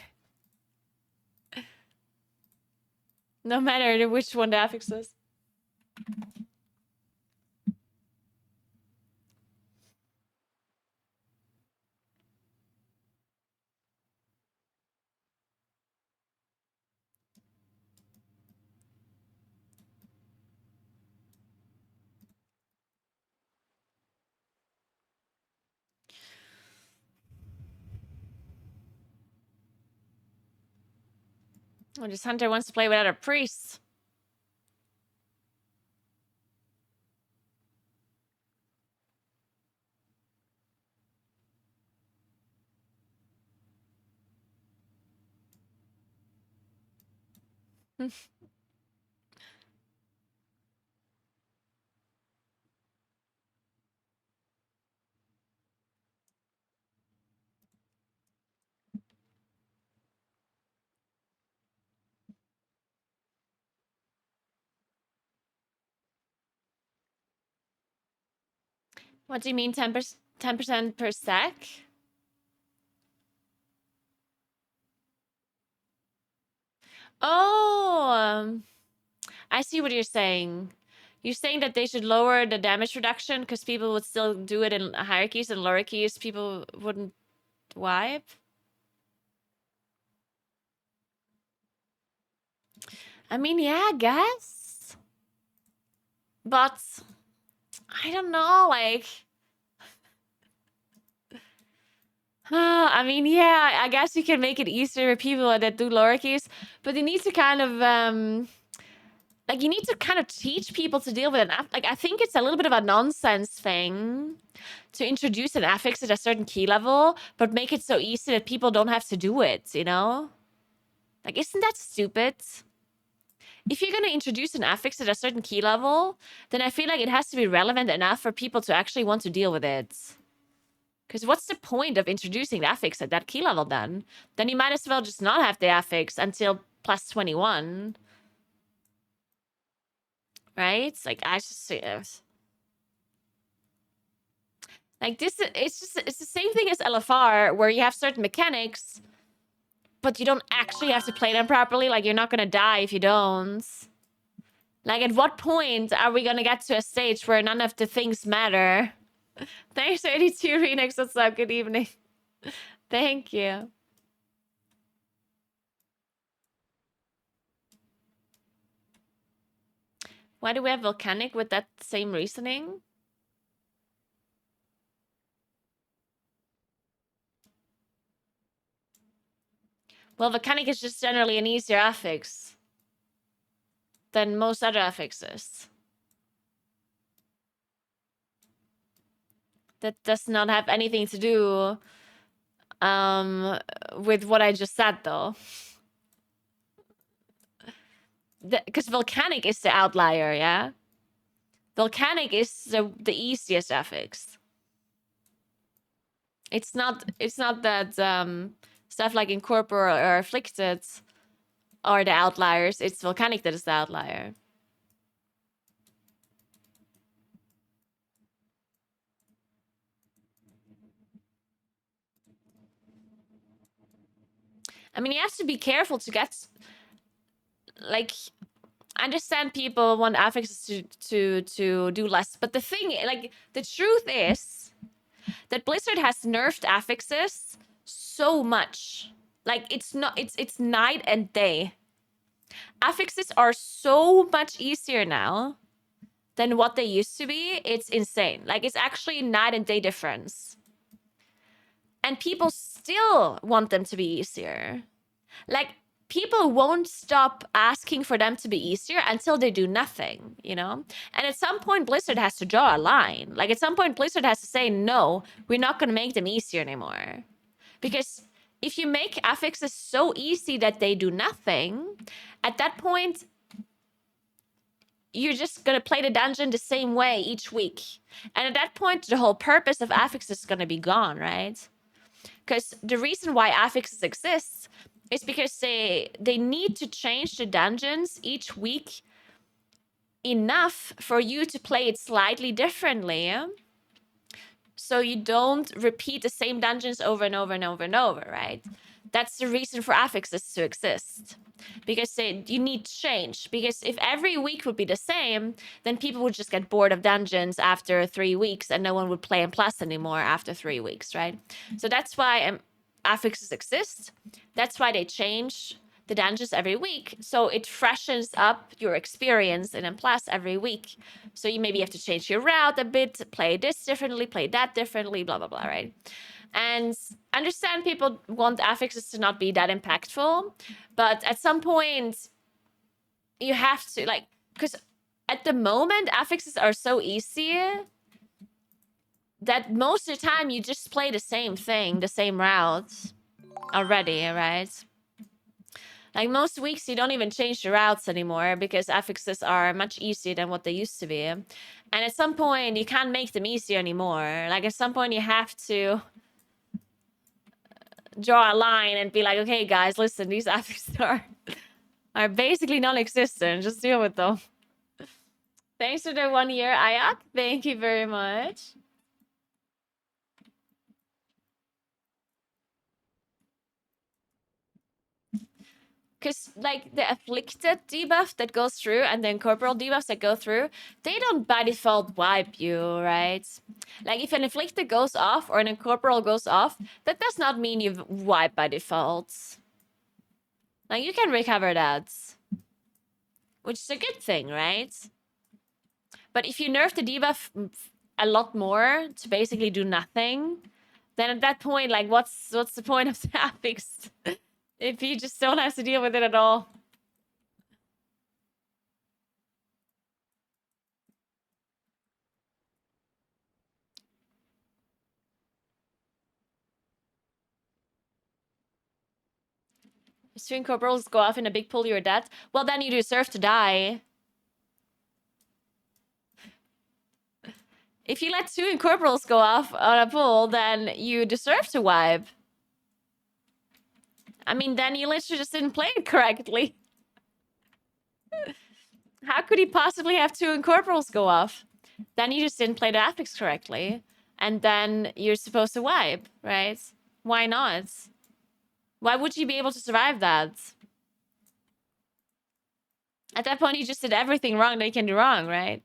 No matter which one the affix is. Well, this hunter wants to play without a priest. What do you mean 10% per sec? Oh, I see what you're saying. You're saying that they should lower the damage reduction because people would still do it in higher keys and lower keys people wouldn't wipe? I mean, yeah, I guess. But I don't know, like I mean, yeah, I guess you can make it easier for people that do lower keys, but you need to kind of like you need to kind of teach people to deal with an like I think it's a little bit of a nonsense thing to introduce an affix at a certain key level, but make it so easy that people don't have to do it, you know? Like, isn't that stupid? If you're going to introduce an affix at a certain key level, then I feel like it has to be relevant enough for people to actually want to deal with it. Because what's the point of introducing the affix at that key level then? Then you might as well just not have the affix until plus 21. Right? Like, I just see it. Like, this, it's the same thing as LFR, where you have certain mechanics, but you don't actually have to play them properly. Like, you're not gonna die if you don't. Like, at what point are we gonna get to a stage where none of the things matter? Thanks, 82 Renix. What's up? Good evening. Thank you. Why do we have volcanic with that same reasoning? Well, volcanic is just generally an easier affix than most other affixes. That does not have anything to do with what I just said, though. Because volcanic is the outlier, yeah? Volcanic is the easiest affix. It's not that stuff like incorporeal or afflicted are the outliers. It's volcanic that is the outlier. I mean, you have to be careful to get, like, I understand people want affixes to do less, but the thing, like, the truth is that Blizzard has nerfed affixes so much. Like, it's night and day. Affixes are so much easier now than what they used to be. It's insane. Like, it's actually night and day difference. And people still want them to be easier. Like, people won't stop asking for them to be easier until they do nothing, you know? And at some point, Blizzard has to draw a line. Like, at some point, Blizzard has to say, no, we're not going to make them easier anymore. Because if you make affixes so easy that they do nothing, at that point, you're just going to play the dungeon the same way each week. And at that point, the whole purpose of affixes is going to be gone, right? Because the reason why affixes exist is because they need to change the dungeons each week enough for you to play it slightly differently. So you don't repeat the same dungeons over and over and over and over, right? That's the reason for affixes to exist. Because you need change. Because if every week would be the same, then people would just get bored of dungeons after 3 weeks and no one would play in Plus anymore after 3 weeks, right? So that's why affixes exist. That's why they change the dungeons every week. So it freshens up your experience in M+ every week. So you maybe have to change your route a bit, play this differently, play that differently, blah, blah, blah, right? And understand people want affixes to not be that impactful, but at some point you have to, like, because at the moment affixes are so easy that most of the time you just play the same thing, the same routes already, right? Like most weeks you don't even change the routes anymore because affixes are much easier than what they used to be. And at some point you can't make them easier anymore. Like at some point you have to draw a line and be like, okay guys, listen, these affixes are basically non-existent. Just deal with them. Thanks for the 1 year, Ayak. Thank you very much. Because, like, the afflicted debuff that goes through and the incorporeal debuffs that go through, they don't by default wipe you, right? Like, if an afflicted goes off or an incorporeal goes off, that does not mean you've wiped by default. Like, you can recover that. Which is a good thing, right? But if you nerf the debuff a lot more to basically do nothing, then at that point, like, what's the point of the affix? If you just don't have to deal with it at all. If two incorporeals go off in a big pool, you're dead. Well, then you deserve to die. If you let two incorporeals go off on a pool, then you deserve to wipe. I mean, then you literally just didn't play it correctly. How could he possibly have two incorporeals go off? Then you just didn't play the affix correctly. And then you're supposed to wipe, right? Why not? Why would you be able to survive that? At that point, you just did everything wrong that you can do wrong, right?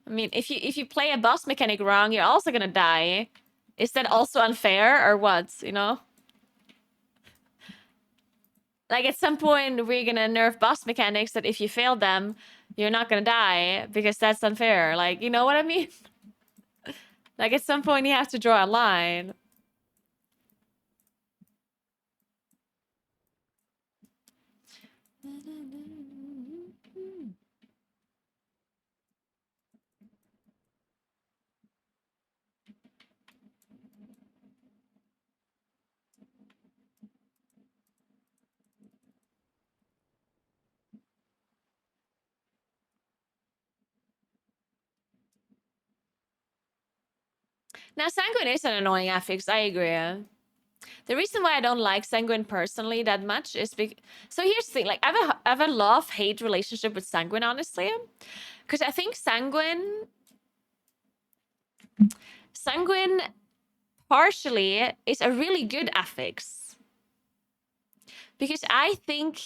I mean, if you play a boss mechanic wrong, you're also gonna die. Is that also unfair or what, you know? Like, at some point, we're gonna nerf boss mechanics that if you fail them, you're not gonna die because that's unfair. Like, you know what I mean? Like, at some point, you have to draw a line. Now, Sanguine is an annoying affix. I agree. The reason why I don't like Sanguine personally that much is because... So here's the thing. Like, I have a love-hate relationship with Sanguine, honestly. Because I think Sanguine partially is a really good affix. Because I think...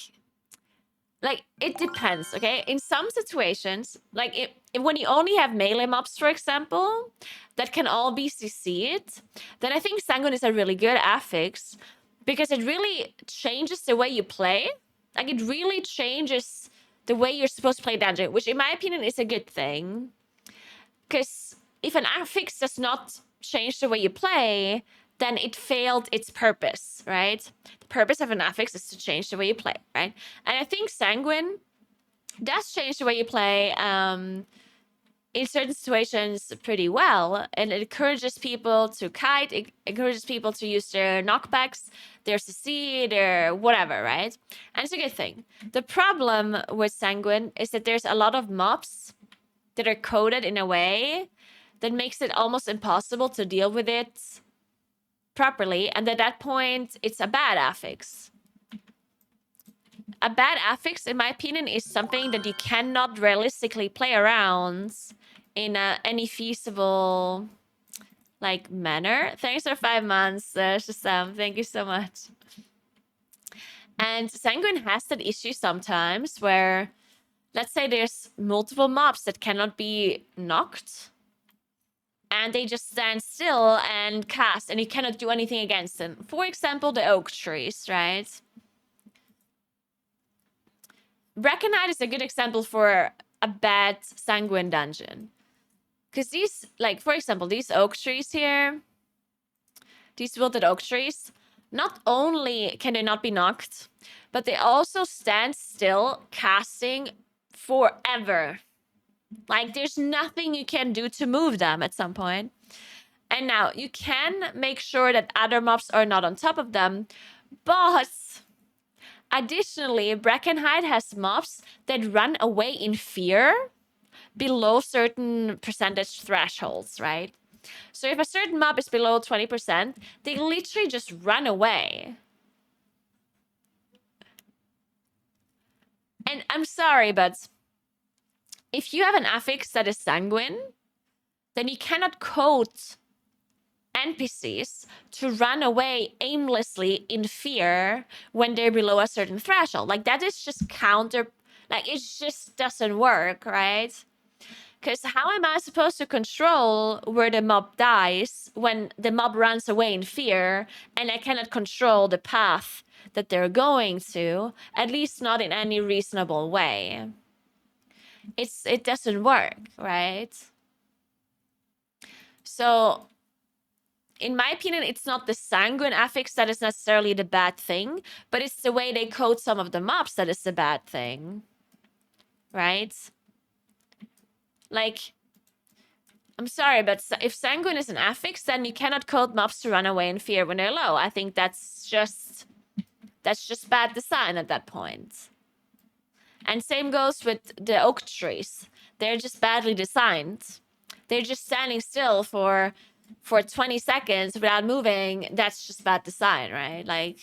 Like, it depends, okay? In some situations, like when you only have melee mobs, for example, that can all be CC'd, then I think Sanguine is a really good affix because it really changes the way you play. Like, it really changes the way you're supposed to play dungeon, which in my opinion is a good thing. Because if an affix does not change the way you play, then it failed its purpose, right? The purpose of an affix is to change the way you play, right? And I think Sanguine does change the way you play in certain situations pretty well. And it encourages people to kite, it encourages people to use their knockbacks, their CC, their whatever, right? And it's a good thing. The problem with Sanguine is that there's a lot of mobs that are coded in a way that makes it almost impossible to deal with it properly, and at that point, it's a bad affix. A bad affix, in my opinion, is something that you cannot realistically play around in any feasible, like, manner. Thanks for 5 months, Shazam. Thank you so much. And Sanguine has that issue sometimes where, let's say there's multiple mobs that cannot be knocked, and they just stand still and cast, and you cannot do anything against them. For example, the oak trees, right? Reckonite is a good example for a bad Sanguine dungeon. Because these, like, for example, these oak trees here, these wilted oak trees, not only can they not be knocked, but they also stand still casting forever. Like, there's nothing you can do to move them at some point. And now, you can make sure that other mobs are not on top of them, but additionally, Brackenhide has mobs that run away in fear below certain percentage thresholds, right? So if a certain mob is below 20%, they literally just run away. And I'm sorry, but if you have an affix that is sanguine, then you cannot code NPCs to run away aimlessly in fear when they're below a certain threshold. Like, that is just counter... Like, it just doesn't work, right? Because how am I supposed to control where the mob dies when the mob runs away in fear and I cannot control the path that they're going to, at least not in any reasonable way? It doesn't work, right? So, in my opinion, it's not the sanguine affix that is necessarily the bad thing, but it's the way they code some of the mobs that is the bad thing, right? Like, I'm sorry, but if sanguine is an affix, then you cannot code mobs to run away in fear when they're low. I think that's just bad design at that point. And same goes with the oak trees. They're just badly designed. They're just standing still for 20 seconds without moving. That's just bad design, right? Like,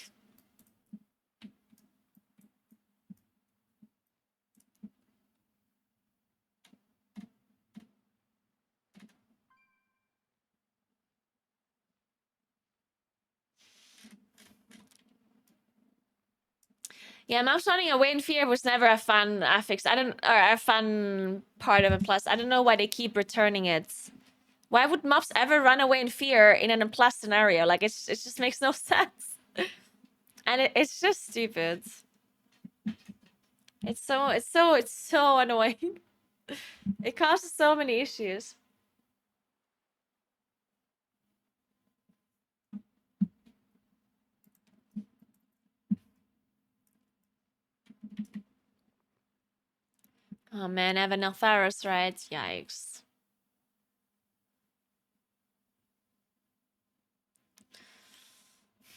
yeah, mobs running away in fear was never a fun affix. Or a fun part of it. Plus, I don't know why they keep returning it. Why would mobs ever run away in fear in an plus scenario? Like, it just makes no sense. And it's just stupid. It's so annoying. It causes so many issues. Oh man, Evan Alfaros, right? Yikes.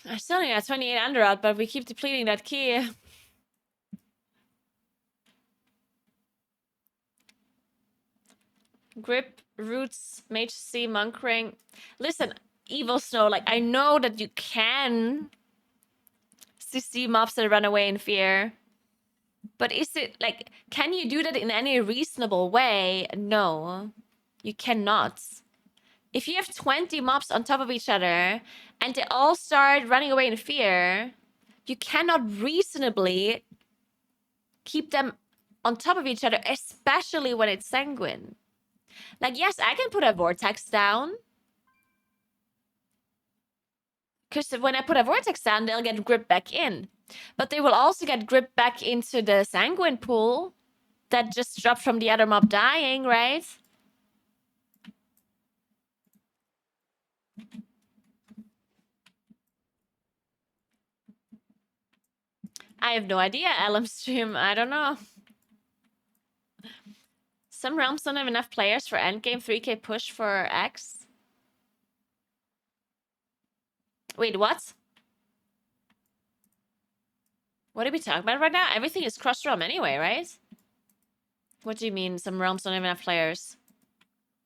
I still only got 28 underout, but we keep depleting that key. Grip, Roots, Mage C, Monk Ring. Listen, Evil Snow, like, I know that you can see mobs that run away in fear. But is it, like, can you do that in any reasonable way? No, you cannot. If you have 20 mobs on top of each other and they all start running away in fear, you cannot reasonably keep them on top of each other, especially when it's sanguine. Like, yes, I can put a vortex down. Because when I put a vortex down, they'll get gripped back in. But they will also get gripped back into the sanguine pool that just dropped from the other mob dying, right? I have no idea, LM stream. I don't know. Some realms don't have enough players for endgame 3k push for X. Wait, what? What are we talking about right now? Everything is cross-realm anyway, right? What do you mean some realms don't have enough players?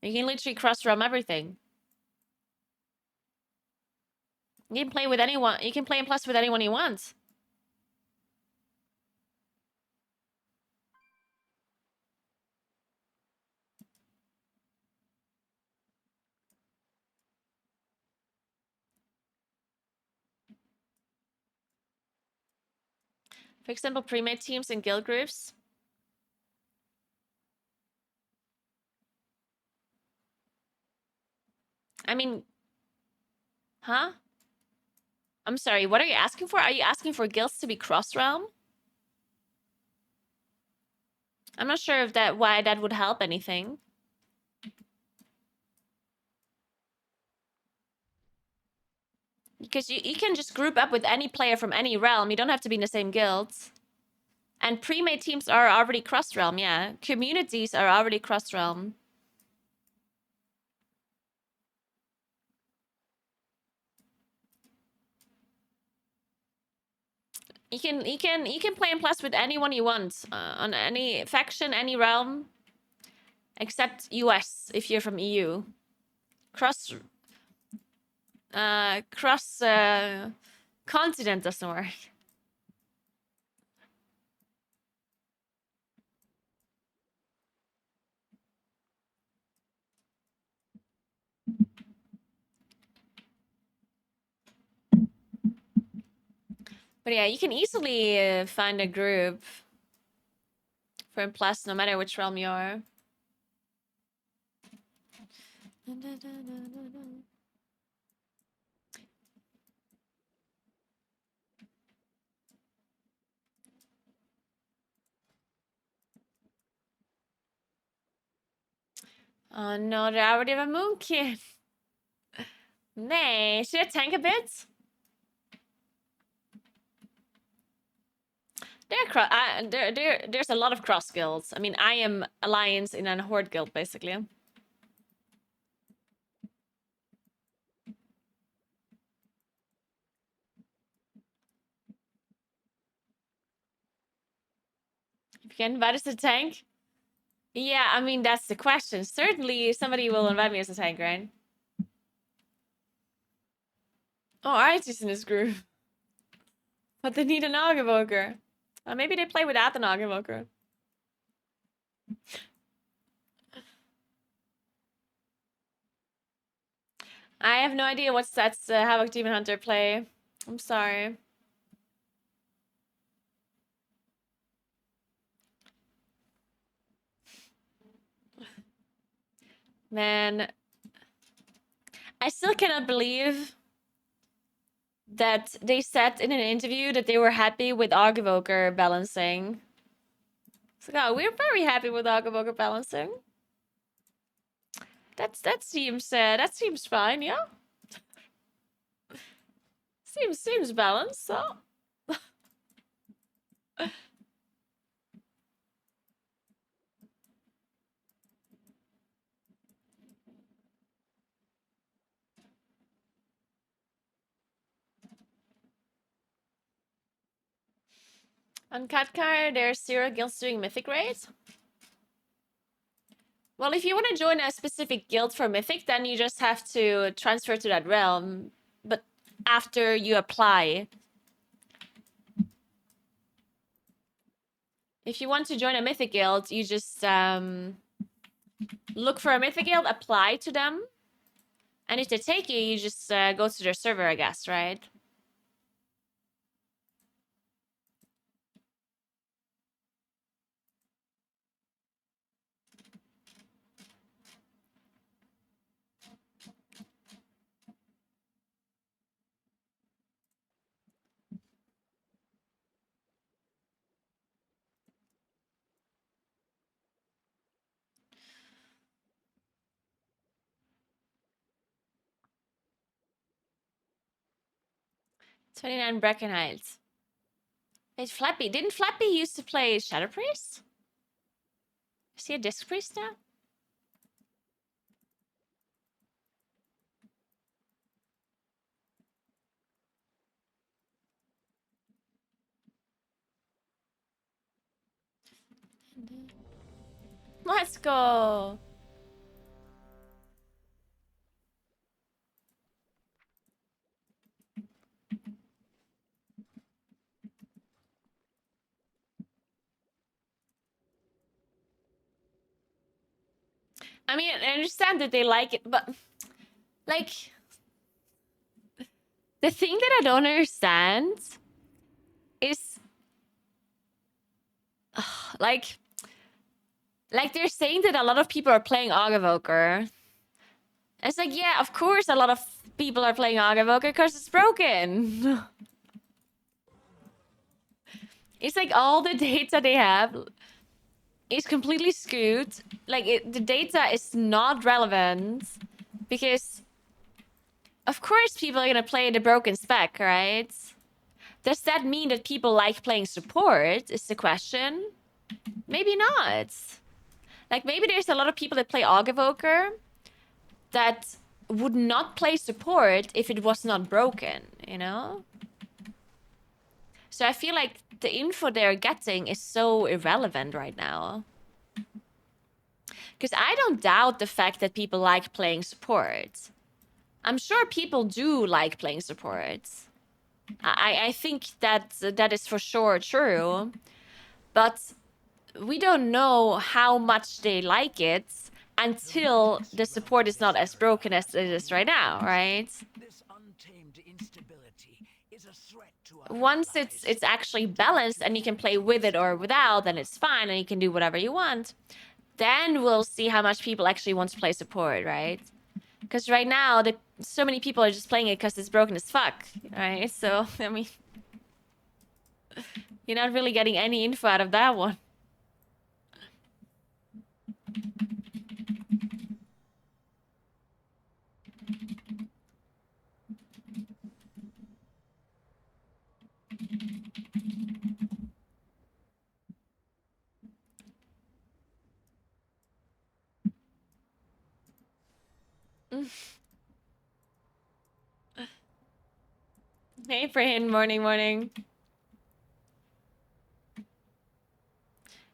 You can literally cross-realm everything. You can play with anyone. You can play in plus with anyone you want. For example, pre-made teams and guild groups. I mean, huh? I'm sorry, what are you asking for? Are you asking for guilds to be cross-realm? I'm not sure if why that would help anything. Because you can just group up with any player from any realm. You don't have to be in the same guild. And pre-made teams are already cross-realm, yeah. Communities are already cross-realm. You can play in plus with anyone you want on any faction, any realm, except US if you're from EU. Cross continent doesn't work. But yeah, you can easily find a group for in plus no matter which realm you are. Oh no, they already have a moon kid. Nay, should I tank a bit? There's a lot of cross guilds. I mean, I am alliance in a horde guild basically. If you can invite us to tank? Yeah, I mean, that's the question. Certainly somebody will invite me as a tank, right? Oh, Archie's in this group. But they need an Argivoker. Maybe they play without an Argivoker. I have no idea what stats Havoc Demon Hunter play. I'm sorry. Man, I still cannot believe that they said in an interview that they were happy with Argivoker balancing. So, oh, we're very happy with Argivoker balancing. That seems fine, yeah. Seems balanced, so. On Katkar, there's 0 guilds doing Mythic raids. Well, if you want to join a specific guild for Mythic, then you just have to transfer to that realm. But after you apply. If you want to join a Mythic guild, you just look for a Mythic guild, apply to them. And if they take you, you just go to their server, I guess, right? $29 Bracken Heights. Wait, Flappy. Didn't Flappy used to play Shadow Priest? Is he a Disc Priest now? Let's go. I mean, I understand that they like it, but like the thing that I don't understand is like they're saying that a lot of people are playing Argivoker. It's like, yeah, of course a lot of people are playing Argivoker because it's broken. It's like all the data they have is completely skewed. Like the data is not relevant because Of course people are gonna play the broken spec, right? Does that mean that people like playing support, is the question? Maybe not. Like, maybe there's a lot of people that play Aug Evoker that would not play support if it was not broken, you know? So I feel like the info they're getting is so irrelevant right now. Because I don't doubt the fact that people like playing support. I'm sure people do like playing support. I think that is for sure true. But we don't know how much they like it until the support is not as broken as it is right now, right? Once it's actually balanced and you can play with it or without, then it's fine and you can do whatever you want. Then we'll see how much people actually want to play support, right? Because right now, so many people are just playing it because it's broken as fuck, right? So, I mean, you're not really getting any info out of that one. Hey, Brain. Morning, morning.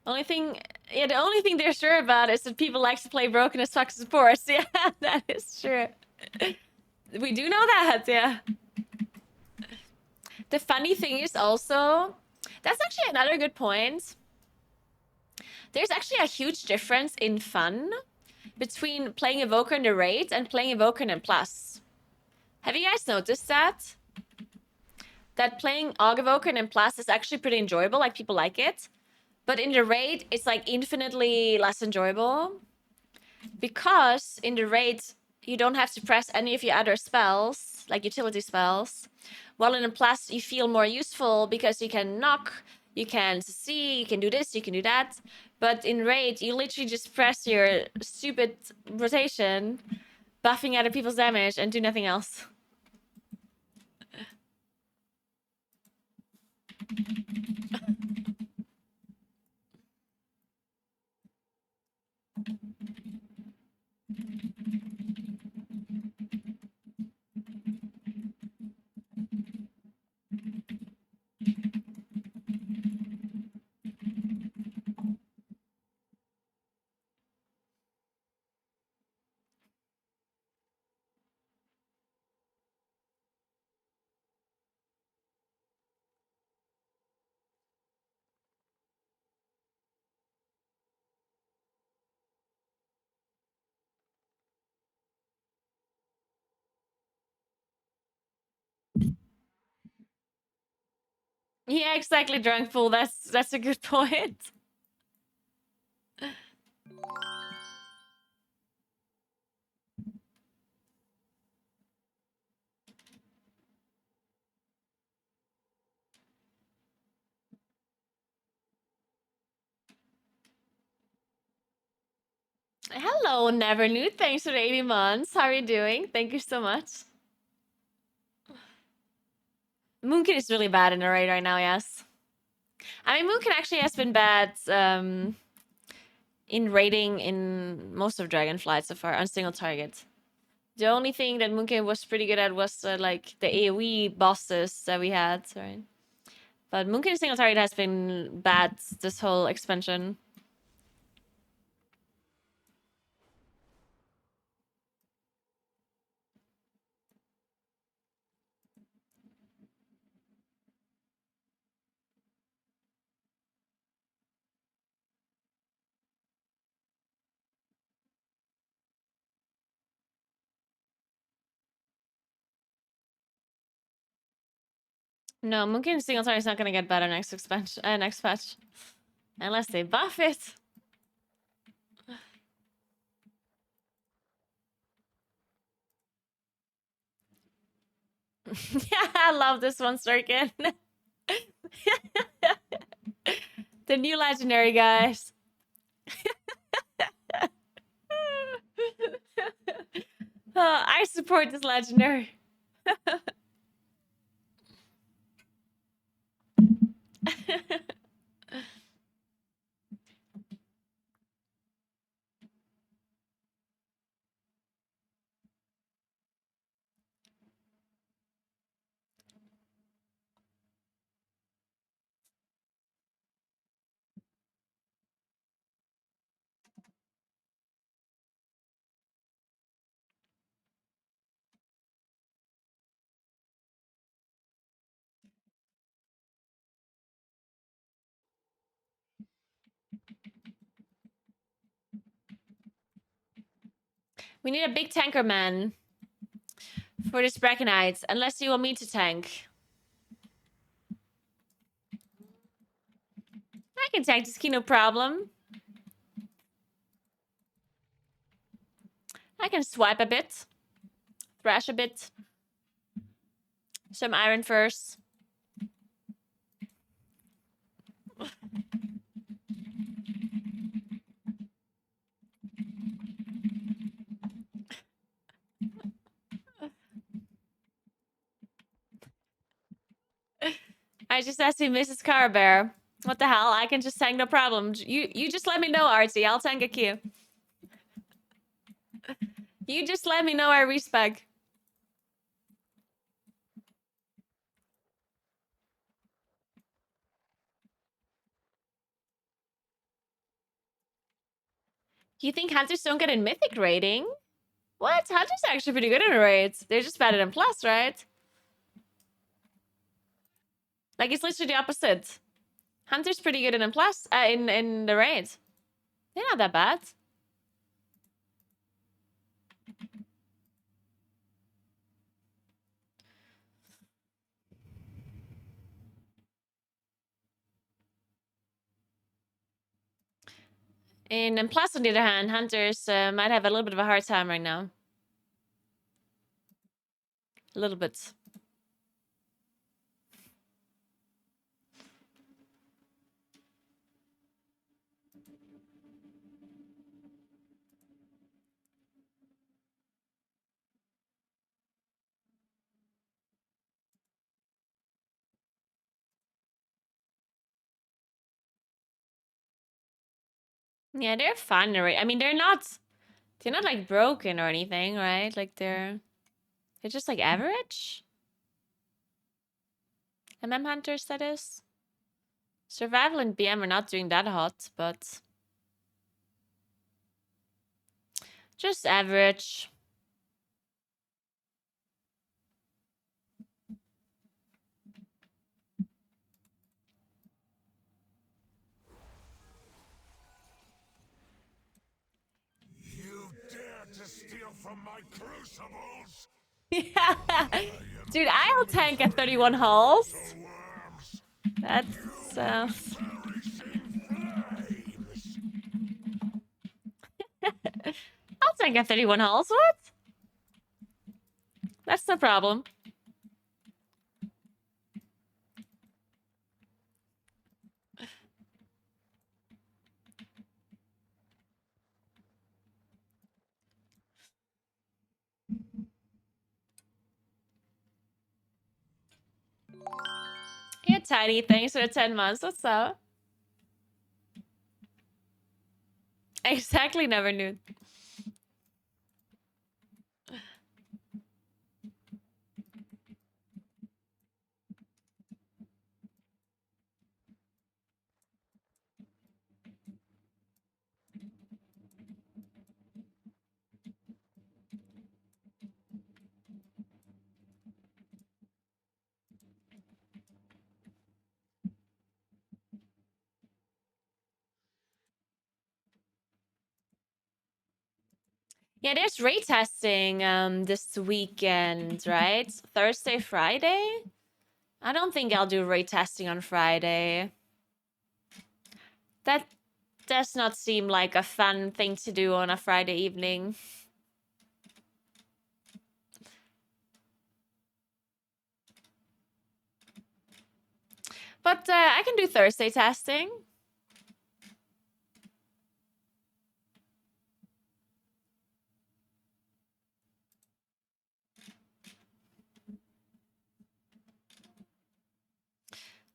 The only thing they're sure about is that people like to play broken as fuck supports. Yeah, that is true. We do know that, yeah. The funny thing is also, that's actually another good point. There's actually a huge difference in fun between playing Evoker in the raid and playing Evoker in Plus. Have you guys noticed that? That playing Aug Evoker in Plus is actually pretty enjoyable, like people like it. But in the raid, it's like infinitely less enjoyable. Because in the raid, you don't have to press any of your other spells, like utility spells. While in a Plus, you feel more useful because you can knock, you can see, you can do this, you can do that. But in raid, you literally just press your stupid rotation, buffing other people's damage, and do nothing else. Yeah, exactly, Drunk Fool. That's a good point. Hello, Never Knew. Thanks for the 80 months. How are you doing? Thank you so much. Moonkin is really bad in the raid right now, yes. I mean, Moonkin actually has been bad in raiding in most of Dragonflight so far on single target. The only thing that Moonkin was pretty good at was like the AoE bosses that we had, right? But Moonkin single target has been bad this whole expansion. No, Moonkin single target is not gonna get better next expansion, next patch, unless they buff it. Yeah, I love this one, Sturkin. The new legendary, guys. I support this legendary. We need a big tanker man for this Brackenites, unless you want me to tank. I can tank this key, no problem. I can swipe a bit. Thrash a bit. Some iron first. I just asked you, Mrs. Carbear. What the hell? I can just tank, no problem. You just let me know, Artie. I'll tank a queue. You just let me know, I respec. You think hunters don't get a mythic rating? What? Hunters are actually pretty good in raids. They're just better than plus, right? Like, it's literally the opposite. Hunter's pretty good in plus, in the raid. They're not that bad. In plus, on the other hand, hunters might have a little bit of a hard time right now. A little bit. Yeah, they're fun. I mean, they're not like broken or anything, right? Like they're just like average. Hunters, that is. Survival and BM are not doing that hot, but just average. You dare to steal from my crucibles? Yeah. Dude, I'll tank at 31 hulls. That's I'll tank at 31 hulls. What? That's no problem. Yeah, Tiny, thanks for the 10 months. What's up? Exactly, never knew. Yeah, there's raid testing this weekend, right? Thursday, Friday? I don't think I'll do raid testing on Friday. That does not seem like a fun thing to do on a Friday evening. But I can do Thursday testing.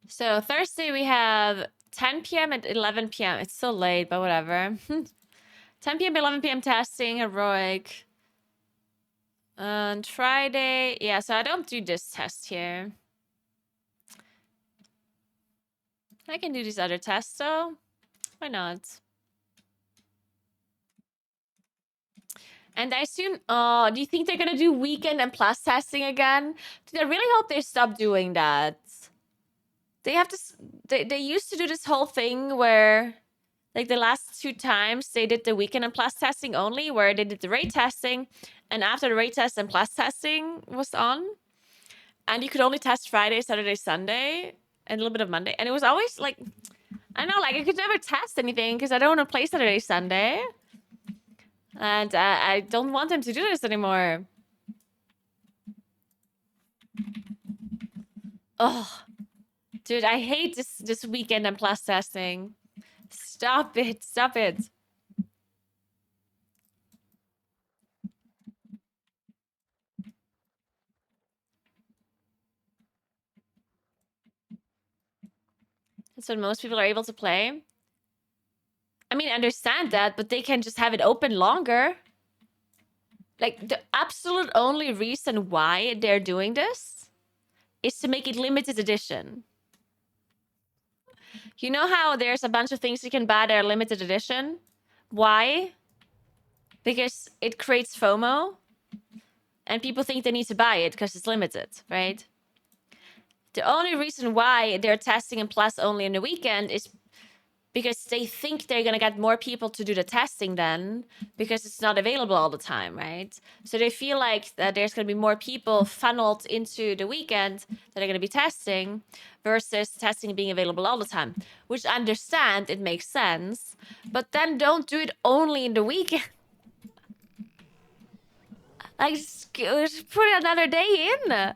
So Thursday we have 10 p.m. and 11 p.m. It's so late, but whatever. 10 p.m. 11 p.m. testing, heroic. And Friday, yeah, so I don't do this test here. I can do these other tests though. Why not? And I assume, do you think they're gonna do weekend and plus testing again? Dude, I really hope they stop doing that. They have to, they used to do this whole thing where, like the last 2 times, they did the weekend and plus testing only, where they did the rate testing, and after the rate test and plus testing was on, and you could only test Friday, Saturday, Sunday, and a little bit of Monday. And it was always like, I don't know, like I could never test anything because I don't want to play Saturday, Sunday. And I don't want them to do this anymore. Oh, dude, I hate this weekend and plus testing. Stop it, stop it. That's when most people are able to play. I mean, I understand that, but they can just have it open longer. Like, the absolute only reason why they're doing this is to make it limited edition. You know how there's a bunch of things you can buy that are limited edition? Why? Because it creates FOMO. And people think they need to buy it because it's limited, right? The only reason why they're testing in plus only in the weekend is because they think they're going to get more people to do the testing then, because it's not available all the time, right? So they feel like that there's going to be more people funneled into the weekend that are going to be testing versus testing being available all the time, which I understand, it makes sense, but then don't do it only in the weekend. Like, just put another day in.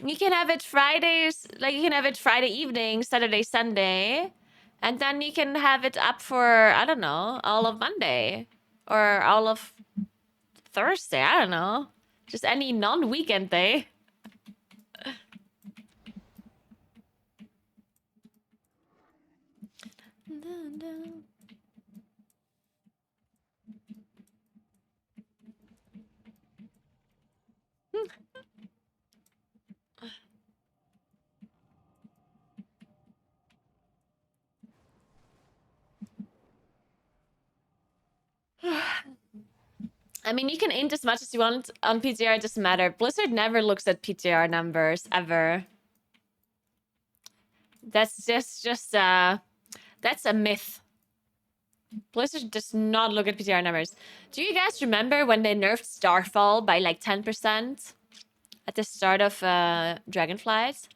You can have it Fridays, like you can have it Friday evening, Saturday, Sunday, and then you can have it up for, I don't know, all of Monday or all of Thursday. I don't know. Just any non-weekend day. I mean, you can int as much as you want on PTR, it doesn't matter. Blizzard never looks at PTR numbers, ever. That's just that's a myth. Blizzard does not look at PTR numbers. Do you guys remember when they nerfed Starfall by like 10% at the start of Dragonflight?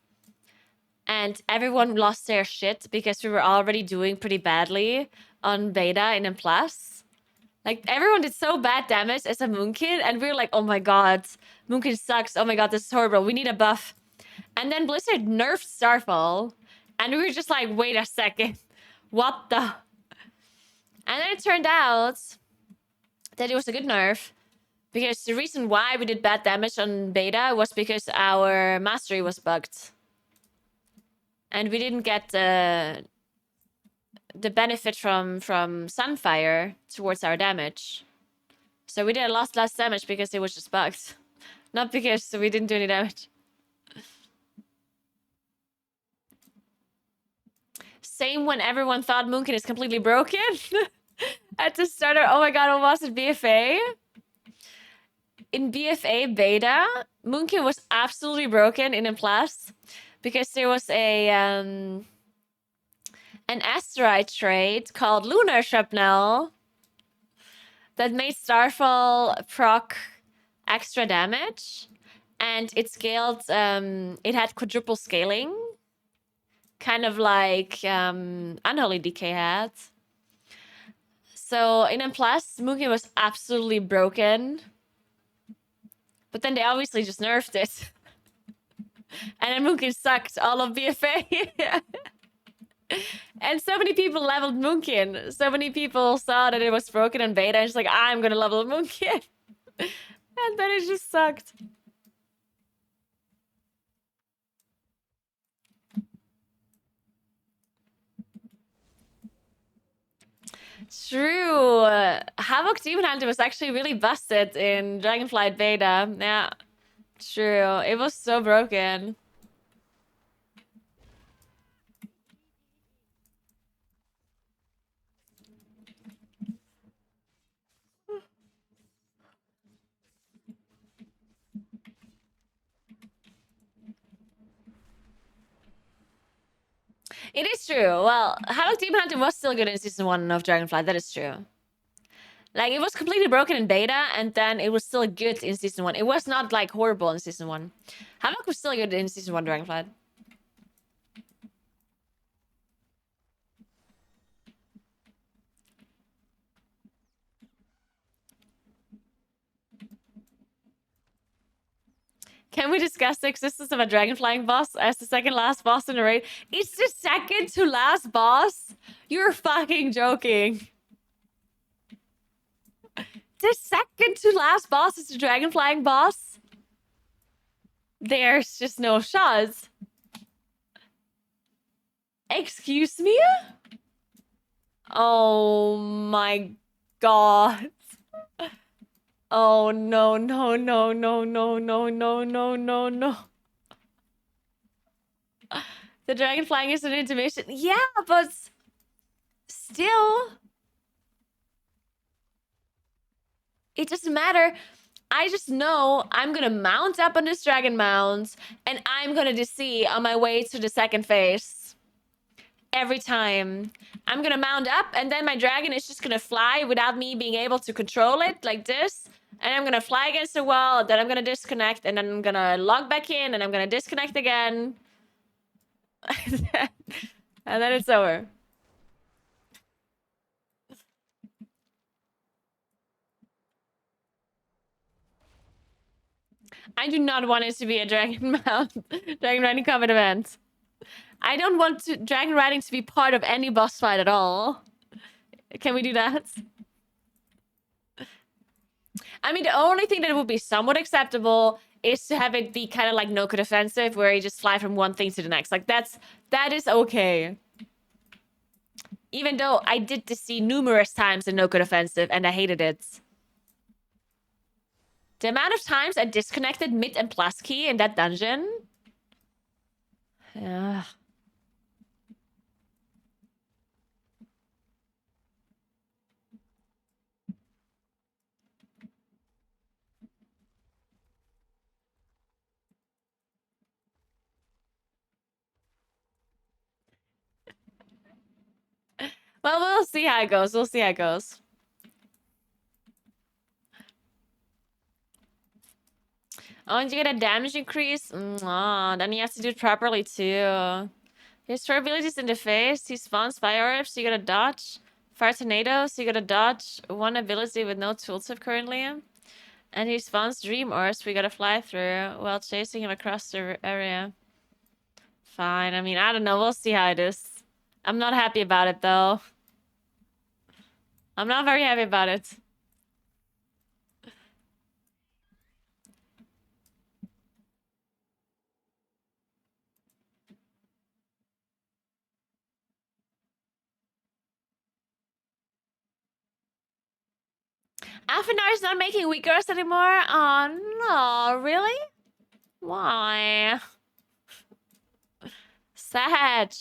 And everyone lost their shit because we were already doing pretty badly on beta and in plus. Like, everyone did so bad damage as a Moonkin, and we were like, oh my god, Moonkin sucks. Oh my god, this is horrible. We need a buff. And then Blizzard nerfed Starfall, and we were just like, wait a second. What the? And then it turned out that it was a good nerf, because the reason why we did bad damage on beta was because our mastery was bugged. And we didn't get the benefit from Sunfire towards our damage. So we did a lot less damage because it was just bugged. Not because we didn't do any damage. Same when everyone thought Moonkin is completely broken. At the starter, oh my god, what was it, BFA? In BFA beta, Moonkin was absolutely broken in a plus because there was a an asteroid trait called Lunar Shrapnel that made Starfall proc extra damage, and it scaled, it had quadruple scaling, kind of like Unholy Decay had. So in M+, Moonkin was absolutely broken. But then they obviously just nerfed it. And then Moonkin sucked all of BFA. And so many people leveled Moonkin. So many people saw that it was broken in beta and just like, I'm gonna level Moonkin. And then it just sucked. True. Havoc Demon Hunter was actually really busted in Dragonflight beta. Yeah, true. It was so broken. It is true. Well, Havoc Demon Hunter was still good in Season 1 of Dragonflight. That is true. Like, it was completely broken in beta, and then it was still good in Season 1. It was not, like, horrible in Season 1. Havoc was still good in Season 1 Dragonflight. Can we discuss the existence of a dragon flying boss as the second last boss in the raid? It's the second to last boss? You're fucking joking. The second to last boss is the dragon flying boss? There's just no shots. Excuse me? Oh my god. Oh no, no, no, no, no, no, no, no, no, no. The dragon flying is an intermission. Yeah, but still. It doesn't matter. I just know I'm gonna mount up on this dragon mount and I'm gonna DC on my way to the second phase. Every time. I'm gonna mount up and then my dragon is just gonna fly without me being able to control it like this. And I'm gonna fly against the wall, then I'm gonna disconnect, and then I'm gonna log back in, and I'm gonna disconnect again. And then it's over. I do not want it to be a dragon mount, dragon riding combat event. I don't want dragon riding to be part of any boss fight at all. Can we do that? I mean, the only thing that would be somewhat acceptable is to have it be kind of like no-code offensive, where you just fly from one thing to the next. Like, that is okay. Even though I did this see numerous times in no-code offensive, and I hated it. The amount of times I disconnected mid and plus key in that dungeon. Yeah. Well, we'll see how it goes. We'll see how it goes. Oh, and you get a damage increase? Then you have to do it properly too. His four abilities in the face. He spawns fire orbs, so you gotta dodge. Fire tornadoes, so you gotta dodge. One ability with no tooltip currently. And he spawns dream orbs, we gotta fly through while chasing him across the area. Fine. I mean, I don't know. We'll see how it is. I'm not happy about it, though. I'm not very happy about it. Afinar is not making weak girls anymore? Oh, no. Really? Why? Sad.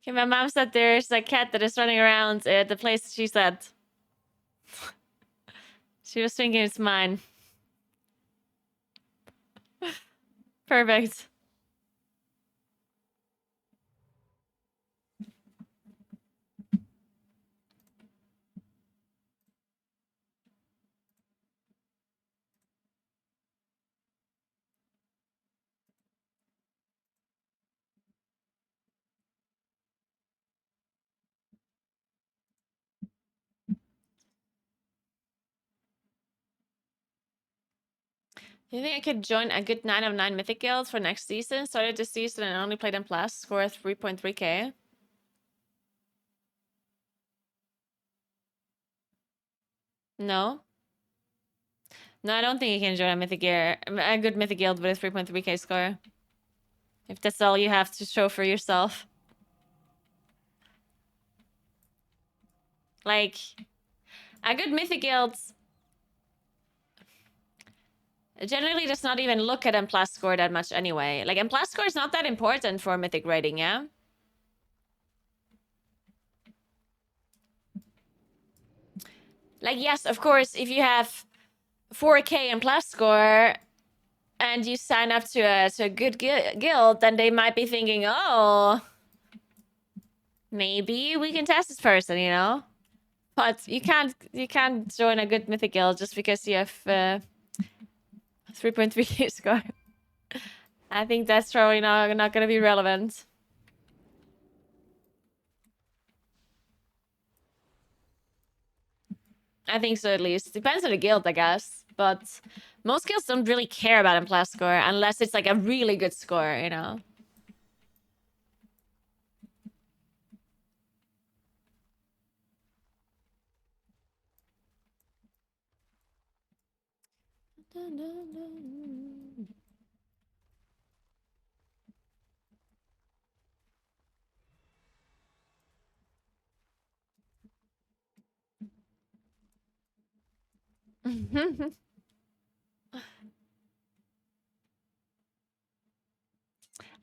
Okay, my mom said there's a cat that is running around at the place she said. She was thinking it's mine. Perfect. You think I could join a good 9 of 9 Mythic Guild for next season? Started this season and only played in Plus. Score 3.3k. No? No, I don't think you can join a good Mythic Guild with a 3.3k score. If that's all you have to show for yourself. Like, a good Mythic Guild generally does not even look at M+ score that much anyway. Like, M+ score is not that important for Mythic rating, yeah? Like, yes, of course, if you have 4k M+ score and you sign up to a good guild, then they might be thinking, oh, maybe we can test this person, you know? But you can't join a good Mythic guild just because you have 3.3 score. I think that's probably not gonna be relevant. I think so, at least. Depends on the guild, I guess. But most guilds don't really care about M+ score unless it's like a really good score, you know?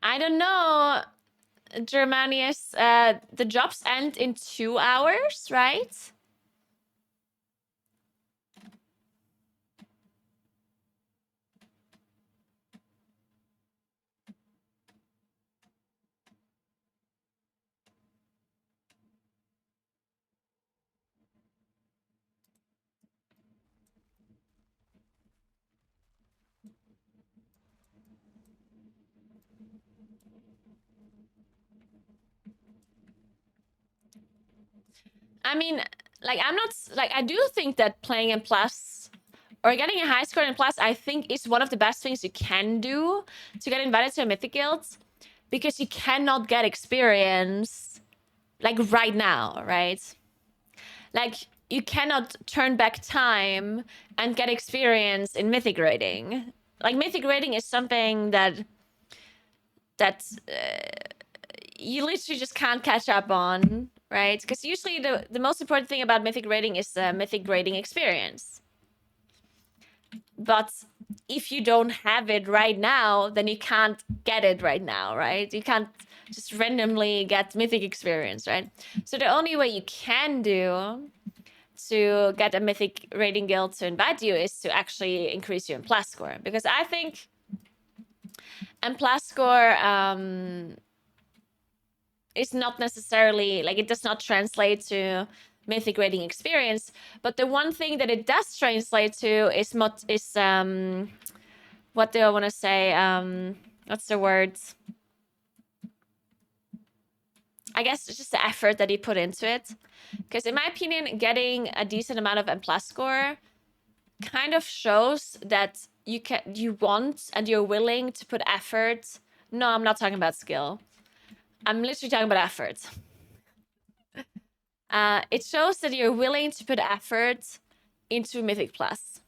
I don't know, Germanius. The jobs end in 2 hours, right? I mean, like, I'm not, like, I do think that playing in Plus or getting a high score in Plus, I think is one of the best things you can do to get invited to a Mythic Guild, because you cannot get experience, like, right now, right? Like, you cannot turn back time and get experience in Mythic rating. Like, Mythic rating is something that you literally just can't catch up on, right? Because usually the most important thing about Mythic rating is the Mythic rating experience. But if you don't have it right now, then you can't get it right now, right? You can't just randomly get Mythic experience, right? So the only way you can do to get a Mythic rating guild to invite you is to actually increase your M+ score. Because I think M+ score is not necessarily, like, it does not translate to Mythic rating experience, but the one thing that it does translate to is what do I want to say? What's the word? I guess it's just the effort that you put into it. Because in my opinion, getting a decent amount of M+ score kind of shows that you want and you're willing to put effort. No, I'm not talking about skill. I'm literally talking about effort. It shows that you're willing to put effort into Mythic Plus,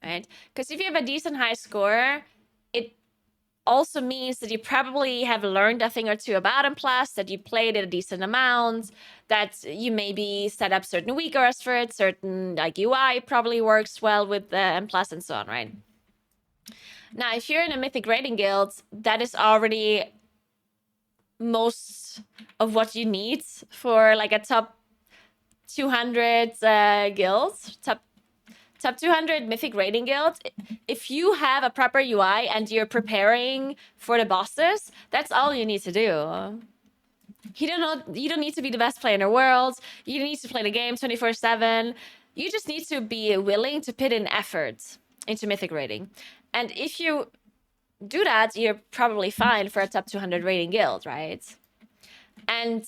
right? Because if you have a decent high score, it also means that you probably have learned a thing or two about M+, that you played it a decent amount, that you maybe set up certain weakers for it, certain, like, UI probably works well with the M+, and so on, right? Now, if you're in a Mythic rating guild, that is already most of what you need for, like, a top 200 guilds, top 200 Mythic rating guild. If you have a proper UI and you're preparing for the bosses, that's all you need to do. You don't need to be the best player in the world. You don't need to play the game 24/7. You just need to be willing to put in effort into Mythic rating. And if you do that, you're probably fine for a top 200 rating guild, right? And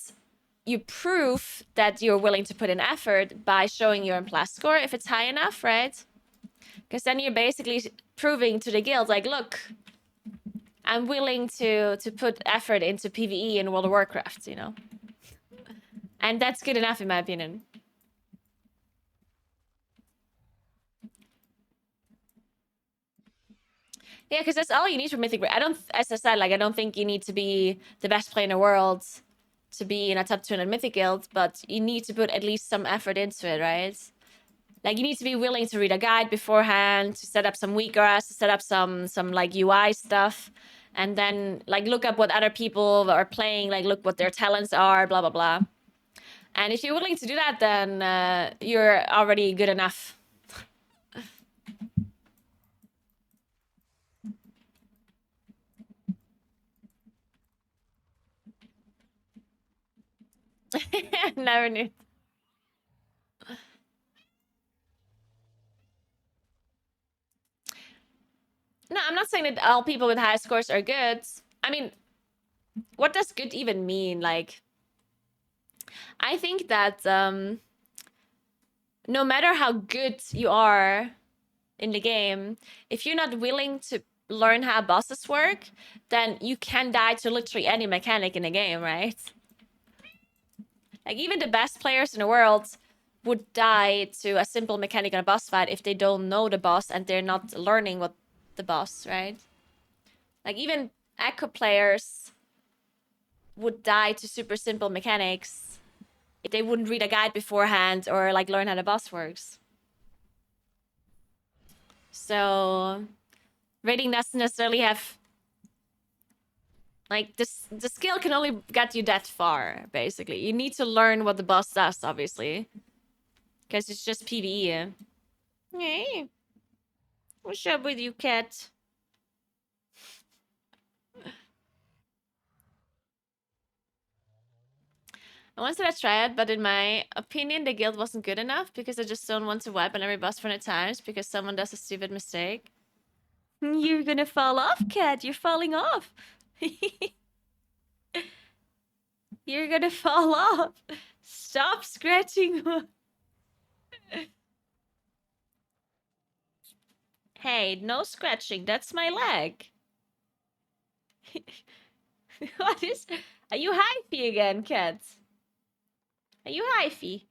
you prove that you're willing to put in effort by showing your M+ score if it's high enough, right? Because then you're basically proving to the guild, like, look, I'm willing to put effort into PvE in World of Warcraft, you know? And that's good enough, in my opinion. Yeah, because that's all you need for Mythic. As I said, like, I don't think you need to be the best player in the world to be in a top 200 Mythic guild, but you need to put at least some effort into it, right? Like, you need to be willing to read a guide beforehand, to set up some wheatgrass, to set up some like UI stuff, and then like look up what other people are playing, like look what their talents are, blah blah blah. And if you're willing to do that, then you're already good enough. Never knew. No, I'm not saying that all people with high scores are good. I mean, what does good even mean? Like, I think that no matter how good you are in the game, if you're not willing to learn how bosses work, then you can die to literally any mechanic in the game, right? Like, even the best players in the world would die to a simple mechanic in a boss fight if they don't know the boss and they're not learning what the boss, right? Like, even Echo players would die to super simple mechanics if they wouldn't read a guide beforehand or like learn how the boss works. So raiding doesn't necessarily have like this. The skill can only get you that far, basically. You need to learn what the boss does, obviously, because it's just PvE. Hey, what's up with you, cat? I once did a triad, but in my opinion, the guild wasn't good enough because I just don't want to wipe on every boss 100 times because someone does a stupid mistake. You're gonna fall off, cat. You're falling off. You're gonna fall off. Stop scratching. Hey, no scratching. That's my leg. What is... Are you hyphy again, cat? Are you hyphy?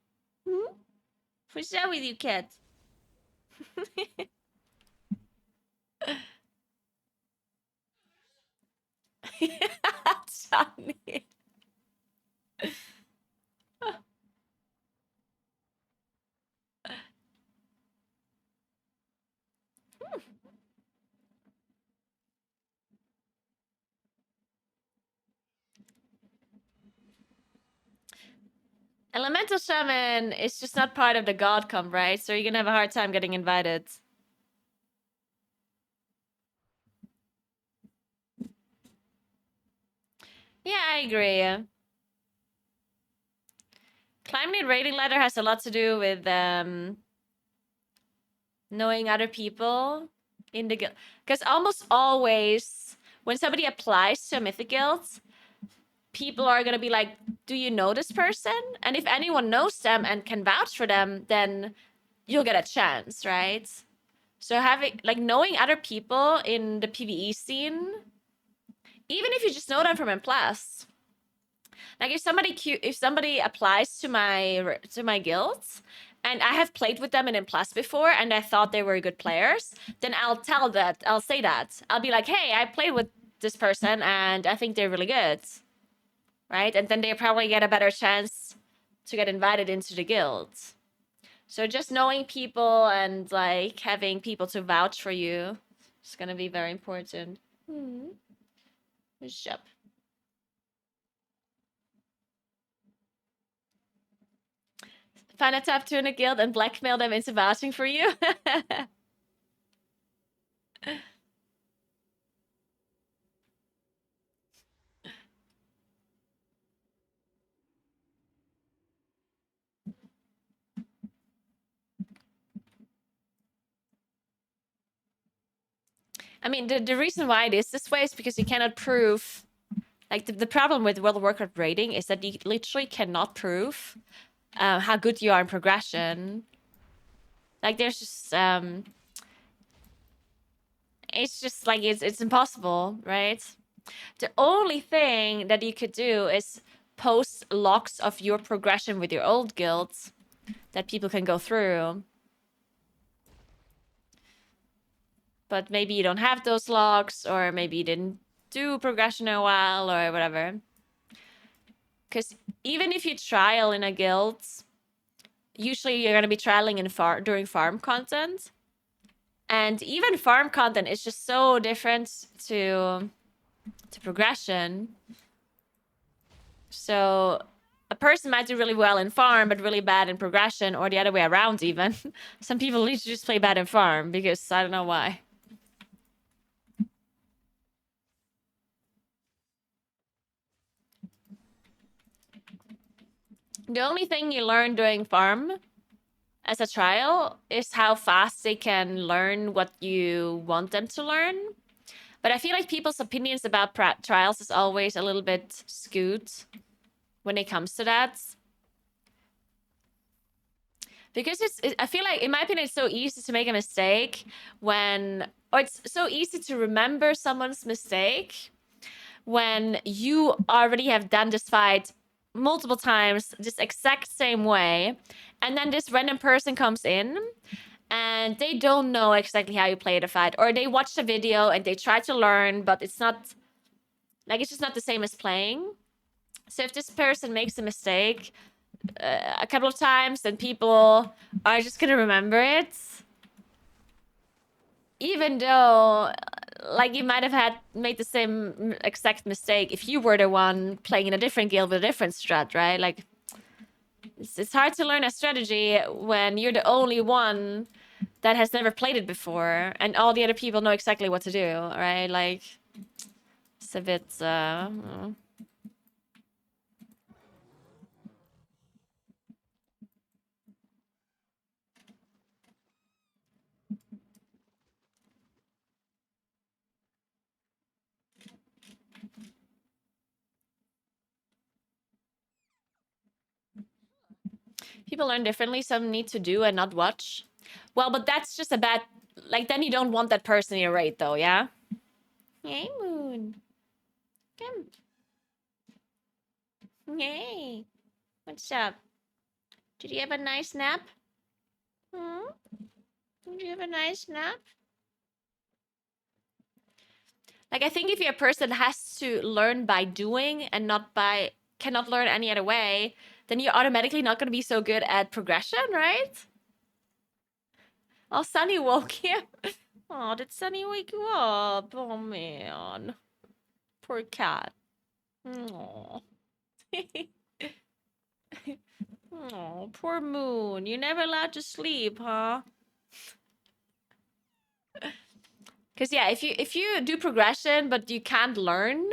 Hmm? What's up with you, cat? Johnny. Elemental Shaman is just not part of the god comp, right? So you're gonna have a hard time getting invited. Yeah, I agree. Climbing the rating ladder has a lot to do with knowing other people in the guild. Because almost always, when somebody applies to a Mythic guild, people are gonna be like, do you know this person? And if anyone knows them and can vouch for them, then you'll get a chance, right? So having, like, knowing other people in the PvE scene, even if you just know them from M+, like if somebody applies to my guild, and I have played with them in M+ before, and I thought they were good players, then I'll say that. I'll be like, hey, I played with this person, and I think they're really good. Right? And then they probably get a better chance to get invited into the guild. So just knowing people and, like, having people to vouch for you is gonna be very important. What's up? Find a top 2 in a guild and blackmail them into vouching for you. I mean, the reason why it is this way is because you cannot prove... Like, the problem with World of Warcraft rating is that you literally cannot prove how good you are in progression. Like, there's just... it's just like it's impossible, right? The only thing that you could do is post logs of your progression with your old guilds that people can go through. But maybe you don't have those logs, or maybe you didn't do progression in a while, or whatever. Because even if you trial in a guild, usually you're going to be trialing in during farm content. And even farm content is just so different to progression. So a person might do really well in farm, but really bad in progression, or the other way around even. Some people literally just play bad in farm, because I don't know why. The only thing you learn doing farm as a trial is how fast they can learn what you want them to learn. But I feel like people's opinions about trials is always a little bit skewed when it comes to that. Because I feel like, in my opinion, it's so easy to make a mistake when, or it's so easy to remember someone's mistake when you already have done this fight multiple times, this exact same way, and then this random person comes in and they don't know exactly how you play the fight, or they watch the video and they try to learn, but it's not, like, it's just not the same as playing. So if this person makes a mistake a couple of times, then people are just gonna remember it. Even though, like, you might have made the same exact mistake if you were the one playing in a different guild with a different strat, right? Like, it's hard to learn a strategy when you're the only one that has never played it before, and all the other people know exactly what to do, right? Like, it's a bit, people learn differently. Some need to do and not watch. Well, but that's just a bad... Like, then you don't want that person in your raid, though, yeah? Hey, Moon. Come. Hey. What's up? Did you have a nice nap? Hmm? Did you have a nice nap? Like, I think if you're a person that has to learn by doing and cannot learn any other way, then you're automatically not going to be so good at progression, right? Oh, Sunny woke you. Oh, did Sunny wake you up? Oh, man. Poor cat. Oh. Oh, poor Moon. You're never allowed to sleep, huh? Because, yeah, if you do progression, but you can't learn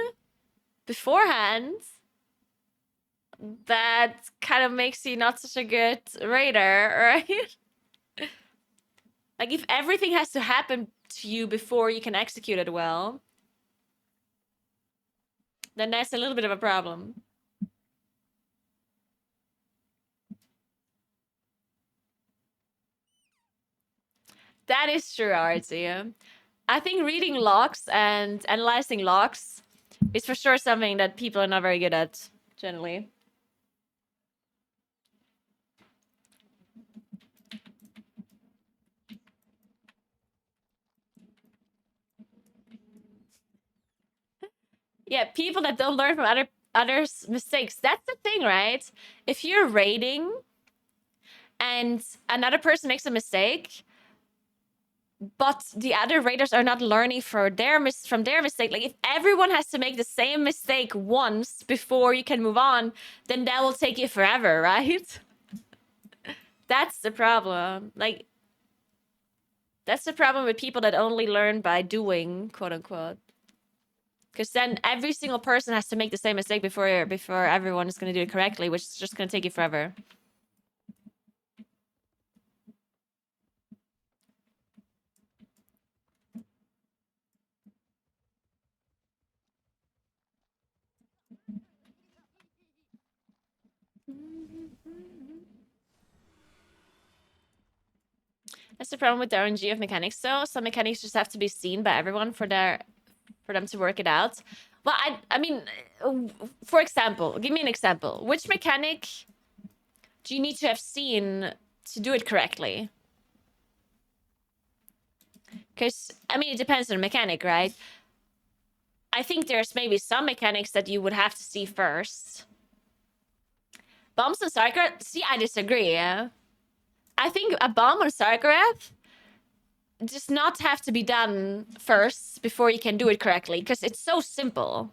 beforehand, that kind of makes you not such a good raider, right? Like, if everything has to happen to you before you can execute it well, then that's a little bit of a problem. That is true, Artsy. I think reading logs and analyzing logs is for sure something that people are not very good at, generally. Yeah, people that don't learn from others' mistakes. That's the thing, right? If you're raiding and another person makes a mistake, but the other raiders are not learning from their mistake. Like, if everyone has to make the same mistake once before you can move on, then that will take you forever, right? That's the problem. Like, that's the problem with people that only learn by doing, quote unquote. Because then every single person has to make the same mistake before everyone is going to do it correctly, which is just going to take you forever. That's the problem with the RNG of mechanics, though. Some mechanics just have to be seen by everyone for them to work it out. Well, I mean, for example, give me an example. Which mechanic do you need to have seen to do it correctly? Because, I mean, it depends on the mechanic, right? I think there's maybe some mechanics that you would have to see first. Bombs and Sarkarath? See, I disagree, yeah? I think a bomb on Sarkarath does not have to be done first before you can do it correctly, because it's so simple.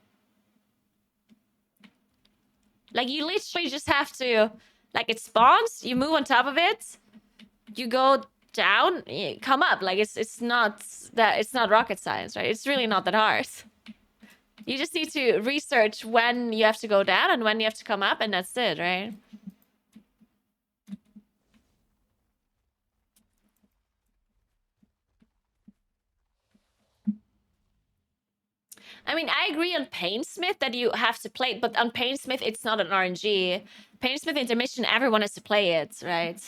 Like, you literally just have to... Like, it spawns, you move on top of it, you go down, you come up. Like, it's not rocket science, right? It's really not that hard. You just need to research when you have to go down and when you have to come up, and that's it, right? I mean, I agree on Painsmith that you have to play it, but on Painsmith, it's not an RNG. Painsmith intermission, everyone has to play it, right?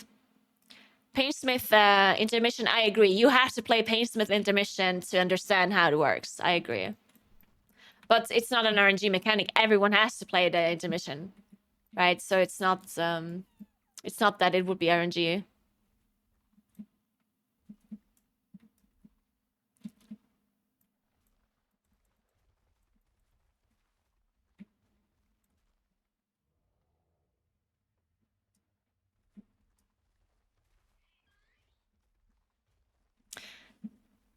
Painsmith intermission, I agree. You have to play Painsmith intermission to understand how it works. I agree. But it's not an RNG mechanic. Everyone has to play the intermission, right? So it's not that it would be RNG.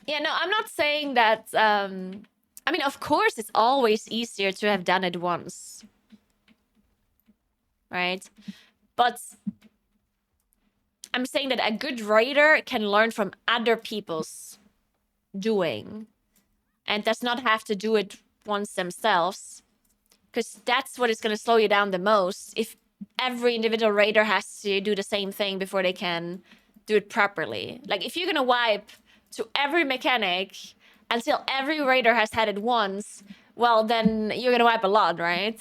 Yeah, no, I'm not saying that... I mean, of course, it's always easier to have done it once. Right? But I'm saying that a good writer can learn from other people's doing and does not have to do it once themselves, because that's what is going to slow you down the most. If every individual writer has to do the same thing before they can do it properly. Like, if you're going to wipe to every mechanic until every raider has had it once, well, then you're going to wipe a lot, right?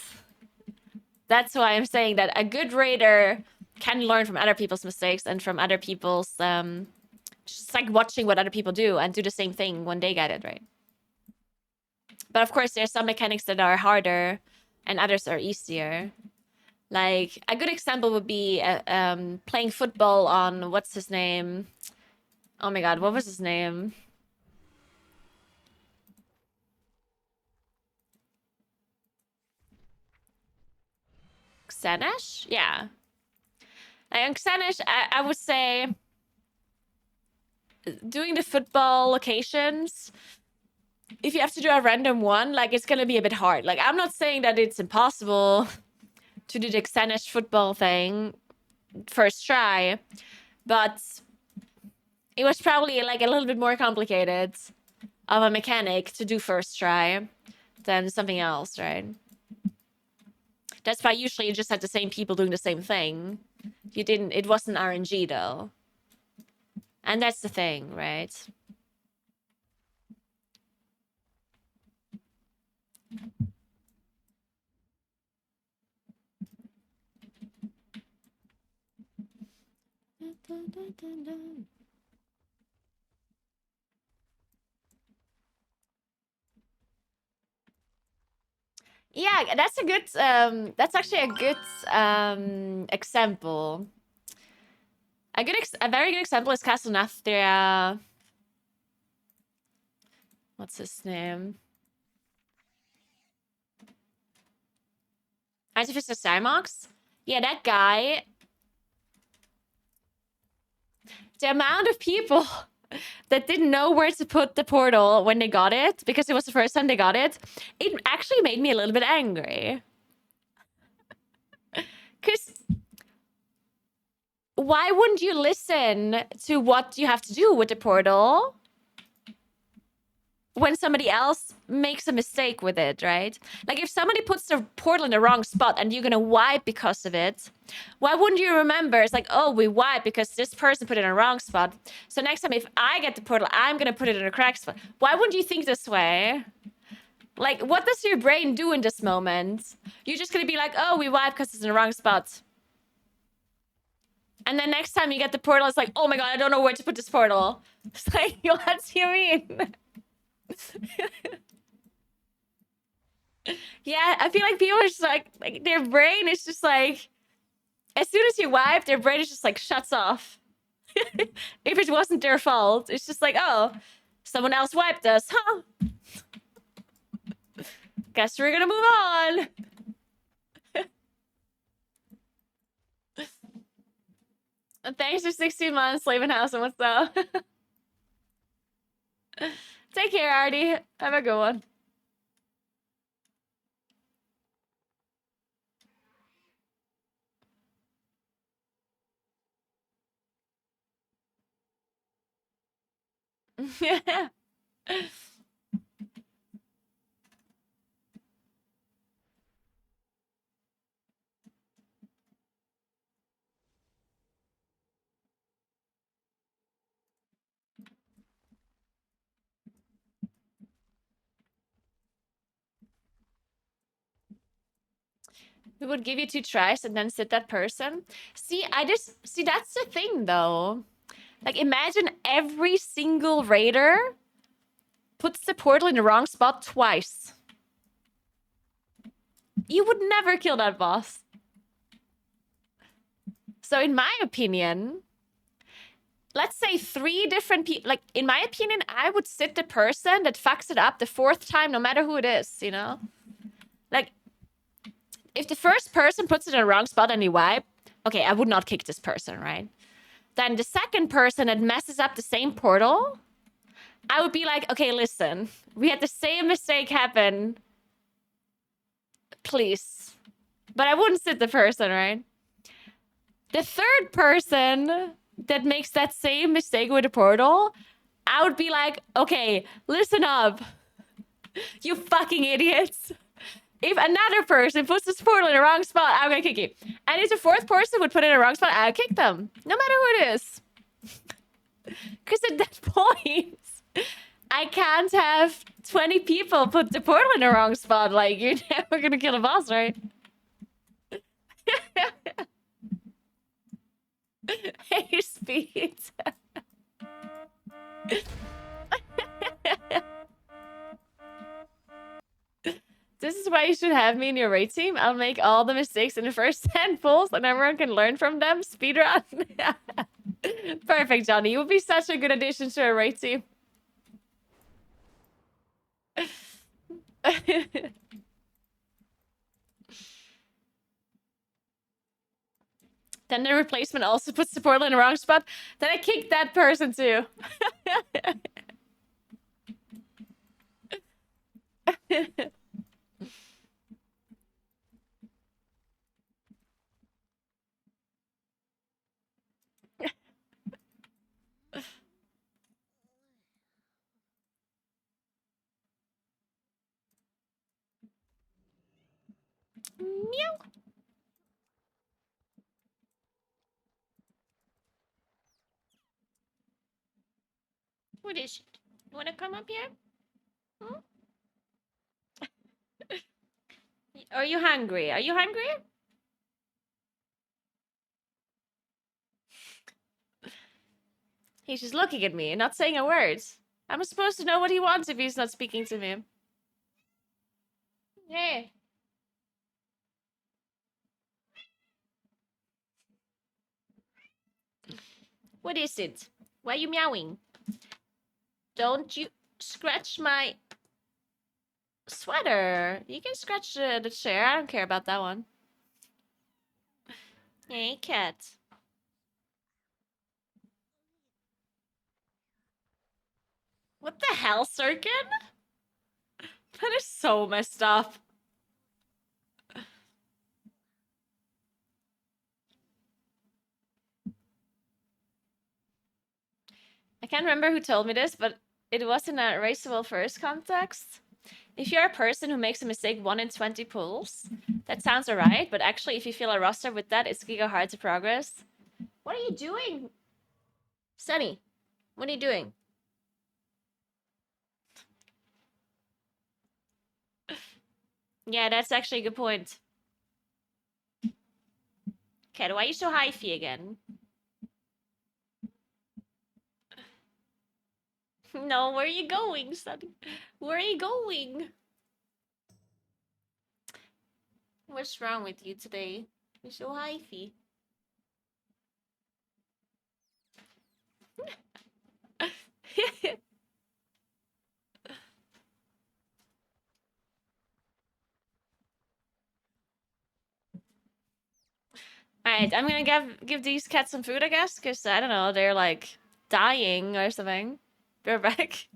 That's why I'm saying that a good raider can learn from other people's mistakes and from other people's... just like watching what other people do and do the same thing when they get it right. But of course, there's some mechanics that are harder and others are easier. Like, a good example would be playing football on... What's his name? Oh my god, what was his name? Xenesh? Yeah. Like, on Xenesh, I would say... doing the football locations... If you have to do a random one, like, it's gonna be a bit hard. Like, I'm not saying that it's impossible to do the Xenesh football thing first try, but it was probably, like, a little bit more complicated of a mechanic to do first try than something else, right? That's why usually you just had the same people doing the same thing. It wasn't RNG, though. And that's the thing, right? Yeah, that's a good, that's actually a good, example. A very good example is Castle Nathria. What's his name? Artificer Cymox? Yeah, that guy. The amount of people that didn't know where to put the portal when they got it, because it was the first time they got it, it actually made me a little bit angry. Because why wouldn't you listen to what you have to do with the portal when somebody else makes a mistake with it, right? Like, if somebody puts the portal in the wrong spot and you're gonna wipe because of it, why wouldn't you remember? It's like, oh, we wipe because this person put it in the wrong spot. So next time, if I get the portal, I'm gonna put it in a correct spot. Why wouldn't you think this way? Like, what does your brain do in this moment? You're just gonna be like, oh, we wipe because it's in the wrong spot. And then next time you get the portal, it's like, oh my god, I don't know where to put this portal. It's like, what do you mean? Yeah, I feel like people are just like their brain is just like, as soon as you wipe, their brain is just like shuts off. If it wasn't their fault, it's just like, oh, someone else wiped us, huh? Guess we're gonna move on. And thanks for 16 months, Slaven House, and what's up? Take care, Artie. Have a good one. Yeah. We would give you 2 tries and then sit that person. See, that's the thing though. Like, imagine every single raider puts the portal in the wrong spot twice. You would never kill that boss. So in my opinion, let's say 3 different people, like, in my opinion, I would sit the person that fucks it up the 4th time, no matter who it is, you know? Like, if the first person puts it in the wrong spot and you wipe, okay, I would not kick this person, right? Then the second person that messes up the same portal, I would be like, okay, listen, we had the same mistake happen. Please. But I wouldn't sit the person, right? The third person that makes that same mistake with the portal, I would be like, okay, listen up. You fucking idiots. If another person puts this portal in the wrong spot, I'm gonna kick you. And if the 4th person would put it in the wrong spot, I'll kick them. No matter who it is. Because at that point, I can't have 20 people put the portal in the wrong spot. Like, you're never gonna kill a boss, right? Hey, Speed. This is why you should have me in your raid team. I'll make all the mistakes in the first 10 pulls and everyone can learn from them. Speedrun. Perfect, Johnny. You would be such a good addition to a raid team. Then the replacement also puts the portal in the wrong spot. Then I kick that person too. Meow. What is it? You want to come up here? Hmm? Are you hungry? Are you hungry? He's just looking at me and not saying a word. I'm supposed to know what he wants if he's not speaking to me. Hey. What is it? Why are you meowing? Don't you scratch my sweater. You can scratch the chair. I don't care about that one. Hey, cat. What the hell, Sirkin? That is so messed up. I can't remember who told me this, but it was in a raceable first context. If you're a person who makes a mistake 1 in 20 pulls, that sounds alright, but actually if you fill a roster with that, it's giga hard to progress. What are you doing? Sunny, what are you doing? Yeah, that's actually a good point. Okay, why are you so hyphy again? No, where are you going, son? Where are you going? What's wrong with you today? You're so hyphy. Alright, I'm gonna give these cats some food, I guess, because I don't know, they're like dying or something. They're back.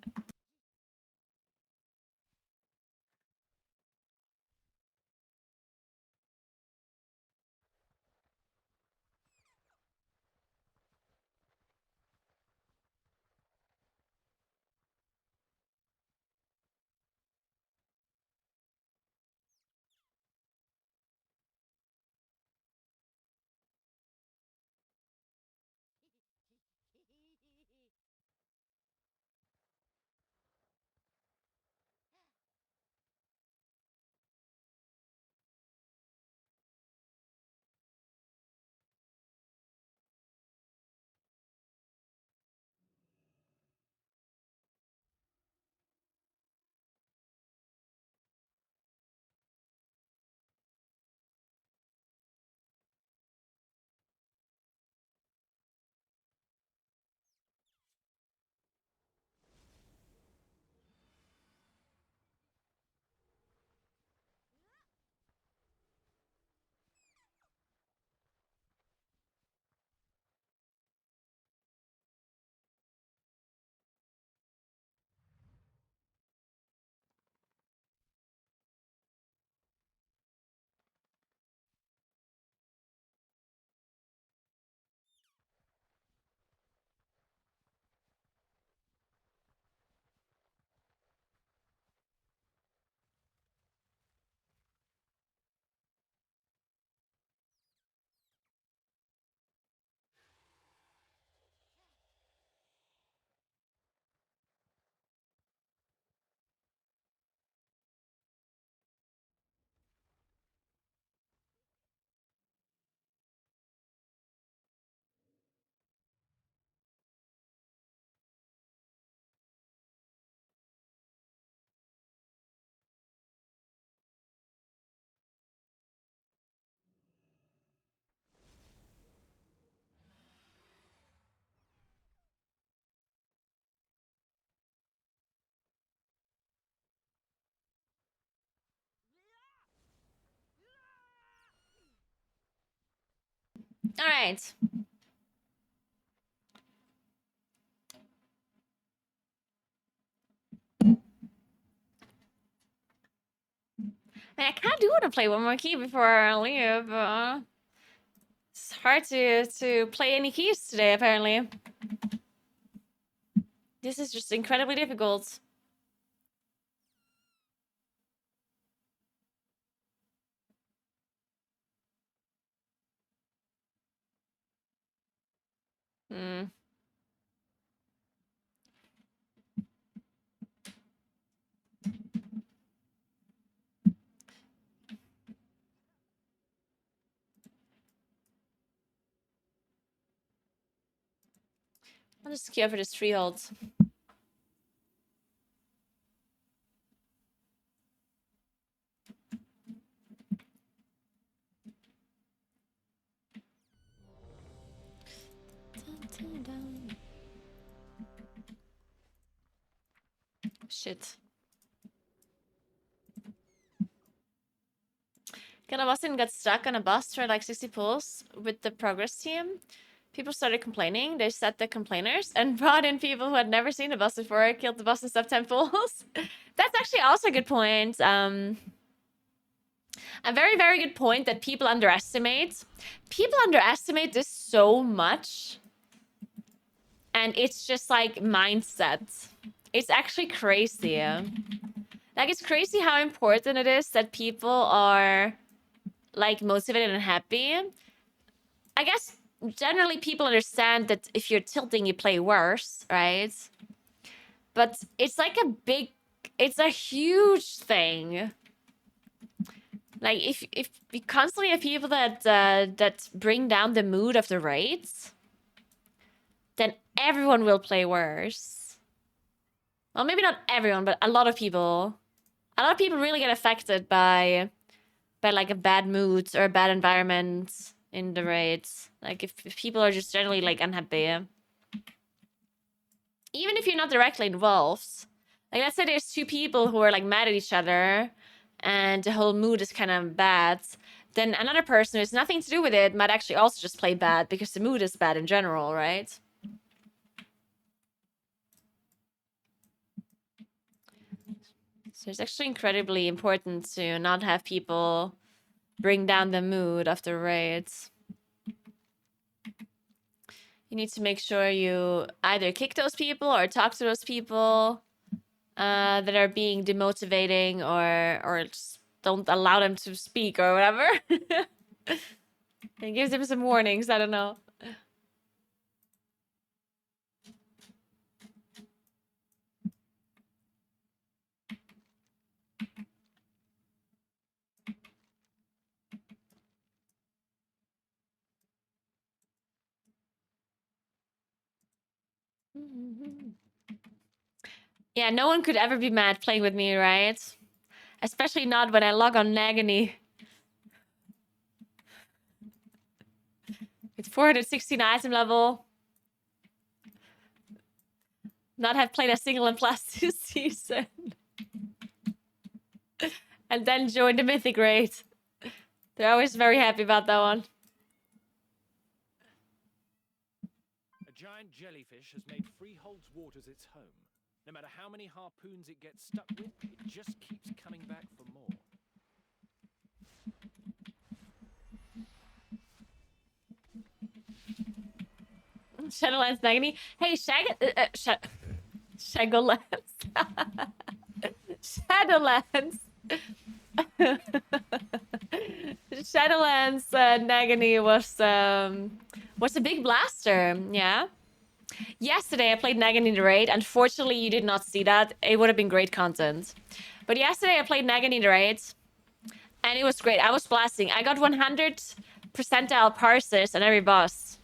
Alright. I kind of do want to play one more key before I leave. It's hard to play any keys today, apparently. This is just incredibly difficult. Hmm. I'll just queue for this freehold. Shit. Ken Boston got stuck on a bus for like 60 pulls with the progress team. People started complaining. They set the complainers and brought in people who had never seen the bus before, killed the bus in sub 10 pulls. That's actually also a good point. A very, very good point that people underestimate. People underestimate this so much. And it's just like mindset. It's actually crazy. Like, it's crazy how important it is that people are like motivated and happy. I guess generally people understand that if you're tilting, you play worse, right? But it's like it's a huge thing. Like if we constantly have people that bring down the mood of the raids, then everyone will play worse. Well, maybe not everyone, but a lot of people. A lot of people really get affected by like a bad mood or a bad environment in the raids. Like if people are just generally like unhappy. Even if you're not directly involved. Like let's say there's two people who are like mad at each other and the whole mood is kind of bad. Then another person who has nothing to do with it might actually also just play bad because the mood is bad in general, right? So it's actually incredibly important to not have people bring down the mood of the raids. You need to make sure you either kick those people or talk to those people that are being demotivating or just don't allow them to speak or whatever. And gives them some warnings, I don't know. Yeah, no one could ever be mad playing with me, right? Especially not when I log on Nagany. With 416 item level. Not have played a single in Plastic season. And then join the Mythic raid. They're always very happy about that one. A giant jellyfish has made Freehold's waters its home. No matter how many harpoons it gets stuck with, it just keeps coming back for more. Shadowlands Nagany. Hey, Shadowlands. Shadowlands. Shadowlands Nagany was a big blaster, yeah. Yesterday I played Nagany the raid. Unfortunately, you did not see that. It would have been great content. But yesterday I played Nagany the raid, and it was great. I was blasting. I got 100 percentile parses on every boss.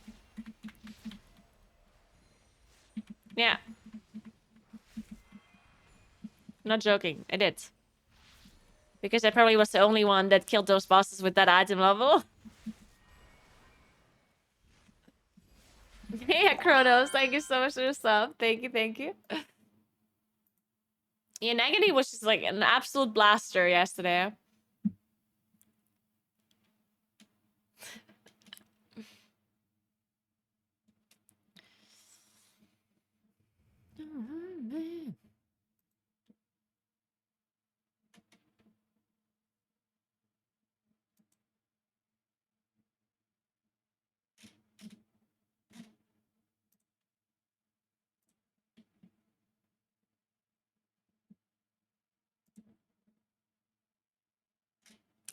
Yeah. Not joking. I did. Because I probably was the only one that killed those bosses with that item level. Yeah, Kronos, thank you so much for the sub. Thank you, thank you. Yeah, Nagany was just like an absolute blaster yesterday.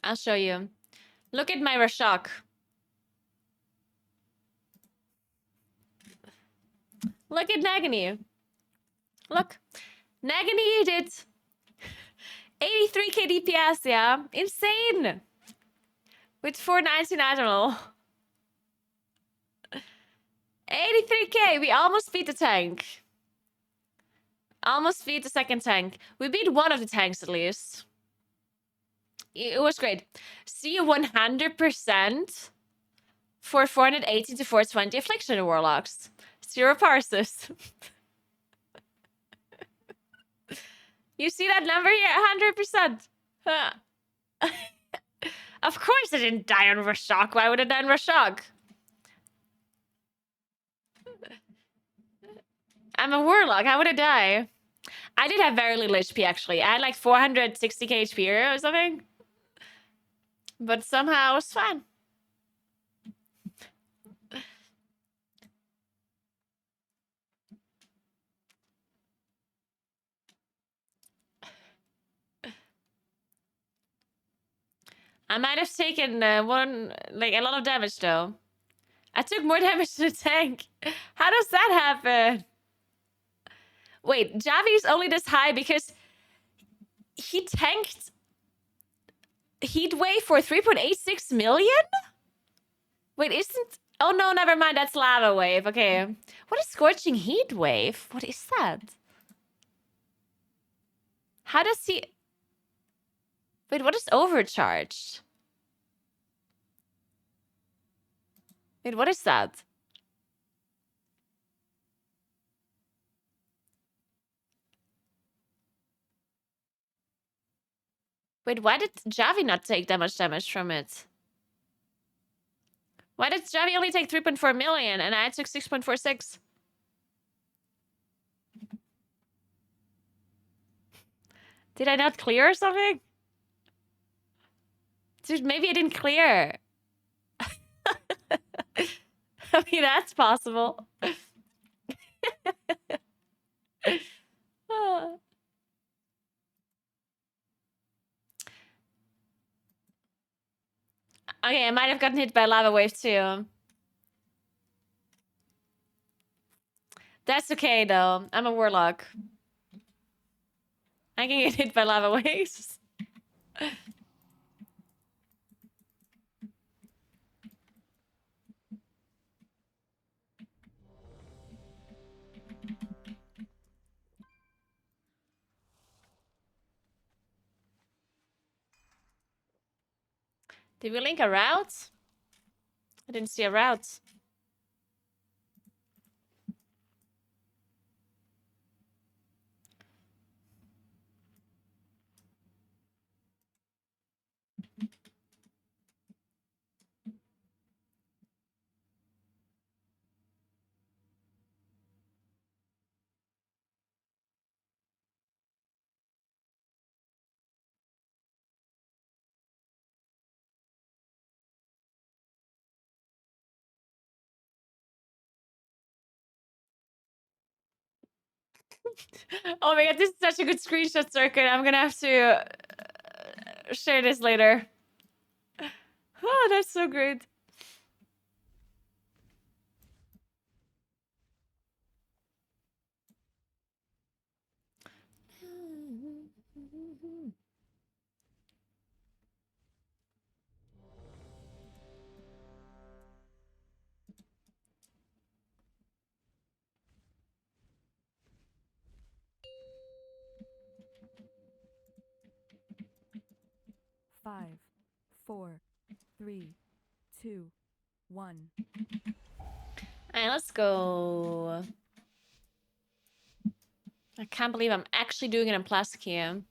I'll show you. Look at my Rashok. Look at Nagany. Look. Nagany did 83k DPS, yeah? Insane! With 419 Admiral. 83k! We almost beat the tank. Almost beat the second tank. We beat one of the tanks at least. It was great. See 100% for 418 to 420 Affliction Warlocks. 0 parses. You see that number here? 100%. Of course I didn't die on Rashok. Why would I die on Rashok? I'm a Warlock. How would I die? I did have very little HP, actually. I had like 460k HP or something. But somehow it was fine. I might have taken a lot of damage, though. I took more damage to the tank. How does that happen? Wait, Javi's only this high because he tanked Heatwave for 3.86 million? Wait, isn't... Oh, no, never mind. That's Lava Wave. Okay. What is Scorching Heatwave? What is that? How does he... Wait, what is overcharged? Wait, what is that? Wait, why did Javi not take that much damage from it? Why did Javi only take 3.4 million and I took 6.46? Did I not clear or something? Dude, maybe I didn't clear. I mean, that's possible. Okay, I might have gotten hit by a lava wave too. That's okay though. I'm a warlock. I can get hit by lava waves. Did we link a route? I didn't see a route. Oh my god, this is such a good screenshot circuit. I'm gonna have to share this later. Oh, that's so great. Five, 4, 3, 2, 1. Alright, let's go. I can't believe I'm actually doing it in plastic here.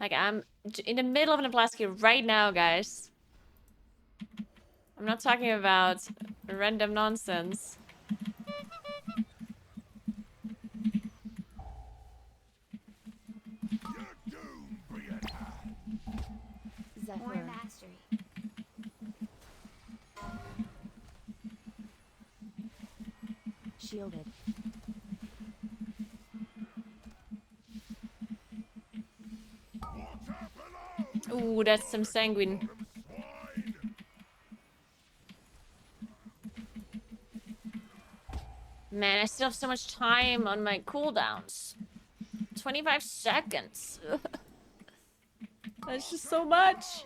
Like, I'm in the middle of an plastic right now, guys. I'm not talking about random nonsense. More mastery. Shielded. Ooh, that's some sanguine. Man, I still have so much time on my cooldowns. 25 seconds. That's just so much.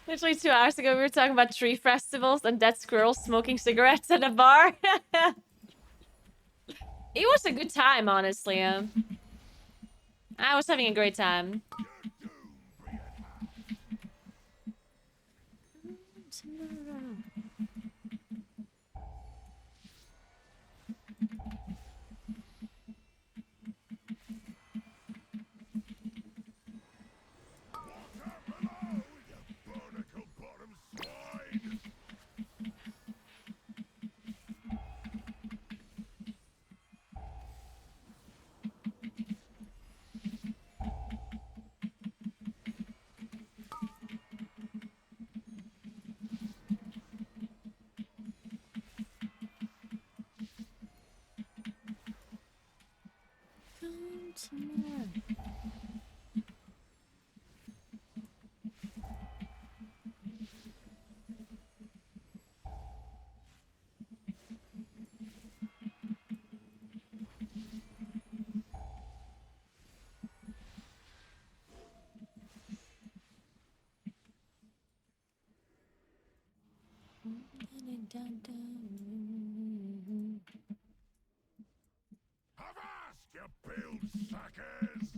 Literally 2 hours ago, we were talking about tree festivals and dead squirrels smoking cigarettes at a bar. It was a good time, honestly. I was having a great time. Avast, you build suckers!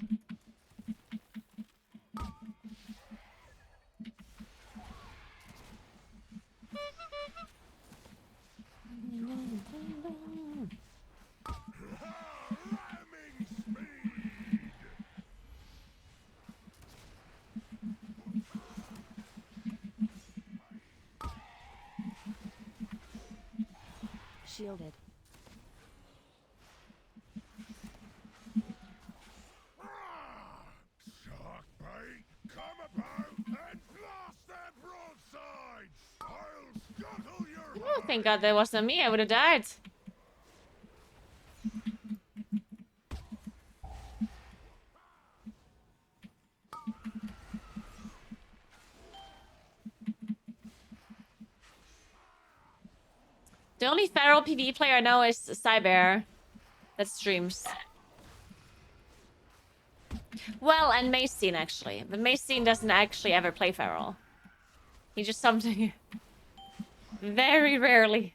Ramming speed! Shielded. Shark bait, come about and blast their broadsides! I'll scuttle your Oh, thank God that wasn't me. I would have died. The only feral PvE player I know is Cyber that streams. Well, and Macene actually. But Macene doesn't actually ever play feral. He just something very rarely.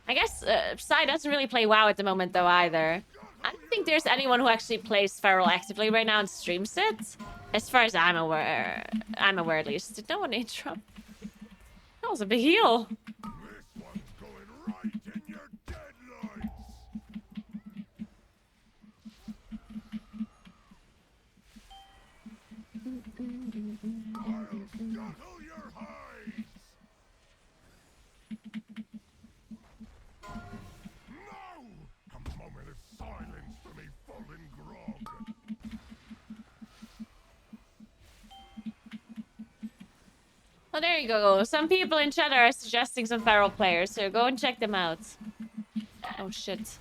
I guess Psy doesn't really play WoW at the moment though either. I don't think there's anyone who actually plays feral actively right now and streams it. As far as I'm aware at least. Did no one interrupt? That was a big heal. This one's going right in your deadlights! I'll scuttle your hides! No! A moment of silence for me fallen grog! Well, there you go. Some people in chat are suggesting some feral players, so go and check them out. Oh, shit.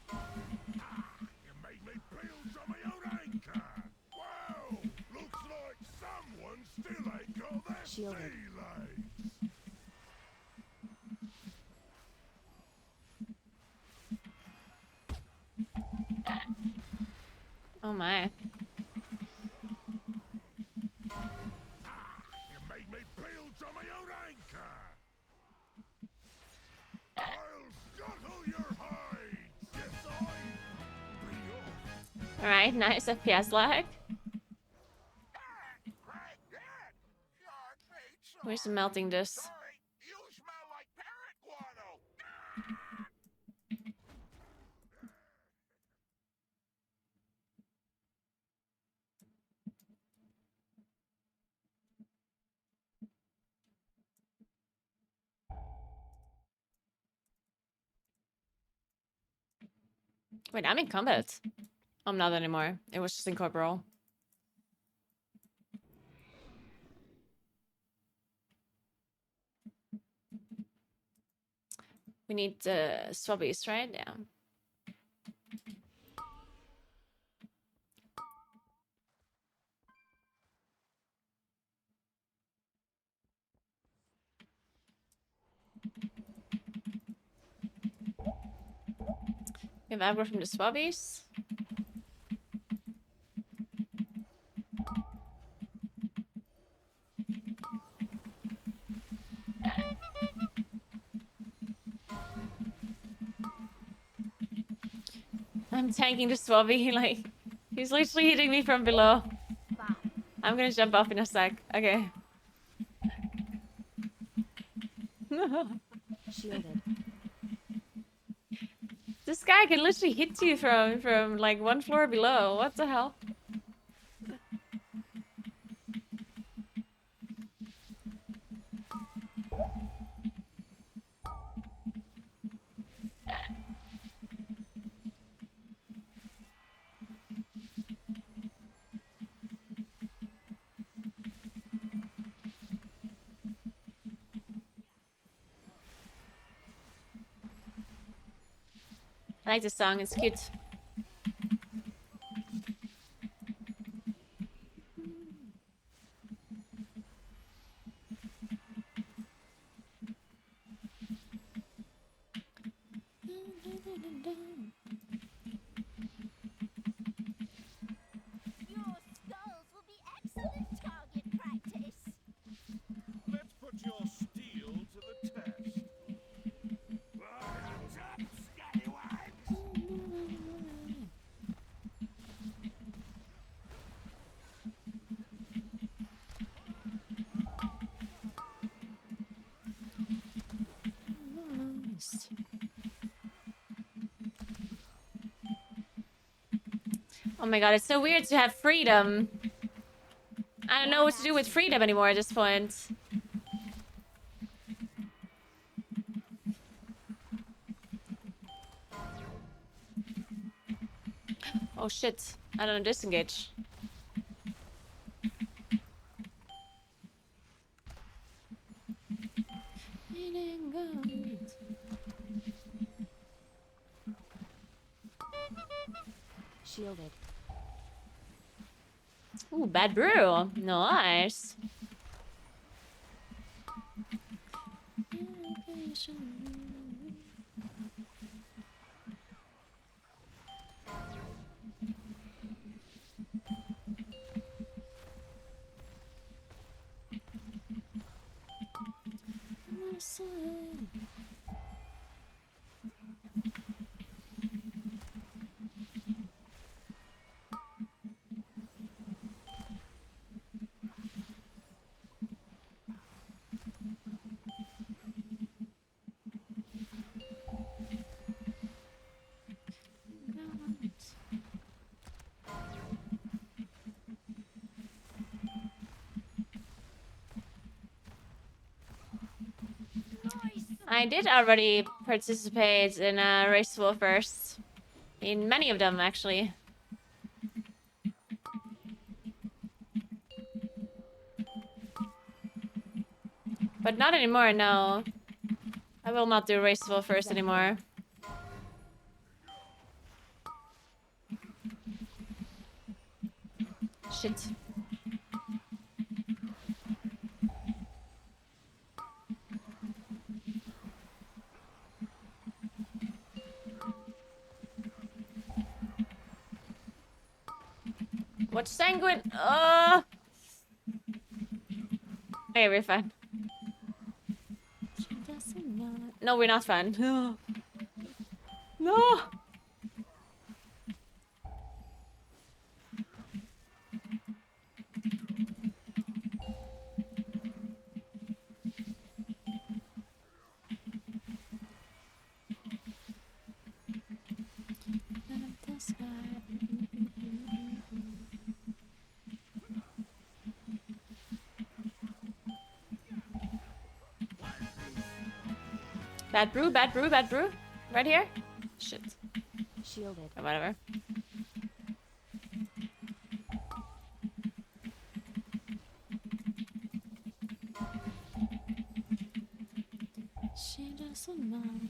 You made me build on my own anchor! Wow! Looks like someone still ain't got their sea legs! Oh, my. You made me build on my own anchor! I'll scuttle your hides! Yes, I be off! Alright, nice FPS lag. Where's the melting this? You smell like parrot guano! Wait, I'm in combat. I'm not anymore. It was just in corporal. We need swabbies, right? Yeah. We have aggro from the swabbies. I'm tanking the swabby, like, he's literally hitting me from below. I'm gonna jump off in a sec. Okay. Shielded. This guy can literally hit you from like one floor below. What the hell? I like this song, it's cute. Your skulls will be excellent target practice. Let's put your steel to the test. Hands up, scallywags! Oh my god, it's so weird to have freedom. I don't know what to do with freedom anymore at this point. Oh shit, I don't disengage. Shielded. Ooh, bad brew. Nice. I did already participate in a race to first. In many of them, actually. But not anymore, no. I will not do race to first anymore. Shit. What's sanguine? Okay, we're fine. No, we're not fine. No. No. Bad brew, bad brew, bad brew. Right here? Shit. Shielded. Oh, whatever. She doesn't mind.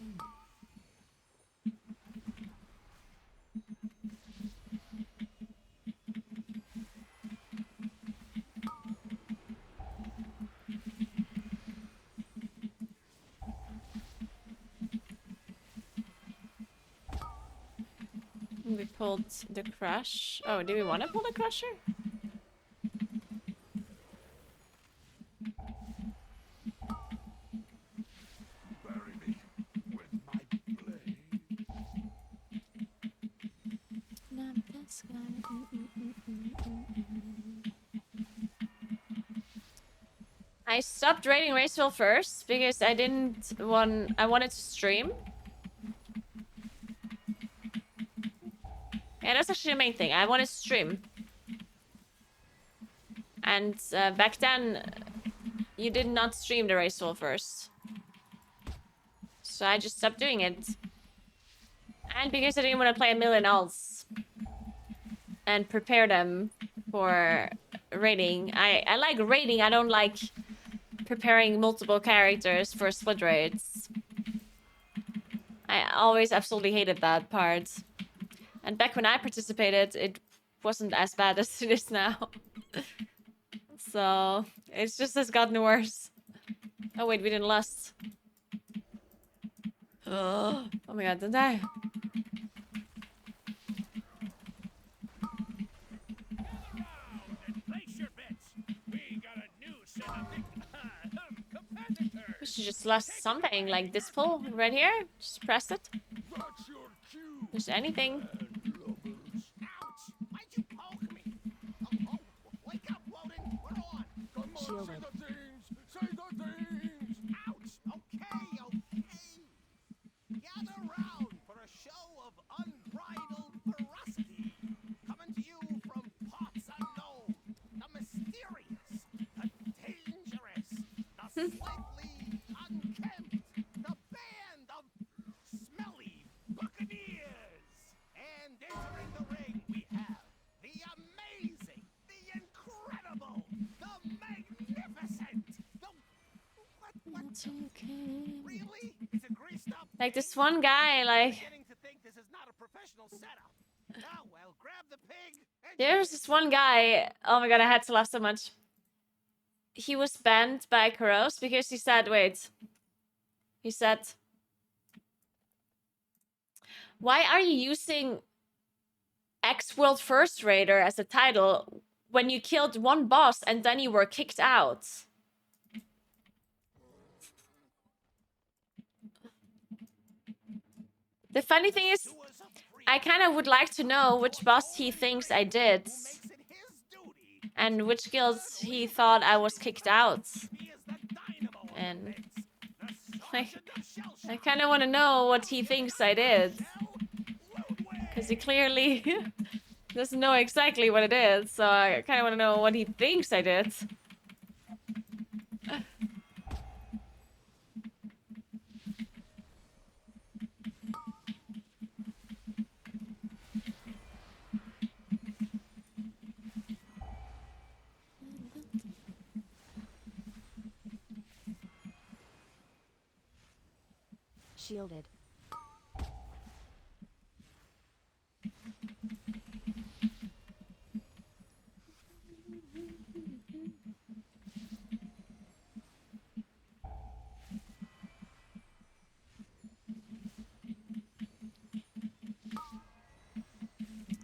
We pulled the crush. Oh, do we want to pull the crusher? Bury me with my blade. Not this guy. I stopped raiding Raceville first because I wanted to stream. Yeah, that's actually the main thing. I wanted to stream. And back then, you did not stream the Raceville first. So I just stopped doing it. And because I didn't want to play a million alts and prepare them for raiding. I like raiding, I don't like preparing multiple characters for split raids. I always absolutely hated that part. And back when I participated, it wasn't as bad as it is now. So, it's just has gotten worse. Oh wait, we didn't lust. Oh my god, don't die. We should just lost something like this pull right here. Just press it. Just anything. Ouch! Why'd you poke me? Oh, wake up, Woden. We're on. Shielded. Say the things! Ouch! Okay. Gather round for a show of unbridled ferocity. Coming to you from parts unknown. The mysterious, the dangerous, the slightly unkempt, the band of smelly buccaneers. And entering the ring we have the amazing, the incredible, the magnificent, the what really? Is it greased up? Like this one guy, like Beginning to think this is not a professional setup. Now, well, grab the pig and there's this one guy. Oh my god, I had to laugh so much. He was banned by Kuros because he said, wait. He said, why are you using X World First Raider as a title when you killed one boss and then you were kicked out? The funny thing is, I kind of would like to know which boss he thinks I did. And which guilds he thought I was kicked out. And I kind of want to know what he thinks I did. Because he clearly doesn't know exactly what it is. So I kind of want to know what he thinks I did. Shielded.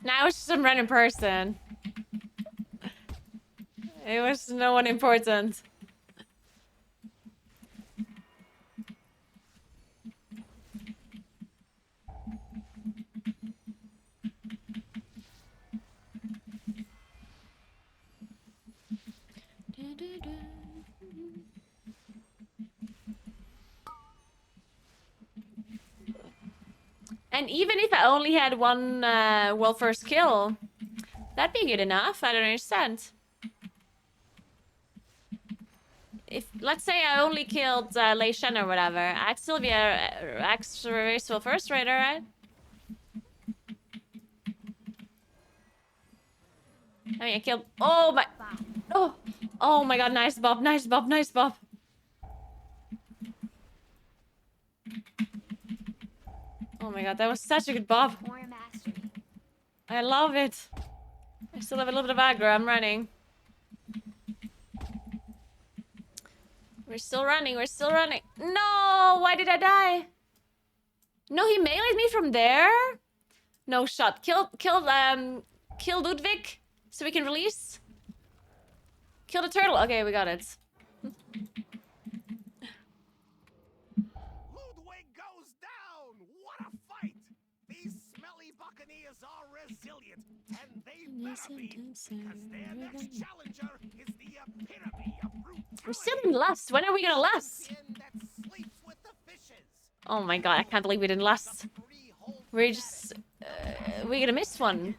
Now it's just some random person. It was no one important. And even if I only had one world first kill, that'd be good enough. I don't understand. If let's say I only killed Lei Shen or whatever, I'd still be a extra world first raider, right? I mean, I killed. Oh my! Oh my God! Nice bob! Nice bob! Nice bob! Oh my God! That was such a good bob. I love it. I still have a little bit of aggro. I'm running. We're still running. We're still running. No! Why did I die? No, he meleeed me from there. No shot. Kill Ludwig, so we can release. Kill the turtle. Okay, we got it. Ludwig goes down. What a fight! These smelly buccaneers are resilient, and they better be, because their next challenger is the epitome of brutality. We're still in last. When are we gonna last? That sleeps with the fishes. Oh my God! I can't believe we didn't last. We're just we're gonna miss one.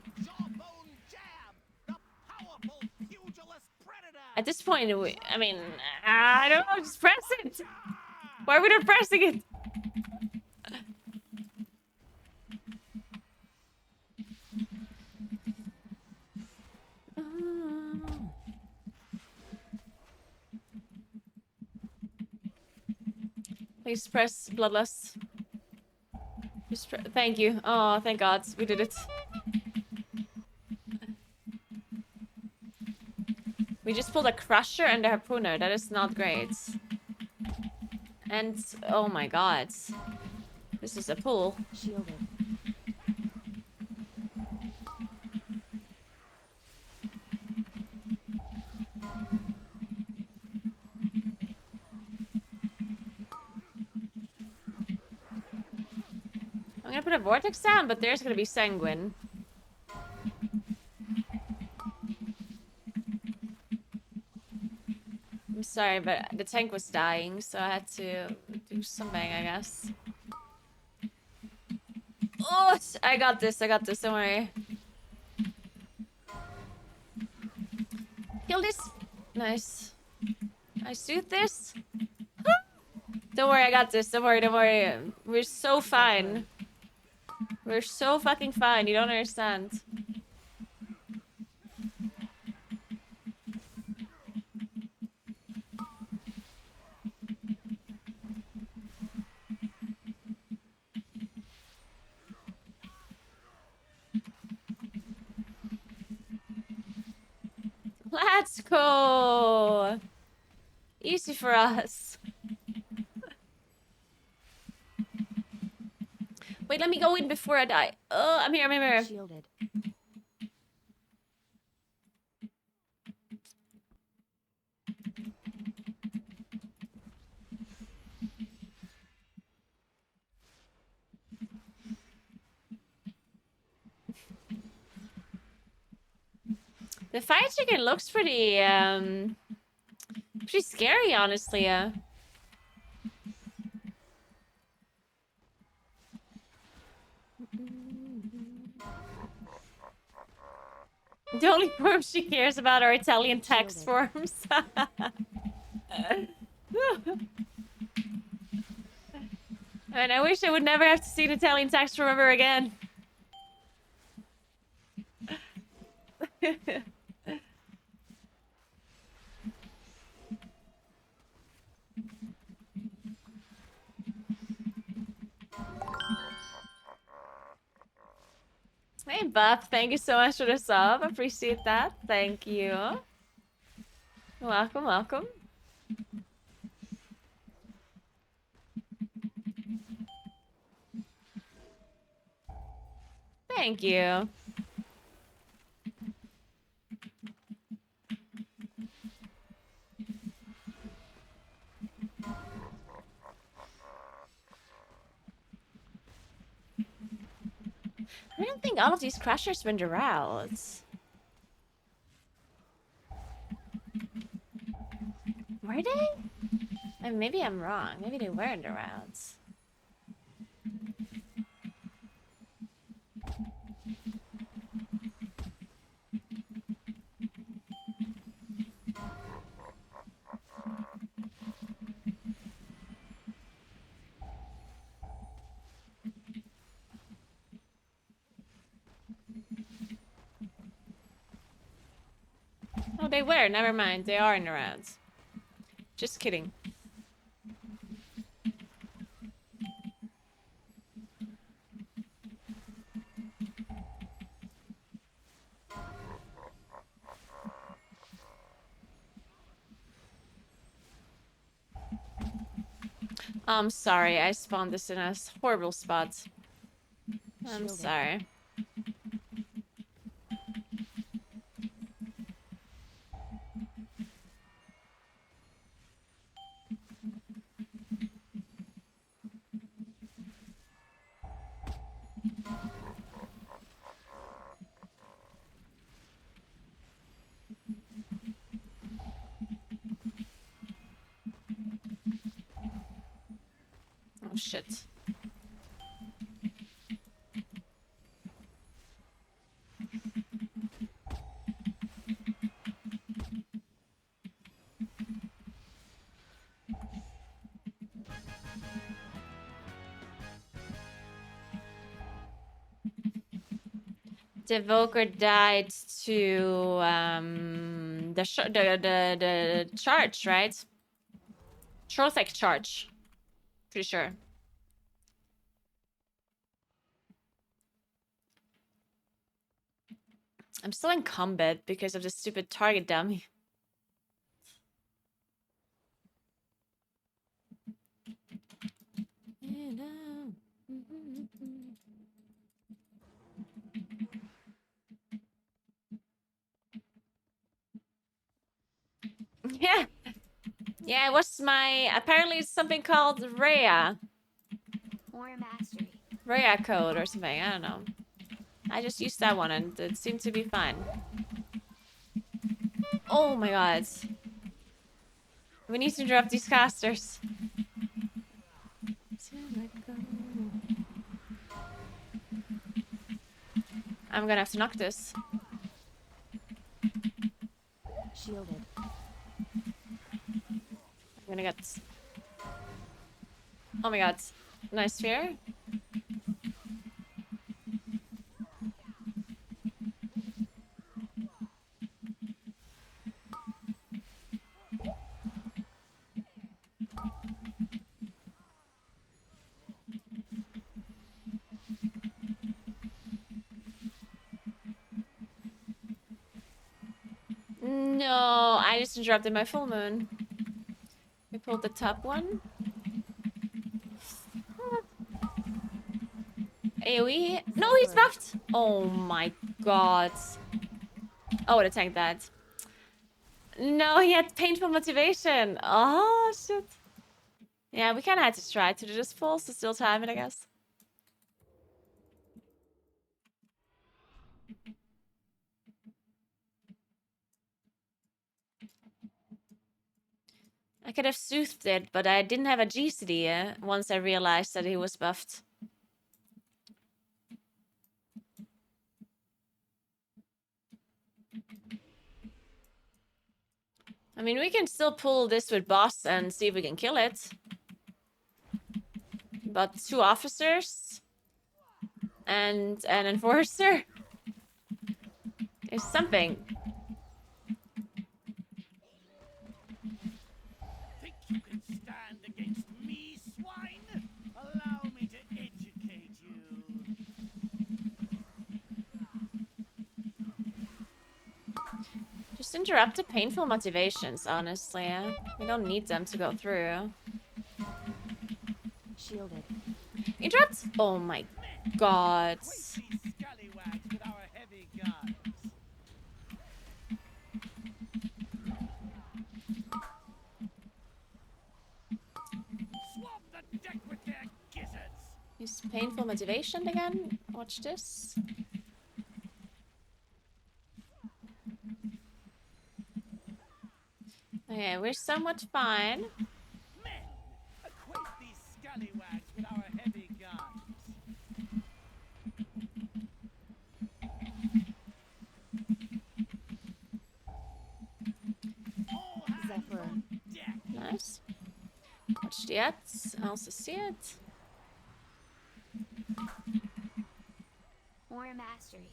At this point, I mean, I don't know. Just press it. Why are we not pressing it? Please press Bloodlust. Thank you. Oh, thank God. We did it. We just pulled a Crusher and a Harpooner. That is not great. And, oh my God. This is a pull. Shielded. I'm gonna put a vortex down, but there's gonna be sanguine. I'm sorry, but the tank was dying, so I had to do something, I guess. Oh, I got this, don't worry. Kill this. Nice. I shoot this. Don't worry, I got this. Don't worry, don't worry. We're so fine. We're so fucking fine. You don't understand. Let's go. Easy for us. Wait, let me go in before I die. Oh, I'm here, I'm here. Shielded. The fire chicken looks pretty, pretty scary, honestly. The only forms she cares about are Italian text forms. And I wish I would never have to see an Italian text form ever again. Hey, Buff, thank you so much for the sub. Appreciate that. Thank you. Welcome, welcome. Thank you. I don't think all of these crushers went around. Were they? Maybe I'm wrong. Maybe they weren't around. Oh, they were. Never mind. They are in the rounds. Just kidding. I'm sorry. I spawned this in a horrible spot. I'm sorry. Oh, shit. The Evoker died to the charge, right? Trothek charge. Pretty sure. I'm still in combat because of the stupid target dummy. Yeah. Yeah, it was my... Apparently it's something called Rhea. More mastery. Raya code or something. I don't know. I just used that one and it seemed to be fine. Oh my god. We need to interrupt these casters. I'm gonna have to knock this. Shielded. I'm gonna get... Oh my god. Nice sphere. No, I just interrupted my full moon. We pulled the top one. AoE? No, he's buffed! Oh my god. I would have tanked that. No, he had painful motivation. Oh, shit. Yeah, we kind of had to try to do this full, so still time it, I guess. I could have soothed it, but I didn't have a GCD once I realized that he was buffed. I mean, we can still pull this with boss and see if we can kill it. But 2 officers and an enforcer is something. Think you can stand against me, swine? Allow me to educate you. Just interrupt the painful motivations, honestly. We don't need them to go through. Shielded. Interrupt? Oh my god. Scallywags with our heavy guns. Swab the deck with their gizzards. Use painful motivation again. Watch this. Okay, we're somewhat fine. Men, acquaint these scallywags with our heavy guns. All hands Zephyr. on deck. Nice. Watch the ads. I also see it. More mastery.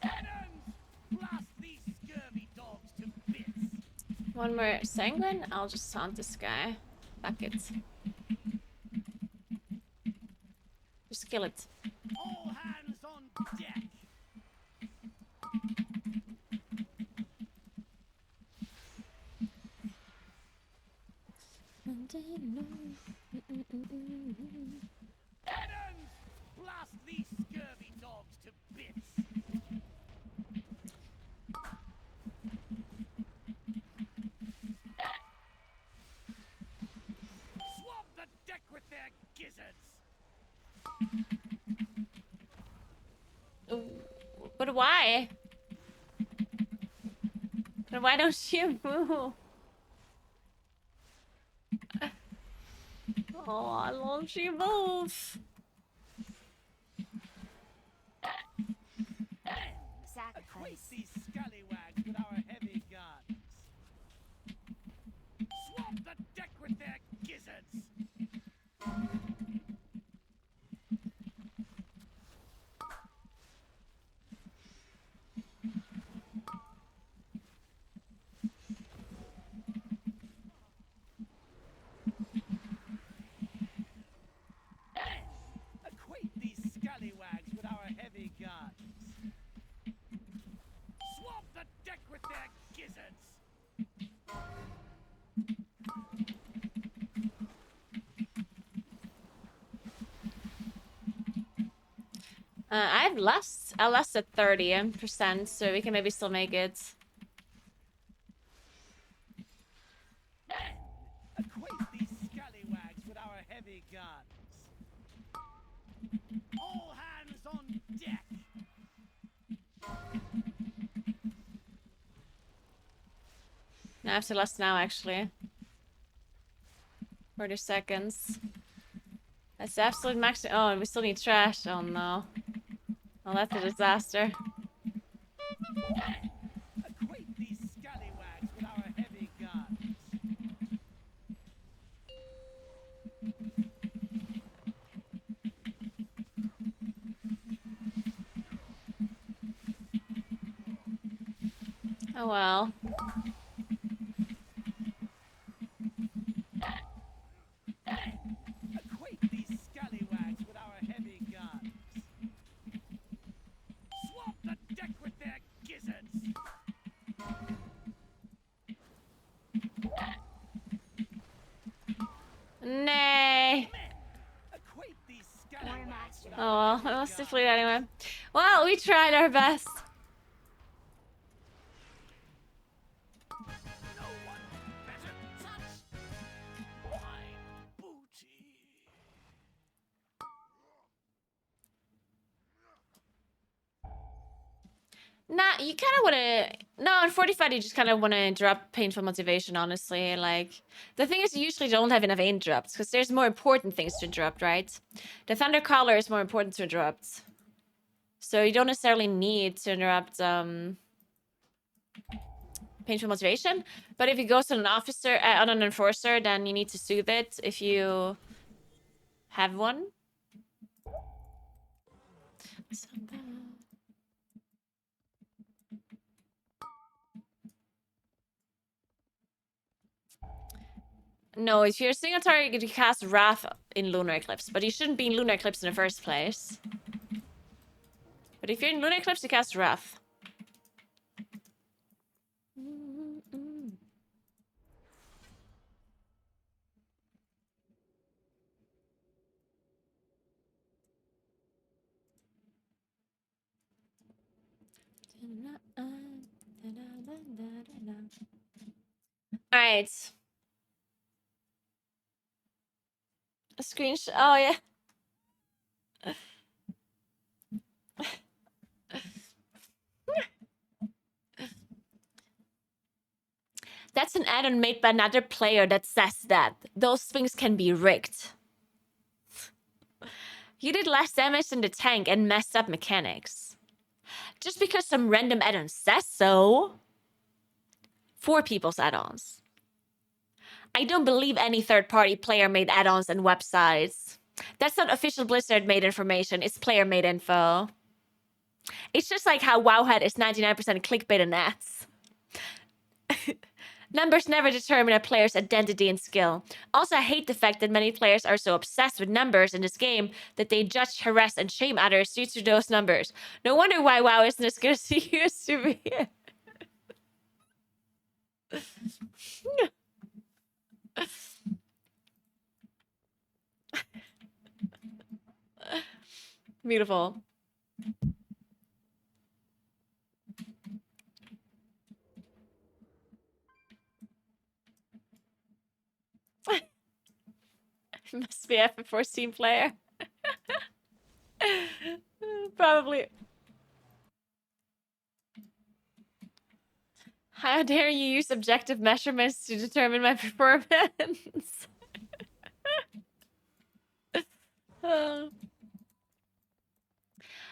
Cannons! Blast these scurvy dogs to bits. One more sanguine. I'll just taunt this guy. Fuck it. Just kill it. All hands on deck. Cannons! Blast these scurvy dogs to bits. Swab the deck with their gizzards. But why? But why don't you move? Oh, I love you move. Acquaint these scallywags with our heavy guns. Swab the deck with their gizzards. Acquaint these scallywags with our heavy guns. Swab the deck with their gizzards. I've lost. I lost at 30%, so we can maybe still make it. Acquaint these scallywags with our heavy guns. All hands on deck. No, I have to last now, actually. 40 seconds. That's the absolute maximum. Oh, and we still need trash. Oh, no. Oh, that's a disaster. Acquaint these scallywags with our heavy guns. Oh, well. Acquaint these scallywags with our heavy guns. Swamp the deck with their gizzards. Nay. Acquaint these Oh, scallywags with well. our I heavy must have guns. fleet anyway. Well, we tried our best. No one better touch my booty. Nah, you kind of want to... No, in 45, you just kind of want to drop painful motivation, honestly. Like, the thing is, you usually don't have enough interrupts, because there's more important things to interrupt, right? The Thundercaller is more important to interrupt. So you don't necessarily need to interrupt painful motivation. But if it goes on an officer, on an enforcer, then you need to soothe it if you have one. No, if you're a single target, you cast Wrath in Lunar Eclipse, but you shouldn't be in Lunar Eclipse in the first place. But if you're in Lunar Eclipse, you cast Wrath. Alright. A screenshot. Oh, yeah. That's an add-on made by another player that says that. Those things can be rigged. You did less damage than the tank and messed up mechanics. Just because some random add-on says so. 4 people's add-ons. I don't believe any third-party player-made add-ons and websites. That's not official Blizzard-made information. It's player-made info. It's just like how Wowhead is 99% clickbait and ads. Numbers never determine a player's identity and skill. Also, I hate the fact that many players are so obsessed with numbers in this game that they judge, harass, and shame others due to those numbers. No wonder why WoW isn't as good as it used to be. Beautiful. Must be F14 player. Probably. How dare you use objective measurements to determine my performance?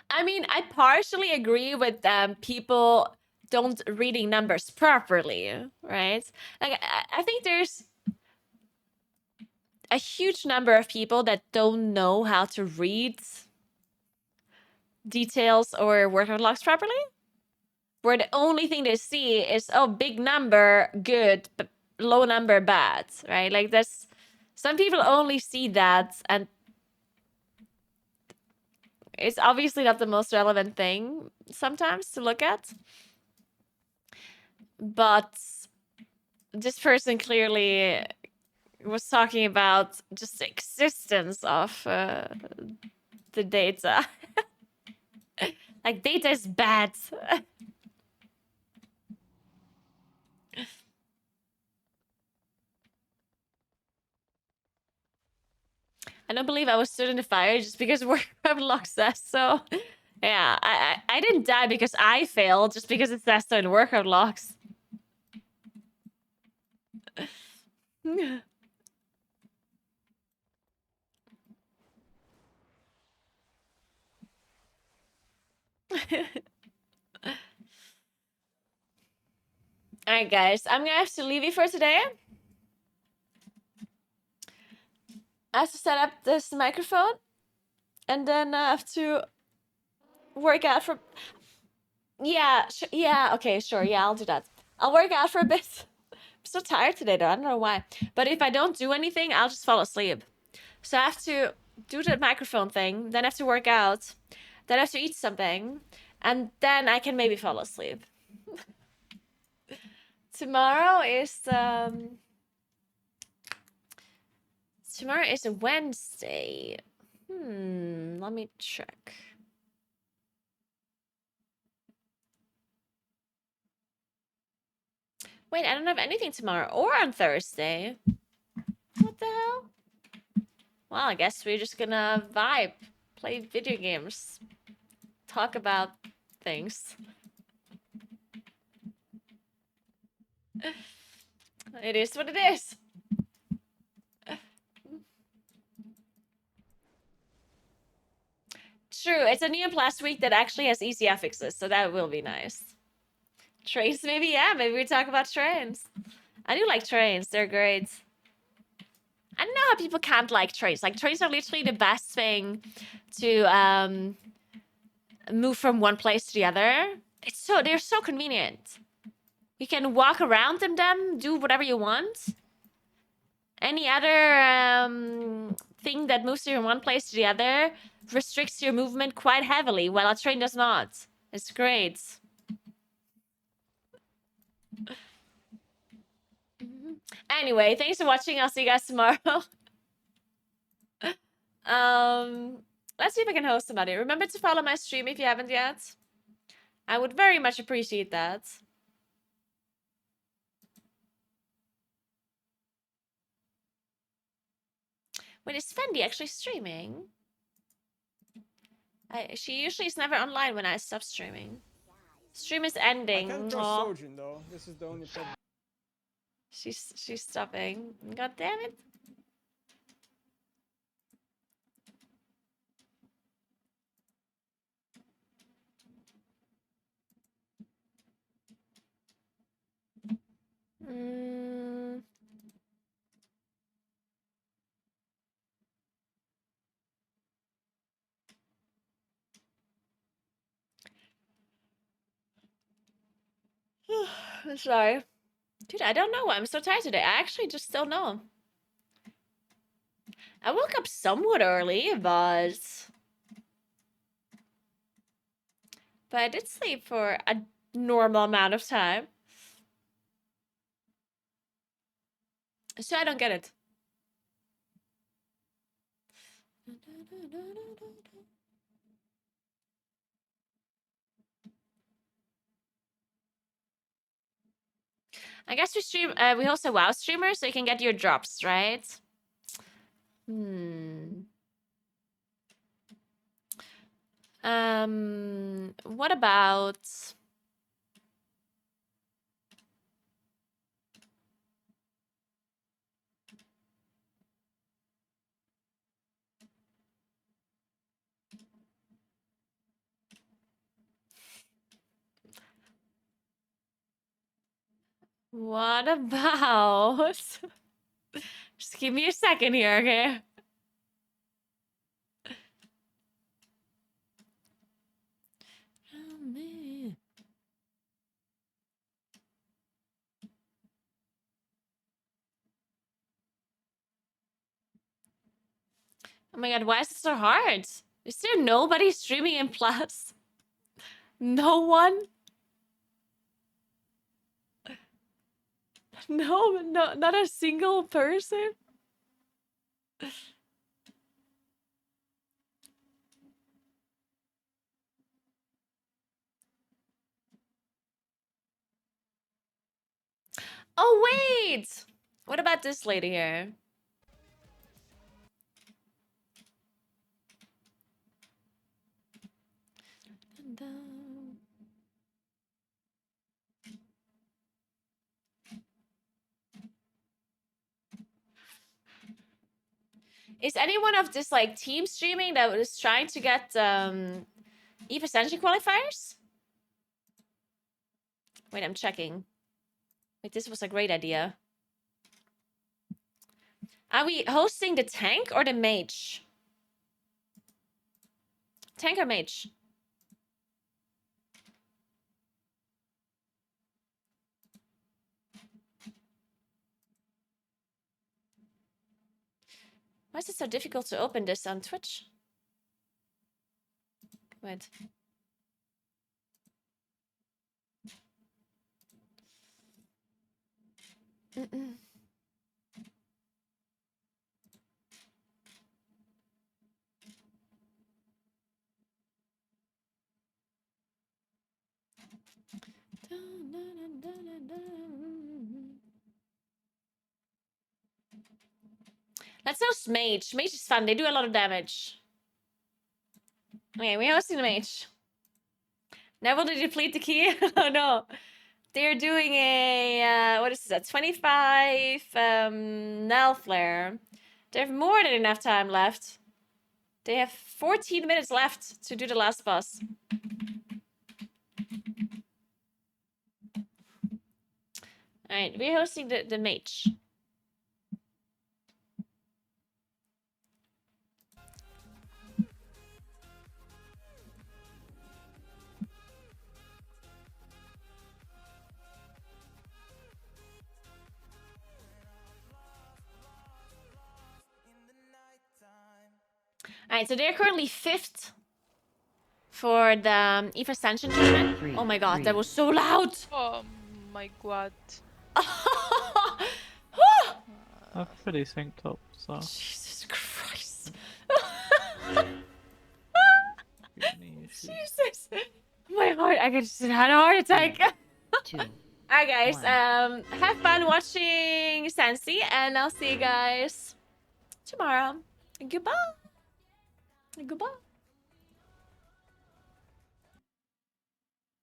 I mean, I partially agree with people don't reading numbers properly, right? Like, I think there's a huge number of people that don't know how to read details or workout logs properly. Where the only thing they see is, oh, big number, good, but low number, bad, right? Like, that's... Some people only see that, and it's obviously not the most relevant thing sometimes to look at. But this person clearly was talking about just the existence of the data. Like, data is bad. I don't believe I was stood in the fire just because Warcraft lock says so. Yeah, I didn't die because I failed, just because it says so in Warcraft locks. Alright, guys. I'm gonna have to leave you for today. I have to set up this microphone. And then I have to work out for... Yeah, yeah, okay, sure. Yeah, I'll do that. I'll work out for a bit. I'm so tired today, though. I don't know why. But if I don't do anything, I'll just fall asleep. So I have to do the microphone thing. Then I have to work out. Then I have to eat something. And then I can maybe fall asleep. Tomorrow is tomorrow is a Wednesday. Let me check. Wait, I don't have anything tomorrow or on Thursday. What the hell? Well, I guess we're just gonna vibe, play video games, talk about things. It is what it is. True, it's a new plus week that actually has easy affixes, so that will be nice. Trains, maybe? Yeah, maybe we talk about trains. I do like trains, they're great. I don't know how people can't like trains. Like, trains are literally the best thing to move from one place to the other. They're so convenient. You can walk around in them, do whatever you want. Any other thing that moves you from one place to the other restricts your movement quite heavily, while a train does not. It's great. Anyway, thanks for watching. I'll see you guys tomorrow. Let's see if I can host somebody. Remember to follow my stream if you haven't yet. I would very much appreciate that. Wait, is Fendi actually streaming? She usually is never online when I stop streaming. Stream is ending. I can't trust Sojin though. This is the only problem. She's stopping. God damn it. Sorry. Dude, I don't know. I'm so tired today. I actually just don't know. I woke up somewhat early, but I did sleep for a normal amount of time. So I don't get it. I guess we stream. We host a WoW streamer, so you can get your drops, right? What about? What about? Just give me a second here, okay? Oh, man. Oh my god, why is it so hard? Is there nobody streaming in Plus? No one? No, not a single person? Oh, wait! What about this lady here? Is anyone of this like team streaming that was trying to get EVE Ascension qualifiers? Wait, I'm checking. Wait, this was a great idea. Are we hosting the tank or the mage? Tank or mage? Why is it so difficult to open this on Twitch? Wait. Let's host mage. Mage is fun. They do a lot of damage. Okay, we're hosting the mage. Never to deplete the key. Oh no. They're doing a what is this? A 25 Null Flare. They have more than enough time left. They have 14 minutes left to do the last boss. Alright, we're hosting the mage. Alright, so they're currently 5th for the EVE Ascension tournament. Oh my god, that was so loud! Oh my god. I'm pretty synced up, so. Jesus Christ. Jesus. Jesus. My heart, I just had a heart attack. Alright guys, have fun watching Sensi, and I'll see you guys tomorrow. Goodbye. Goodbye.